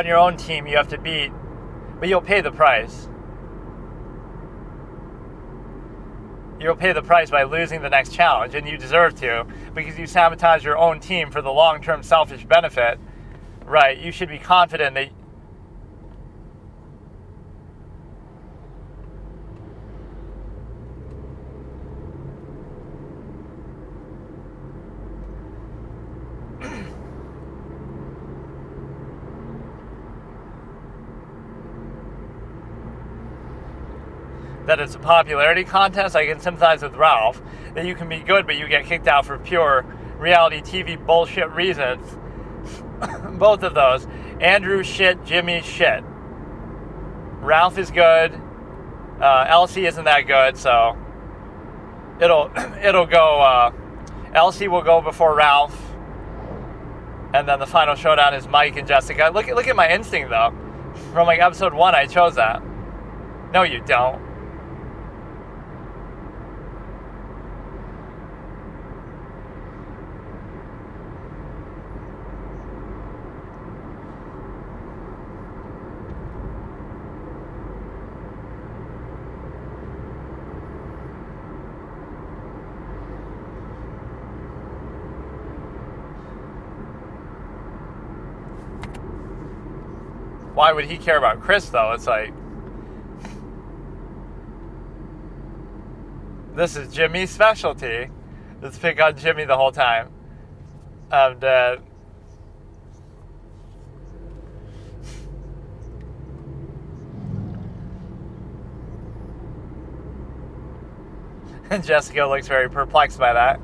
your own team, you have to beat, but you'll pay the price. You'll pay the price by losing the next challenge, and you deserve to, because you sabotage your own team for the long-term selfish benefit. Right, you should be confident that that it's a popularity contest. I can sympathize with Ralph that you can be good but you get kicked out for pure reality TV bullshit reasons. Both of those. Andrew shit, Jimmy shit. Ralph is good. Elsie isn't that good, so it'll go. Elsie will go before Ralph, and then the final showdown is Mike and Jessica. Look at my instinct though. From like episode 1, I chose that. No, you don't. Why would he care about Chris, though? It's like, this is Jimmy's specialty. Let's pick on Jimmy the whole time. I'm dead. And Jessica looks very perplexed by that.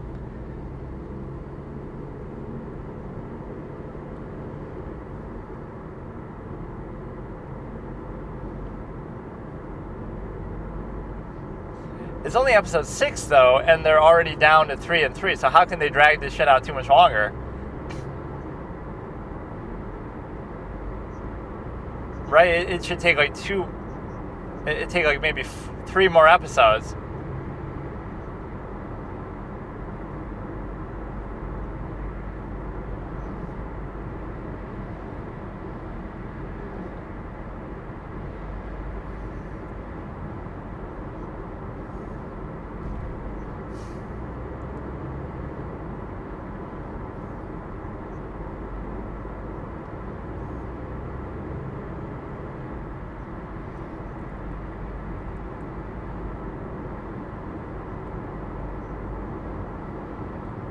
It's only episode 6, though, and they're already down to 3 and 3, so how can they drag this shit out too much longer? Right? It should take like it'd take like maybe 3 more episodes.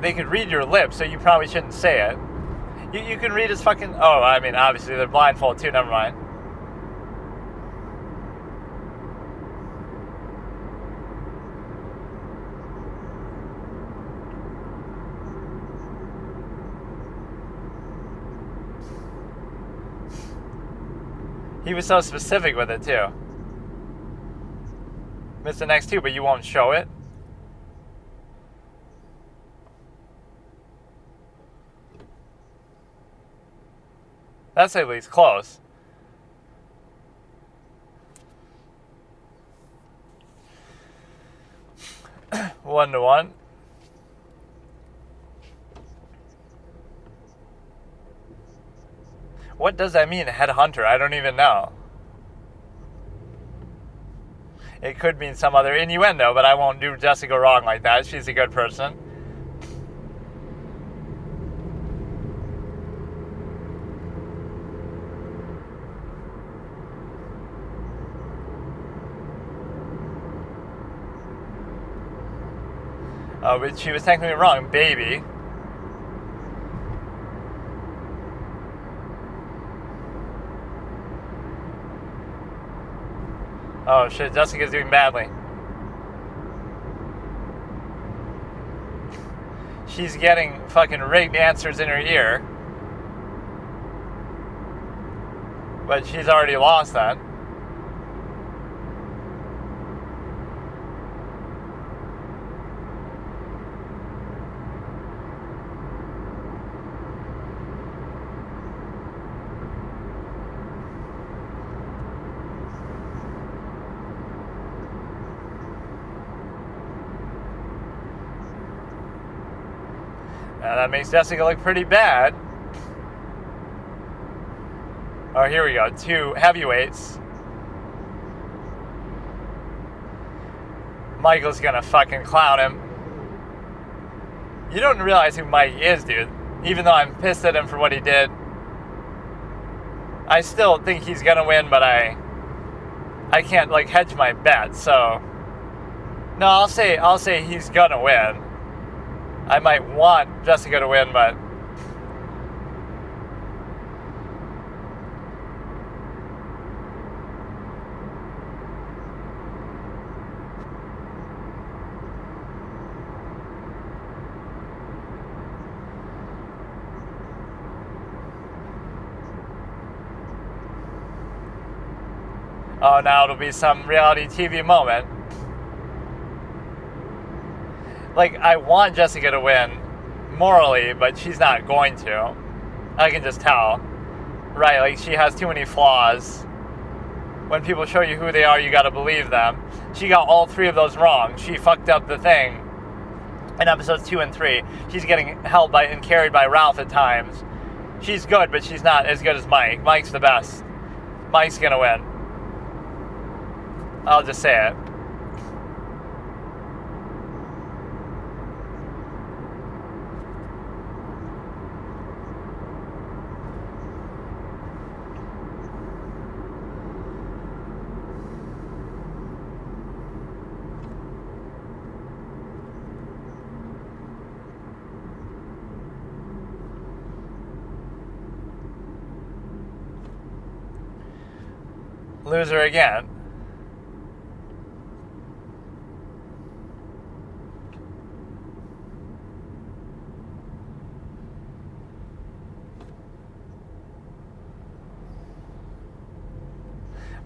They could read your lips, so you probably shouldn't say it. You can read his fucking... Oh, I mean, obviously, they're blindfold, too. Never mind. He was so specific with it, too. Miss the next 2, but you won't show it? That's at least close. One to one. What does that mean, headhunter? I don't even know. It could mean some other innuendo, but I won't do Jessica wrong like that. She's a good person. Oh, but she was technically wrong, baby. Oh shit, Jessica's doing badly. She's getting fucking rigged answers in her ear. But she's already lost that. Now that makes Jessica look pretty bad. Oh, here we go. 2 heavyweights. Michael's gonna fucking clown him. You don't realize who Mike is, dude. Even though I'm pissed at him for what he did. I still think he's gonna win, but I can't like hedge my bet, so no, I'll say he's gonna win. I might want Jessica to win, but oh, now it'll be some reality TV moment. Like, I want Jessica to win morally, but she's not going to. I can just tell. Right, like, she has too many flaws. When people show you who they are, you gotta believe them. She got all 3 of those wrong. She fucked up the thing in episodes 2 and 3. She's getting held by and carried by Ralph at times. She's good, but she's not as good as Mike. Mike's the best. Mike's gonna win. I'll just say it. Loser again.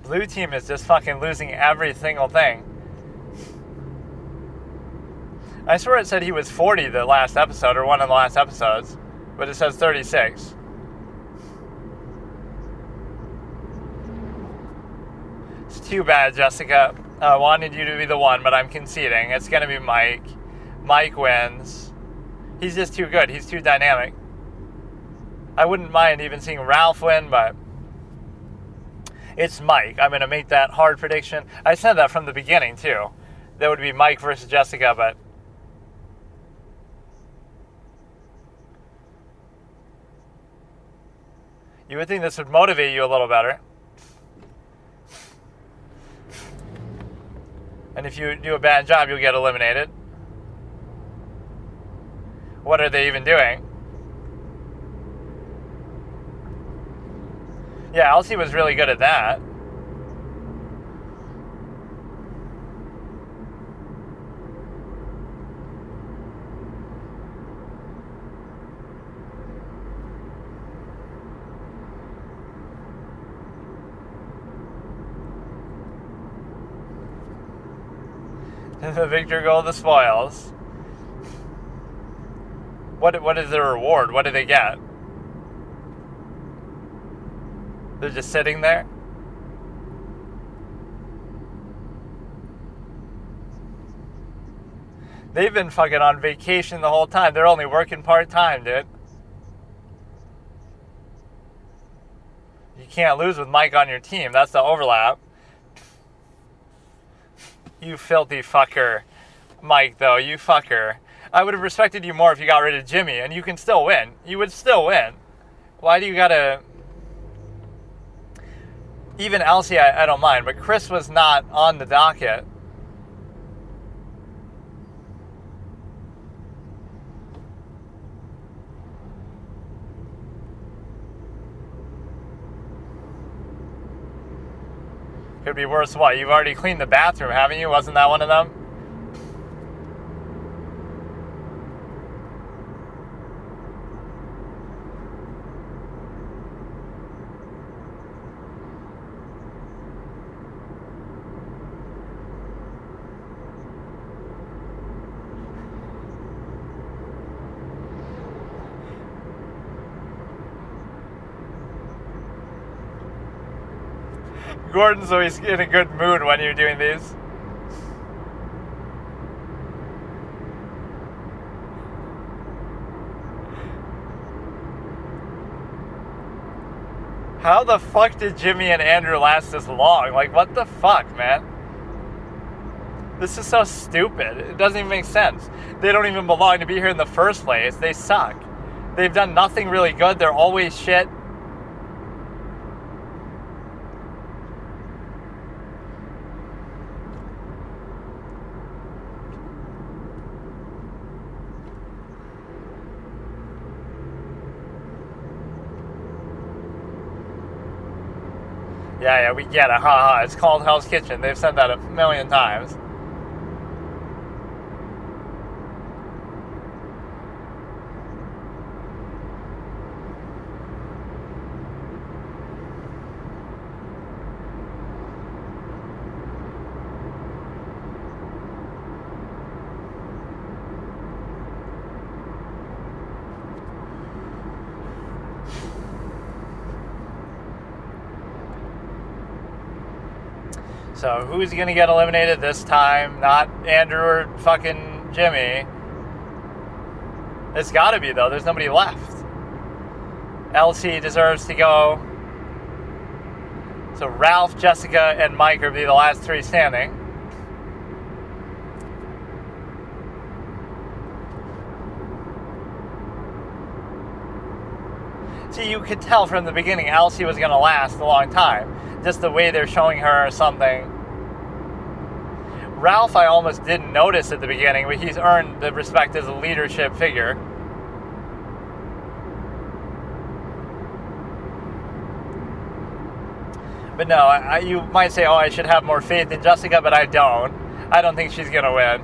Blue team is just fucking losing every single thing. I swear it said he was 40 the last episode, or one of the last episodes, but it says 36. It's too bad, Jessica. I wanted you to be the one, but I'm conceding. It's going to be Mike. Mike wins. He's just too good. He's too dynamic. I wouldn't mind even seeing Ralph win, but it's Mike. I'm going to make that hard prediction. I said that from the beginning, too. That would be Mike versus Jessica, but you would think this would motivate you a little better. And if you do a bad job, you'll get eliminated. What are they even doing? Yeah, Elsie was really good at that. The victor go the spoils. What is the reward? What do they get? They're just sitting there? They've been fucking on vacation the whole time. They're only working part-time, dude. can't lose with Mike on your team. That's the overlap. You filthy fucker. Mike, though, you fucker. I would have respected you more if you got rid of Jimmy, and you can still win. You would still win. Why do you gotta... Even Elsie, I don't mind, but Chris was not on the docket. Could be worse. What? You've already cleaned the bathroom, haven't you? Wasn't that one of them? Gordon's always in a good mood when you're doing these. How the fuck did Jimmy and Andrew last this long? Like, what the fuck, man? This is so stupid. It doesn't even make sense. They don't even belong to be here in the first place. They suck. They've done nothing really good. They're always shit. Yeah, we get it. Ha. It's called Hell's Kitchen. They've said that a million times. So who's going to get eliminated this time? Not Andrew or fucking Jimmy. It's got to be, though. There's nobody left. Elsie deserves to go. So Ralph, Jessica, and Mike will be the last three standing. See, you could tell from the beginning Elsie was going to last a long time. Just the way they're showing her or something. Ralph, I almost didn't notice at the beginning, but he's earned the respect as a leadership figure. But no, you might say, oh, I should have more faith in Jessica, but I don't. I don't think she's going to win.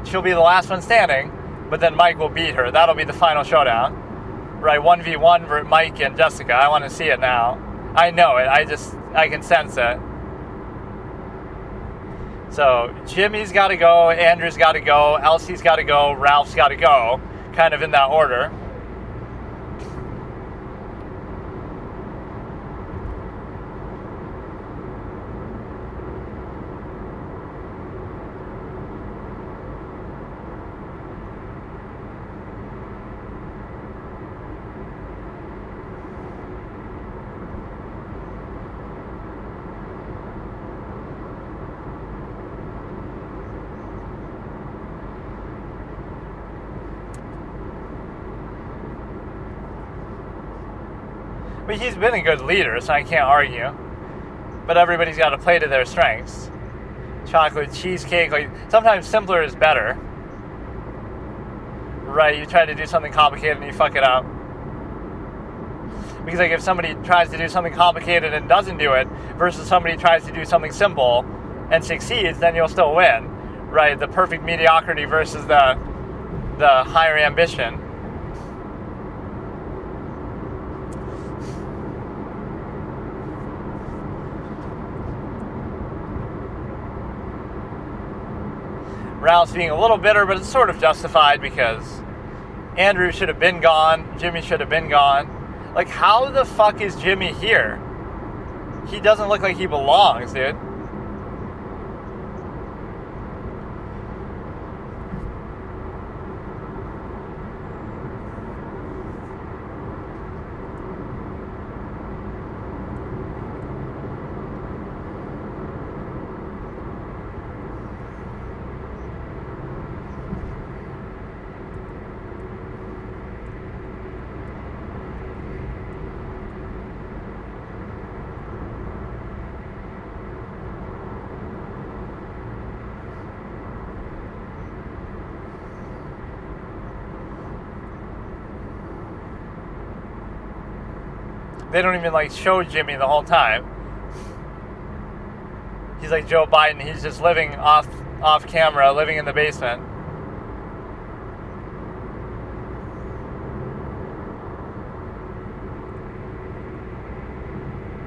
She'll be the last one standing, but then Mike will beat her. That'll be the final showdown. Right, 1v1 for Mike and Jessica. I want to see it now. I know it. I can sense it. So Jimmy's got to go, Andrew's got to go, Elsie's got to go, Ralph's got to go, kind of in that order. But he's been a good leader, so I can't argue. But everybody's got to play to their strengths. Chocolate cheesecake, like sometimes simpler is better. Right, you try to do something complicated and you fuck it up. Because like if somebody tries to do something complicated and doesn't do it, versus somebody tries to do something simple and succeeds, then you'll still win. Right, the perfect mediocrity versus the higher ambition. Ralph's being a little bitter, but it's sort of justified because Andrew should have been gone. Jimmy should have been gone. Like, how the fuck is Jimmy here? He doesn't look like he belongs, dude. They don't even like show Jimmy the whole time. He's like Joe Biden. He's just living off camera, living in the basement.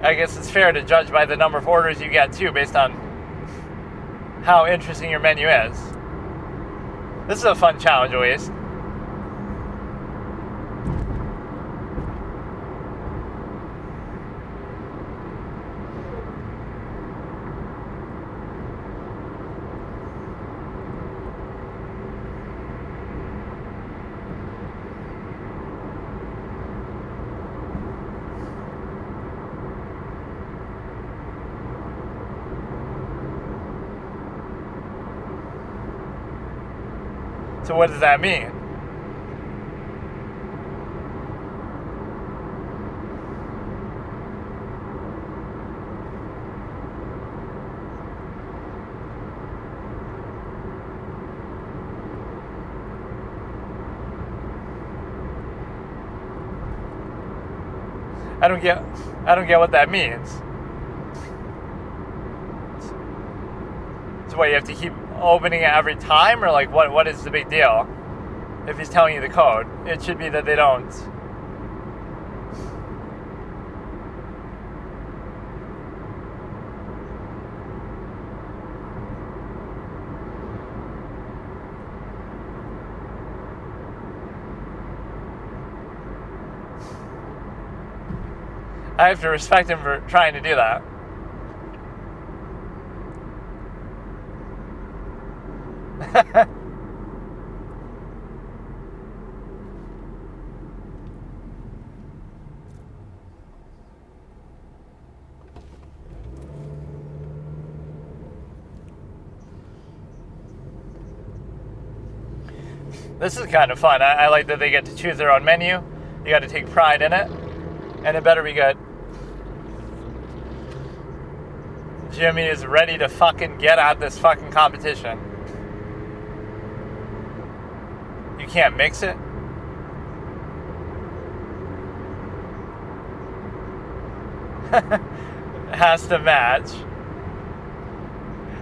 I guess it's fair to judge by the number of orders you get too, based on how interesting your menu is. This is a fun challenge, at least. So what does that mean? I don't get what that means. So what, you have to keep opening it every time, or like what is the big deal? If he's telling you the code, it should be that they don't. I have to respect him for trying to do that. This is kind of fun. I like that they get to choose their own menu. You got to take pride in it. And it better be good. Jimmy is ready to fucking get at this fucking competition. You can't mix it. It has to match.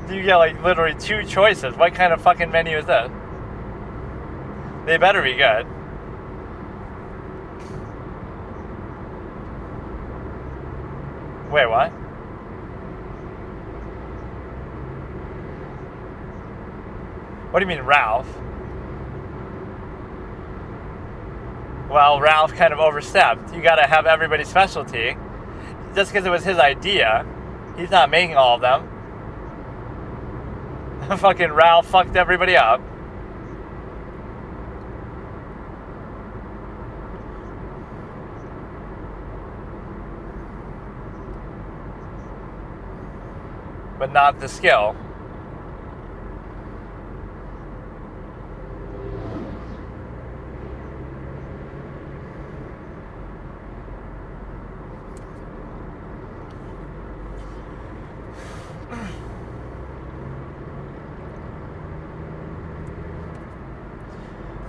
You get like literally 2 choices. What kind of fucking menu is this? They better be good. Wait, what? What do you mean, Ralph? Well, Ralph kind of overstepped. You gotta have everybody's specialty. Just because it was his idea, he's not making all of them. Fucking Ralph fucked everybody up. But not the skill.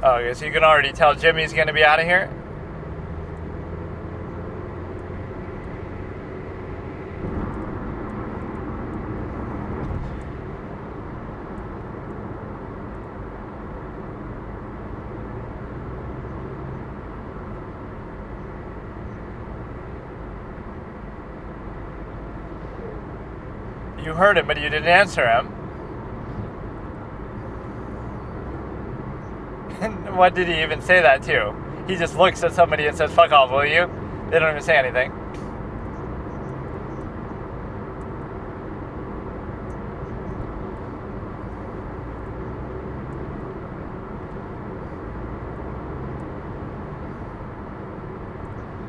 Okay, so you can already tell Jimmy's going to be out of here. You heard him, but you didn't answer him. What did he even say that to? He just looks at somebody and says, "Fuck off, will you?" They don't even say anything.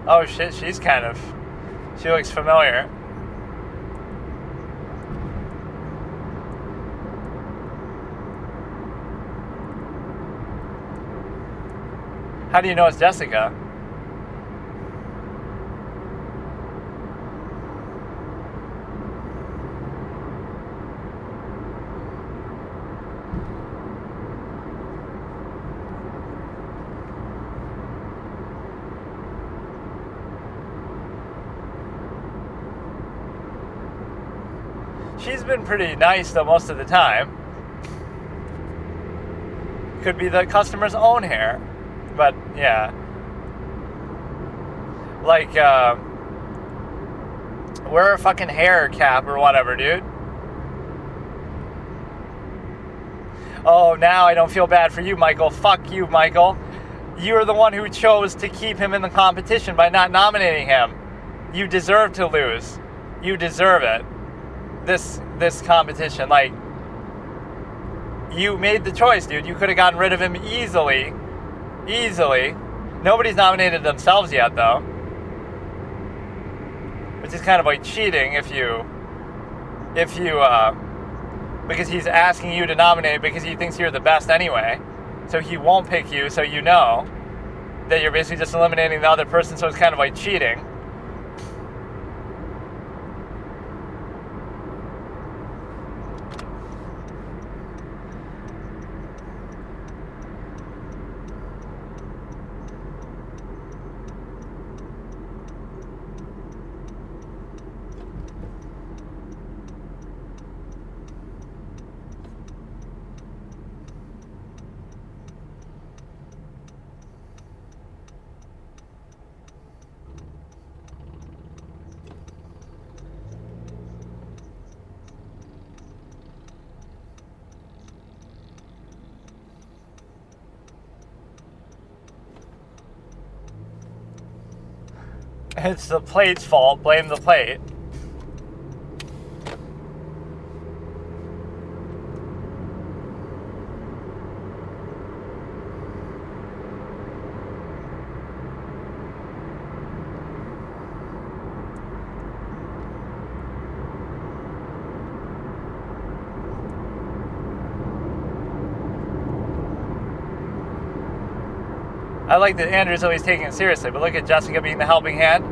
Oh shit, she looks familiar. How do you know it's Jessica? She's been pretty nice though most of the time. Could be the customer's own hair, but yeah. Like, wear a fucking hair cap or whatever, dude. Oh, now I don't feel bad for you, Michael. Fuck you, Michael. You're the one who chose to keep him in the competition by not nominating him. You deserve to lose. You deserve it. This competition, like, you made the choice, dude. You could have gotten rid of him easily. Easily. Nobody's nominated themselves yet, though. Which is kind of like cheating if you, because he's asking you to nominate because he thinks you're the best anyway. So he won't pick you, so you know that you're basically just eliminating the other person, so it's kind of like cheating. It's the plate's fault. Blame the plate. I like that Andrew's always taking it seriously, but look at Jessica being the helping hand.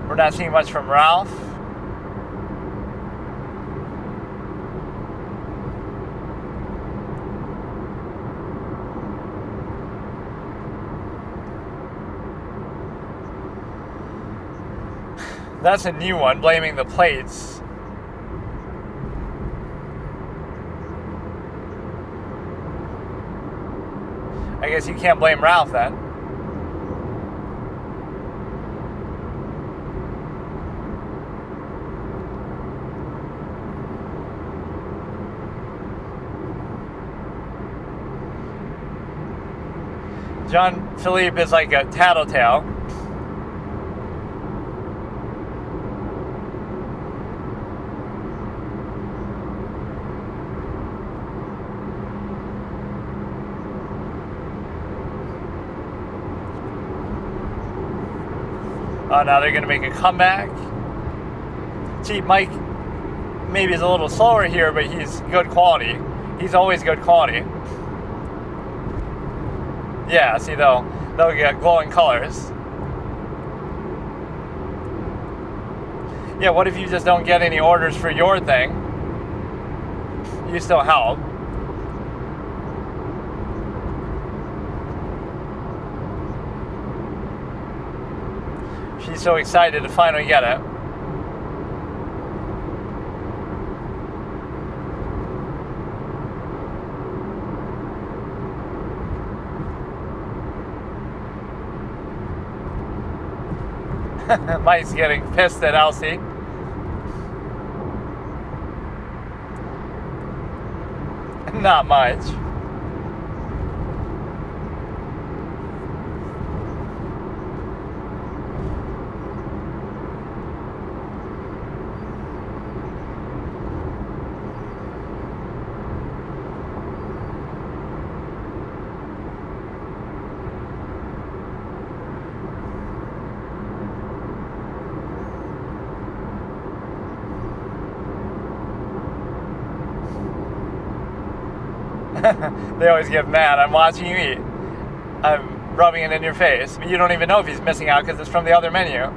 We're not seeing much from Ralph. That's a new one, blaming the plates. I guess you can't blame Ralph then. John Philippe is like a tattletale. Oh, now they're going to make a comeback. See, Mike maybe is a little slower here, but he's good quality. He's always good quality. Yeah, see, they'll get glowing colors. Yeah, what if you just don't get any orders for your thing? You still help. She's so excited to finally get it. Mike's getting pissed at Elsie. Not much. They always get mad. I'm watching you eat. I'm rubbing it in your face. But you don't even know if he's missing out because it's from the other menu.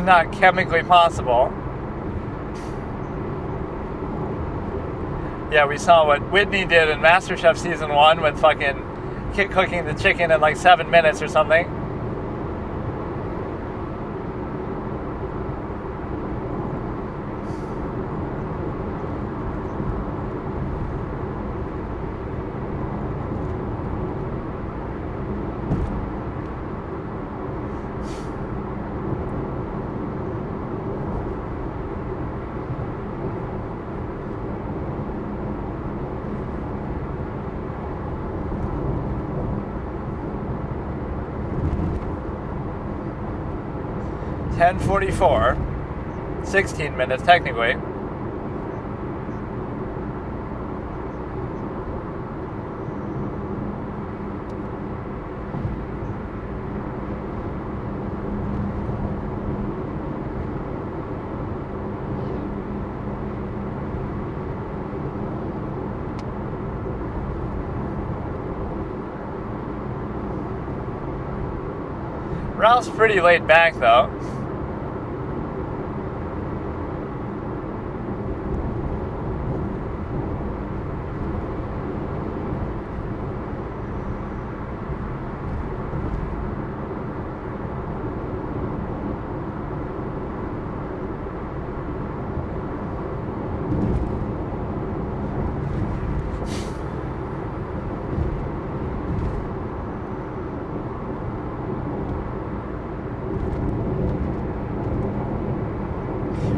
not chemically possible. Yeah, we saw what Whitney did in MasterChef Season 1 with fucking cooking the chicken in like 7 minutes or something. .44, 16 minutes technically. Ralph's pretty laid back though.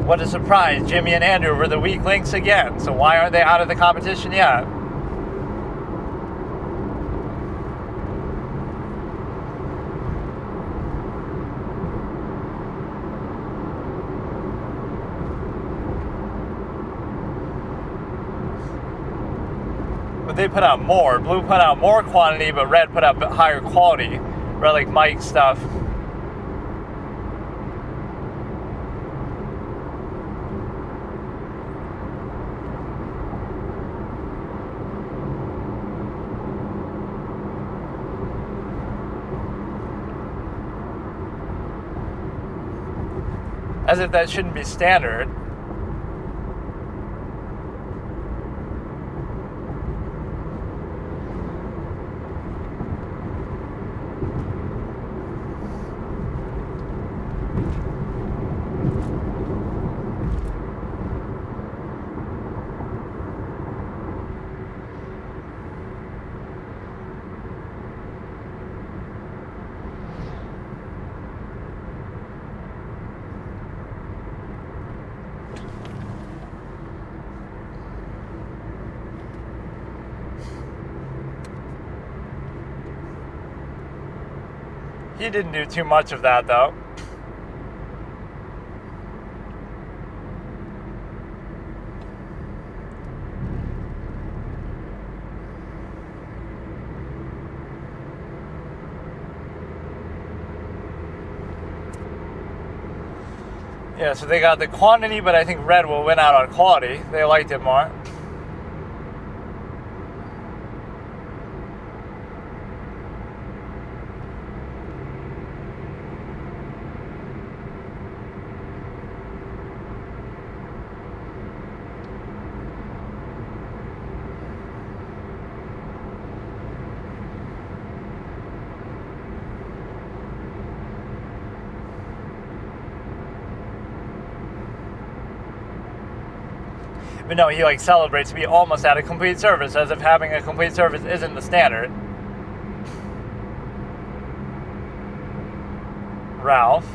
What a surprise, Jimmy and Andrew were the weak links again, so why aren't they out of the competition yet? But they put out more. Blue put out more quantity, but red put out higher quality. Red like Mike's stuff. As if that shouldn't be standard. He didn't do too much of that, though. Yeah, so they got the quantity, but I think red will win out on quality. They liked it more. But no, he like celebrates to be almost at a complete service, as if having a complete service isn't the standard. Ralph.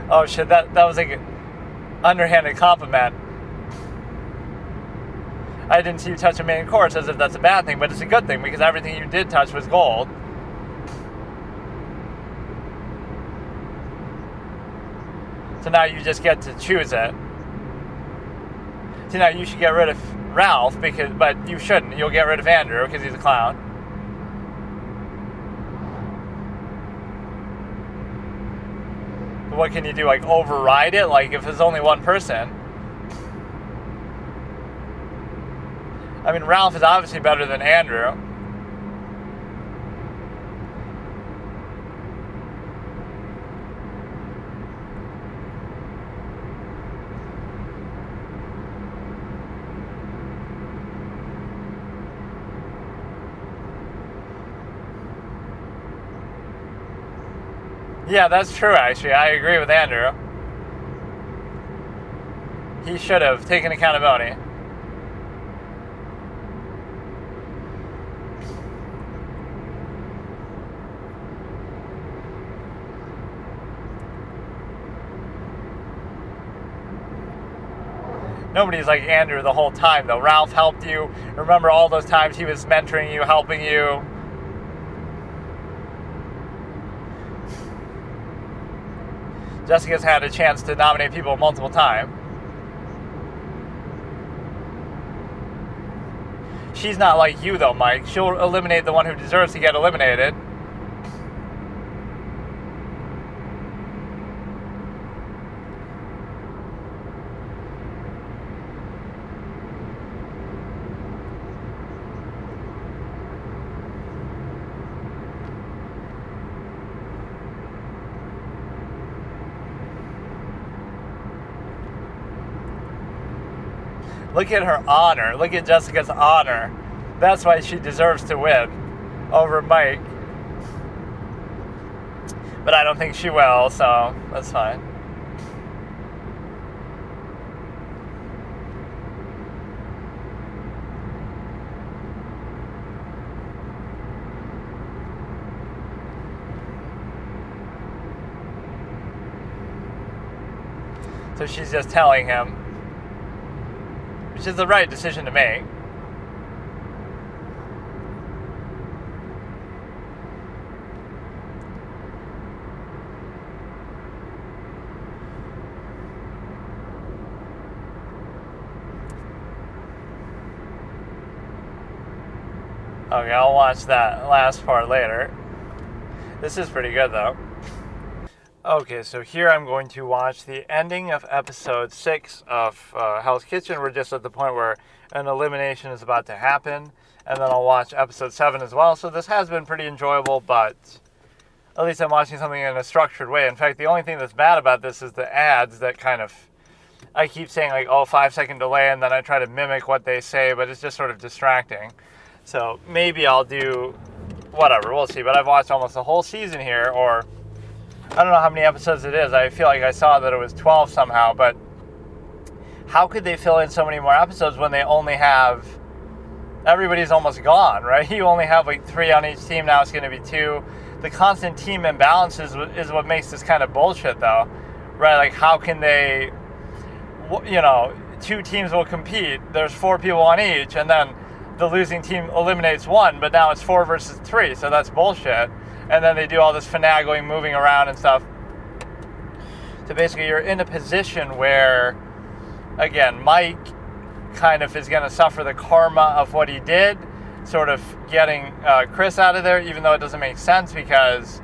Oh shit, that was like an underhanded compliment. I didn't see you touch a main course as if that's a bad thing, but it's a good thing because everything you did touch was gold. So now you just get to choose it. So now you should get rid of Ralph, but you shouldn't. You'll get rid of Andrew because he's a clown. What can you do? Like override it? Like if there's only one person. I mean, Ralph is obviously better than Andrew. Yeah, that's true, actually. I agree with Andrew. He should have taken accountability. Nobody's like Andrew the whole time, though. Ralph helped you. Remember all those times he was mentoring you, helping you. Jessica's had a chance to nominate people multiple times. She's not like you, though, Mike. She'll eliminate the one who deserves to get eliminated. Look at her honor. Look at Jessica's honor. That's why she deserves to win over Mike. But I don't think she will, so that's fine. So she's just telling him, which is the right decision to make. Okay, I'll watch that last part later. This is pretty good, though. Okay, so here I'm going to watch the ending of episode 6 of Hell's Kitchen. We're just at the point where an elimination is about to happen. And then I'll watch episode 7 as well. So this has been pretty enjoyable, but at least I'm watching something in a structured way. In fact, the only thing that's bad about this is the ads that kind of... I keep saying, like, 5-second delay, and then I try to mimic what they say, but it's just sort of distracting. So maybe I'll do whatever. We'll see. But I've watched almost the whole season here, or... I don't know how many episodes it is. I feel like I saw that it was 12 somehow, but how could they fill in so many more episodes when they only have... Everybody's almost gone, right? You only have like 3 on each team. Now it's going to be 2. The constant team imbalance is what makes this kind of bullshit, though, right? Like, how can they... 2 teams will compete. There's 4 people on each, and then the losing team eliminates 1, but now it's 4 versus 3, so that's bullshit. And then they do all this finagling, moving around and stuff. So basically you're in a position where, again, Mike kind of is going to suffer the karma of what he did, sort of getting Chris out of there, even though it doesn't make sense because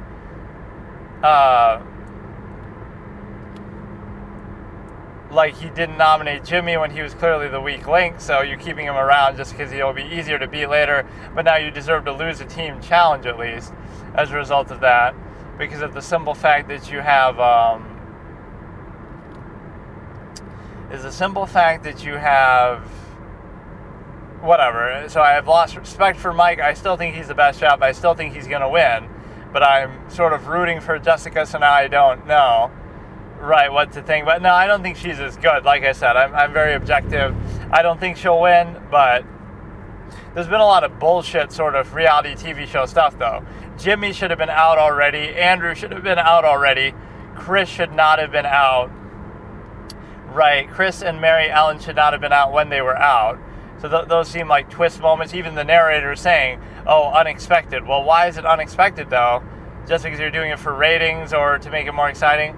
like he didn't nominate Jimmy when he was clearly the weak link, so you're keeping him around just because he'll be easier to beat later, but now you deserve to lose a team challenge at least as a result of that, because of the simple fact that you have whatever. So I have lost respect for Mike. I still think he's the best chef. I still think he's going to win, but I'm sort of rooting for Jessica, so now I don't know what to think. But no, I don't think she's as good. Like I said, I'm very objective. I don't think she'll win, but there's been a lot of bullshit sort of reality TV show stuff, though. Jimmy should have been out already. Andrew should have been out already. Chris should not have been out. Right, Chris and Mary Ellen should not have been out when they were out. So those seem like twist moments. Even the narrator saying, oh, unexpected. Well, why is it unexpected, though? Just because you're doing it for ratings or to make it more exciting?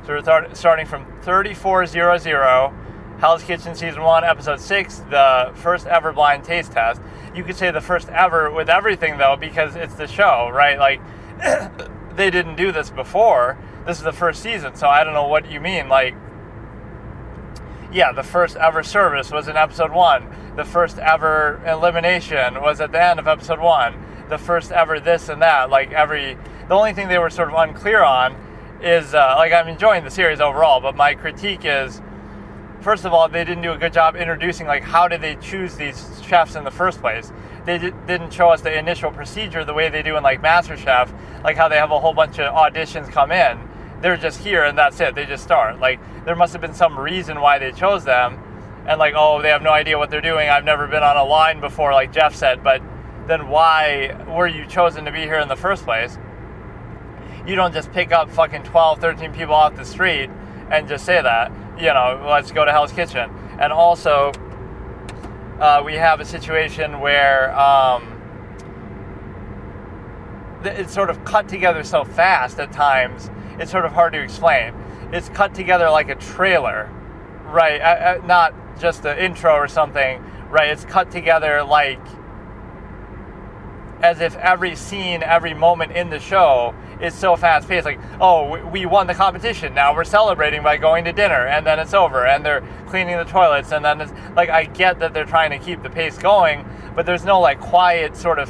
So we're starting from 3400, Hell's Kitchen Season 1, Episode 6, the first ever blind taste test. You could say the first ever with everything, though, because it's the show, right? Like, they didn't do this before. This is the first season, so I don't know what you mean. Like, yeah, the first ever service was in Episode 1. The first ever elimination was at the end of Episode 1. The first ever this and that. Like, the only thing they were sort of unclear on is, like, I'm enjoying the series overall, but my critique is, first of all, they didn't do a good job introducing, like, how did they choose these chefs in the first place. They didn't show us the initial procedure the way they do in, like, MasterChef, like how they have a whole bunch of auditions come in. They're just here and that's it. They just start. Like, there must have been some reason why they chose them. And, like, oh, they have no idea what they're doing. I've never been on a line before, like Jeff said. But then why were you chosen to be here in the first place? You don't just pick up fucking 12, 13 people off the street and just say that, you know, let's go to Hell's Kitchen. And also, we have a situation where it's sort of cut together so fast at times, it's sort of hard to explain. It's cut together like a trailer, right? Not just an intro or something, right? It's cut together like as if every scene, every moment in the show is so fast-paced. Like, oh, we won the competition. Now we're celebrating by going to dinner, and then it's over, and they're cleaning the toilets, and then it's like, I get that they're trying to keep the pace going, but there's no, like, quiet sort of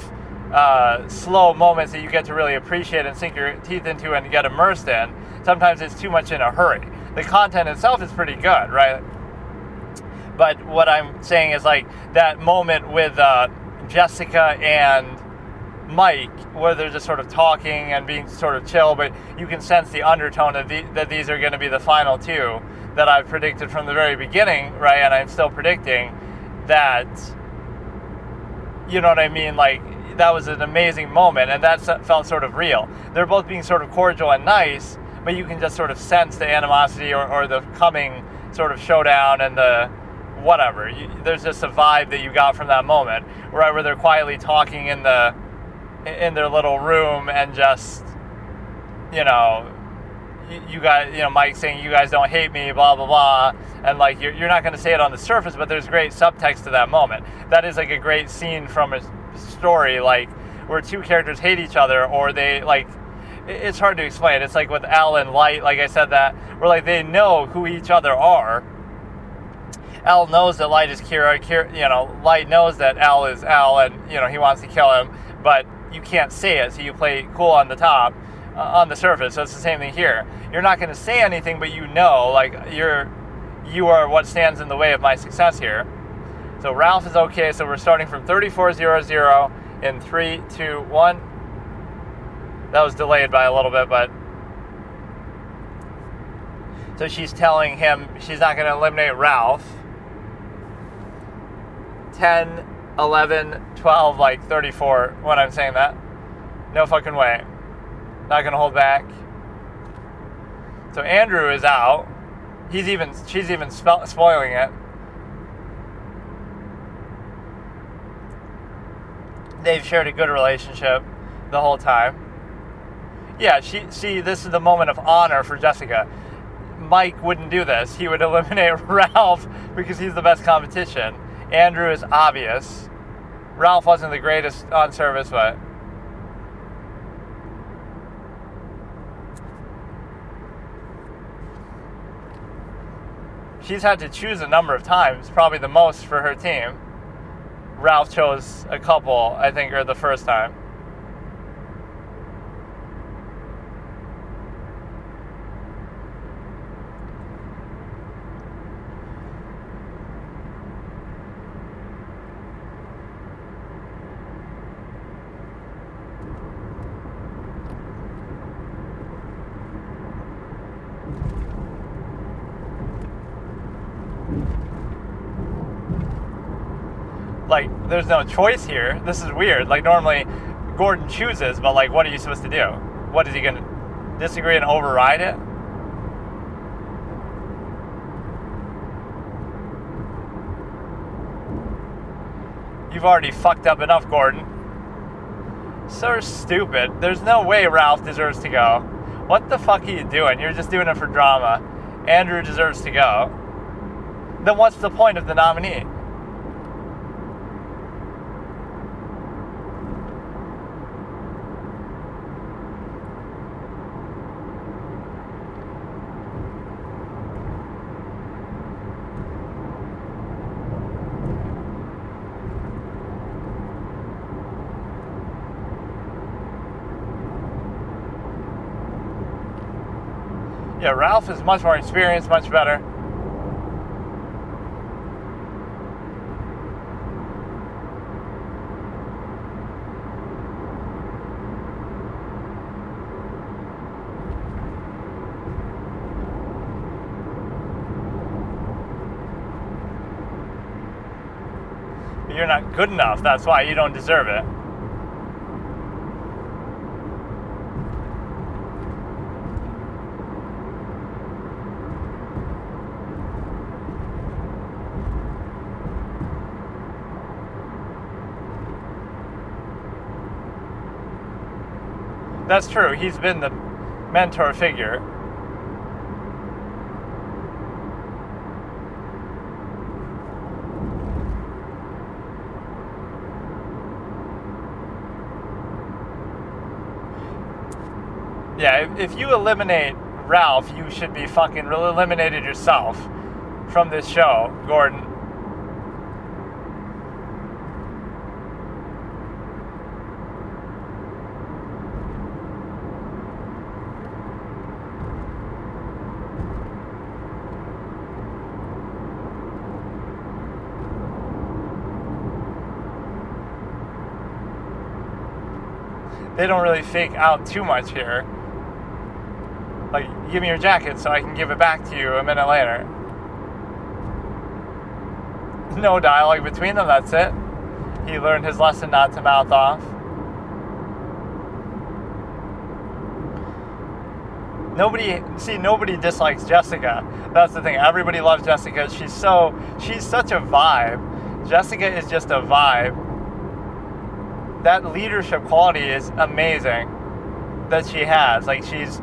slow moments that you get to really appreciate and sink your teeth into and get immersed in. Sometimes it's too much in a hurry. The content itself is pretty good, right? But what I'm saying is, like, that moment with Jessica and Mike, where they're just sort of talking and being sort of chill, but you can sense the undertone of that these are going to be the final two that I've predicted from the very beginning, right? And I'm still predicting that, you know what I mean? Like, that was an amazing moment, and that felt sort of real. They're both being sort of cordial and nice, but you can just sort of sense the animosity or the coming sort of showdown and the whatever. There's just a vibe that you got from that moment, right, where they're quietly talking in their little room and just, you know, you guys, you know, Mike saying, you guys don't hate me, blah, blah, blah. And, like, you're not going to say it on the surface, but there's great subtext to that moment. That is, like, a great scene from a story, like, where two characters hate each other, or they, like, it's hard to explain. It's like with Al and Light, like I said, that, where, like, they know who each other are. Al knows that Light is Kira, you know, Light knows that Al is Al, and, you know, he wants to kill him, but you can't say it, so you play cool on the top, on the surface. So it's the same thing here. You're not going to say anything, but you know, like, you are what stands in the way of my success here. So Ralph is okay. So we're starting from 3400 in 3, 2, 1. That was delayed by a little bit, but so she's telling him she's not going to eliminate Ralph. 10, 11, 12, like 34 when I'm saying that. No fucking way. Not gonna hold back. So Andrew is out. She's even spoiling it. They've shared a good relationship the whole time. Yeah, this is the moment of honor for Jessica. Mike wouldn't do this. He would eliminate Ralph because he's the best competition. Andrew is obvious. Ralph wasn't the greatest on service, but she's had to choose a number of times, probably the most for her team. Ralph chose a couple, I think, or the first time. Like, there's no choice here. This is weird. Like, normally Gordon chooses, but, like, what are you supposed to do? What, is he going to disagree and override it? You've already fucked up enough, Gordon. So stupid. There's no way Ralph deserves to go. What the fuck are you doing? You're just doing it for drama. Andrew deserves to go. Then what's the point of the nominee? Yeah, Ralph is much more experienced, much better. You're not good enough, that's why you don't deserve it. That's true. He's been the mentor figure. Yeah, if you eliminate Ralph, you should be fucking eliminated yourself from this show, Gordon. They don't really fake out too much here. Like, give me your jacket so I can give it back to you a minute later. No dialogue between them, that's it. He learned his lesson not to mouth off. Nobody dislikes Jessica. That's the thing. Everybody loves Jessica. She's such a vibe. Jessica is just a vibe. That leadership quality is amazing that she has. Like, she's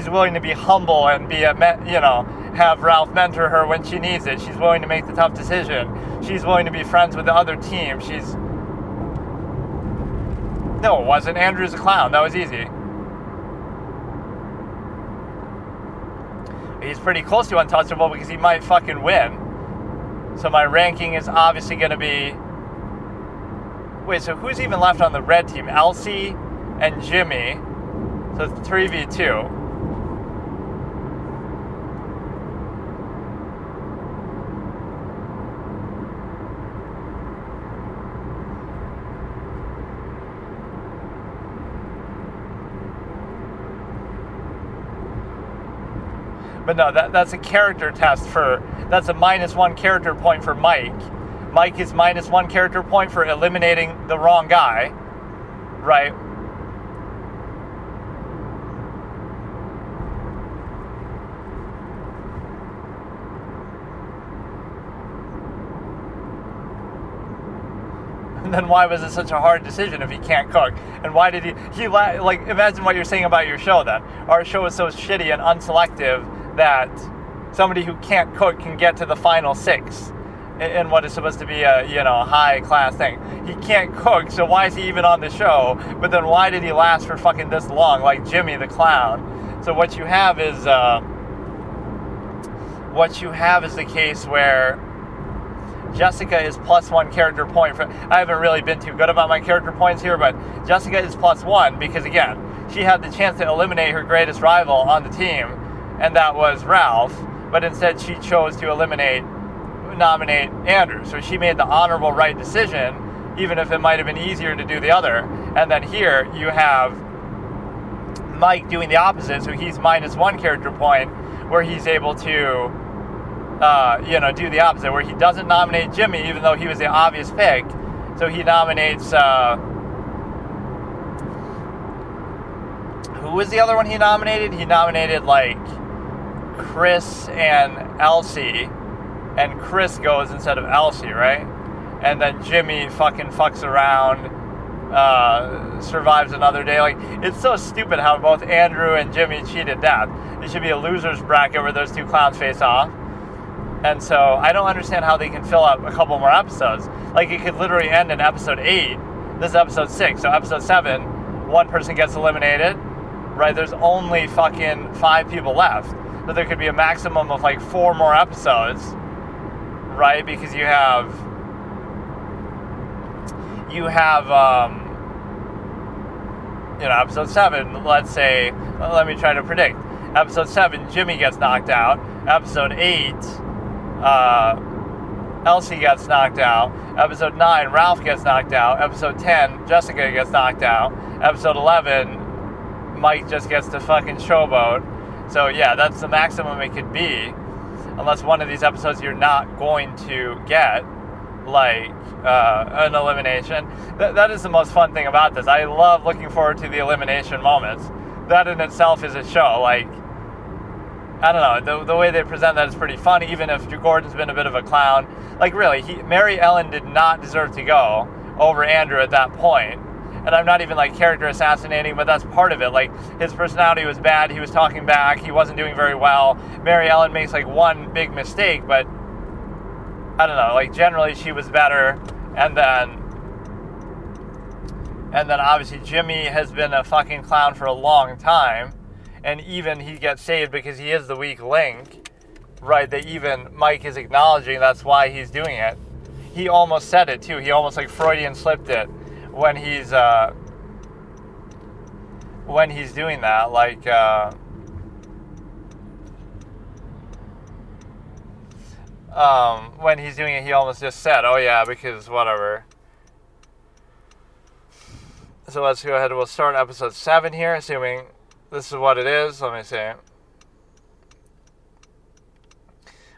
willing to be humble and have Ralph mentor her when she needs it. She's willing to make the tough decision. She's willing to be friends with the other team. No, it wasn't. Andrew's a clown. That was easy. He's pretty close to untouchable because he might fucking win. So my ranking is obviously going to be... Wait, so who's even left on the red team? Elsie and Jimmy. So it's 3v2. But no, that's a character test that's a -1 character point for Mike. Mike is -1 character point for eliminating the wrong guy, right? And then why was it such a hard decision if he can't cook? And why did imagine what you're saying about your show then. Our show is so shitty and unselective that somebody who can't cook can get to the final 6 in what is supposed to be a high class thing. He can't cook, so why is he even on the show? But then why did he last for fucking this long, like Jimmy the clown? So what you have is the case where Jessica is +1 character point. I haven't really been too good about my character points here, but Jessica is +1 because, again, she had the chance to eliminate her greatest rival on the team, and that was Ralph, but instead she chose to nominate Andrew. So she made the honorable right decision, even if it might have been easier to do the other. And then here you have Mike doing the opposite, so he's -1 character point, where he's able to do the opposite, where he doesn't nominate Jimmy, even though he was the obvious pick. So he nominates, who was the other one he nominated? He nominated, like, Chris and Elsie, and Chris goes instead of Elsie, right? And then Jimmy fucking fucks around survives another day. Like, it's so stupid how both Andrew and Jimmy cheated death. It should be a loser's bracket where those two clowns face off. And so I don't understand how they can fill up a couple more episodes. Like, it could literally end in episode 8. This is episode 6. So episode 7, one person gets eliminated, right? There's only fucking 5 people left. But there could be a maximum of like 4 more episodes, right? Because you have episode 7, let's say, let me try to predict. Episode 7, Jimmy gets knocked out. Episode 8, Elsie gets knocked out. Episode 9, Ralph gets knocked out. Episode 10, Jessica gets knocked out. Episode 11, Mike just gets to fucking showboat. So yeah, that's the maximum it could be. Unless one of these episodes you're not going to get, like, an elimination. That is the most fun thing about this. I love looking forward to the elimination moments. That in itself is a show. Like, I don't know, the way they present that is pretty fun, even if Gordon's been a bit of a clown. Like, really, Mary Ellen did not deserve to go over Andrew at that point. And I'm not even, like, character assassinating, but that's part of it. Like, his personality was bad, he was talking back, he wasn't doing very well. Mary Ellen makes, like, one big mistake, but I don't know, like, generally she was better. And then obviously Jimmy has been a fucking clown for a long time. And even he gets saved because he is the weak link, right? That even Mike is acknowledging that's why he's doing it. He almost said it too. He almost like Freudian slipped it when he's doing that. Like when he's doing it, he almost just said, "Oh yeah, because whatever." So let's go ahead and we'll start episode 7 here, assuming this is what it is. Let me see.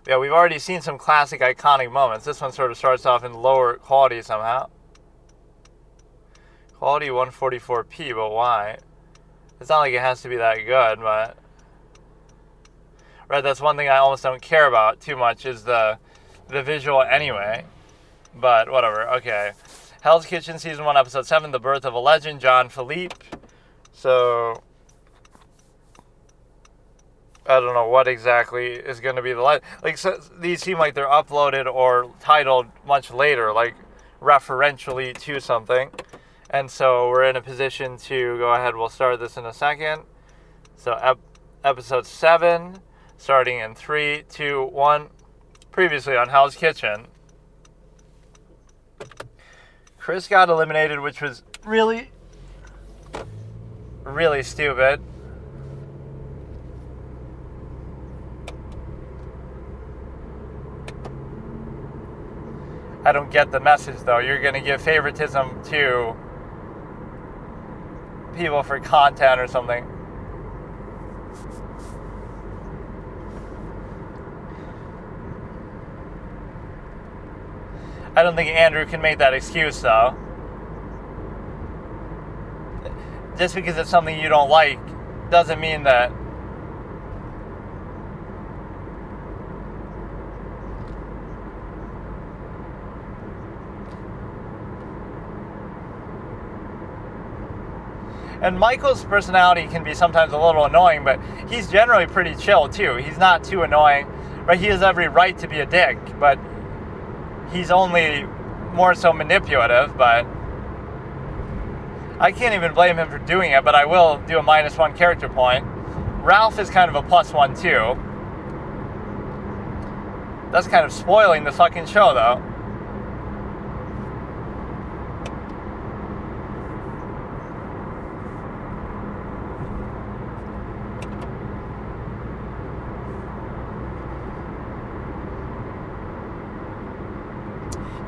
Yeah, we've already seen some classic iconic moments. This one sort of starts off in lower quality somehow. Quality 144p, but why? It's not like it has to be that good, but... Right, that's one thing I almost don't care about too much is the visual anyway. But whatever, okay. Hell's Kitchen, Season 1, Episode 7, The Birth of a Legend, John Philippe. So... I don't know what exactly is going to be the light. Like, so these seem like they're uploaded or titled much later, like referentially to something. And so we're in a position to go ahead. We'll start this in a second. So episode 7, starting in 3, 2, 1. Previously on Hell's Kitchen. Chris got eliminated, which was really, really stupid. I don't get the message, though. You're going to give favoritism to people for content or something. I don't think Andrew can make that excuse, though. Just because it's something you don't like doesn't mean that... And Michael's personality can be sometimes a little annoying, but he's generally pretty chill, too. He's not too annoying, right? He has every right to be a dick, but he's only more so manipulative, but I can't even blame him for doing it, but I will do a -1 character point. Ralph is kind of a +1, too. That's kind of spoiling the fucking show, though.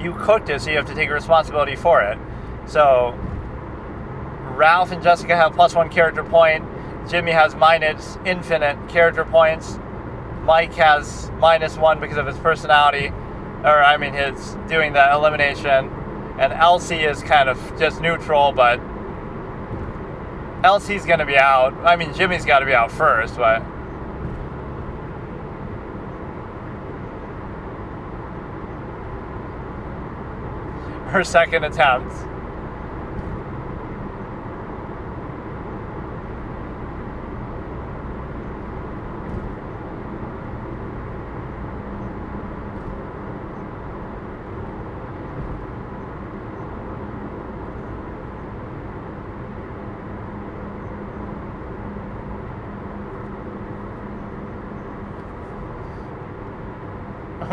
You cooked it, so you have to take responsibility for it. So, Ralph and Jessica have +1 character point. Jimmy has infinite character points. Mike has -1 because of his personality. Or, I mean, his doing the elimination. And Elsie is kind of just neutral, but Elsie's going to be out. I mean, Jimmy's got to be out first, but... her second attempt.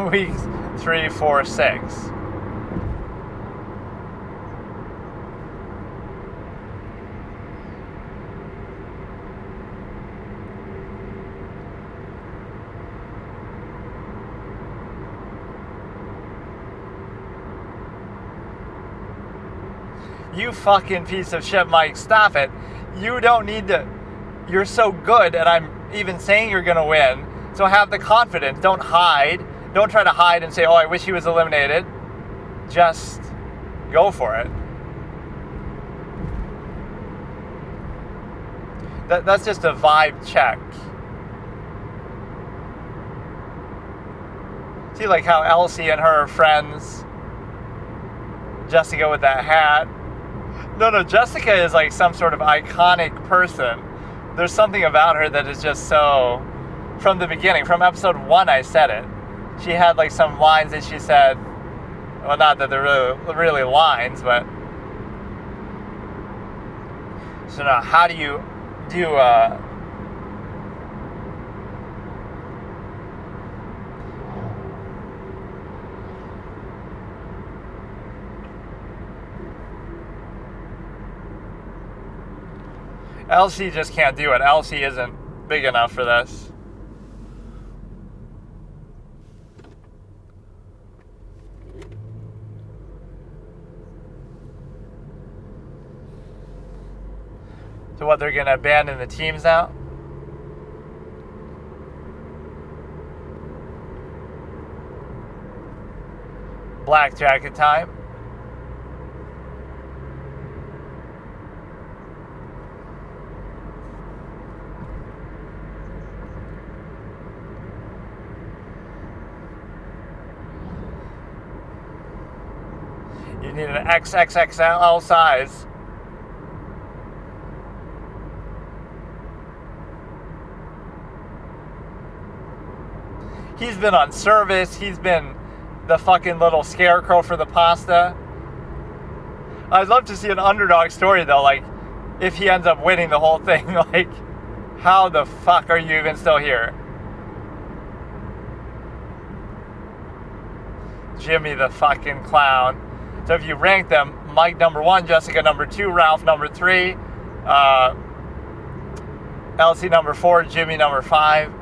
weeks 3, 4, 6. You fucking piece of shit, Mike. Stop it. You don't need to. You're so good, and I'm even saying you're going to win. So have the confidence. Don't hide. Don't try to hide and say, oh, I wish he was eliminated. Just go for it. That's just a vibe check. See, like how Elsie and her friends, Jessica with that hat. No, Jessica is like some sort of iconic person. There's something about her that is just so, from the beginning, from episode 1 I said it. She had like some lines that she said, well, not that they're really lines, but, so now how do you do, Elsie just can't do it. Elsie isn't big enough for this. So what, they're going to abandon the teams now? Black jacket time. You need an XXXL size. He's been on service. He's been the fucking little scarecrow for the pasta. I'd love to see an underdog story, though. Like, if he ends up winning the whole thing, like, how the fuck are you even still here? Jimmy the fucking clown. So if you rank them, Mike number 1, Jessica number 2, Ralph number 3, Elsie number 4, Jimmy number 5.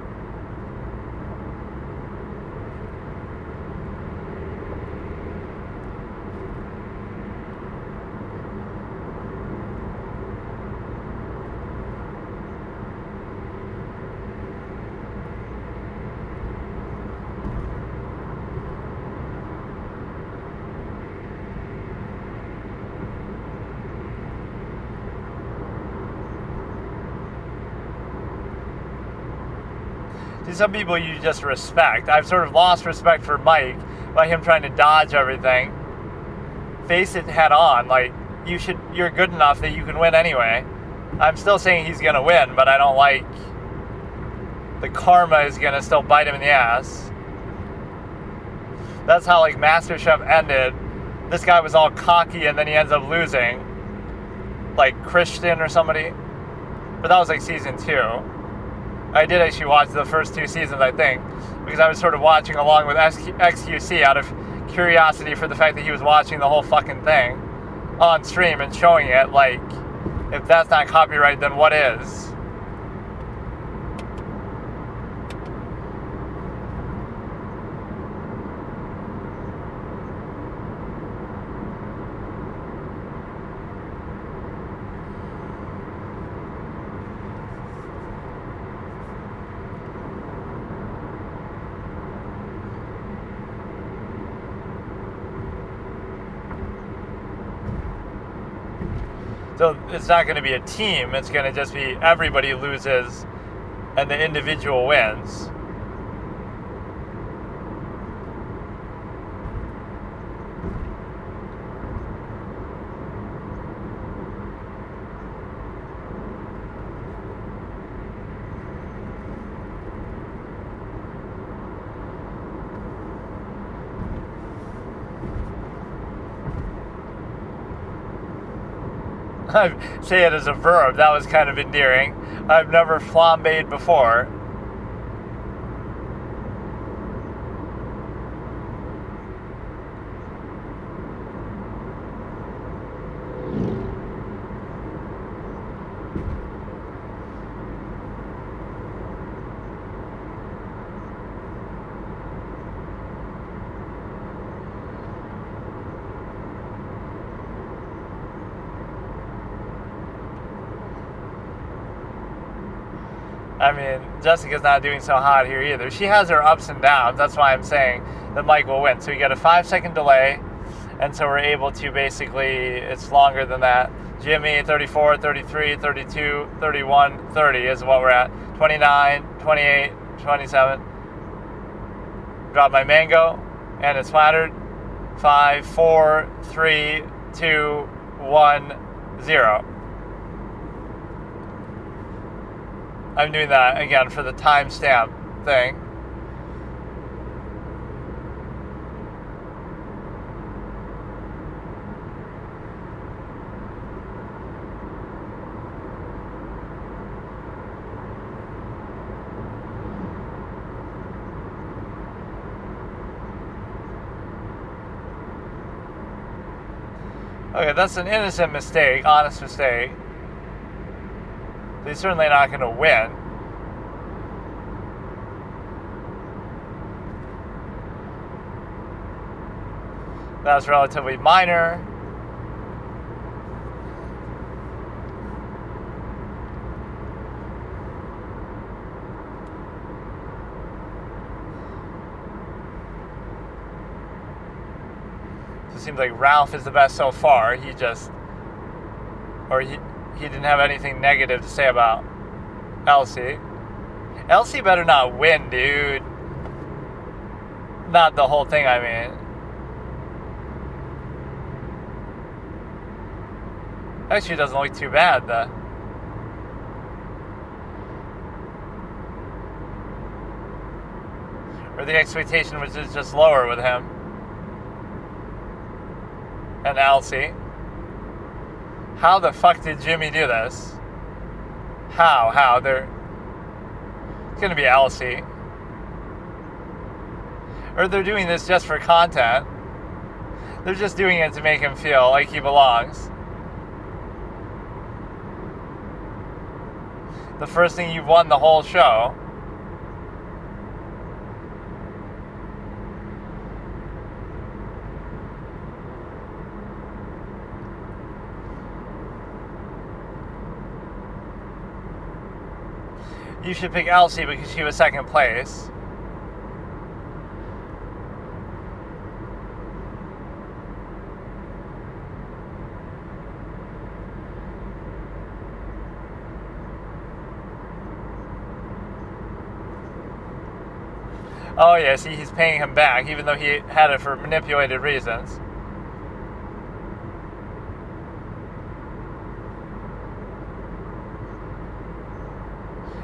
Some people you just respect. I've sort of lost respect for Mike by him trying to dodge everything. Face it head on. Like, you're good enough that you can win anyway. I'm still saying he's gonna win, but I don't like the karma is gonna still bite him in the ass. That's how like MasterChef ended. This guy was all cocky and then he ends up losing. Like Christian or somebody. But that was like season 2. I did actually watch the first 2 seasons, I think, because I was sort of watching along with XQC out of curiosity for the fact that he was watching the whole fucking thing on stream and showing it. Like, if that's not copyright, then what is? So it's not going to be a team, it's going to just be everybody loses and the individual wins. I say it as a verb. That was kind of endearing. I've never flambéed before. I mean, Jessica's not doing so hot here either. She has her ups and downs. That's why I'm saying that Mike will win. So you get a 5-second delay, and so we're able to basically, it's longer than that. Jimmy, 34, 33, 32, 31, 30 is what we're at. 29, 28, 27. Drop my mango, and it's flattered. 5, 4, 3, 2, 1, 0. I'm doing that again for the timestamp thing. Okay, that's an innocent mistake, honest mistake. He's certainly not going to win. That's relatively minor. So it seems like Ralph is the best so far. He didn't have anything negative to say about Elsie. Elsie better not win, dude. Not the whole thing, I mean. Actually, it doesn't look too bad, though. Or the expectation was just lower with him. And Elsie. How the fuck did Jimmy do this? How? It's gonna be Elsie. Or they're doing this just for content. They're just doing it to make him feel like he belongs. The first thing you've won the whole show. You should pick Elsie because she was second place. Oh yeah, see, he's paying him back, even though he had it for manipulated reasons.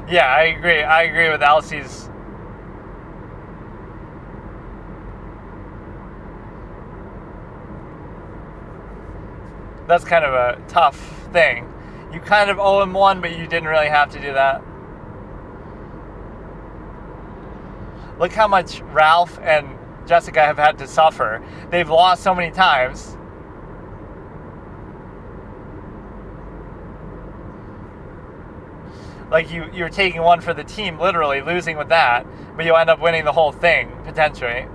Yeah, I agree. I agree with Elsie's. That's kind of a tough thing. You kind of owe him one, but you didn't really have to do that. Look how much Ralph and Jessica have had to suffer. They've lost so many times. Like, you're taking one for the team, literally, losing with that, but you'll end up winning the whole thing, potentially.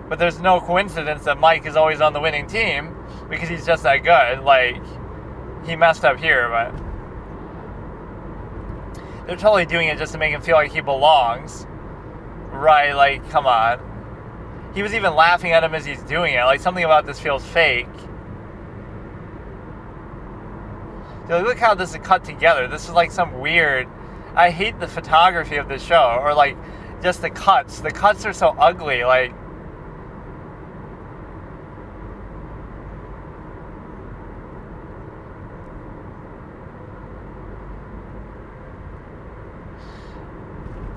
But there's no coincidence that Mike is always on the winning team, because he's just that good. Like, he messed up here, but they're totally doing it just to make him feel like he belongs. Right, like, come on. He was even laughing at him as he's doing it. Like, something about this feels fake. Dude, look how this is cut together. This is like some weird... I hate the photography of this show. Or, like, just the cuts. The cuts are so ugly. Like...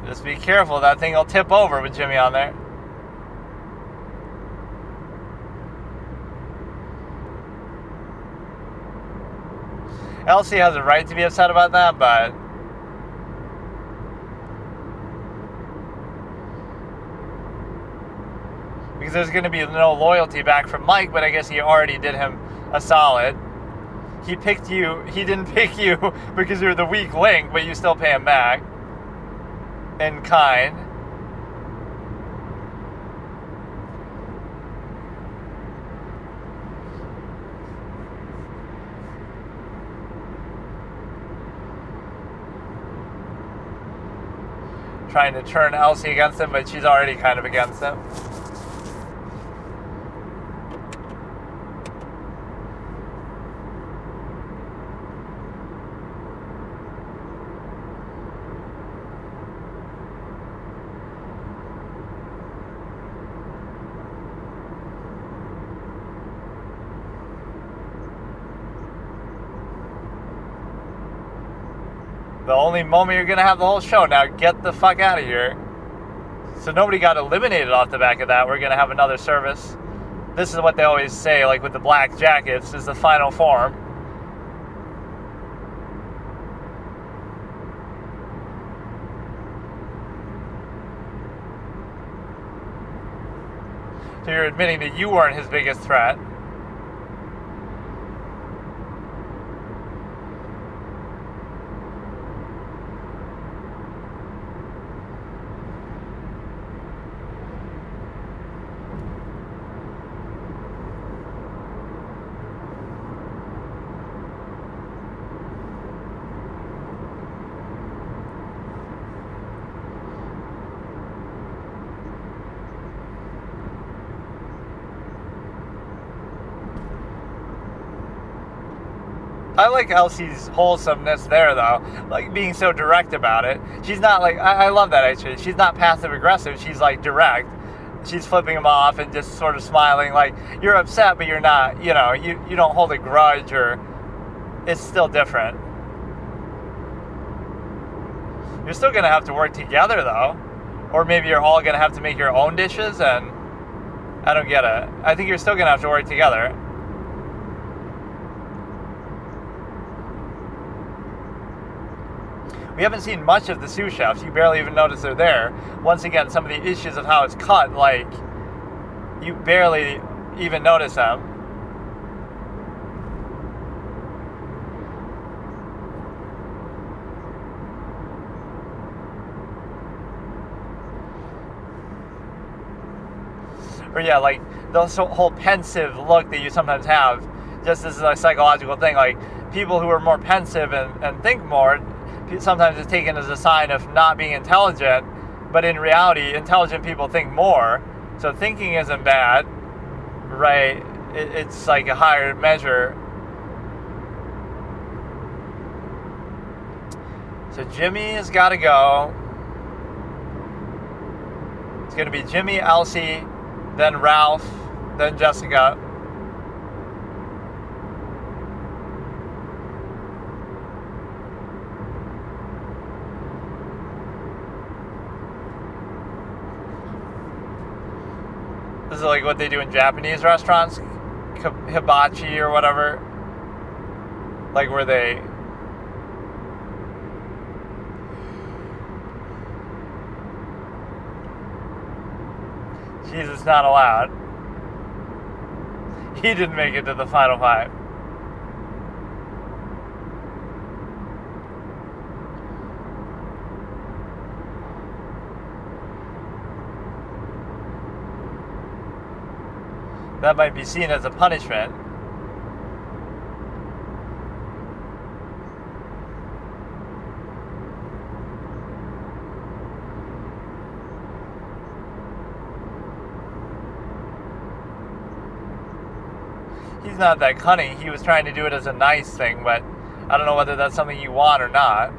Just be careful. That thing will tip over with Jimmy on there. Elsie has a right to be upset about that, but... because there's going to be no loyalty back from Mike, but I guess he already did him a solid. He picked you. He didn't pick you because you're the weak link, but you still pay him back. In kind. trying to turn Elsie against him, but she's already kind of against him. The only moment you're going to have the whole show. Now get the fuck out of here. So nobody got eliminated off the back of that. We're going to have another service. This is what they always say, like with the black jackets, is the final form. So you're admitting that you weren't his biggest threat. I like Elsie's wholesomeness there, though. Like, being so direct about it. She's not like... I love that, actually. She's not passive-aggressive. She's, like, direct. She's flipping him off and just sort of smiling. Like, you're upset, but you're not... You know, you don't hold a grudge or... It's still different. You're still going to have to work together, though. Or maybe you're all going to have to make your own dishes, and... I don't get it. I think you're still going to have to work together. We haven't seen much of the sous chefs. You barely even notice they're there. Once again, some of the issues of how it's cut, like, you barely even notice them. Or yeah, like, the whole pensive look that you sometimes have, just as a psychological thing. Like, people who are more pensive and think more, sometimes it's taken as a sign of not being intelligent, but in reality, intelligent people think more. So thinking isn't bad, right? It's like a higher measure. So Jimmy has got to go. It's going to be Jimmy, Elsie, then Ralph, then Jessica. This is like what they do in Japanese restaurants, hibachi or whatever. Like where they... Jesus, not allowed. He didn't make it to the final five. That might be seen as a punishment. He's not that cunning. He was trying to do it as a nice thing, but I don't know whether that's something you want or not.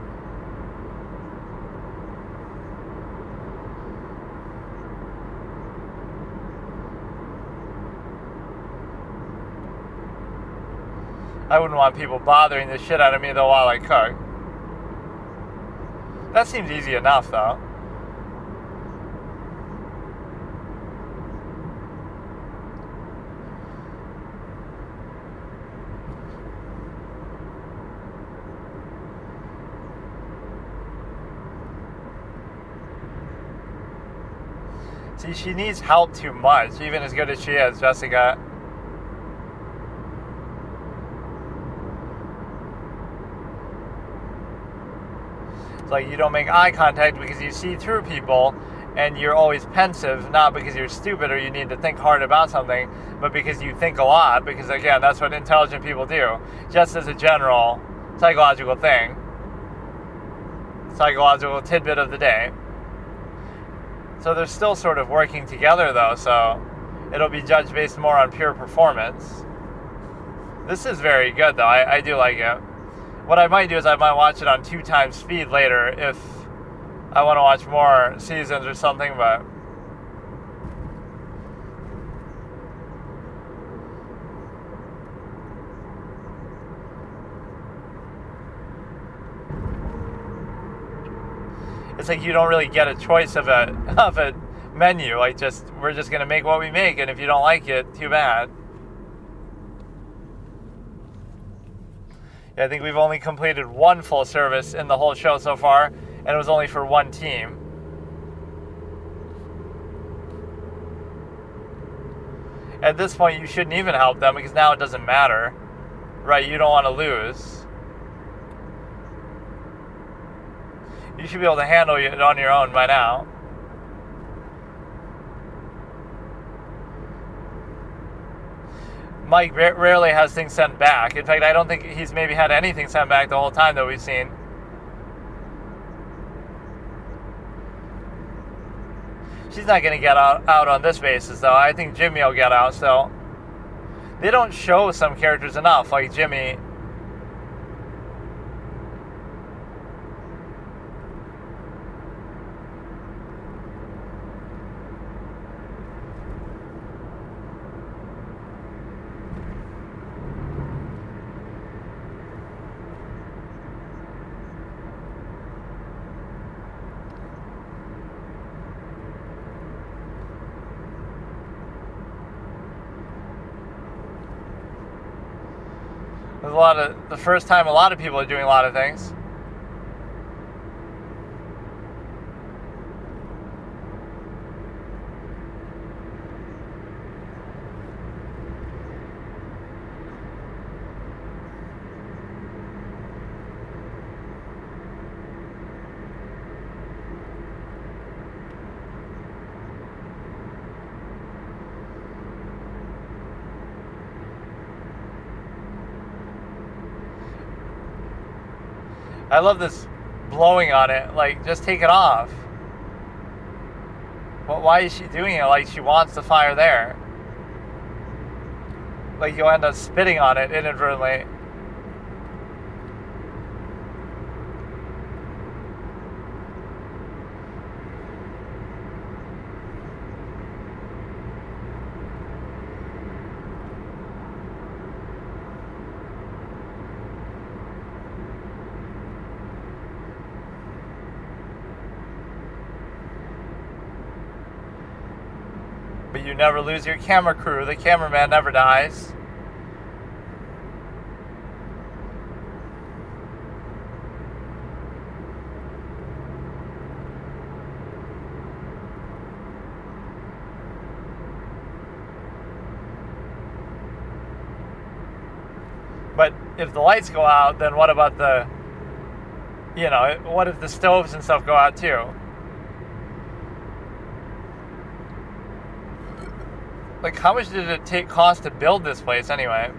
I wouldn't want people bothering the shit out of me, though, while I cook. That seems easy enough, though. See, she needs help too much, even as good as she is, Jessica. It's like you don't make eye contact because you see through people, and you're always pensive, not because you're stupid or you need to think hard about something, but because you think a lot, because again, that's what intelligent people do, just as a general psychological thing. Psychological tidbit of the day. So they're still sort of working together though, so it'll be judged based more on pure performance. This is very good though, I do like it. What I might do is I might watch it on 2 times speed later if I want to watch more seasons or something, but it's like you don't really get a choice of a menu. Like we're just gonna make what we make, and if you don't like it, too bad. Yeah, I think we've only completed 1 full service in the whole show so far, and it was only for 1 team. At this point, you shouldn't even help them because now it doesn't matter, right? You don't want to lose. You should be able to handle it on your own by now. Mike rarely has things sent back. In fact, I don't think he's maybe had anything sent back the whole time that we've seen. She's not going to get out on this basis, though. I think Jimmy will get out still. They don't show some characters enough, like Jimmy. The first time a lot of people are doing a lot of things. I love this blowing on it. Like, just take it off. Well, why is she doing it? Like, she wants the fire there. Like, you'll end up spitting on it inadvertently. But you never lose your camera crew. The cameraman never dies. But if the lights go out, then what about what if the stoves and stuff go out too? Like, how much did it cost to build this place anyway?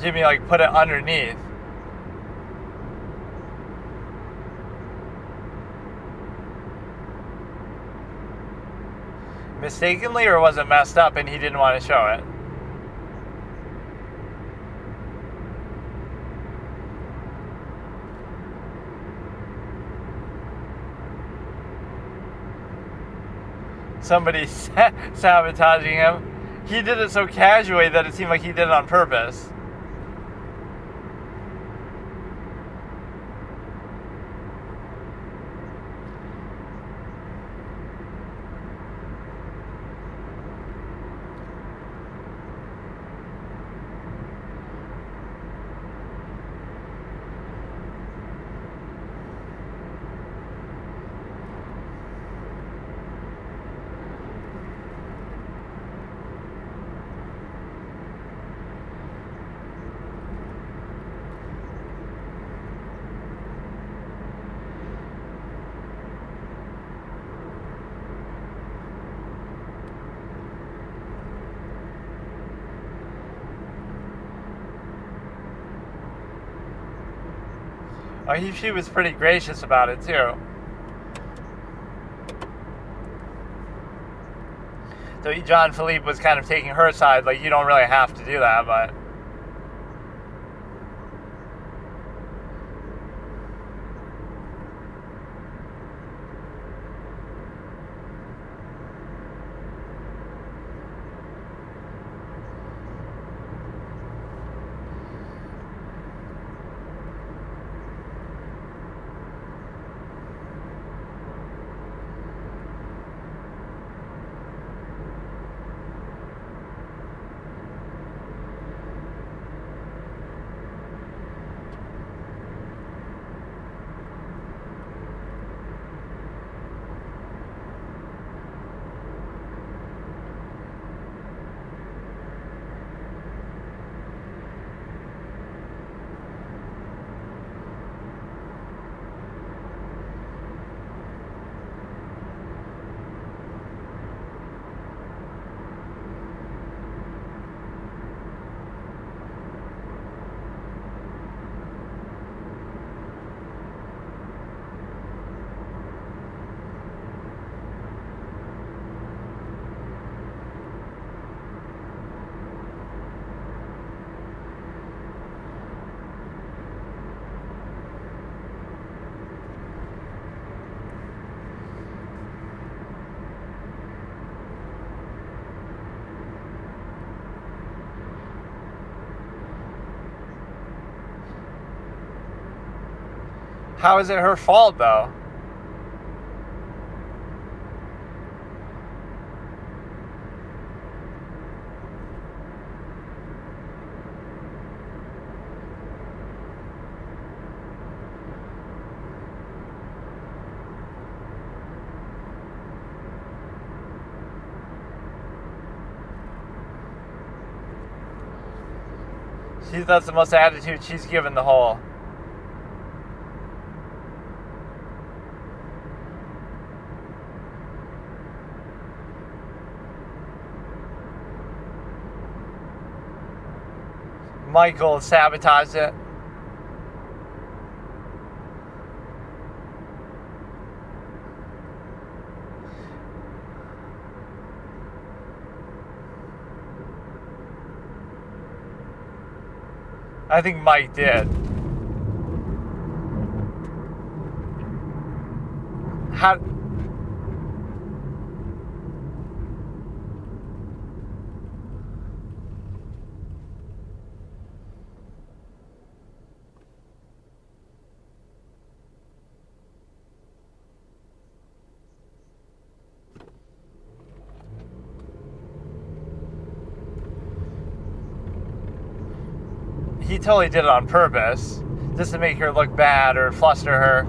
Jimmy, like, put it underneath. Mistakenly, or was it messed up and he didn't want to show it? Somebody sabotaging him. He did it so casually that it seemed like he did it on purpose. She was pretty gracious about it too. So John Philippe was kind of taking her side, like, you don't really have to do that, but... How is it her fault, though? That's the most attitude she's given the whole. Michael sabotaged it. I think Mike did. How? He totally did it on purpose, just to make her look bad or fluster her.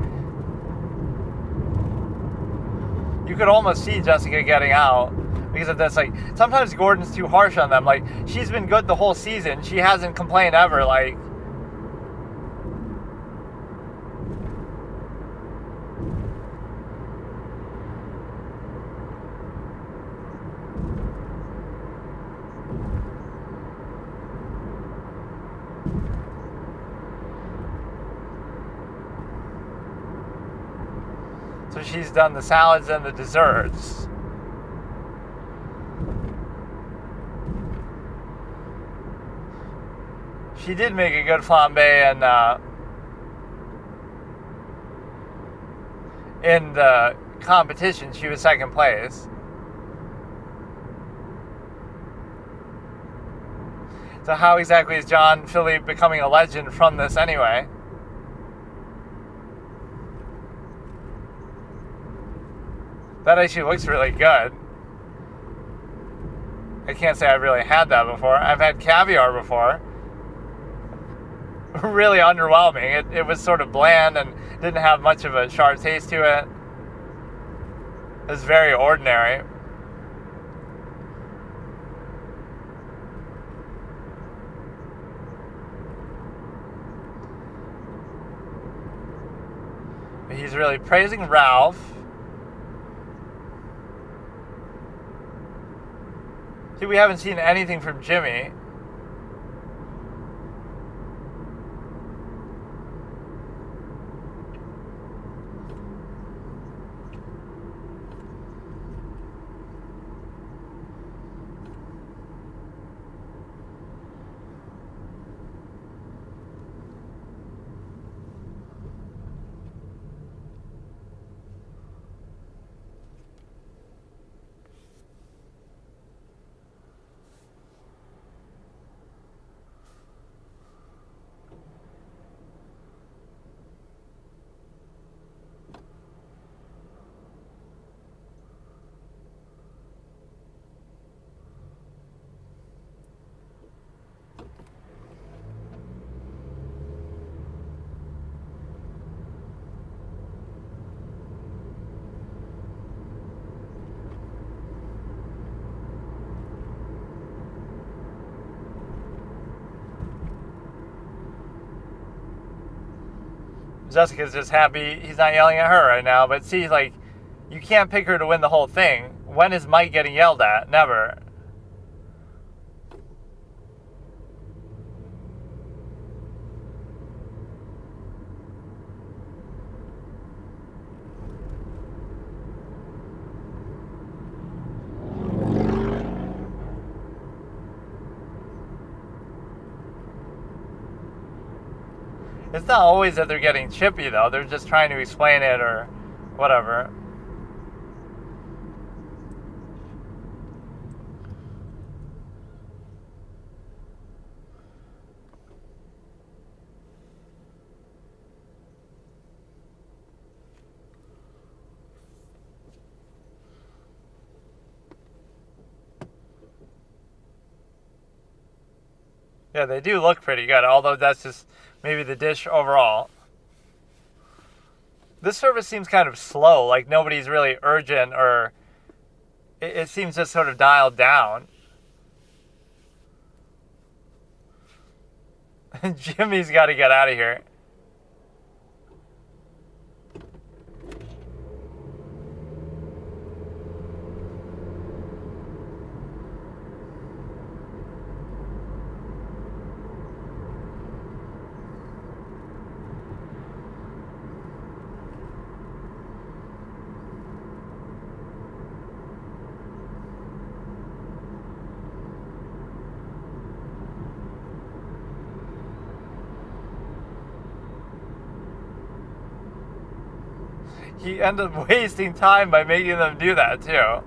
You could almost see Jessica getting out because of this. Like, sometimes Gordon's too harsh on them. Like, she's been good the whole season. She hasn't complained ever. Like, so she's done the salads and the desserts. She did make a good flambe in the competition. She was second place. So how exactly is John Philippe becoming a legend from this anyway? That actually looks really good. I can't say I've really had that before. I've had caviar before. Really underwhelming. It was sort of bland and didn't have much of a sharp taste to it. It was very ordinary. But he's really praising Ralph. See, we haven't seen anything from Jimmy. Jessica's just happy he's not yelling at her right now. But see, like, you can't pick her to win the whole thing. When is Mike getting yelled at? Never. It's not always that they're getting chippy, though. They're just trying to explain it or whatever. Yeah, they do look pretty good, although that's just maybe the dish overall. This service seems kind of slow, like nobody's really urgent, or it seems just sort of dialed down. Jimmy's got to get out of here. He ended up wasting time by making them do that, too.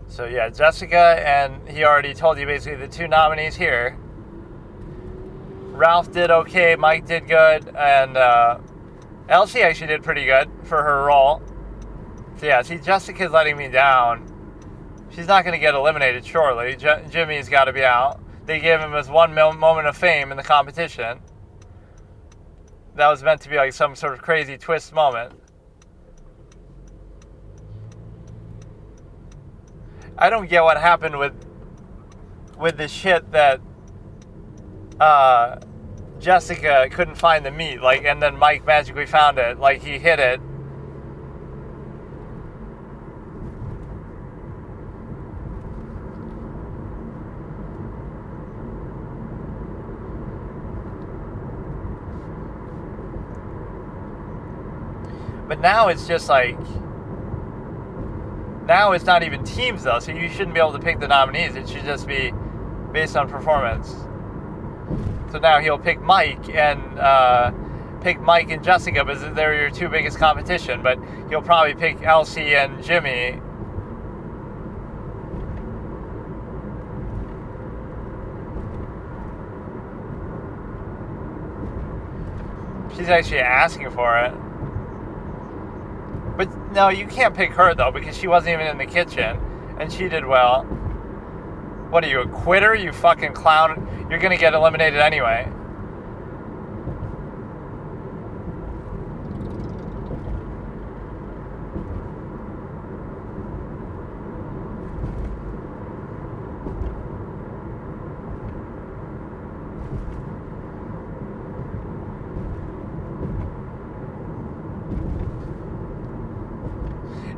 So yeah, Jessica, and he already told you basically the two nominees here. Ralph did okay, Mike did good, and Elsie actually did pretty good for her role. So yeah, see, Jessica's letting me down. She's not going to get eliminated shortly. Jimmy's got to be out. They gave him his one moment of fame in the competition. That was meant to be like some sort of crazy twist moment. I don't get what happened with the shit that Jessica couldn't find the meat, like, and then Mike magically found it, like he hid it. But now it's just like, now it's not even teams though, so you shouldn't be able to pick the nominees. It should just be based on performance. So now he'll pick Mike and Jessica because they're your two biggest competition, but he'll probably pick Elsie and Jimmy. She's actually asking for it. But no, you can't pick her, though, because she wasn't even in the kitchen, and she did well. What are you, a quitter? You fucking clown. You're going to get eliminated anyway.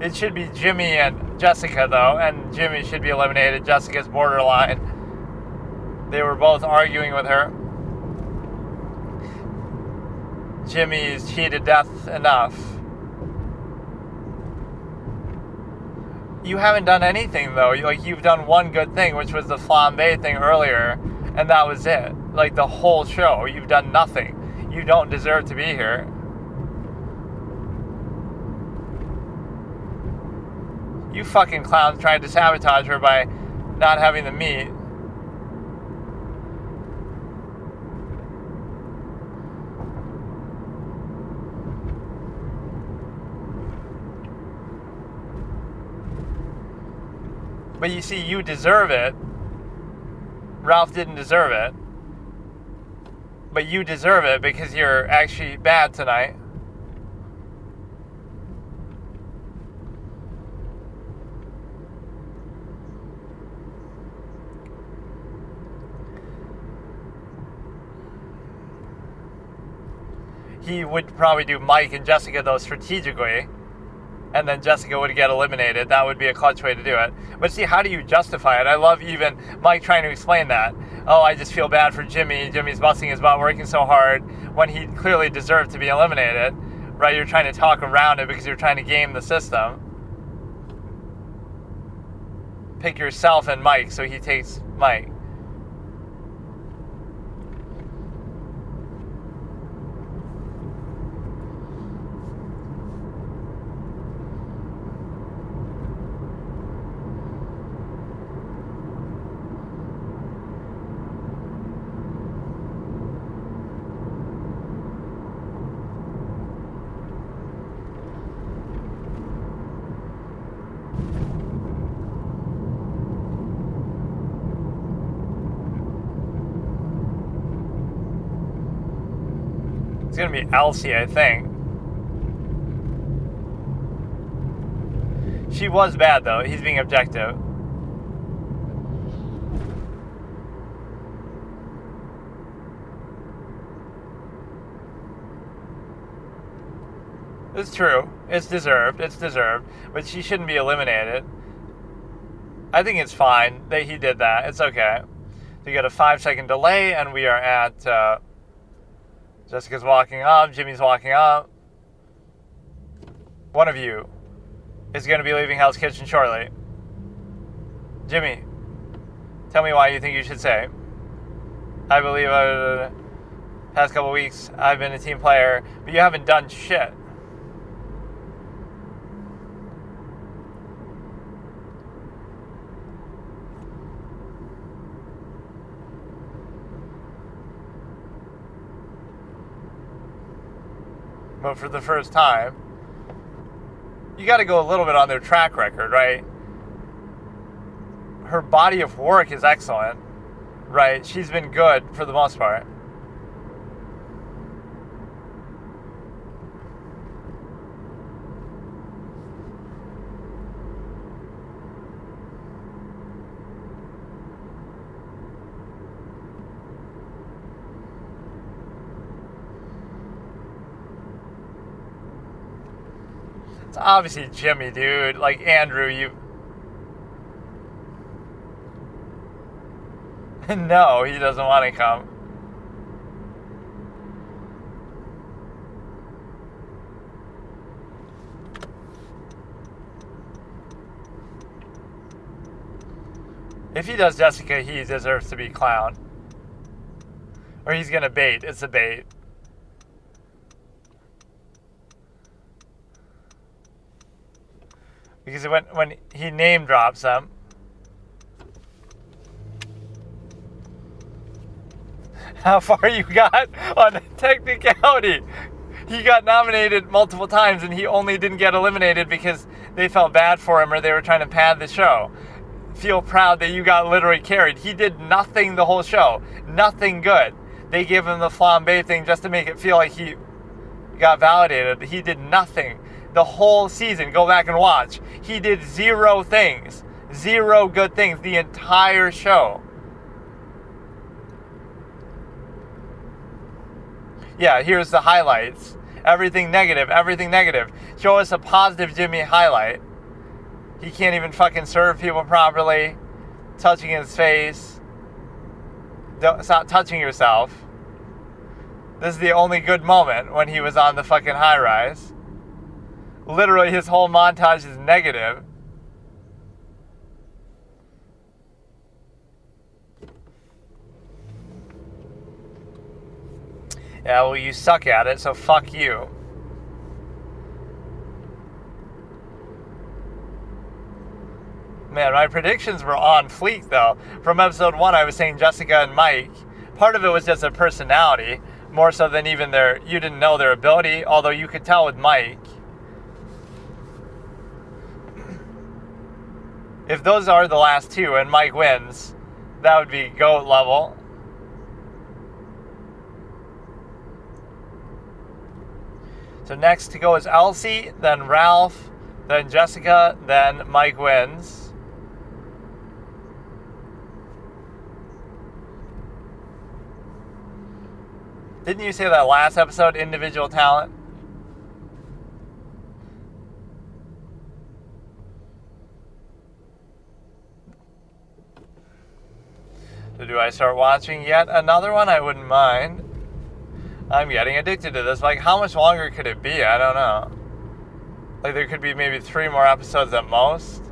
It should be Jimmy and Jessica, though, and Jimmy should be eliminated. Jessica's borderline. They were both arguing with her. Jimmy's cheated death enough. You haven't done anything, though. You've done one good thing, which was the flambe thing earlier, and that was it. Like, the whole show, you've done nothing. You don't deserve to be here. You fucking clowns tried to sabotage her by not having the meat. But you see, you deserve it. Ralph didn't deserve it. But you deserve it because you're actually bad tonight. He would probably do Mike and Jessica, though, strategically. And then Jessica would get eliminated. That would be a clutch way to do it. But see, how do you justify it? I love even Mike trying to explain that. Oh, I just feel bad for Jimmy. Jimmy's busting his butt, working so hard, when he clearly deserved to be eliminated. Right? You're trying to talk around it because you're trying to game the system. Pick yourself and Mike, so he takes Mike. It's going to be Elsie, I think. She was bad, though. He's being objective. It's true. It's deserved. It's deserved. But she shouldn't be eliminated. I think it's fine that he did that. It's okay. We got a 5-second delay, and we are at... Jessica's walking up. Jimmy's walking up. One of you is going to be leaving Hell's Kitchen shortly. Jimmy, tell me why you think you should say. I believe over the past couple weeks I've been a team player, but you haven't done shit. But for the first time, you got to go a little bit on their track record, right? Her body of work is excellent, right? She's been good for the most part. It's obviously Jimmy, dude. Like, Andrew, you... No, he doesn't want to come. If he does Jessica, he deserves to be clown. Or he's gonna bait. It's a bait. Because when he name drops them, how far you got on technicality? He got nominated multiple times and he only didn't get eliminated because they felt bad for him or they were trying to pad the show. Feel proud that you got literally carried. He did nothing the whole show. Nothing good. They gave him the flambe thing just to make it feel like he got validated. He did nothing. The whole season, go back and watch. He did 0 things. 0 good things the entire show. Yeah, here's the highlights. Everything negative, everything negative. Show us a positive Jimmy highlight. He can't even fucking serve people properly. Touching his face. Stop touching yourself. This is the only good moment when he was on the fucking high rise. Literally, his whole montage is negative. Yeah, well, you suck at it, so fuck you. Man, my predictions were on fleek, though. From episode 1, I was saying Jessica and Mike. Part of it was just a personality, more so than even you didn't know their ability, although you could tell with Mike. If those are the last two and Mike wins, that would be GOAT level. So next to go is Elsie, then Ralph, then Jessica, then Mike wins. Didn't you say that last episode, individual talent? So do I start watching yet another one? I wouldn't mind. I'm getting addicted to this. Like, how much longer could it be? I don't know. Like, there could be maybe 3 more episodes at most.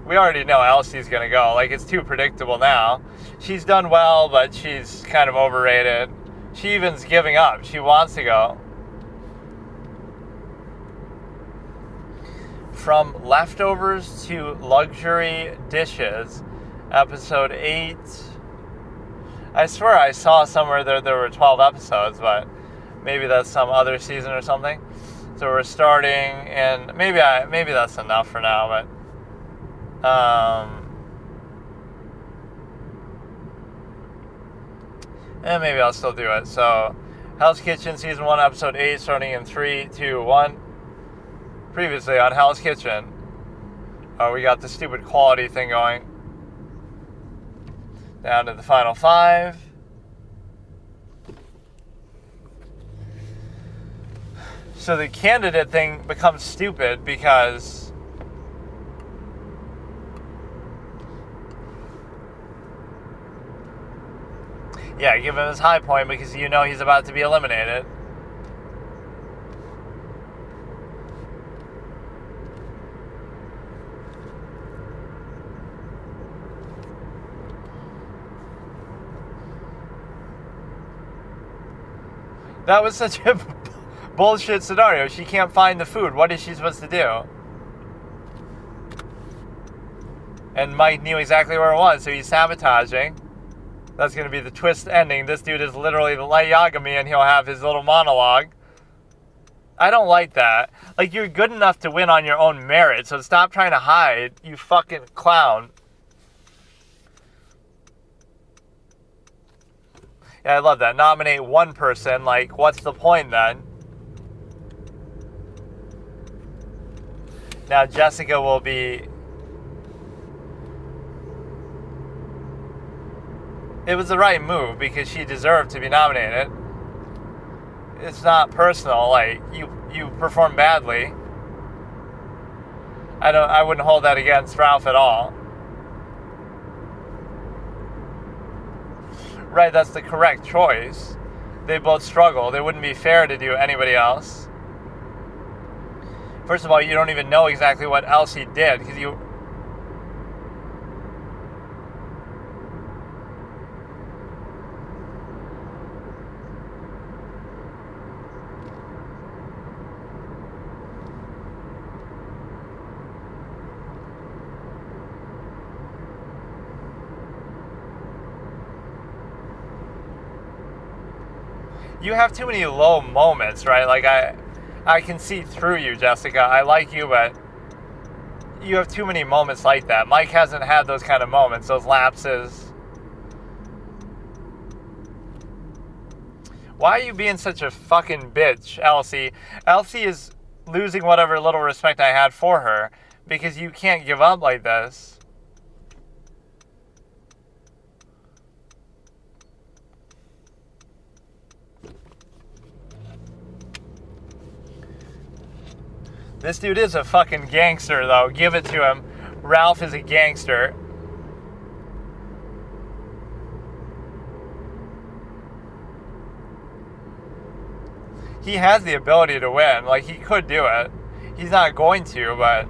We already know Elsie's gonna go. Like, it's too predictable now. She's done well, but she's kind of overrated. She even's giving up. She wants to go. From leftovers to luxury dishes, episode 8. I swear I saw somewhere there were 12 episodes, but maybe that's some other season or something. So we're starting, and maybe that's enough for now, but and maybe I'll still do it. So Hell's Kitchen season 1 episode 8, starting in 3, 2, 1. Previously on Hell's Kitchen, we got the stupid quality thing going. Down to the final 5. So the candidate thing becomes stupid because yeah, give him his high point because you know he's about to be eliminated. That was such a bullshit scenario. She can't find the food. What is she supposed to do? And Mike knew exactly where it was, so he's sabotaging. That's going to be the twist ending. This dude is literally the Light Yagami, and he'll have his little monologue. I don't like that. Like, you're good enough to win on your own merit, so stop trying to hide, you fucking clown. Yeah, I love that. Nominate one person. Like, what's the point then? Now Jessica will be... It was the right move because she deserved to be nominated. It's not personal. Like, you performed badly. I wouldn't hold that against Ralph at all. Right, that's the correct choice. They both struggled. It wouldn't be fair to do anybody else. First of all, you don't even know exactly what Elsie did because you... You have too many low moments, right? Like, I can see through you, Jessica. I like you, but you have too many moments like that. Mike hasn't had those kind of moments, those lapses. Why are you being such a fucking bitch, Elsie? Elsie is losing whatever little respect I had for her because you can't give up like this. This dude is a fucking gangster, though. Give it to him. Ralph is a gangster. He has the ability to win. Like, he could do it. He's not going to, but...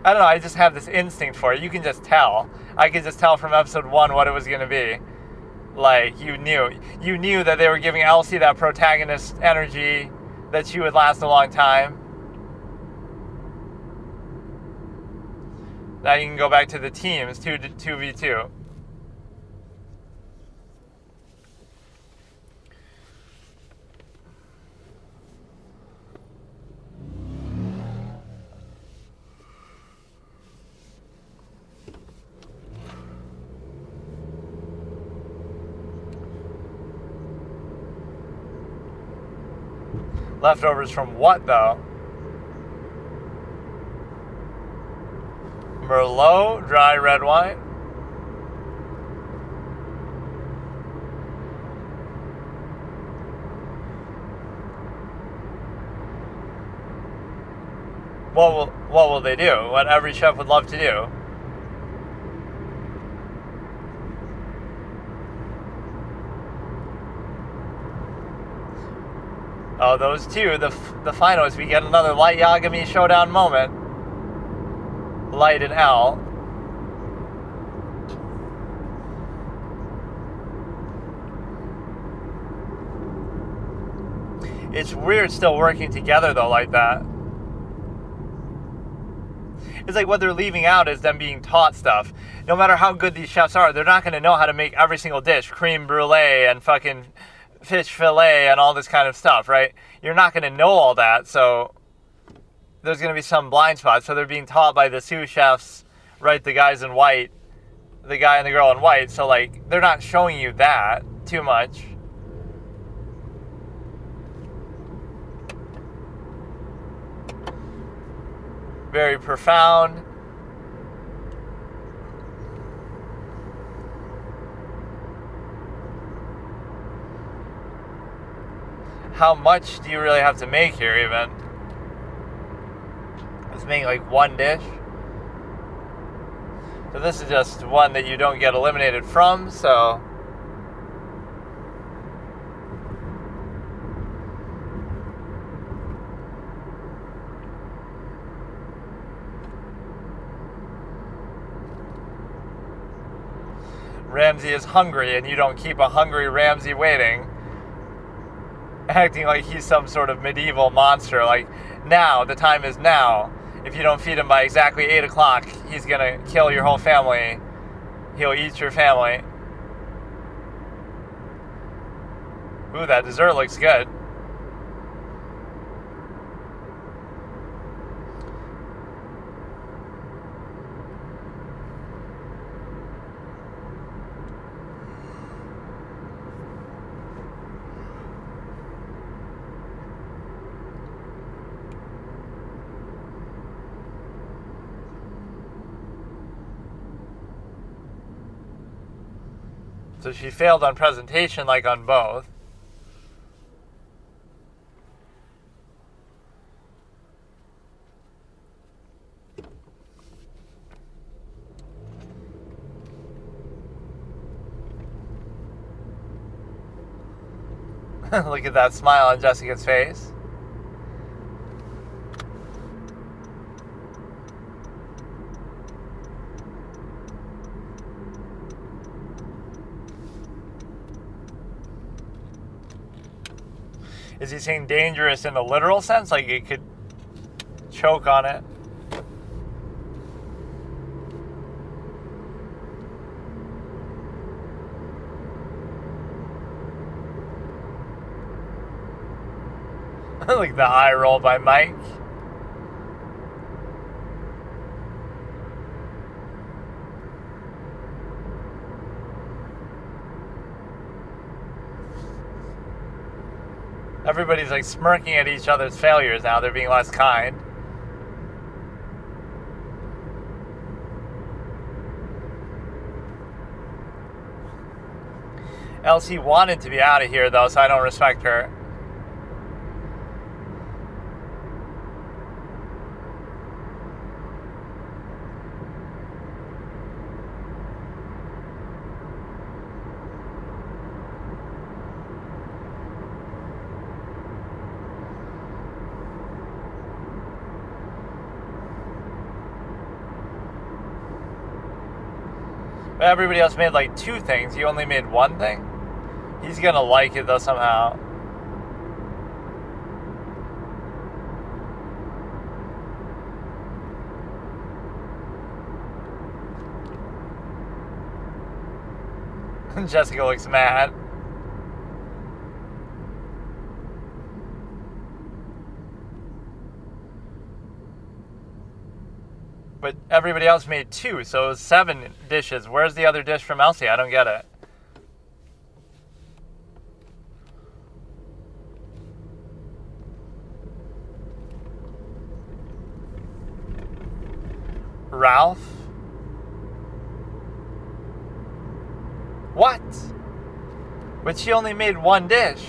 I don't know, I just have this instinct for it. You can just tell. I could just tell from episode 1 what it was going to be. Like, you knew. You knew that they were giving Elsie that protagonist energy, that she would last a long time. Now you can go back to the teams, 2v2. Leftovers from what, though? Merlot, dry red wine. What will they do? What every chef would love to do. Oh, those two, the finalists, we get another Light Yagami showdown moment. Light and L. It's weird still working together, though, like that. It's like what they're leaving out is them being taught stuff. No matter how good these chefs are, they're not going to know how to make every single dish. Creme brulee and fucking fish fillet and all this kind of stuff, right? You're not going to know all that, so there's going to be some blind spots. So they're being taught by the sous chefs, right? The guys in white, the guy and the girl in white. So, like, they're not showing you that too much. Very profound. How much do you really have to make here, even? It's making like one dish. So this is just one that you don't get eliminated from, so... Ramsey is hungry, and you don't keep a hungry Ramsey waiting. Acting like he's some sort of medieval monster. Like, now, the time is now. If you don't feed him by exactly 8 o'clock, he's gonna kill your whole family. He'll eat your family. Ooh, that dessert looks good. So she failed on presentation like on both. Look at that smile on Jessica's face. Is he saying dangerous in the literal sense? Like it could choke on it? Like the eye roll by Mike. Everybody's like smirking at each other's failures now. They're being less kind. Elsie wanted to be out of here though, so I don't respect her. But everybody else made like 2 things. You only made 1 thing? He's gonna like it though somehow. Jessica looks mad. But everybody else made 2, so it was 7 dishes. Where's the other dish from Elsie? I don't get it. Ralph? What? But she only made one dish.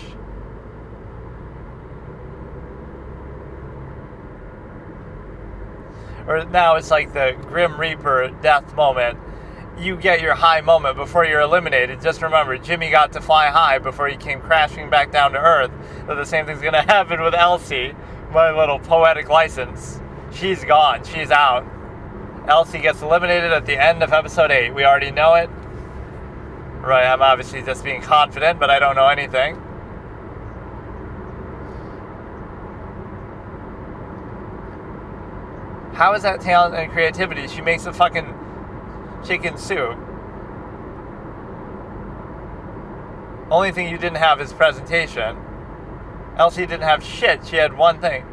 Or now it's like the Grim Reaper death moment. You get your high moment before you're eliminated. Just remember, Jimmy got to fly high before he came crashing back down to Earth. So the same thing's going to happen with Elsie, my little poetic license. She's gone. She's out. Elsie gets eliminated at the end of episode 8. We already know it. Right, I'm obviously just being confident, but I don't know anything. How is that talent and creativity? She makes a fucking chicken soup. Only thing you didn't have is presentation. Elsie didn't have shit. She had one thing.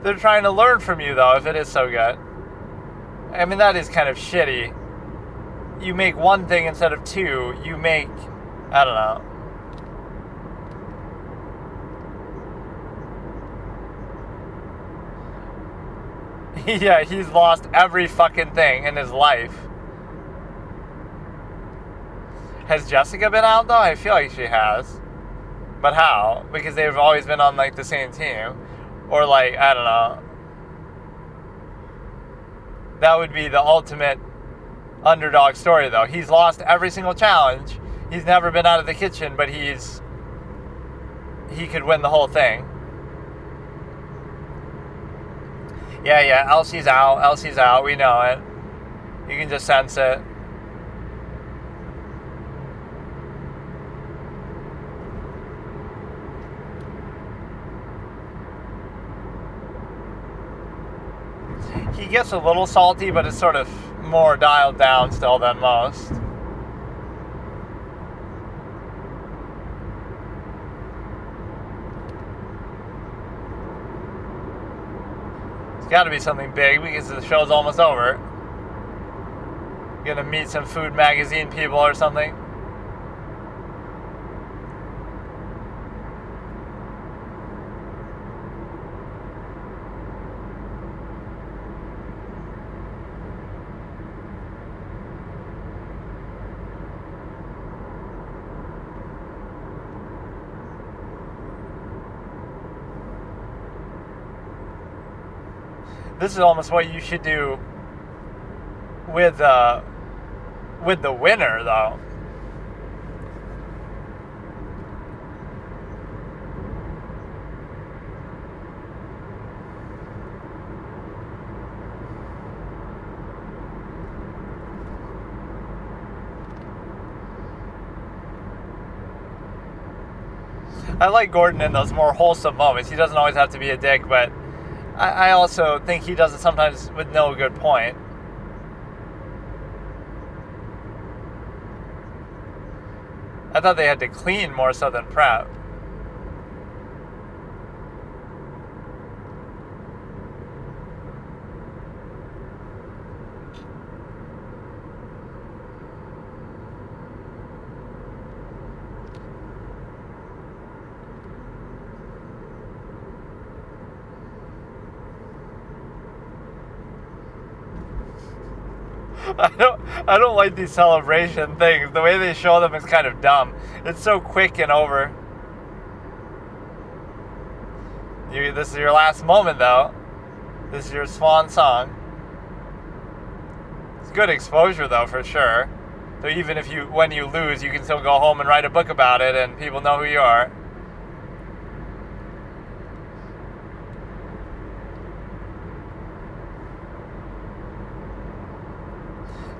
They're trying to learn from you, though, if it is so good. I mean, that is kind of shitty. You make one thing instead of two. You make... I don't know. Yeah, he's lost every fucking thing in his life. Has Jessica been out, though? I feel like she has. But how? Because they've always been on, like, the same team. Or, like, I don't know. That would be the ultimate underdog story, though. He's lost every single challenge. He's never been out of the kitchen, but he could win the whole thing. Yeah, Elsie's out. We know it. You can just sense it. He gets a little salty, but it's sort of more dialed down still than most. It's got to be something big because the show's almost over. Gonna meet some Food Magazine people or something. This is almost what you should do with the winner, though. I like Gordon in those more wholesome moments. He doesn't always have to be a dick, but I also think he does it sometimes with no good point. I thought they had to clean more so than prep. I don't like these celebration things. The way they show them is kind of dumb. It's so quick and over. This is your last moment, though. This is your swan song. It's good exposure, though, for sure. So even if when you lose, you can still go home and write a book about it, and people know who you are.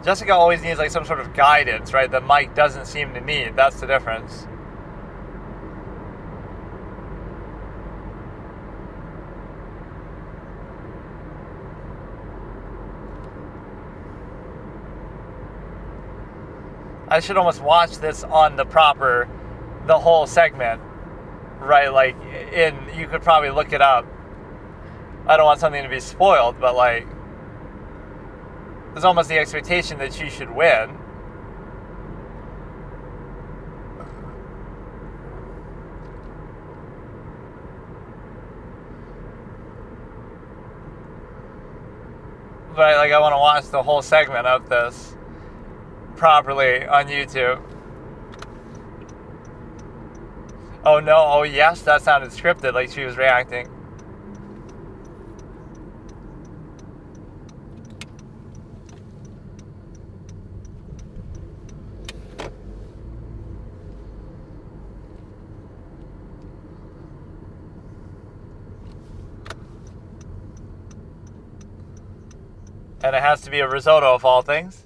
Jessica always needs like some sort of guidance, right? That Mike doesn't seem to need. That's the difference. I should almost watch this on the proper the whole segment, right? Like, you could probably look it up. I don't want something to be spoiled, but like, there's almost the expectation that she should win. But like, I want to watch the whole segment of this properly on YouTube. Oh no, oh yes, that sounded scripted, like she was reacting. And it has to be a risotto of all things.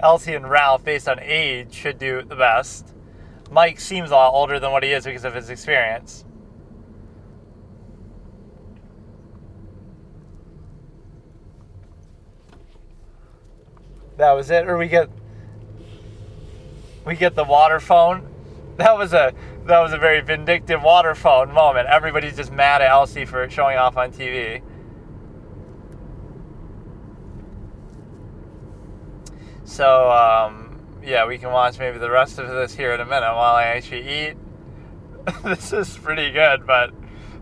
Elsie and Ralph, based on age, should do the best. Mike seems a lot older than what he is because of his experience. That was it, or we get the water phone. That was a very vindictive water phone moment. Everybody's just mad at Elsie for showing off on TV. So, yeah, we can watch maybe the rest of this here in a minute while I actually eat. This is pretty good, but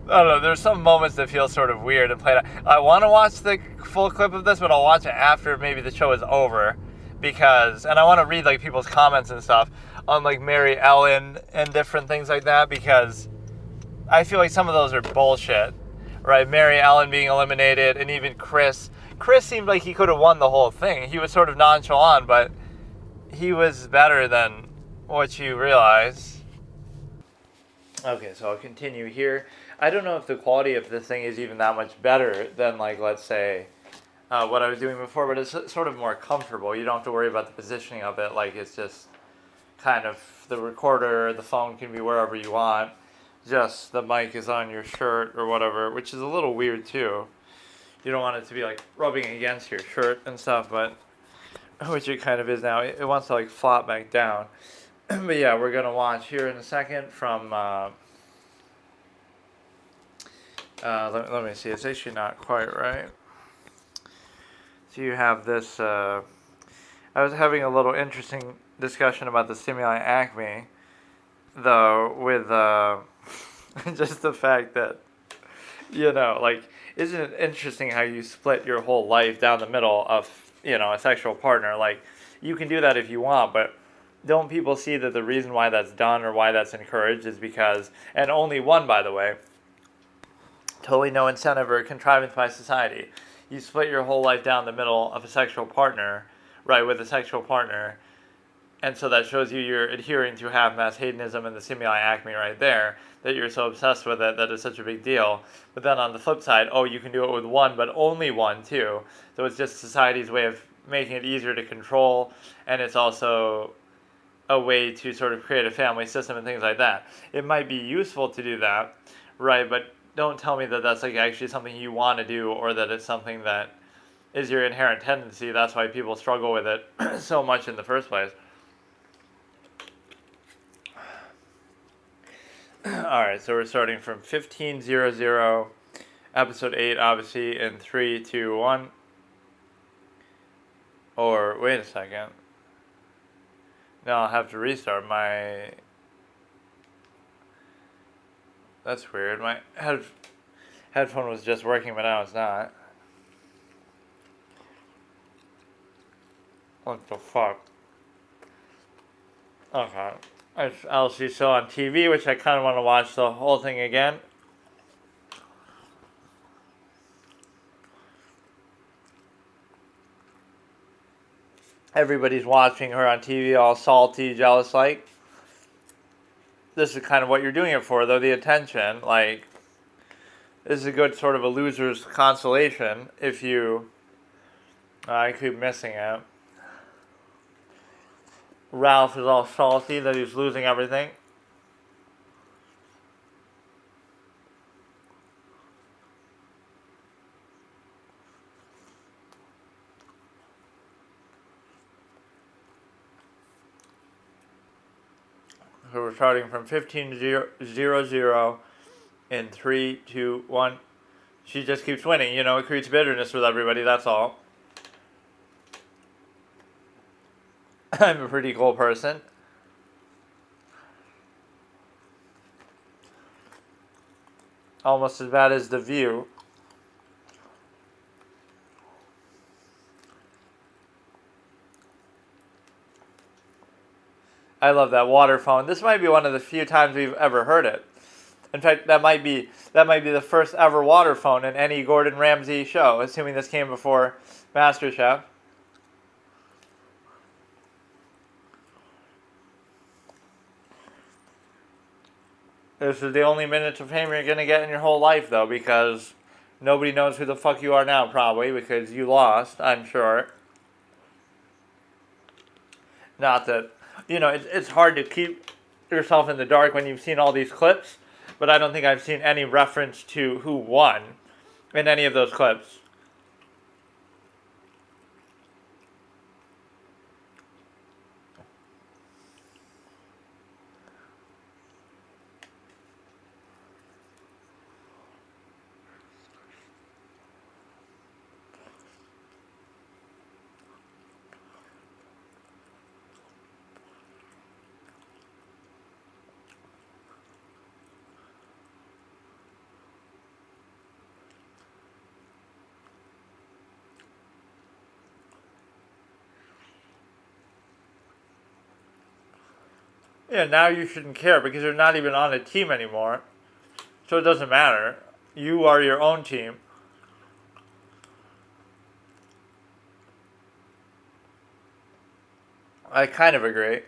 I don't know. There's some moments that feel sort of weird and played out. I want to watch the full clip of this, but I'll watch it after maybe the show is over, and I want to read like people's comments and stuff on like Mary Ellen and different things like that, because I feel like some of those are bullshit, right? Mary Ellen being eliminated, and even Chris seemed like he could have won the whole thing. He was sort of nonchalant, but he was better than what you realize. Okay, so I'll continue here. I don't know if the quality of this thing is even that much better than, like, let's say, what I was doing before, but it's sort of more comfortable. You don't have to worry about the positioning of it. Like, it's just kind of the recorder, the phone can be wherever you want. Just the mic is on your shirt or whatever, which is a little weird, too. You don't want it to be, like, rubbing against your shirt and stuff, but which it kind of is now. It wants to, like, flop back down. But, yeah, we're going to watch here in a second from, let me see. It's actually not quite right. So you have this, I was having a little interesting discussion about the stimuli acme, though, with just the fact that, you know, like, isn't it interesting how you split your whole life down the middle of, you know, a sexual partner? Like, you can do that if you want, but don't people see that the reason why that's done or why that's encouraged is because, and only one, by the way, totally no incentive or contrivance by society. You split your whole life down the middle of a sexual partner, right, with a sexual partner, and so that shows you you're adhering to half-mass hedonism and the stimuli acme right there, that you're so obsessed with it that it's such a big deal. But then on the flip side, oh, you can do it with one, but only one, too. So it's just society's way of making it easier to control, and it's also a way to sort of create a family system and things like that. It might be useful to do that, right, but don't tell me that that's like actually something you want to do, or that it's something that is your inherent tendency. That's why people struggle with it so much in the first place. Alright, so we're starting from 1500, episode 8, obviously, in 3, 2, 1. Or, wait a second. No, I'll have to restart my... That's weird. My headphone was just working, but now it's not. What the fuck? Okay. It's Elsie still on TV, which I kind of want to watch the whole thing again. Everybody's watching her on TV all salty, jealous-like. this is kind of what you're doing it for, though, the attention. Like, this is a good sort of a loser's consolation if you... I keep missing it. Ralph is all salty that he's losing everything. So we're starting from 15-0-0 in 3, 2, 1. She just keeps winning. You know, it creates bitterness with everybody, that's all. I'm a pretty cool person. Almost as bad as The View. I love that water phone. This might be one of the few times we've ever heard it. In fact, that might be the first ever water phone in any Gordon Ramsay show, assuming this came before MasterChef. This is the only minutes of fame you're going to get in your whole life, though, because nobody knows who the fuck you are now, probably, because you lost, I'm sure. Not that, you know, it's hard to keep yourself in the dark when you've seen all these clips, but I don't think I've seen any reference to who won in any of those clips. Yeah, now you shouldn't care because you're not even on a team anymore. So it doesn't matter. You are your own team. I kind of agree.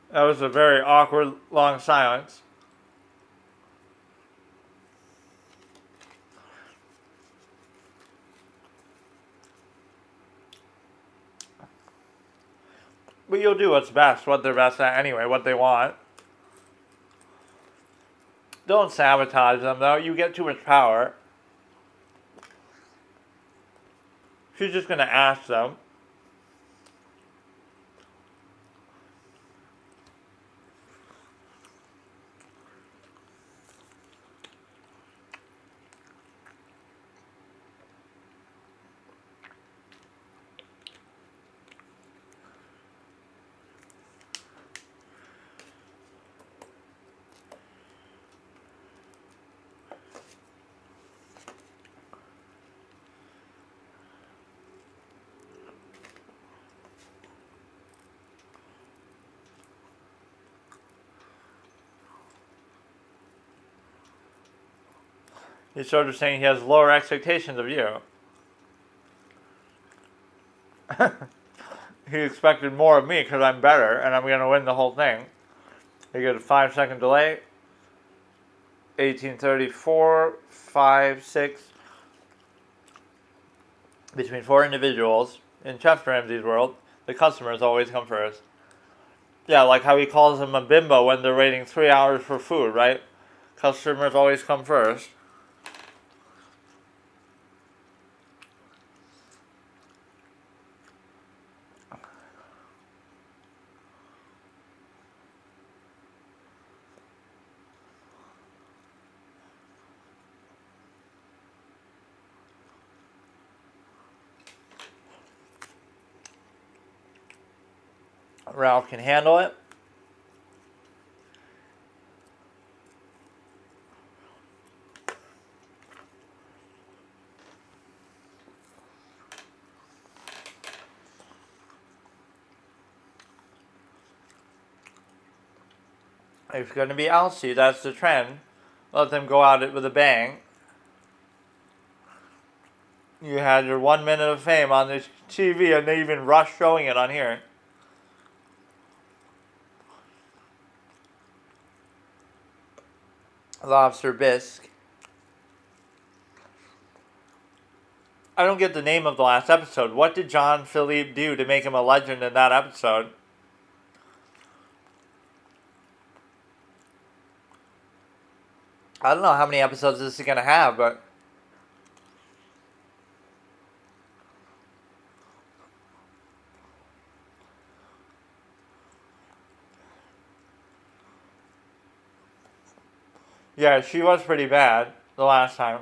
That was a very awkward, long silence. But you'll do what's best, what they're best at anyway, what they want. Don't sabotage them, though. You get too much power. She's just going to ask them. He's sort of saying he has lower expectations of you. He expected more of me because I'm better and I'm going to win the whole thing. You get a 5-second delay. 1834, 5, 6. Between 4 individuals in Chef Ramsay's world, the customers always come first. Yeah, like how he calls them a bimbo when they're waiting 3 hours for food, right? Customers always come first. Ralph can handle it. It's going to be Elsie. That's the trend. Let them go out with a bang. You had your 1 minute of fame on this TV, and they even rushed showing it on here. Lobster bisque. I don't get the name of the last episode. What did John Philippe do to make him a legend in that episode? I don't know how many episodes this is going to have, but... yeah, she was pretty bad the last time.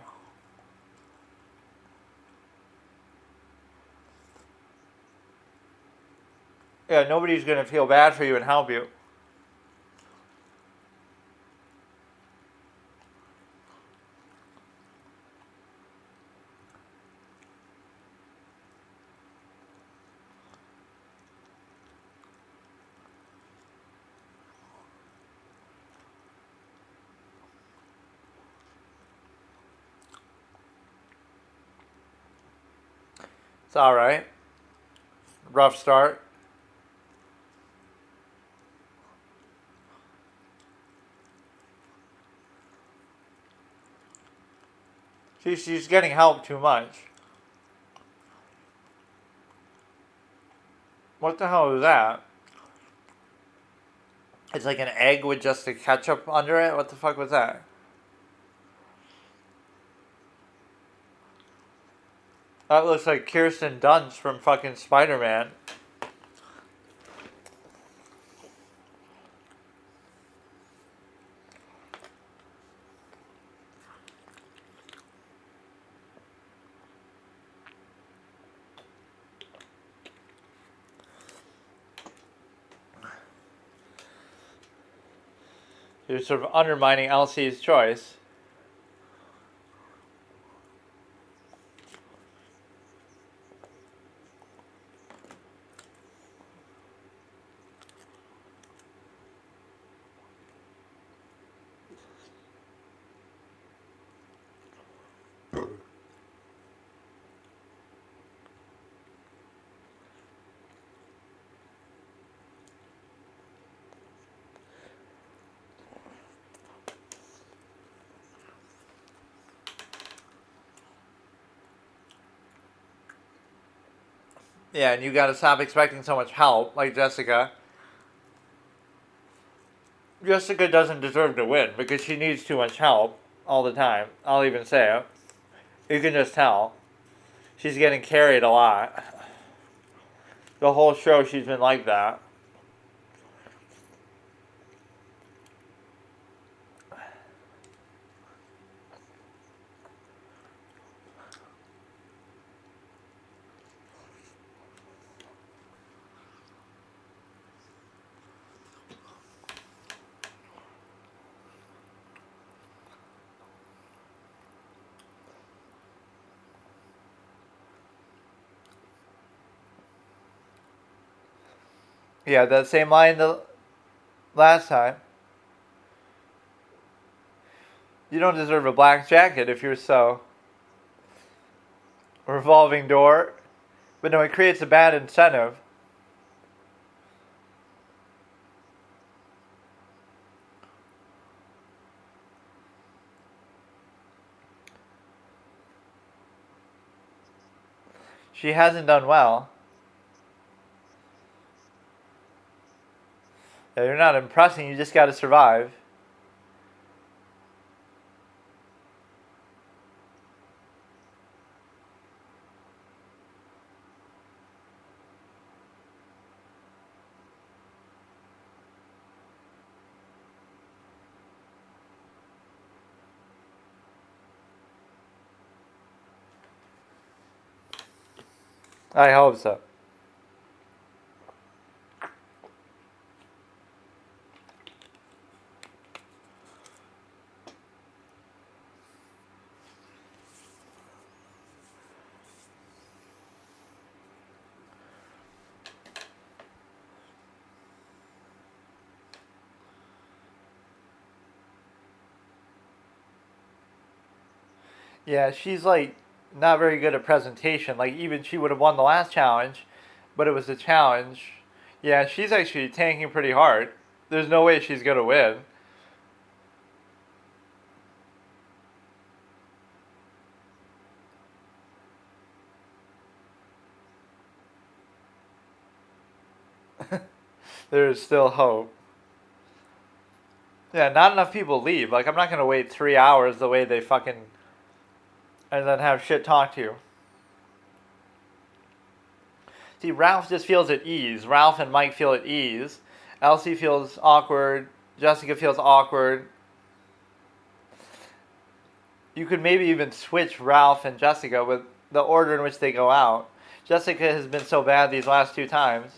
Yeah, nobody's going to feel bad for you and help you. It's alright. Rough start. She's getting help too much. What the hell is that? It's like an egg with just the ketchup under it? What the fuck was that? That looks like Kirsten Dunst from fucking Spider-Man. You're sort of undermining Elsie's choice. Yeah, and you gotta stop expecting so much help, like Jessica. Jessica doesn't deserve to win because she needs too much help all the time. I'll even say it. You can just tell. She's getting carried a lot. The whole show she's been like that. Yeah, that same line the last time. You don't deserve a black jacket if you're so. Revolving door. But no, it creates a bad incentive. She hasn't done well. Yeah, you're not impressing, you just gotta survive. I hope so. Yeah, she's like not very good at presentation. Like even she would have won the last challenge, but it was a challenge. Yeah, she's actually tanking pretty hard. There's no way she's gonna win. There's still hope. Yeah, not enough people leave. Like I'm not gonna wait 3 hours the way they fucking and then have shit talk to you. See, Ralph just feels at ease. Ralph and Mike feel at ease. Elsie feels awkward. Jessica feels awkward. You could maybe even switch Ralph and Jessica with the order in which they go out. Jessica has been so bad these last two times.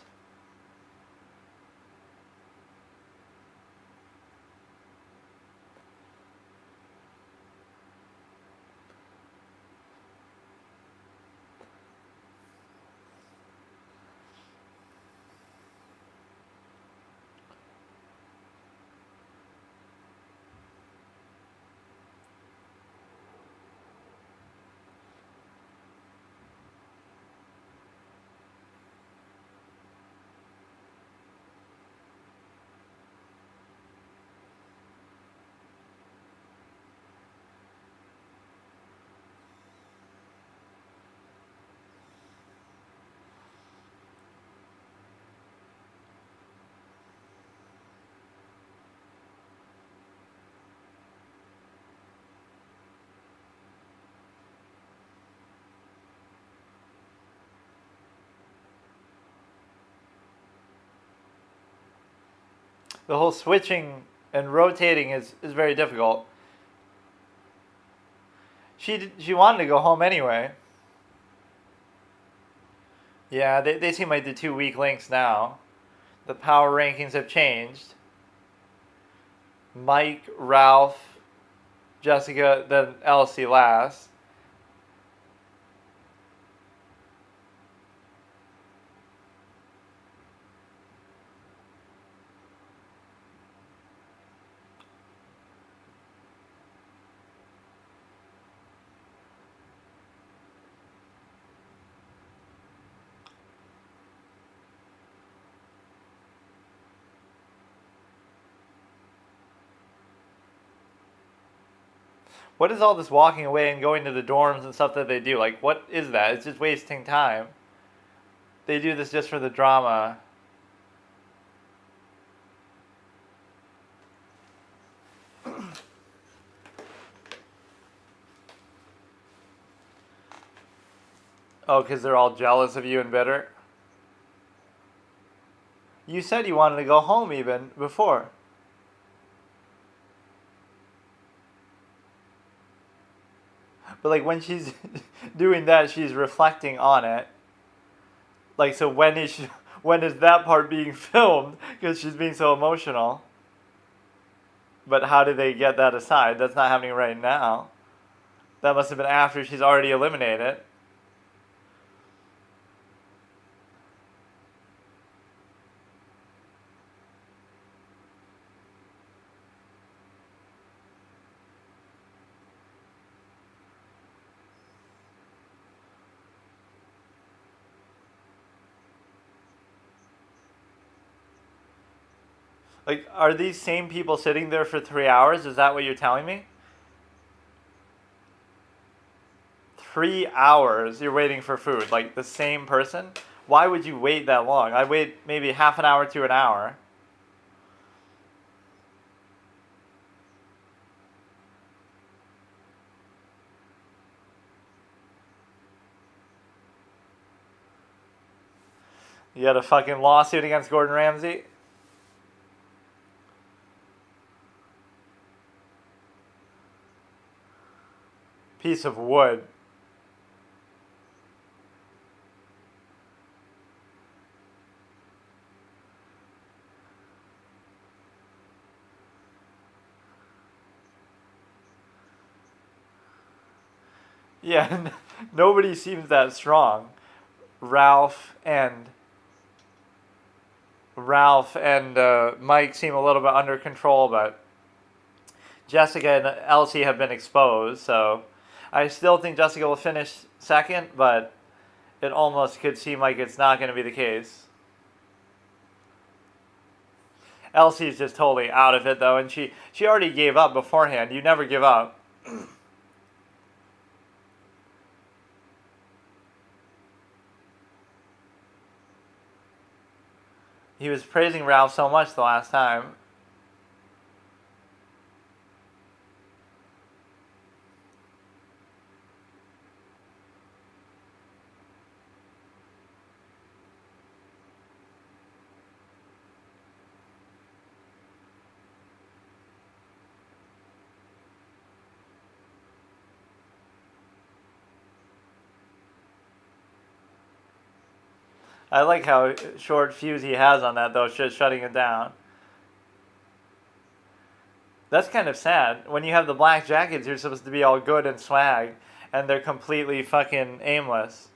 The whole switching and rotating is very difficult. She wanted to go home anyway. Yeah, they seem like the two weak links now. The power rankings have changed. Mike, Ralph, Jessica, then Elsie last. What is all this walking away and going to the dorms and stuff that they do? Like, what is that? It's just wasting time. They do this just for the drama. Oh, because they're all jealous of you and bitter? You said you wanted to go home even before. But like when she's doing that, she's reflecting on it. Like so, when is that part being filmed? Because she's being so emotional. But how did they get that aside? That's not happening right now. That must have been after she's already eliminated. Like, are these same people sitting there for 3 hours? Is that what you're telling me? 3 hours you're waiting for food. Like, the same person? Why would you wait that long? I'd wait maybe half an hour to an hour. You had a fucking lawsuit against Gordon Ramsay? Piece of wood. Yeah, nobody seems that strong. Ralph and Mike seem a little bit under control, but Jessica and Elsie have been exposed. So I still think Jessica will finish second, but it almost could seem like it's not going to be the case. Elsie's just totally out of it, though, and she already gave up beforehand. You never give up. He was praising Ralph so much the last time. I like how short fuse he has on that, though, just shutting it down. That's kind of sad. When you have the black jackets, you're supposed to be all good and swag, and they're completely fucking aimless.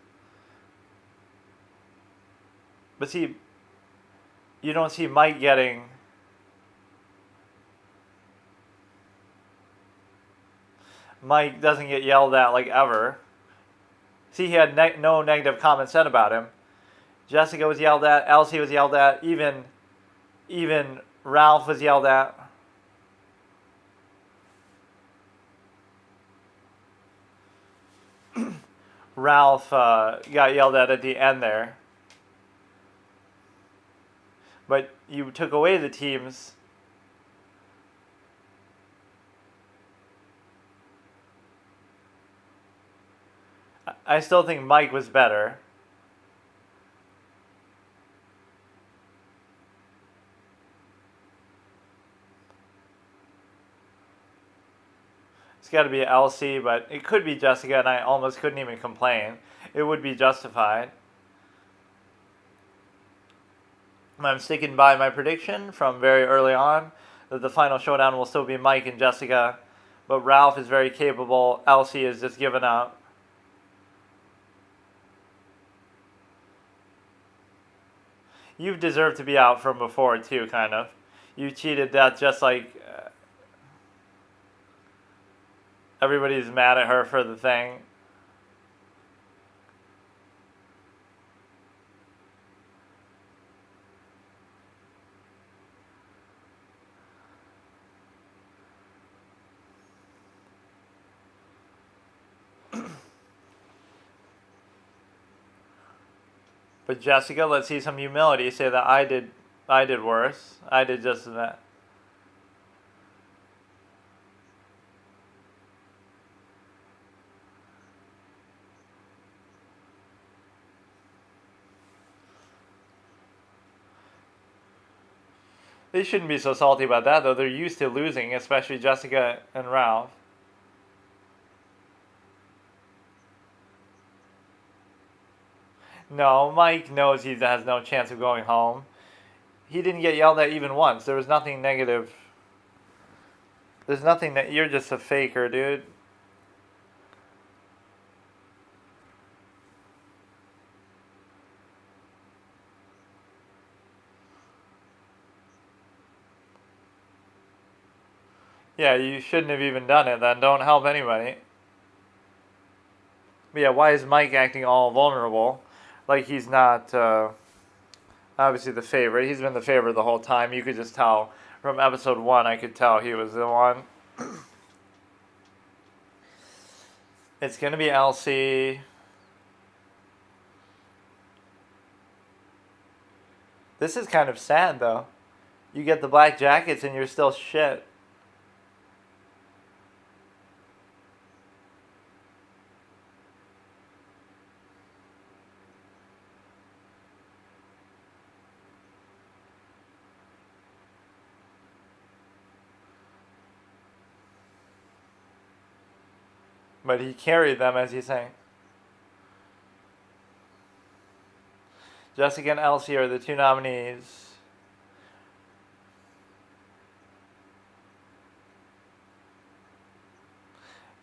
But see, you don't see Mike getting... Mike doesn't get yelled at, like, ever. See, he had no negative comments said about him. Jessica was yelled at, Elsie was yelled at, even Ralph was yelled at. Ralph got yelled at the end there. But you took away the teams. I still think Mike was better. It's got to be Elsie, but it could be Jessica, and I almost couldn't even complain. It would be justified. I'm sticking by my prediction from very early on that the final showdown will still be Mike and Jessica, but Ralph is very capable. Elsie is just given up. You've deserved to be out from before, too, kind of. You cheated death just like everybody's mad at her for the thing. But Jessica, let's see some humility. Say that I did worse. I did just that. They shouldn't be so salty about that, though. They're used to losing, especially Jessica and Ralph. No, Mike knows he has no chance of going home. He didn't get yelled at even once. There was nothing negative. There's nothing that you're just a faker, dude. Yeah, you shouldn't have even done it then. Don't help anybody. But yeah, why is Mike acting all vulnerable? Like he's not obviously the favorite. He's been the favorite the whole time. You could just tell from episode 1. I could tell he was the one. It's gonna be Elsie. This is kind of sad though. You get the black jackets and you're still shit. But he carried them, as he's saying. Jessica and Elsie are the 2 nominees.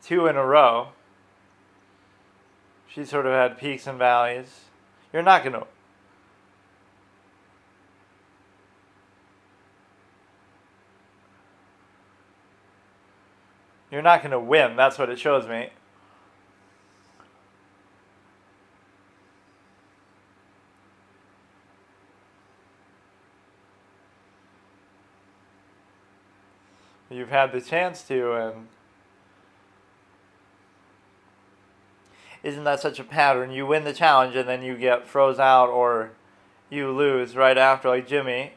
Two in a row. She sort of had peaks and valleys. You're not going to... You're not going to win. That's what it shows me. You've had the chance to, and isn't that such a pattern? You win the challenge and then you get froze out or you lose right after, like Jimmy.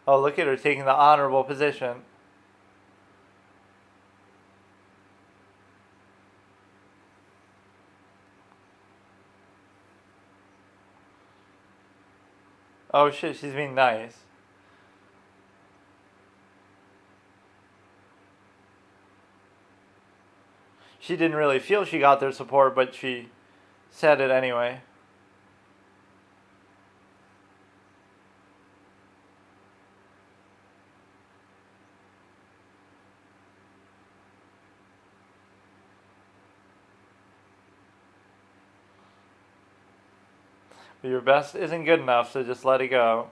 Oh, look at her taking the honorable position. Oh shit, she's being nice. She didn't really feel she got their support, but she said it anyway. But your best isn't good enough, so just let it go.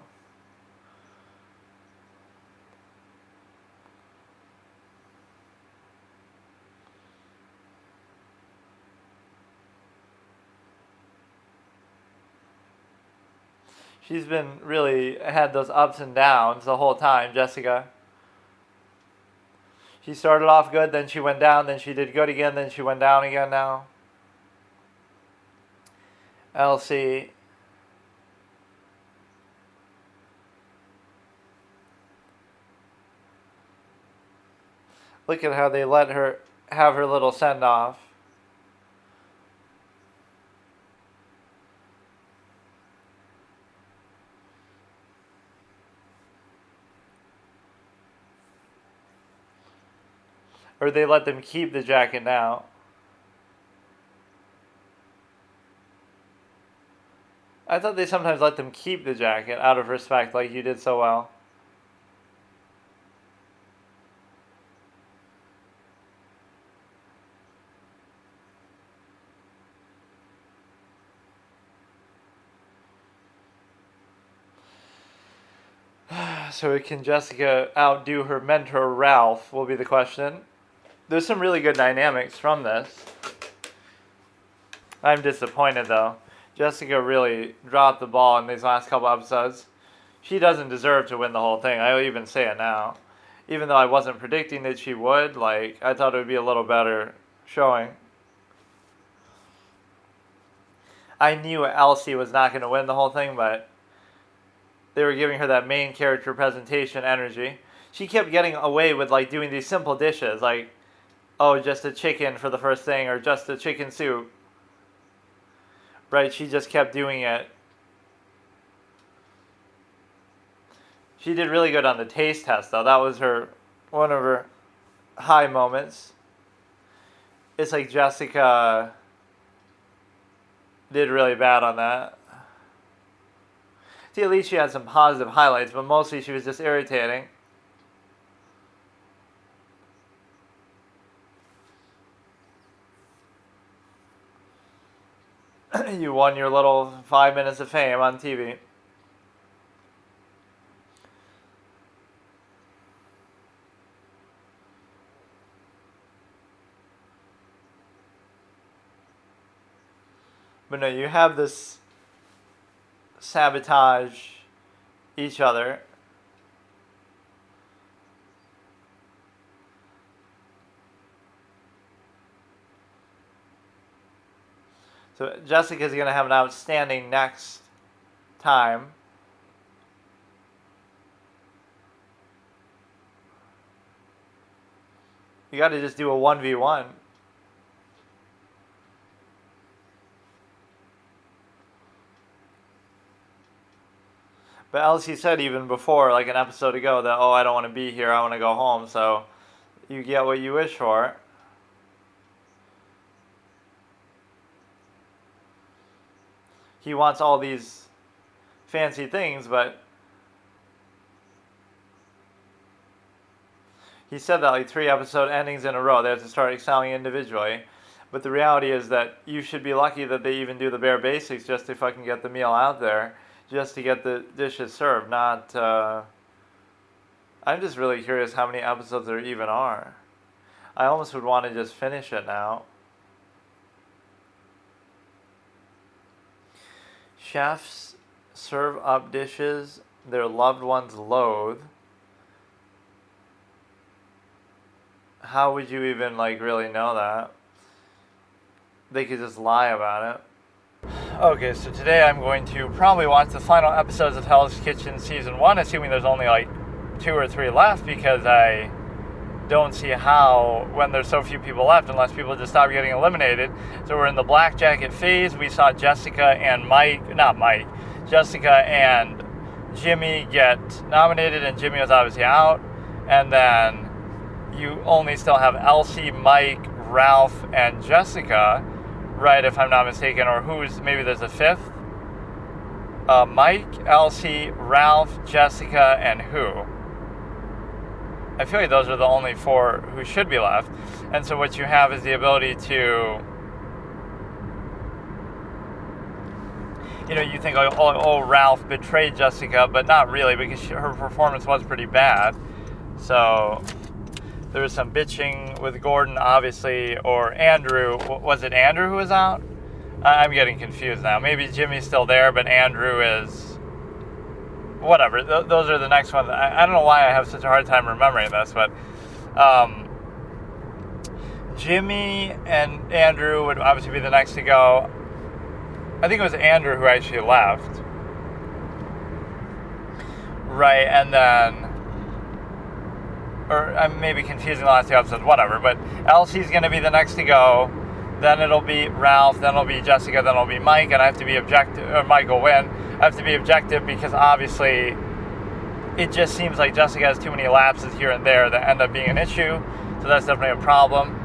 She's been really had those ups and downs the whole time, Jessica. She started off good, then she went down, then she did good again, then she went down again now. Elsie. Look at how they let her have her little send-off. Or they let them keep the jacket now. I thought they sometimes let them keep the jacket out of respect, like you did so well. So can Jessica outdo her mentor Ralph, will be the question. There's some really good dynamics from this. I'm disappointed though. Jessica really dropped the ball in these last couple episodes. She doesn't deserve to win the whole thing. I'll even say it now. Even though I wasn't predicting that she would, I thought it would be a little better showing. I knew Elsie was not going to win the whole thing, but they were giving her that main character presentation energy. She kept getting away with doing these simple dishes, just a chicken for the first thing, or just a chicken soup. Right, she just kept doing it. She did really good on the taste test, though. That was one of her high moments. It's like Jessica did really bad on that. See, at least she had some positive highlights, but mostly she was just irritating. You won your little 5 minutes of fame on TV. But no, you have this sabotage each other. So Jessica's going to have an outstanding next time. You got to just do a 1v1. But Elsie said even before, an episode ago, that, I don't want to be here, I want to go home. So you get what you wish for. He wants all these fancy things, but he said that 3 episode endings in a row, they have to start excelling individually. But the reality is that you should be lucky that they even do the bare basics just to fucking get the meal out there, just to get the dishes served, not I'm just really curious how many episodes there even are. I almost would want to just finish it now. Chefs serve up dishes their loved ones loathe. How would you even, really know that? They could just lie about it. Okay, so today I'm going to probably watch the final episodes of Hell's Kitchen Season 1, assuming there's only 2 or 3 left, because I don't see how, when there's so few people left, unless people just stop getting eliminated. So we're in the Black Jacket phase. We saw Jessica and Jessica and Jimmy get nominated, and Jimmy was obviously out. And then you only still have Elsie, Mike, Ralph, and Jessica, right, if I'm not mistaken, or maybe there's a 5th? Mike, Elsie, Ralph, Jessica, and who? I feel like those are the only 4 who should be left. And so what you have is the ability to, you think, Ralph betrayed Jessica, but not really, because her performance was pretty bad. So there was some bitching with Gordon, obviously, or Andrew. Was it Andrew who was out? I'm getting confused now. Maybe Jimmy's still there, but Andrew is... Whatever. Those are the next ones. I don't know why I have such a hard time remembering this, but Jimmy and Andrew would obviously be the next to go. I think it was Andrew who actually left. Right, and then... Or I may be confusing the last 2 episodes, whatever, but Elsie's going to be the next to go. Then it'll be Ralph, then it'll be Jessica, then it'll be Mike, and I have to be objective, or Mike will win. I have to be objective because obviously it just seems like Jessica has too many lapses here and there that end up being an issue, so that's definitely a problem.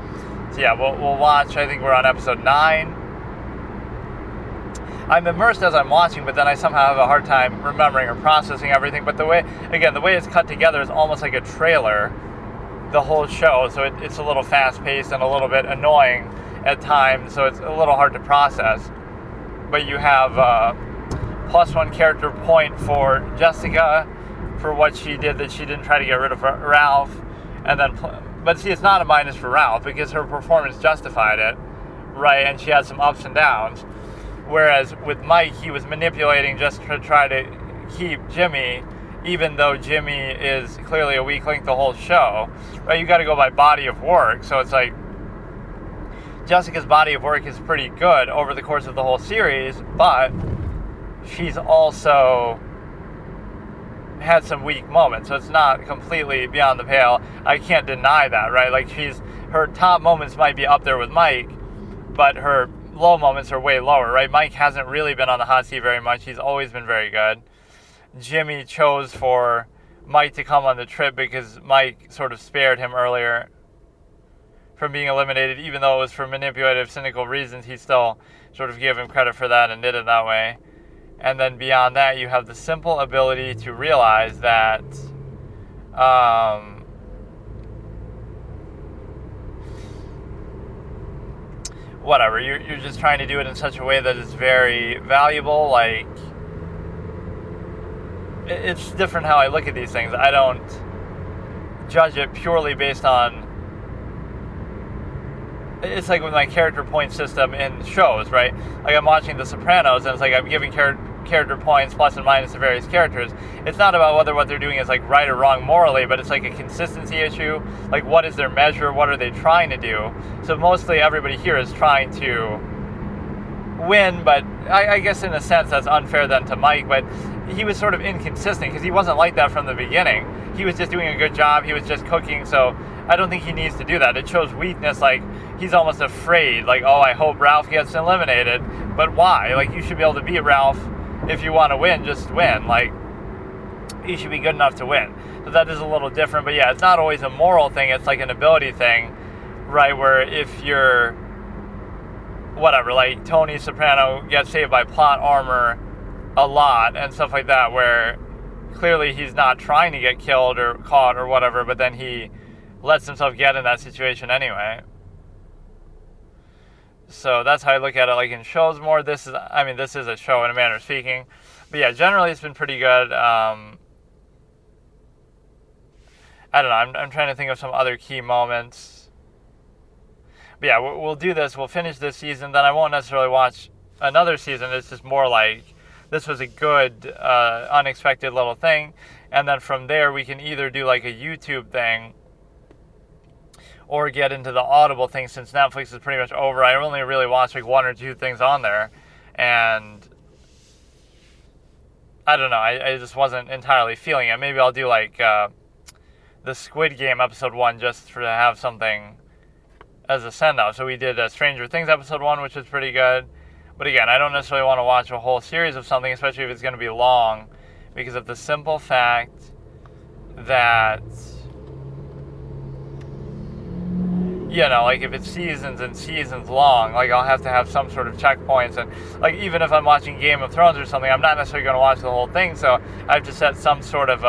So yeah, we'll watch. I think we're on episode 9. I'm immersed as I'm watching, but then I somehow have a hard time remembering or processing everything. But the way it's cut together is almost like a trailer, the whole show, so it's a little fast-paced and a little bit annoying at times, so it's a little hard to process. But you have +1 character point for Jessica for what she did, that she didn't try to get rid of Ralph, and then but see, it's not a minus for Ralph because her performance justified it, right? And she had some ups and downs, whereas with Mike, he was manipulating just to try to keep Jimmy, even though Jimmy is clearly a weak link the whole show, right? You got to go by body of work, so it's like Jessica's body of work is pretty good over the course of the whole series, but she's also had some weak moments, so it's not completely beyond the pale. I can't deny that, right? Her top moments might be up there with Mike, but her low moments are way lower, right? Mike hasn't really been on the hot seat very much. He's always been very good. Jimmy chose for Mike to come on the trip because Mike sort of spared him earlier from being eliminated, even though it was for manipulative, cynical reasons. He still sort of gave him credit for that and did it that way. And then beyond that, you have the simple ability to realize that whatever, you're just trying to do it in such a way that is very valuable. It's different how I look at these things. I don't judge it purely based on... It's like with my character point system in shows, right? I'm watching The Sopranos, and it's like I'm giving character points plus and minus to various characters. It's not about whether what they're doing is right or wrong morally, but it's like a consistency issue. What is their measure? What are they trying to do? So mostly everybody here is trying to win, but I guess in a sense that's unfair then to Mike, but he was sort of inconsistent because he wasn't like that from the beginning. He was just doing a good job. He was just cooking, so I don't think he needs to do that. It shows weakness, he's almost afraid, I hope Ralph gets eliminated, but why? You should be able to beat Ralph if you want to win, just win. You should be good enough to win. So that is a little different, but yeah, it's not always a moral thing, it's an ability thing, right, where if you're, whatever, Tony Soprano gets saved by plot armor a lot and stuff like that, where clearly he's not trying to get killed or caught or whatever, but then he lets himself get in that situation anyway. So that's how I look at it, in shows more. This is a show in a manner of speaking. But yeah, generally it's been pretty good. I don't know. I'm trying to think of some other key moments. But yeah, we'll do this. We'll finish this season. Then I won't necessarily watch another season. It's just more like this was a good, unexpected little thing. And then from there, we can either do like a YouTube thing or get into the Audible thing, since Netflix is pretty much over. I only really watched like one or two things on there. And I don't know. I just wasn't entirely feeling it. Maybe I'll do like the Squid Game episode 1 just to have something as a send-off. So we did Stranger Things episode 1, which was pretty good. But again, I don't necessarily want to watch a whole series of something, especially if it's going to be long, because of the simple fact that, you know, like if it's seasons and seasons long, like I'll have to have some sort of checkpoints. And like even if I'm watching Game of Thrones or something, I'm not necessarily going to watch the whole thing. So I have to set some sort of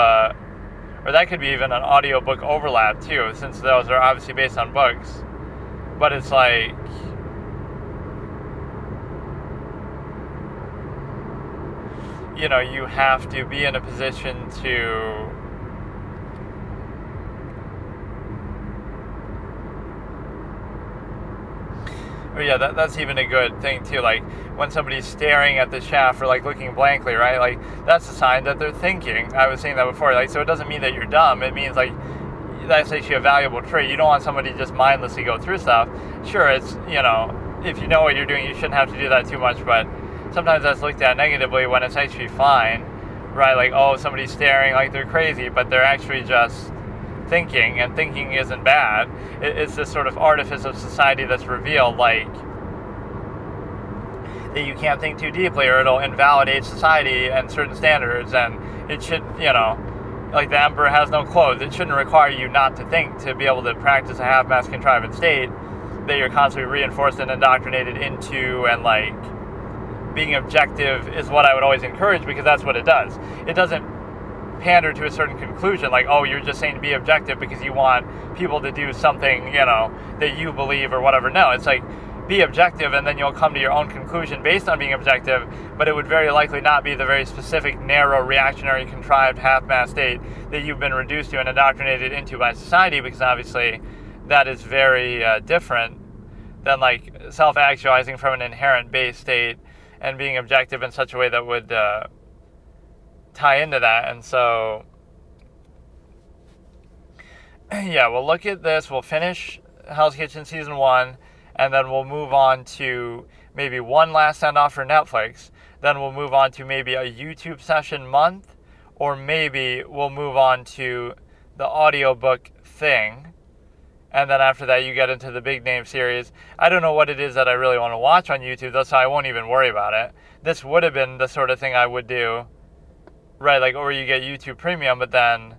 or that could be even an audiobook overlap too, since those are obviously based on books. But it's like, you know, you have to be in a position to that's even a good thing too. Like when somebody's staring at the shaft or like looking blankly, right? Like that's a sign that they're thinking. I was saying that before. Like, so it doesn't mean that you're dumb. It means like that's actually a valuable trait. You don't want somebody to just mindlessly go through stuff. Sure, it's, you know, if you know what you're doing, you shouldn't have to do that too much. But sometimes that's looked at negatively when it's actually fine, right? Like, oh, somebody's staring like they're crazy, but they're actually just thinking, and thinking isn't bad. It's this sort of artifice of society that's revealed, like that you can't think too deeply or it'll invalidate society and certain standards, and it should, you know, like the emperor has no clothes. It shouldn't require you not to think to be able to practice a half-mass contrivance state that you're constantly reinforced and indoctrinated into, and like being objective is what I would always encourage, because that's what it does. It doesn't pander to a certain conclusion, like, oh, you're just saying to be objective because you want people to do something, you know, that you believe or whatever. No, it's like, be objective and then you'll come to your own conclusion based on being objective, but it would very likely not be the very specific, narrow, reactionary, contrived, half-mass state that you've been reduced to and indoctrinated into by society, because obviously that is very different than like self-actualizing from an inherent base state and being objective in such a way that would tie into that. And so yeah, we'll look at this, we'll finish Hell's Kitchen season 1, and then we'll move on to maybe one last send-off for Netflix. Then we'll move on to maybe a YouTube session month, or maybe we'll move on to the audiobook thing. And then after that, you get into the big name series. I don't know what it is that I really want to watch on YouTube, though, so I won't even worry about it. This would have been the sort of thing I would do, right? Like, or you get YouTube Premium, but then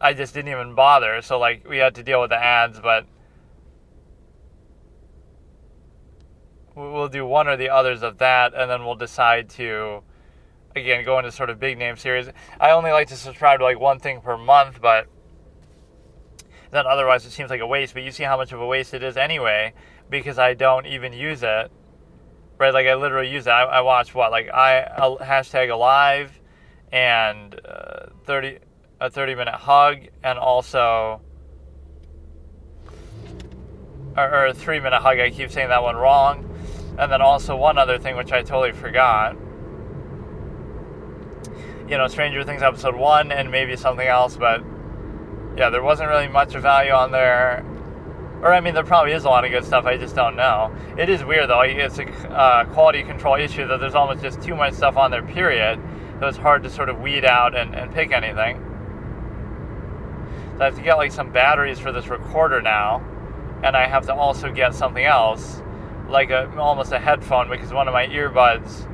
I just didn't even bother. So, like, we had to deal with the ads, but we'll do one or the others of that, and then we'll decide to, again, go into sort of big name series. I only like to subscribe to like one thing per month, but then otherwise it seems like a waste. But you see how much of a waste it is anyway, because I don't even use it, right? Like I literally use it. I watch what, like hashtag alive and a 30-minute hug, and also or a 3-minute hug. I keep saying that one wrong. And then also one other thing, which I totally forgot. You know, Stranger Things episode 1 and maybe something else, but yeah, there wasn't really much of value on there. Or, I mean, there probably is a lot of good stuff, I just don't know. It is weird, though. It's a quality control issue that there's almost just too much stuff on there, period. So it's hard to sort of weed out and pick anything. So I have to get, like, some batteries for this recorder now. And I have to also get something else, like almost a headphone, because one of my earbuds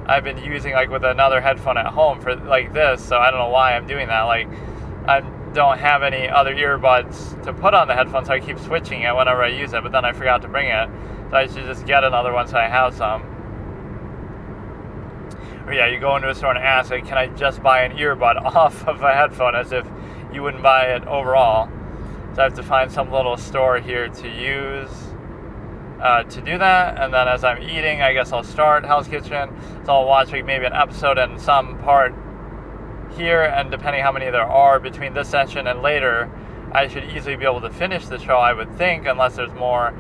I've been using like with another headphone at home for like this, so I don't know why I'm doing that. Like I don't have any other earbuds to put on the headphone, so I keep switching it whenever I use it, but then I forgot to bring it, so I should just get another one so I have some. Or yeah, you go into a store and ask, like, can I just buy an earbud off of a headphone, as if you wouldn't buy it overall. So I have to find some little store here to use to do that. And then as I'm eating, I guess I'll start Hell's Kitchen. So I'll watch like maybe an episode and some part here, and depending how many there are between this session and later, I should easily be able to finish the show, I would think, unless there's more.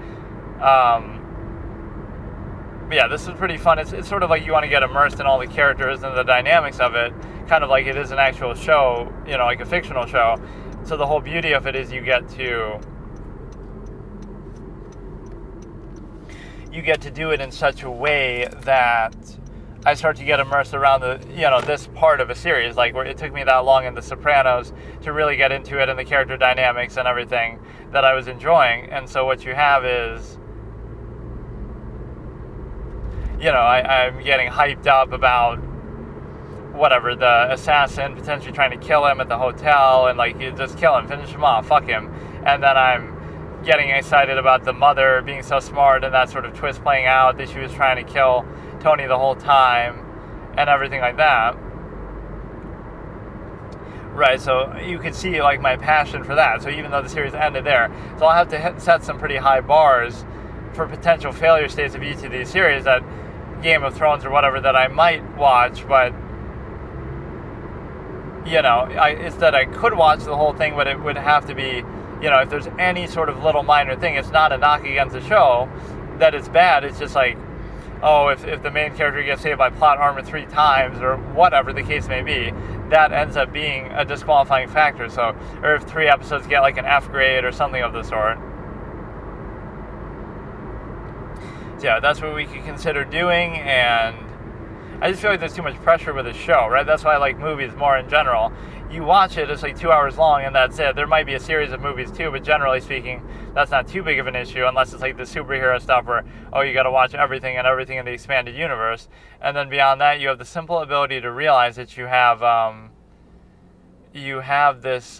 But yeah, this is pretty fun. It's sort of like you want to get immersed in all the characters and the dynamics of it, kind of like it is an actual show, like a fictional show. So the whole beauty of it is you get to do it in such a way that I start to get immersed around this part of a series, like where it took me that long in The Sopranos to really get into it and the character dynamics and everything that I was enjoying. And so what you have is, I'm getting hyped up about whatever, the assassin potentially trying to kill him at the hotel, and like, you just kill him, finish him off, fuck him. And then I'm getting excited about the mother being so smart and that sort of twist playing out, that she was trying to kill Tony the whole time and everything like that. Right, so you can see like my passion for that. So even though the series ended there, so I'll have to set some pretty high bars for potential failure states of each of these series, that Game of Thrones or whatever that I might watch, but it's that I could watch the whole thing, but it would have to be, if there's any sort of little minor thing, it's not a knock against the show that it's bad. It's just like, oh, if the main character gets saved by plot armor 3 times or whatever the case may be, that ends up being a disqualifying factor. So, or if 3 episodes get like an F grade or something of the sort. So yeah, that's what we could consider doing, and I just feel like there's too much pressure with a show, right? That's why I like movies more in general. You watch it, it's like 2 hours long, and that's it. There might be a series of movies too, but generally speaking, that's not too big of an issue, unless it's like the superhero stuff where, you got to watch everything and everything in the expanded universe. And then beyond that, you have the simple ability to realize that you have this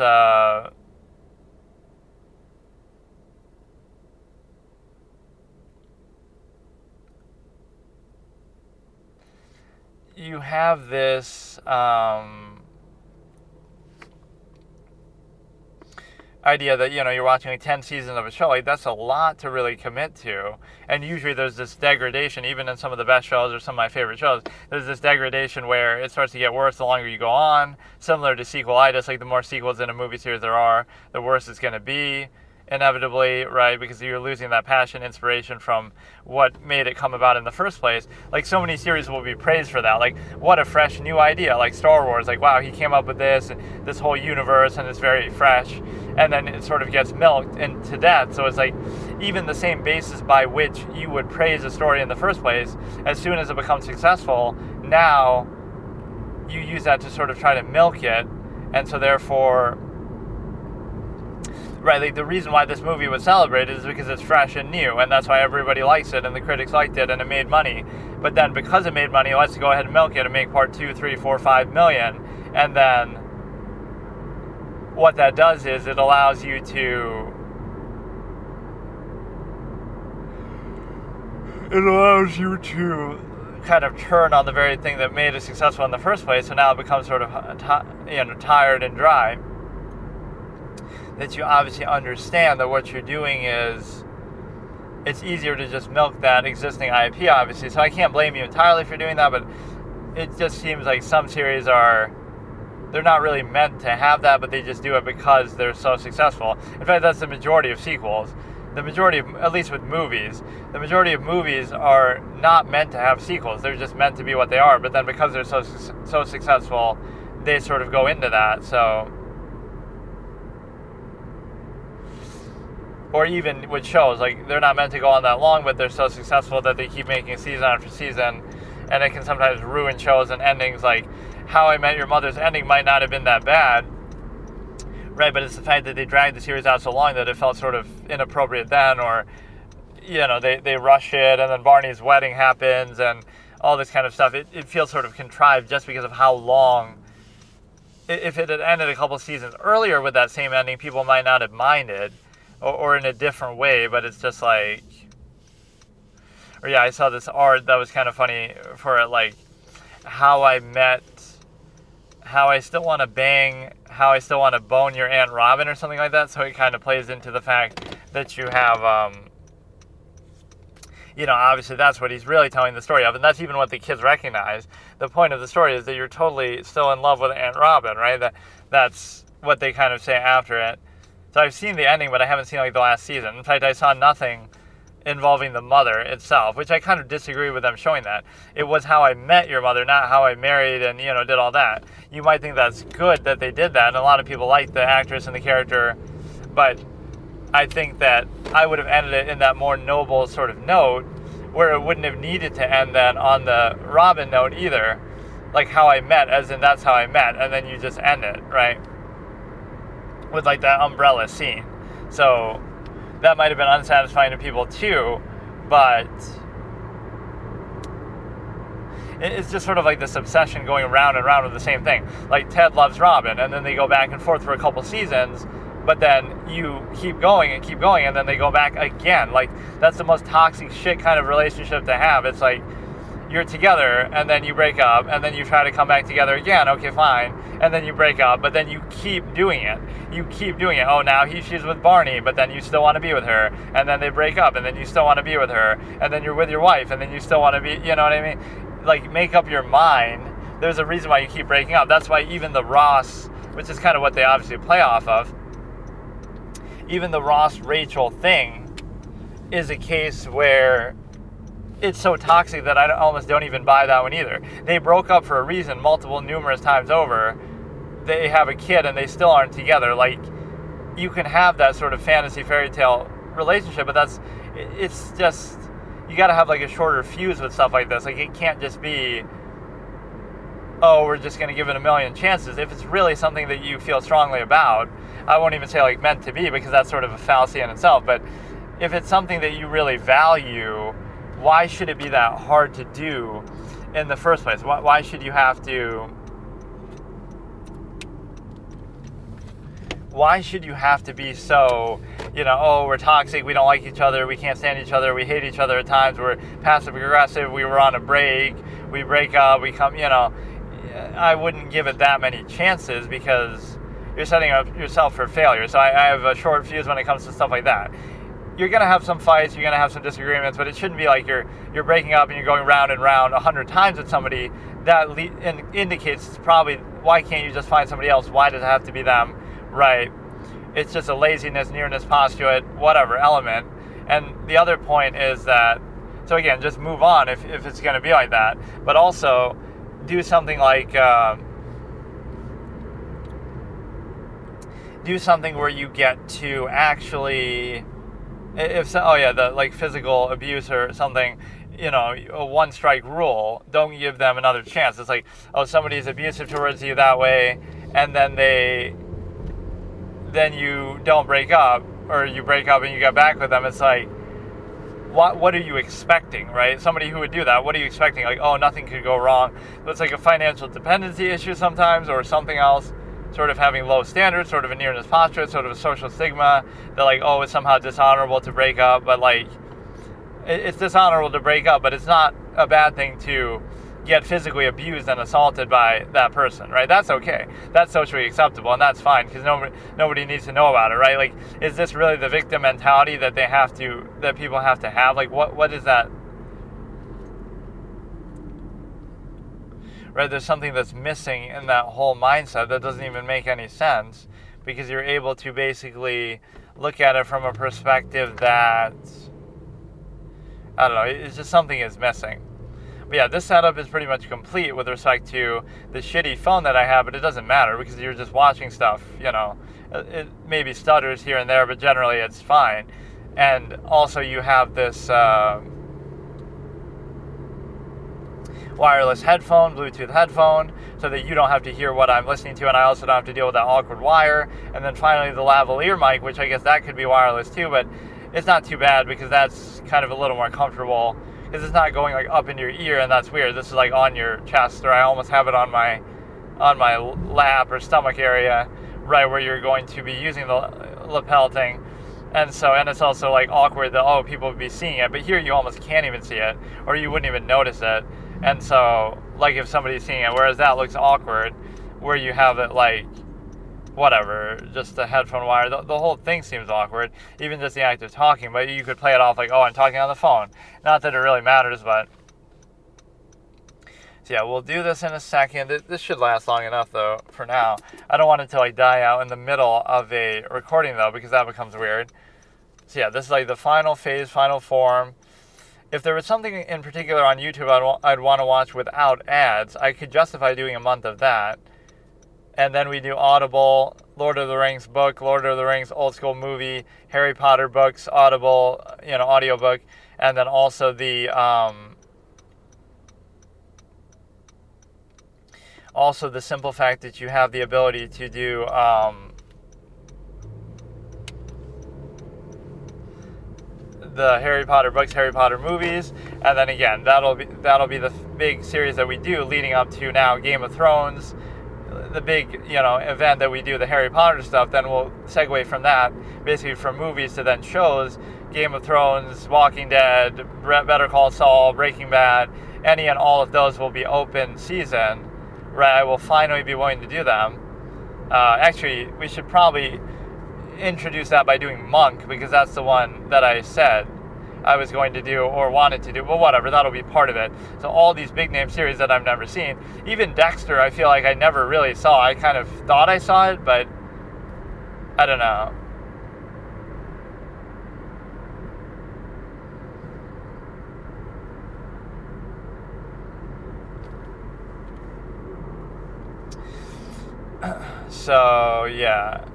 idea that, you're watching like 10 seasons of a show. Like, that's a lot to really commit to. And usually there's this degradation, even in some of the best shows or some of my favorite shows, there's this degradation where it starts to get worse the longer you go on, similar to sequelitis. Like, the more sequels in a movie series there are, the worse it's going to be, inevitably, right? Because you're losing that passion, inspiration from what made it come about in the first place. Like, so many series will be praised for that. Like, what a fresh new idea. Like Star Wars, like, wow, he came up with this whole universe, and it's very fresh. And then it sort of gets milked into death. So it's like, even the same basis by which you would praise a story in the first place, as soon as it becomes successful, now you use that to sort of try to milk it. And so therefore, right, like, the reason why this movie was celebrated is because it's fresh and new, and that's why everybody likes it, and the critics liked it, and it made money. But then, because it made money, let's go ahead and milk it and make part 2, 3, 4, 5 million. And then what that does is it allows you to kind of turn on the very thing that made it successful in the first place. So now it becomes sort of tired and dry. That you obviously understand that what you're doing is, it's easier to just milk that existing IP, obviously. So I can't blame you entirely for doing that, but it just seems like some series they're not really meant to have that, but they just do it because they're so successful. In fact, that's the majority of sequels. The majority of, at least with movies, the majority of movies are not meant to have sequels. They're just meant to be what they are. But then because they're so successful, they sort of go into that. So, or even with shows, like, they're not meant to go on that long, but they're so successful that they keep making season after season, and it can sometimes ruin shows and endings. Like, How I Met Your Mother's ending might not have been that bad, right? But it's the fact that they dragged the series out so long that it felt sort of inappropriate then, or, they rush it, and then Barney's wedding happens, and all this kind of stuff. It feels sort of contrived just because of how long. If it had ended a couple seasons earlier with that same ending, people might not have minded, or in a different way, but it's just like, or yeah, I saw this art that was kind of funny for it, like, how I still want to bone your Aunt Robin, or something like that. So it kind of plays into the fact that you have, obviously that's what he's really telling the story of, and that's even what the kids recognize. The point of the story is that you're totally still in love with Aunt Robin, right? That's what they kind of say after it. So I've seen the ending, but I haven't seen the last season. In fact, I saw nothing involving the mother itself, which I kind of disagree with them showing that. It was how I met your mother, not how I married and, did all that. You might think that's good that they did that, and a lot of people like the actress and the character, but I think that I would have ended it in that more noble sort of note, where it wouldn't have needed to end then on the Robin note either, like how I met, as in that's how I met, and then you just end it, right? With that umbrella scene. So that might have been unsatisfying to people too, but it's just sort of like this obsession going around and around with the same thing. Like Ted loves Robin, and then they go back and forth for a couple seasons, but then you keep going, and then they go back again. That's the most toxic shit kind of relationship to have. It's like, you're together, and then you break up, and then you try to come back together again, okay, fine, and then you break up, but then you keep doing it. Oh, now she's with Barney, but then you still want to be with her, and then they break up, and then you still want to be with her, and then you're with your wife, and then you still want to be, you know what I mean? Make up your mind. There's a reason why you keep breaking up. That's why even the Ross, which is kind of what they obviously play off of, even the Ross-Rachel thing is a case where it's so toxic that I almost don't even buy that one either. They broke up for a reason, numerous times over. They have a kid and they still aren't together. You can have that sort of fantasy fairy tale relationship, but it's just, you got to have a shorter fuse with stuff like this. It can't just be, oh, we're just going to give it a million chances. If it's really something that you feel strongly about, I won't even say meant to be, because that's sort of a fallacy in itself, but if it's something that you really value, why should it be that hard to do in the first place? Why should you have to... Why should you have to be so, oh, we're toxic, we don't like each other, we can't stand each other, we hate each other at times, we're passive-aggressive, we were on a break, we break up, we come, I wouldn't give it that many chances, because you're setting up yourself for failure. So I have a short fuse when it comes to stuff like that. You're going to have some fights, you're going to have some disagreements, but it shouldn't be like you're breaking up and you're going round and round 100 times with somebody. That indicates probably, why can't you just find somebody else? Why does it have to be them? Right? It's just a laziness, nearness, postulate, whatever element. And the other point is that, so again, just move on if it's going to be like that. But also, do something where you get to actually... the physical abuse or something, a one-strike rule, don't give them another chance. It's like, oh, somebody's abusive towards you that way, and then you don't break up, or you break up and you get back with them. It's like, what are you expecting, right? Somebody who would do that, what are you expecting? Oh, nothing could go wrong. It's like a financial dependency issue sometimes, or something else. Sort of having low standards, sort of a nearness posture, sort of a social stigma that it's somehow dishonorable to break up, but it's dishonorable to break up, but it's not a bad thing to get physically abused and assaulted by that person, right? That's okay. That's socially acceptable, and that's fine, because nobody needs to know about it, right? Is this really the victim mentality that people have to have? What is that? Right, there's something that's missing in that whole mindset that doesn't even make any sense, because you're able to basically look at it from a perspective that, I don't know, it's just something is missing. But yeah, this setup is pretty much complete with respect to the shitty phone that I have, but it doesn't matter because you're just watching stuff, It maybe stutters here and there, but generally it's fine. And also you have this... wireless headphone, Bluetooth headphone, so that you don't have to hear what I'm listening to, and I also don't have to deal with that awkward wire. And then finally the lavalier mic, which I guess that could be wireless too, but it's not too bad because that's kind of a little more comfortable, because it's not going up into your ear, and that's weird. This is on your chest, or I almost have it on my lap or stomach area, right where you're going to be using the lapel thing. And it's also awkward that, people would be seeing it, but here you almost can't even see it, or you wouldn't even notice it. And so, if somebody's seeing it, whereas that looks awkward, where you have it whatever, just the headphone wire. The whole thing seems awkward, even just the act of talking. But you could play it off like, oh, I'm talking on the phone. Not that it really matters, but... So yeah, we'll do this in a second. This should last long enough, though, for now. I don't want it to, like, die out in the middle of a recording, though, because that becomes weird. So yeah, this is, like, the final phase, final form. If there was something in particular on YouTube I'd want to watch without ads, I could justify doing a month of that. And then we do Audible, Lord of the Rings book, Lord of the Rings old school movie, Harry Potter books, Audible, audiobook, and then also the simple fact that you have the ability to do the Harry Potter books, Harry Potter movies, and then again that'll be the big series that we do leading up to now Game of Thrones, the big event that we do, the Harry Potter stuff. Then we'll segue from that basically from movies to then shows, Game of Thrones, Walking Dead, Better Call Saul, Breaking Bad, any and all of those will be open season. Right, I will finally be willing to do them. Actually, we should probably introduce that by doing Monk, because that's the one that I said I was going to do or wanted to do. But whatever, that'll be part of it. So all these big name series that I've never seen. Even Dexter, I feel like I never really saw. I kind of thought I saw it, but I don't know. So, yeah.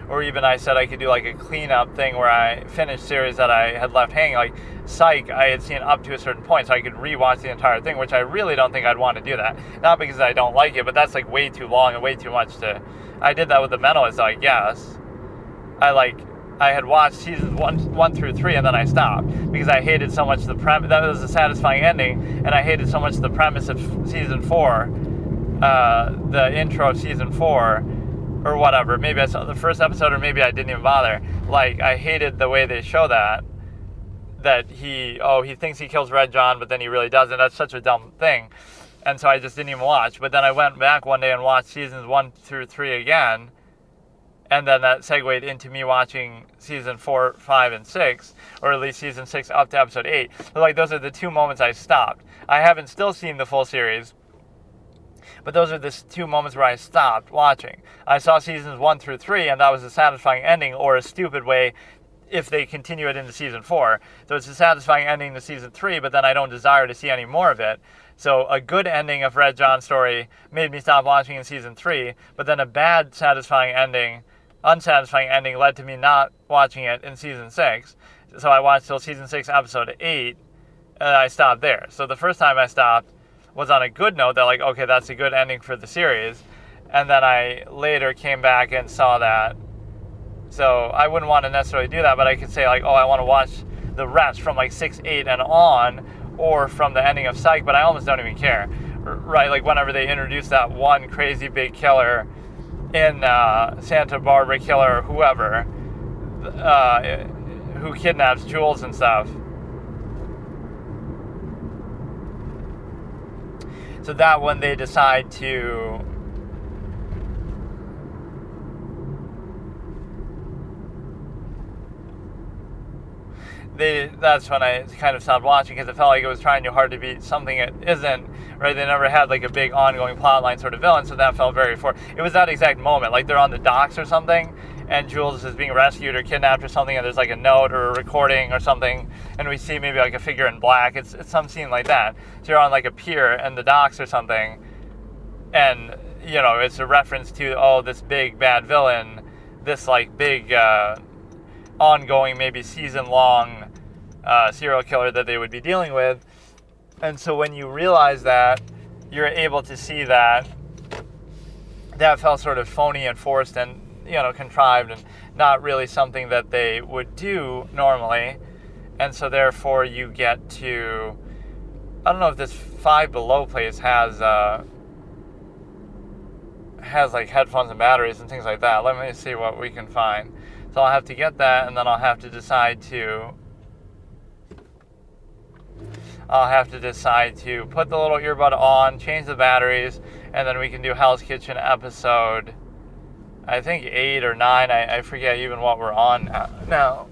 Or even I said I could do like a cleanup thing where I finished series that I had left hanging. Like Psych, I had seen up to a certain point, so I could rewatch the entire thing, which I really don't think I'd want to do that. Not because I don't like it, but that's like way too long and way too much to... I did that with The Mentalist, I guess. I had watched seasons 1 through 3 and then I stopped because I hated so much the premise. That was a satisfying ending, and I hated so much the premise of season 4. The intro of season 4 or whatever. Maybe I saw the first episode, or maybe I didn't even bother. Like, I hated the way they show that he thinks he kills Red John, but then he really doesn't. That's such a dumb thing. And so I just didn't even watch. But then I went back one day and watched seasons 1 through 3 again, and then that segued into me watching season 4, 5, and 6, or at least season 6 up to episode 8. So, like, those are the two moments I stopped. I haven't still seen the full series, but those are the two moments where I stopped watching. I saw seasons 1 through 3, and that was a satisfying ending, or a stupid way if they continue it into season 4. So it's a satisfying ending to season 3, but then I don't desire to see any more of it. So a good ending of Red John's story made me stop watching in season 3, but then a bad unsatisfying ending led to me not watching it in season 6. So I watched till season 6, episode 8, and I stopped there. So the first time I stopped was on a good note, that like, okay, that's a good ending for the series. And then I later came back and saw that. So I wouldn't want to necessarily do that, but I could say like, oh, I want to watch the rest from like 6, 8 and on, or from the ending of Psych, but I almost don't even care. Right, like whenever they introduce that one crazy big killer in Santa Barbara Killer or whoever, who kidnaps Jules and stuff. So that when they decide to that's when I kind of stopped watching, because it felt like it was trying too hard to be something it isn't, right? They never had like a big ongoing plotline sort of villain, so that felt very forced. It was that exact moment, like they're on the docks or something, and Jules is being rescued or kidnapped or something, and there's like a note or a recording or something, and we see maybe like a figure in black. It's some scene like that. So you're on like a pier and the docks or something, and it's a reference to this big bad villain, this like big ongoing, maybe season-long serial killer that they would be dealing with. And so when you realize that, you're able to see that felt sort of phony and forced and contrived, and not really something that they would do normally. And so therefore you get to, I don't know if this Five Below place has like headphones and batteries and things like that. Let me see what we can find. So I'll have to get that, and then I'll have to decide to I'll have to decide to put the little earbud on, change the batteries, and then we can do Hell's Kitchen episode, I think 8 or 9. I forget even what we're on now.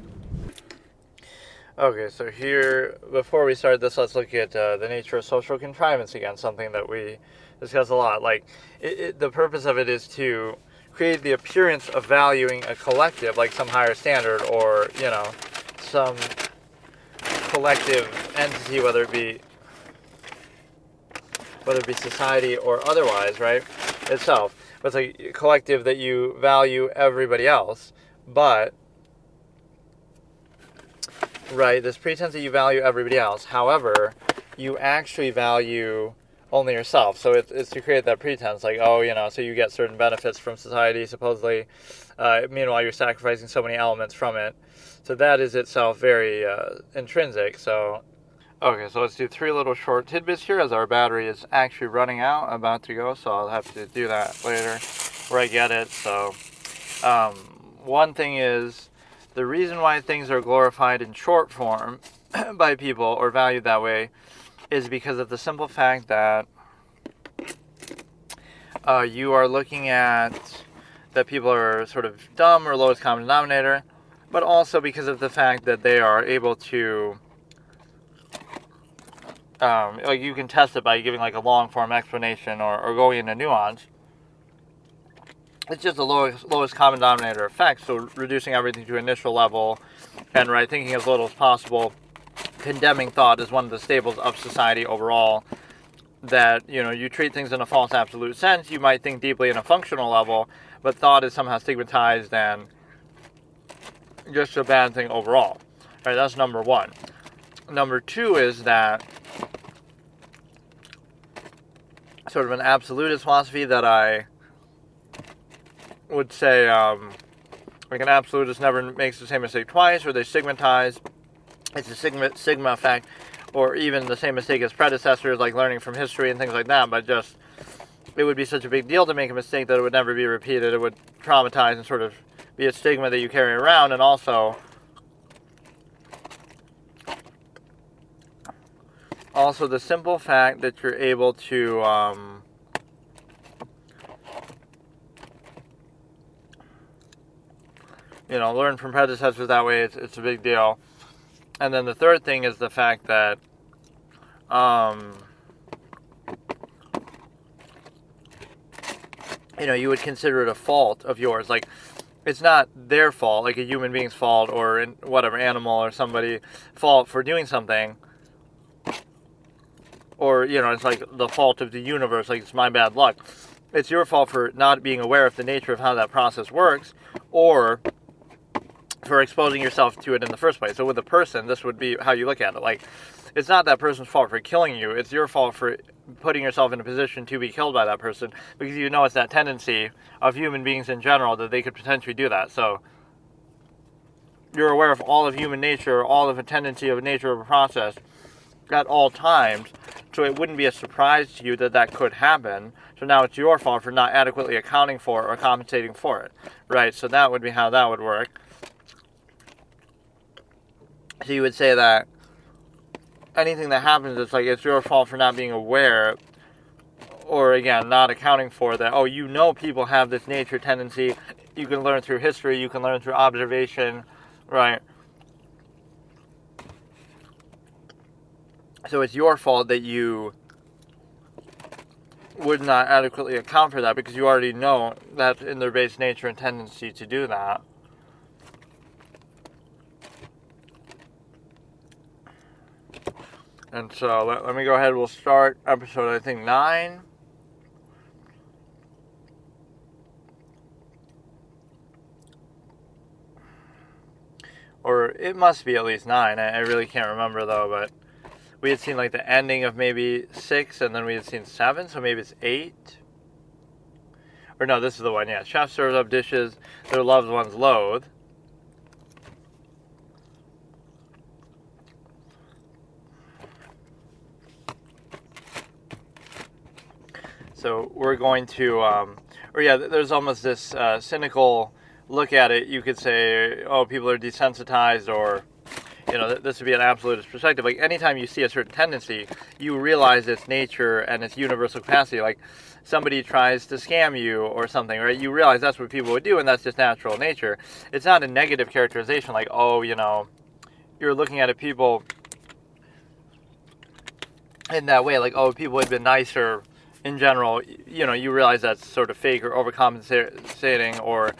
Okay, so here, before we start this, let's look at the nature of social contrivance again, something that we discuss a lot. Like, the purpose of it is to create the appearance of valuing a collective, like some higher standard, or, some collective entity, whether it be society or otherwise, right, itself. But it's like a collective that you value everybody else, but, right, this pretense that you value everybody else, however, you actually value only yourself. So it's to create that pretense, like, so you get certain benefits from society, supposedly, meanwhile you're sacrificing so many elements from it. So that is itself very intrinsic. So, okay, so let's do 3 little short tidbits here, as our battery is actually running out, about to go, so I'll have to do that later, where I get it. So, one thing is, the reason why things are glorified in short form by people, or valued that way, is because of the simple fact that you are looking at that people are sort of dumb or lowest common denominator, but also because of the fact that they are able to, you can test it by giving like a long form explanation or going into nuance. It's just the lowest common denominator effect, so reducing everything to initial level and thinking as little as possible. Condemning thought is one of the staples of society overall, that, you treat things in a false absolute sense. You might think deeply in a functional level, but thought is somehow stigmatized and just a bad thing overall. Right, that's number 1. Number 2 is that sort of an absolutist philosophy that I would say, like an absolutist never makes the same mistake twice, or they stigmatize. It's a sigma effect, or even the same mistake as predecessors, like learning from history and things like that, but just, it would be such a big deal to make a mistake that it would never be repeated. It would traumatize and sort of be a stigma that you carry around, and also the simple fact that you're able to, learn from predecessors that way, it's a big deal. And then the third thing is the fact that you would consider it a fault of yours. Like, it's not their fault, like a human being's fault, or whatever, animal or somebody fault for doing something. Or, it's like the fault of the universe, like it's my bad luck. It's your fault for not being aware of the nature of how that process works, or for exposing yourself to it in the first place. So with a person, this would be how you look at it. Like, it's not that person's fault for killing you. It's your fault for putting yourself in a position to be killed by that person, because it's that tendency of human beings in general that they could potentially do that. So you're aware of all of human nature, all of a tendency of nature of a process at all times. So it wouldn't be a surprise to you that could happen. So now it's your fault for not adequately accounting for or compensating for it. Right? So that would be how that would work. So you would say that anything that happens, it's like it's your fault for not being aware, or again, not accounting for that. People have this nature tendency. You can learn through history, you can learn through observation, right? So it's your fault that you would not adequately account for that, because you already know that in their base nature and tendency to do that. And so, let me go ahead, we'll start episode, I think, 9. Or it must be at least 9, I really can't remember though, but we had seen like the ending of maybe 6, and then we had seen 7, so maybe it's 8. Or no, this is the one, yeah. Chef serves up dishes their loved ones loathe. So we're going to, there's almost this cynical look at it. You could say, people are desensitized, or, this would be an absolutist perspective. Like, anytime you see a certain tendency, you realize its nature and its universal capacity. Like, somebody tries to scam you or something, right? You realize that's what people would do, and that's just natural nature. It's not a negative characterization, like, oh, you're looking at people in that way, like, oh, people had been nicer in general. You realize that's sort of fake or overcompensating or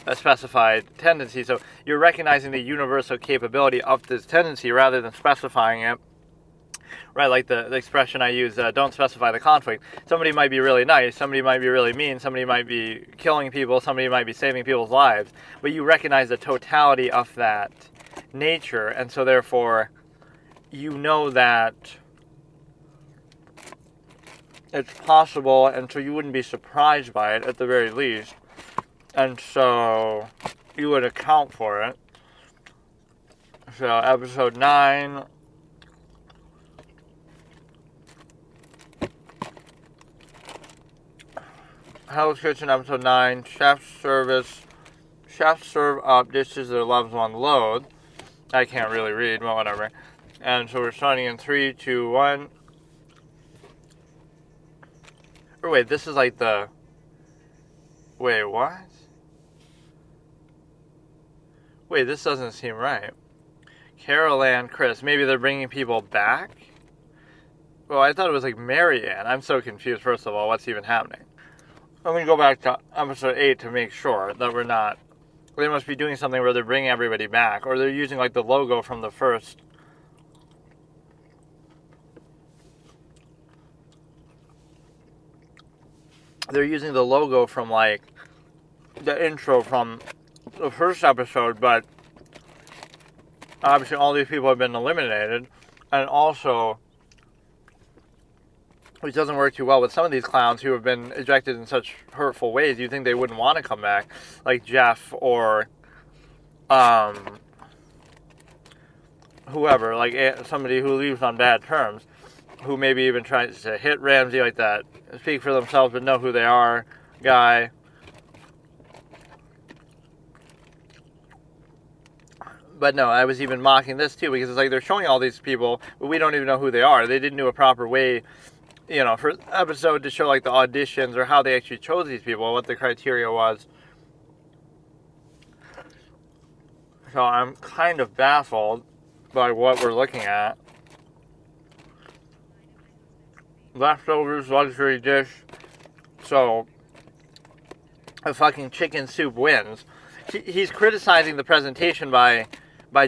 a specified tendency. So you're recognizing the universal capability of this tendency rather than specifying it. Right, like the expression I use, don't specify the conflict. Somebody might be really nice, somebody might be really mean, somebody might be killing people, somebody might be saving people's lives, but you recognize the totality of that nature, and so therefore you know that it's possible, and so you wouldn't be surprised by it at the very least, and so you would account for it. So episode 9... Hell's Kitchen, episode 9, chefs serve up dishes their loved one loathe. I can't really read, but whatever. And so we're starting in 3, 2, 1. Or wait, this is like the... Wait, what? Wait, this doesn't seem right. Carol Ann, Chris, maybe they're bringing people back? Well, I thought it was like Mary Ann. I'm so confused, first of all, what's even happening? I'm going to go back to episode 8 to make sure that we're not... They must be doing something where they're bringing everybody back. Or they're using, like, the logo from the first... They're using the logo from, like, the intro from the first episode, but... Obviously, all these people have been eliminated. And also... Which doesn't work too well with some of these clowns who have been ejected in such hurtful ways. You'd think they wouldn't want to come back, like Jeff or whoever, like somebody who leaves on bad terms, who maybe even tries to hit Ramsey, like that speak for themselves but know who they are guy. But no, I was even mocking this too, because it's like they're showing all these people, but we don't even know who they are. They didn't do a proper way, for episode to show like the auditions or how they actually chose these people, what the criteria was. So I'm kind of baffled by what we're looking at. Leftovers, luxury dish. So a fucking chicken soup wins. He's criticizing the presentation by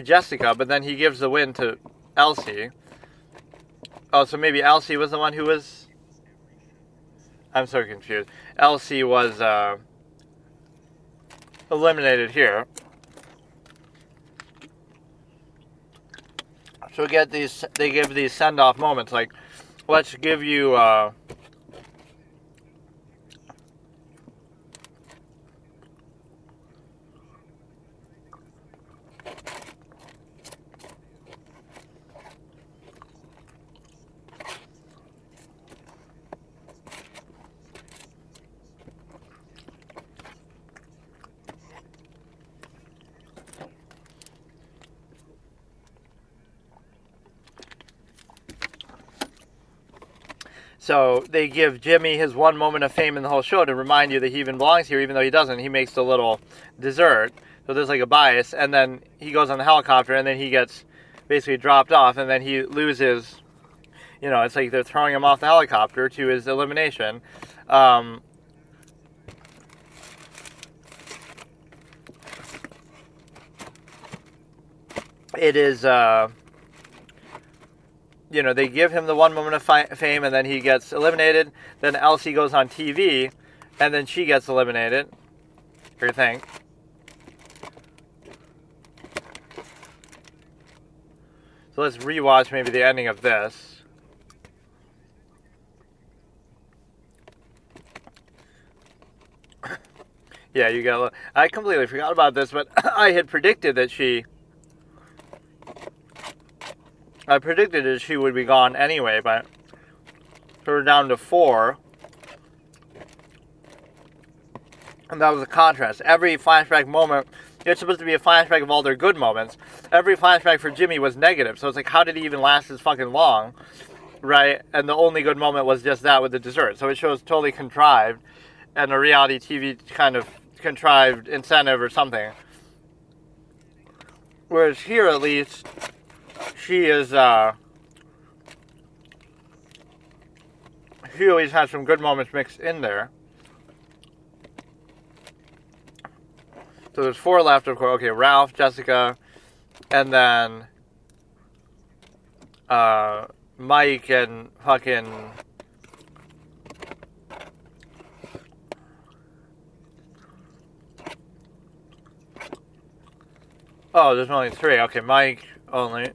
Jessica, but then he gives the win to Elsie. Oh, so maybe Elsie was the one who was... I'm so confused. Elsie was eliminated here. So they give these send-off moments, like, let's give you... So they give Jimmy his one moment of fame in the whole show to remind you that he even belongs here, even though he doesn't. He makes the little dessert. So there's like a bias. And then he goes on the helicopter, and then he gets basically dropped off, and then he loses. It's like they're throwing him off the helicopter to his elimination. It is... they give him the one moment of fame, and then he gets eliminated. Then Elsie goes on TV, and then she gets eliminated. What do you think? So let's rewatch maybe the ending of this. Yeah, you got. I completely forgot about this, but I had predicted that she. I predicted that she would be gone anyway, but so we're down to 4. And that was a contrast. Every flashback moment, it's supposed to be a flashback of all their good moments. every flashback for Jimmy was negative. So it's like, how did he even last this fucking long, right? And the only good moment was just that with the dessert. So it shows totally contrived, and a reality TV kind of contrived incentive or something. Whereas here, at least, she is, she always has some good moments mixed in there. So there's 4 left, of course. Okay, Ralph, Jessica, and then Mike and fucking... Oh, there's only 3. Okay, Mike only.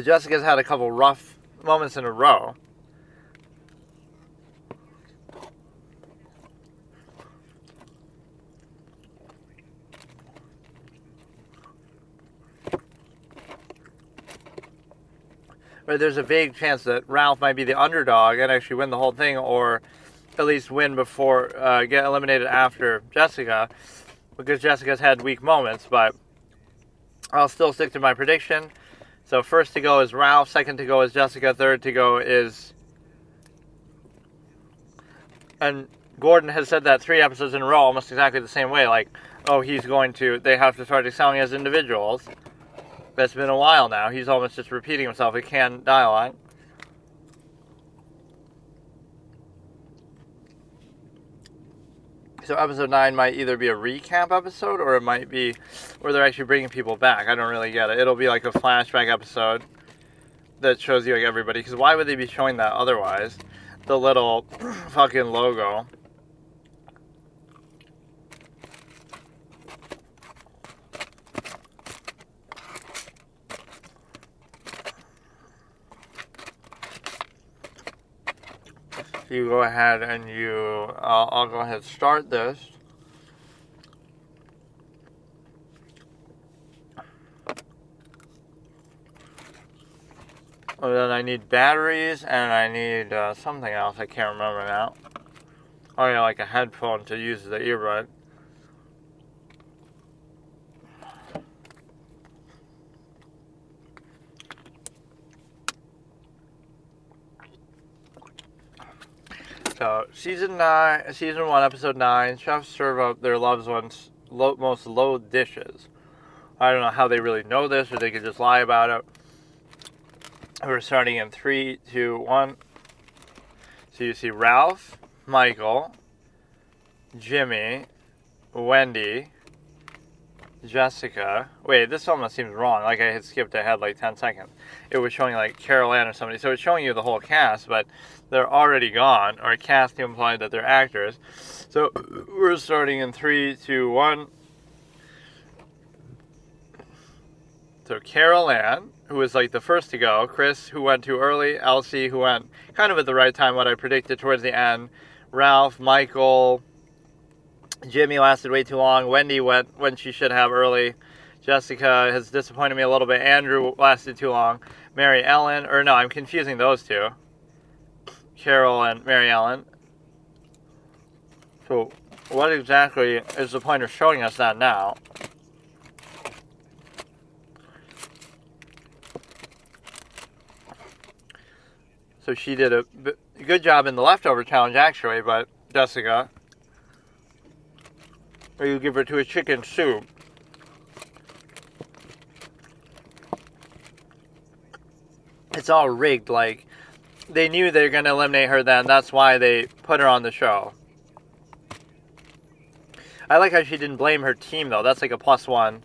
Jessica's had a couple rough moments in a row. But there's a big chance that Ralph might be the underdog and actually win the whole thing, or at least win before, get eliminated after Jessica, because Jessica's had weak moments, but I'll still stick to my prediction. So first to go is Ralph, second to go is Jessica, third to go is... And Gordon has said that 3 episodes in a row, almost exactly the same way, like, oh, they have to start excelling as individuals. That's been a while now. He's almost just repeating himself. He can't dialogue. So episode 9 might either be a recap episode, or it might be where they're actually bringing people back. I don't really get it. It'll be like a flashback episode that shows you like everybody. Because why would they be showing that otherwise? The little fucking logo. So you go ahead and I'll go ahead and start this. And then I need batteries, and I need something else. I can't remember now. Oh yeah, like a headphone to use the earbud. So, Season 1, Episode 9, chefs serve up their loved ones' most loathed dishes. I don't know how they really know this, or they could just lie about it. We're starting in 3, 2, 1. So you see Ralph, Michael, Jimmy, Wendy, Jessica. Wait, this almost seems wrong. Like I had skipped ahead like 10 seconds. It was showing like Carol Ann or somebody. So it's showing you the whole cast, but they're already gone. Or cast implied that they're actors. So we're starting in 3, 2, 1. So Carol Ann, who was like the first to go. Chris, who went too early. Elsie, who went kind of at the right time, what I predicted towards the end. Ralph, Michael, Jimmy lasted way too long. Wendy went when she should have early. Jessica has disappointed me a little bit. Andrew lasted too long. Mary Ellen, or no, I'm confusing those two. Carol and Mary Ellen. So what exactly is the point of showing us that now? So she did a good job in the leftover challenge, actually, but Jessica, or you give her to a chicken soup. It's all rigged, like, they knew they were going to eliminate her then, that's why they put her on the show. I like how she didn't blame her team, though. That's like a +1.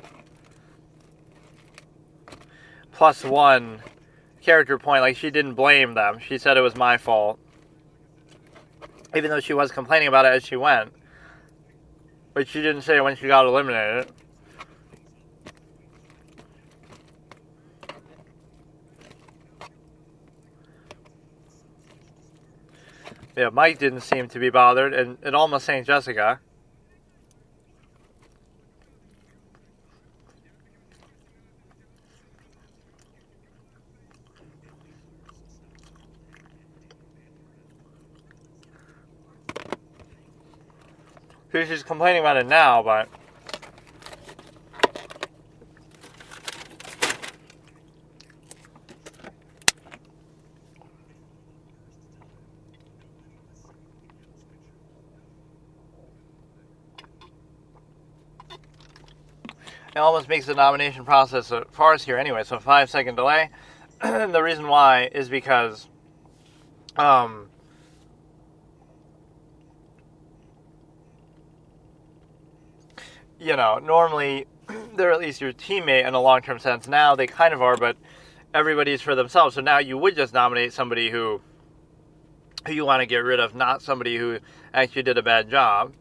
+1 character point, like she didn't blame them. She said it was my fault. Even though she was complaining about it as she went. But she didn't say it when she got eliminated. Yeah, Mike didn't seem to be bothered, and it almost saying Jessica. She's complaining about it now, but It almost makes the nomination process a farce here anyway. So 5-second delay. The reason why is because normally they're at least your teammate in a long-term sense. Now they kind of are, but everybody's for themselves. So now you would just nominate somebody who you want to get rid of, not somebody who actually did a bad job.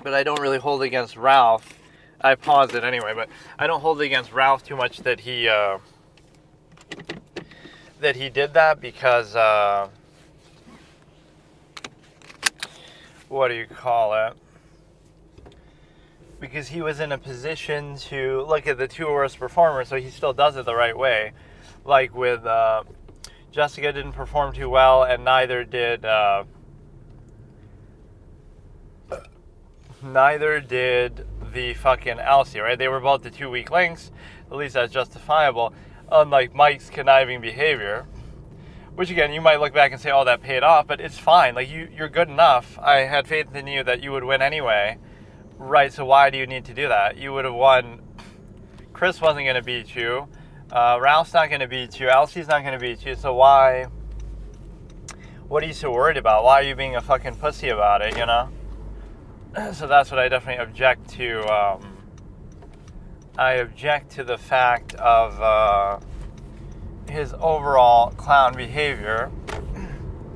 But I don't really hold against Ralph. I paused it anyway, but I don't hold against Ralph too much that he did that because what do you call it? Because he was in a position to look at the two worst performers, so he still does it the right way. Like with Jessica didn't perform too well, and neither did the fucking Elsie, right? They were both the 2 weak links. At least that's justifiable. Unlike Mike's conniving behavior, which again, you might look back and say, oh, that paid off, but it's fine. Like, you're good enough. I had faith in you that you would win anyway. Right, so why do you need to do that? You would have won. Chris wasn't going to beat you. Ralph's not going to beat you. Elsie's not going to beat you. So why? What are you so worried about? Why are you being a fucking pussy about it, So that's what I definitely object to. I object to the fact of his overall clown behavior.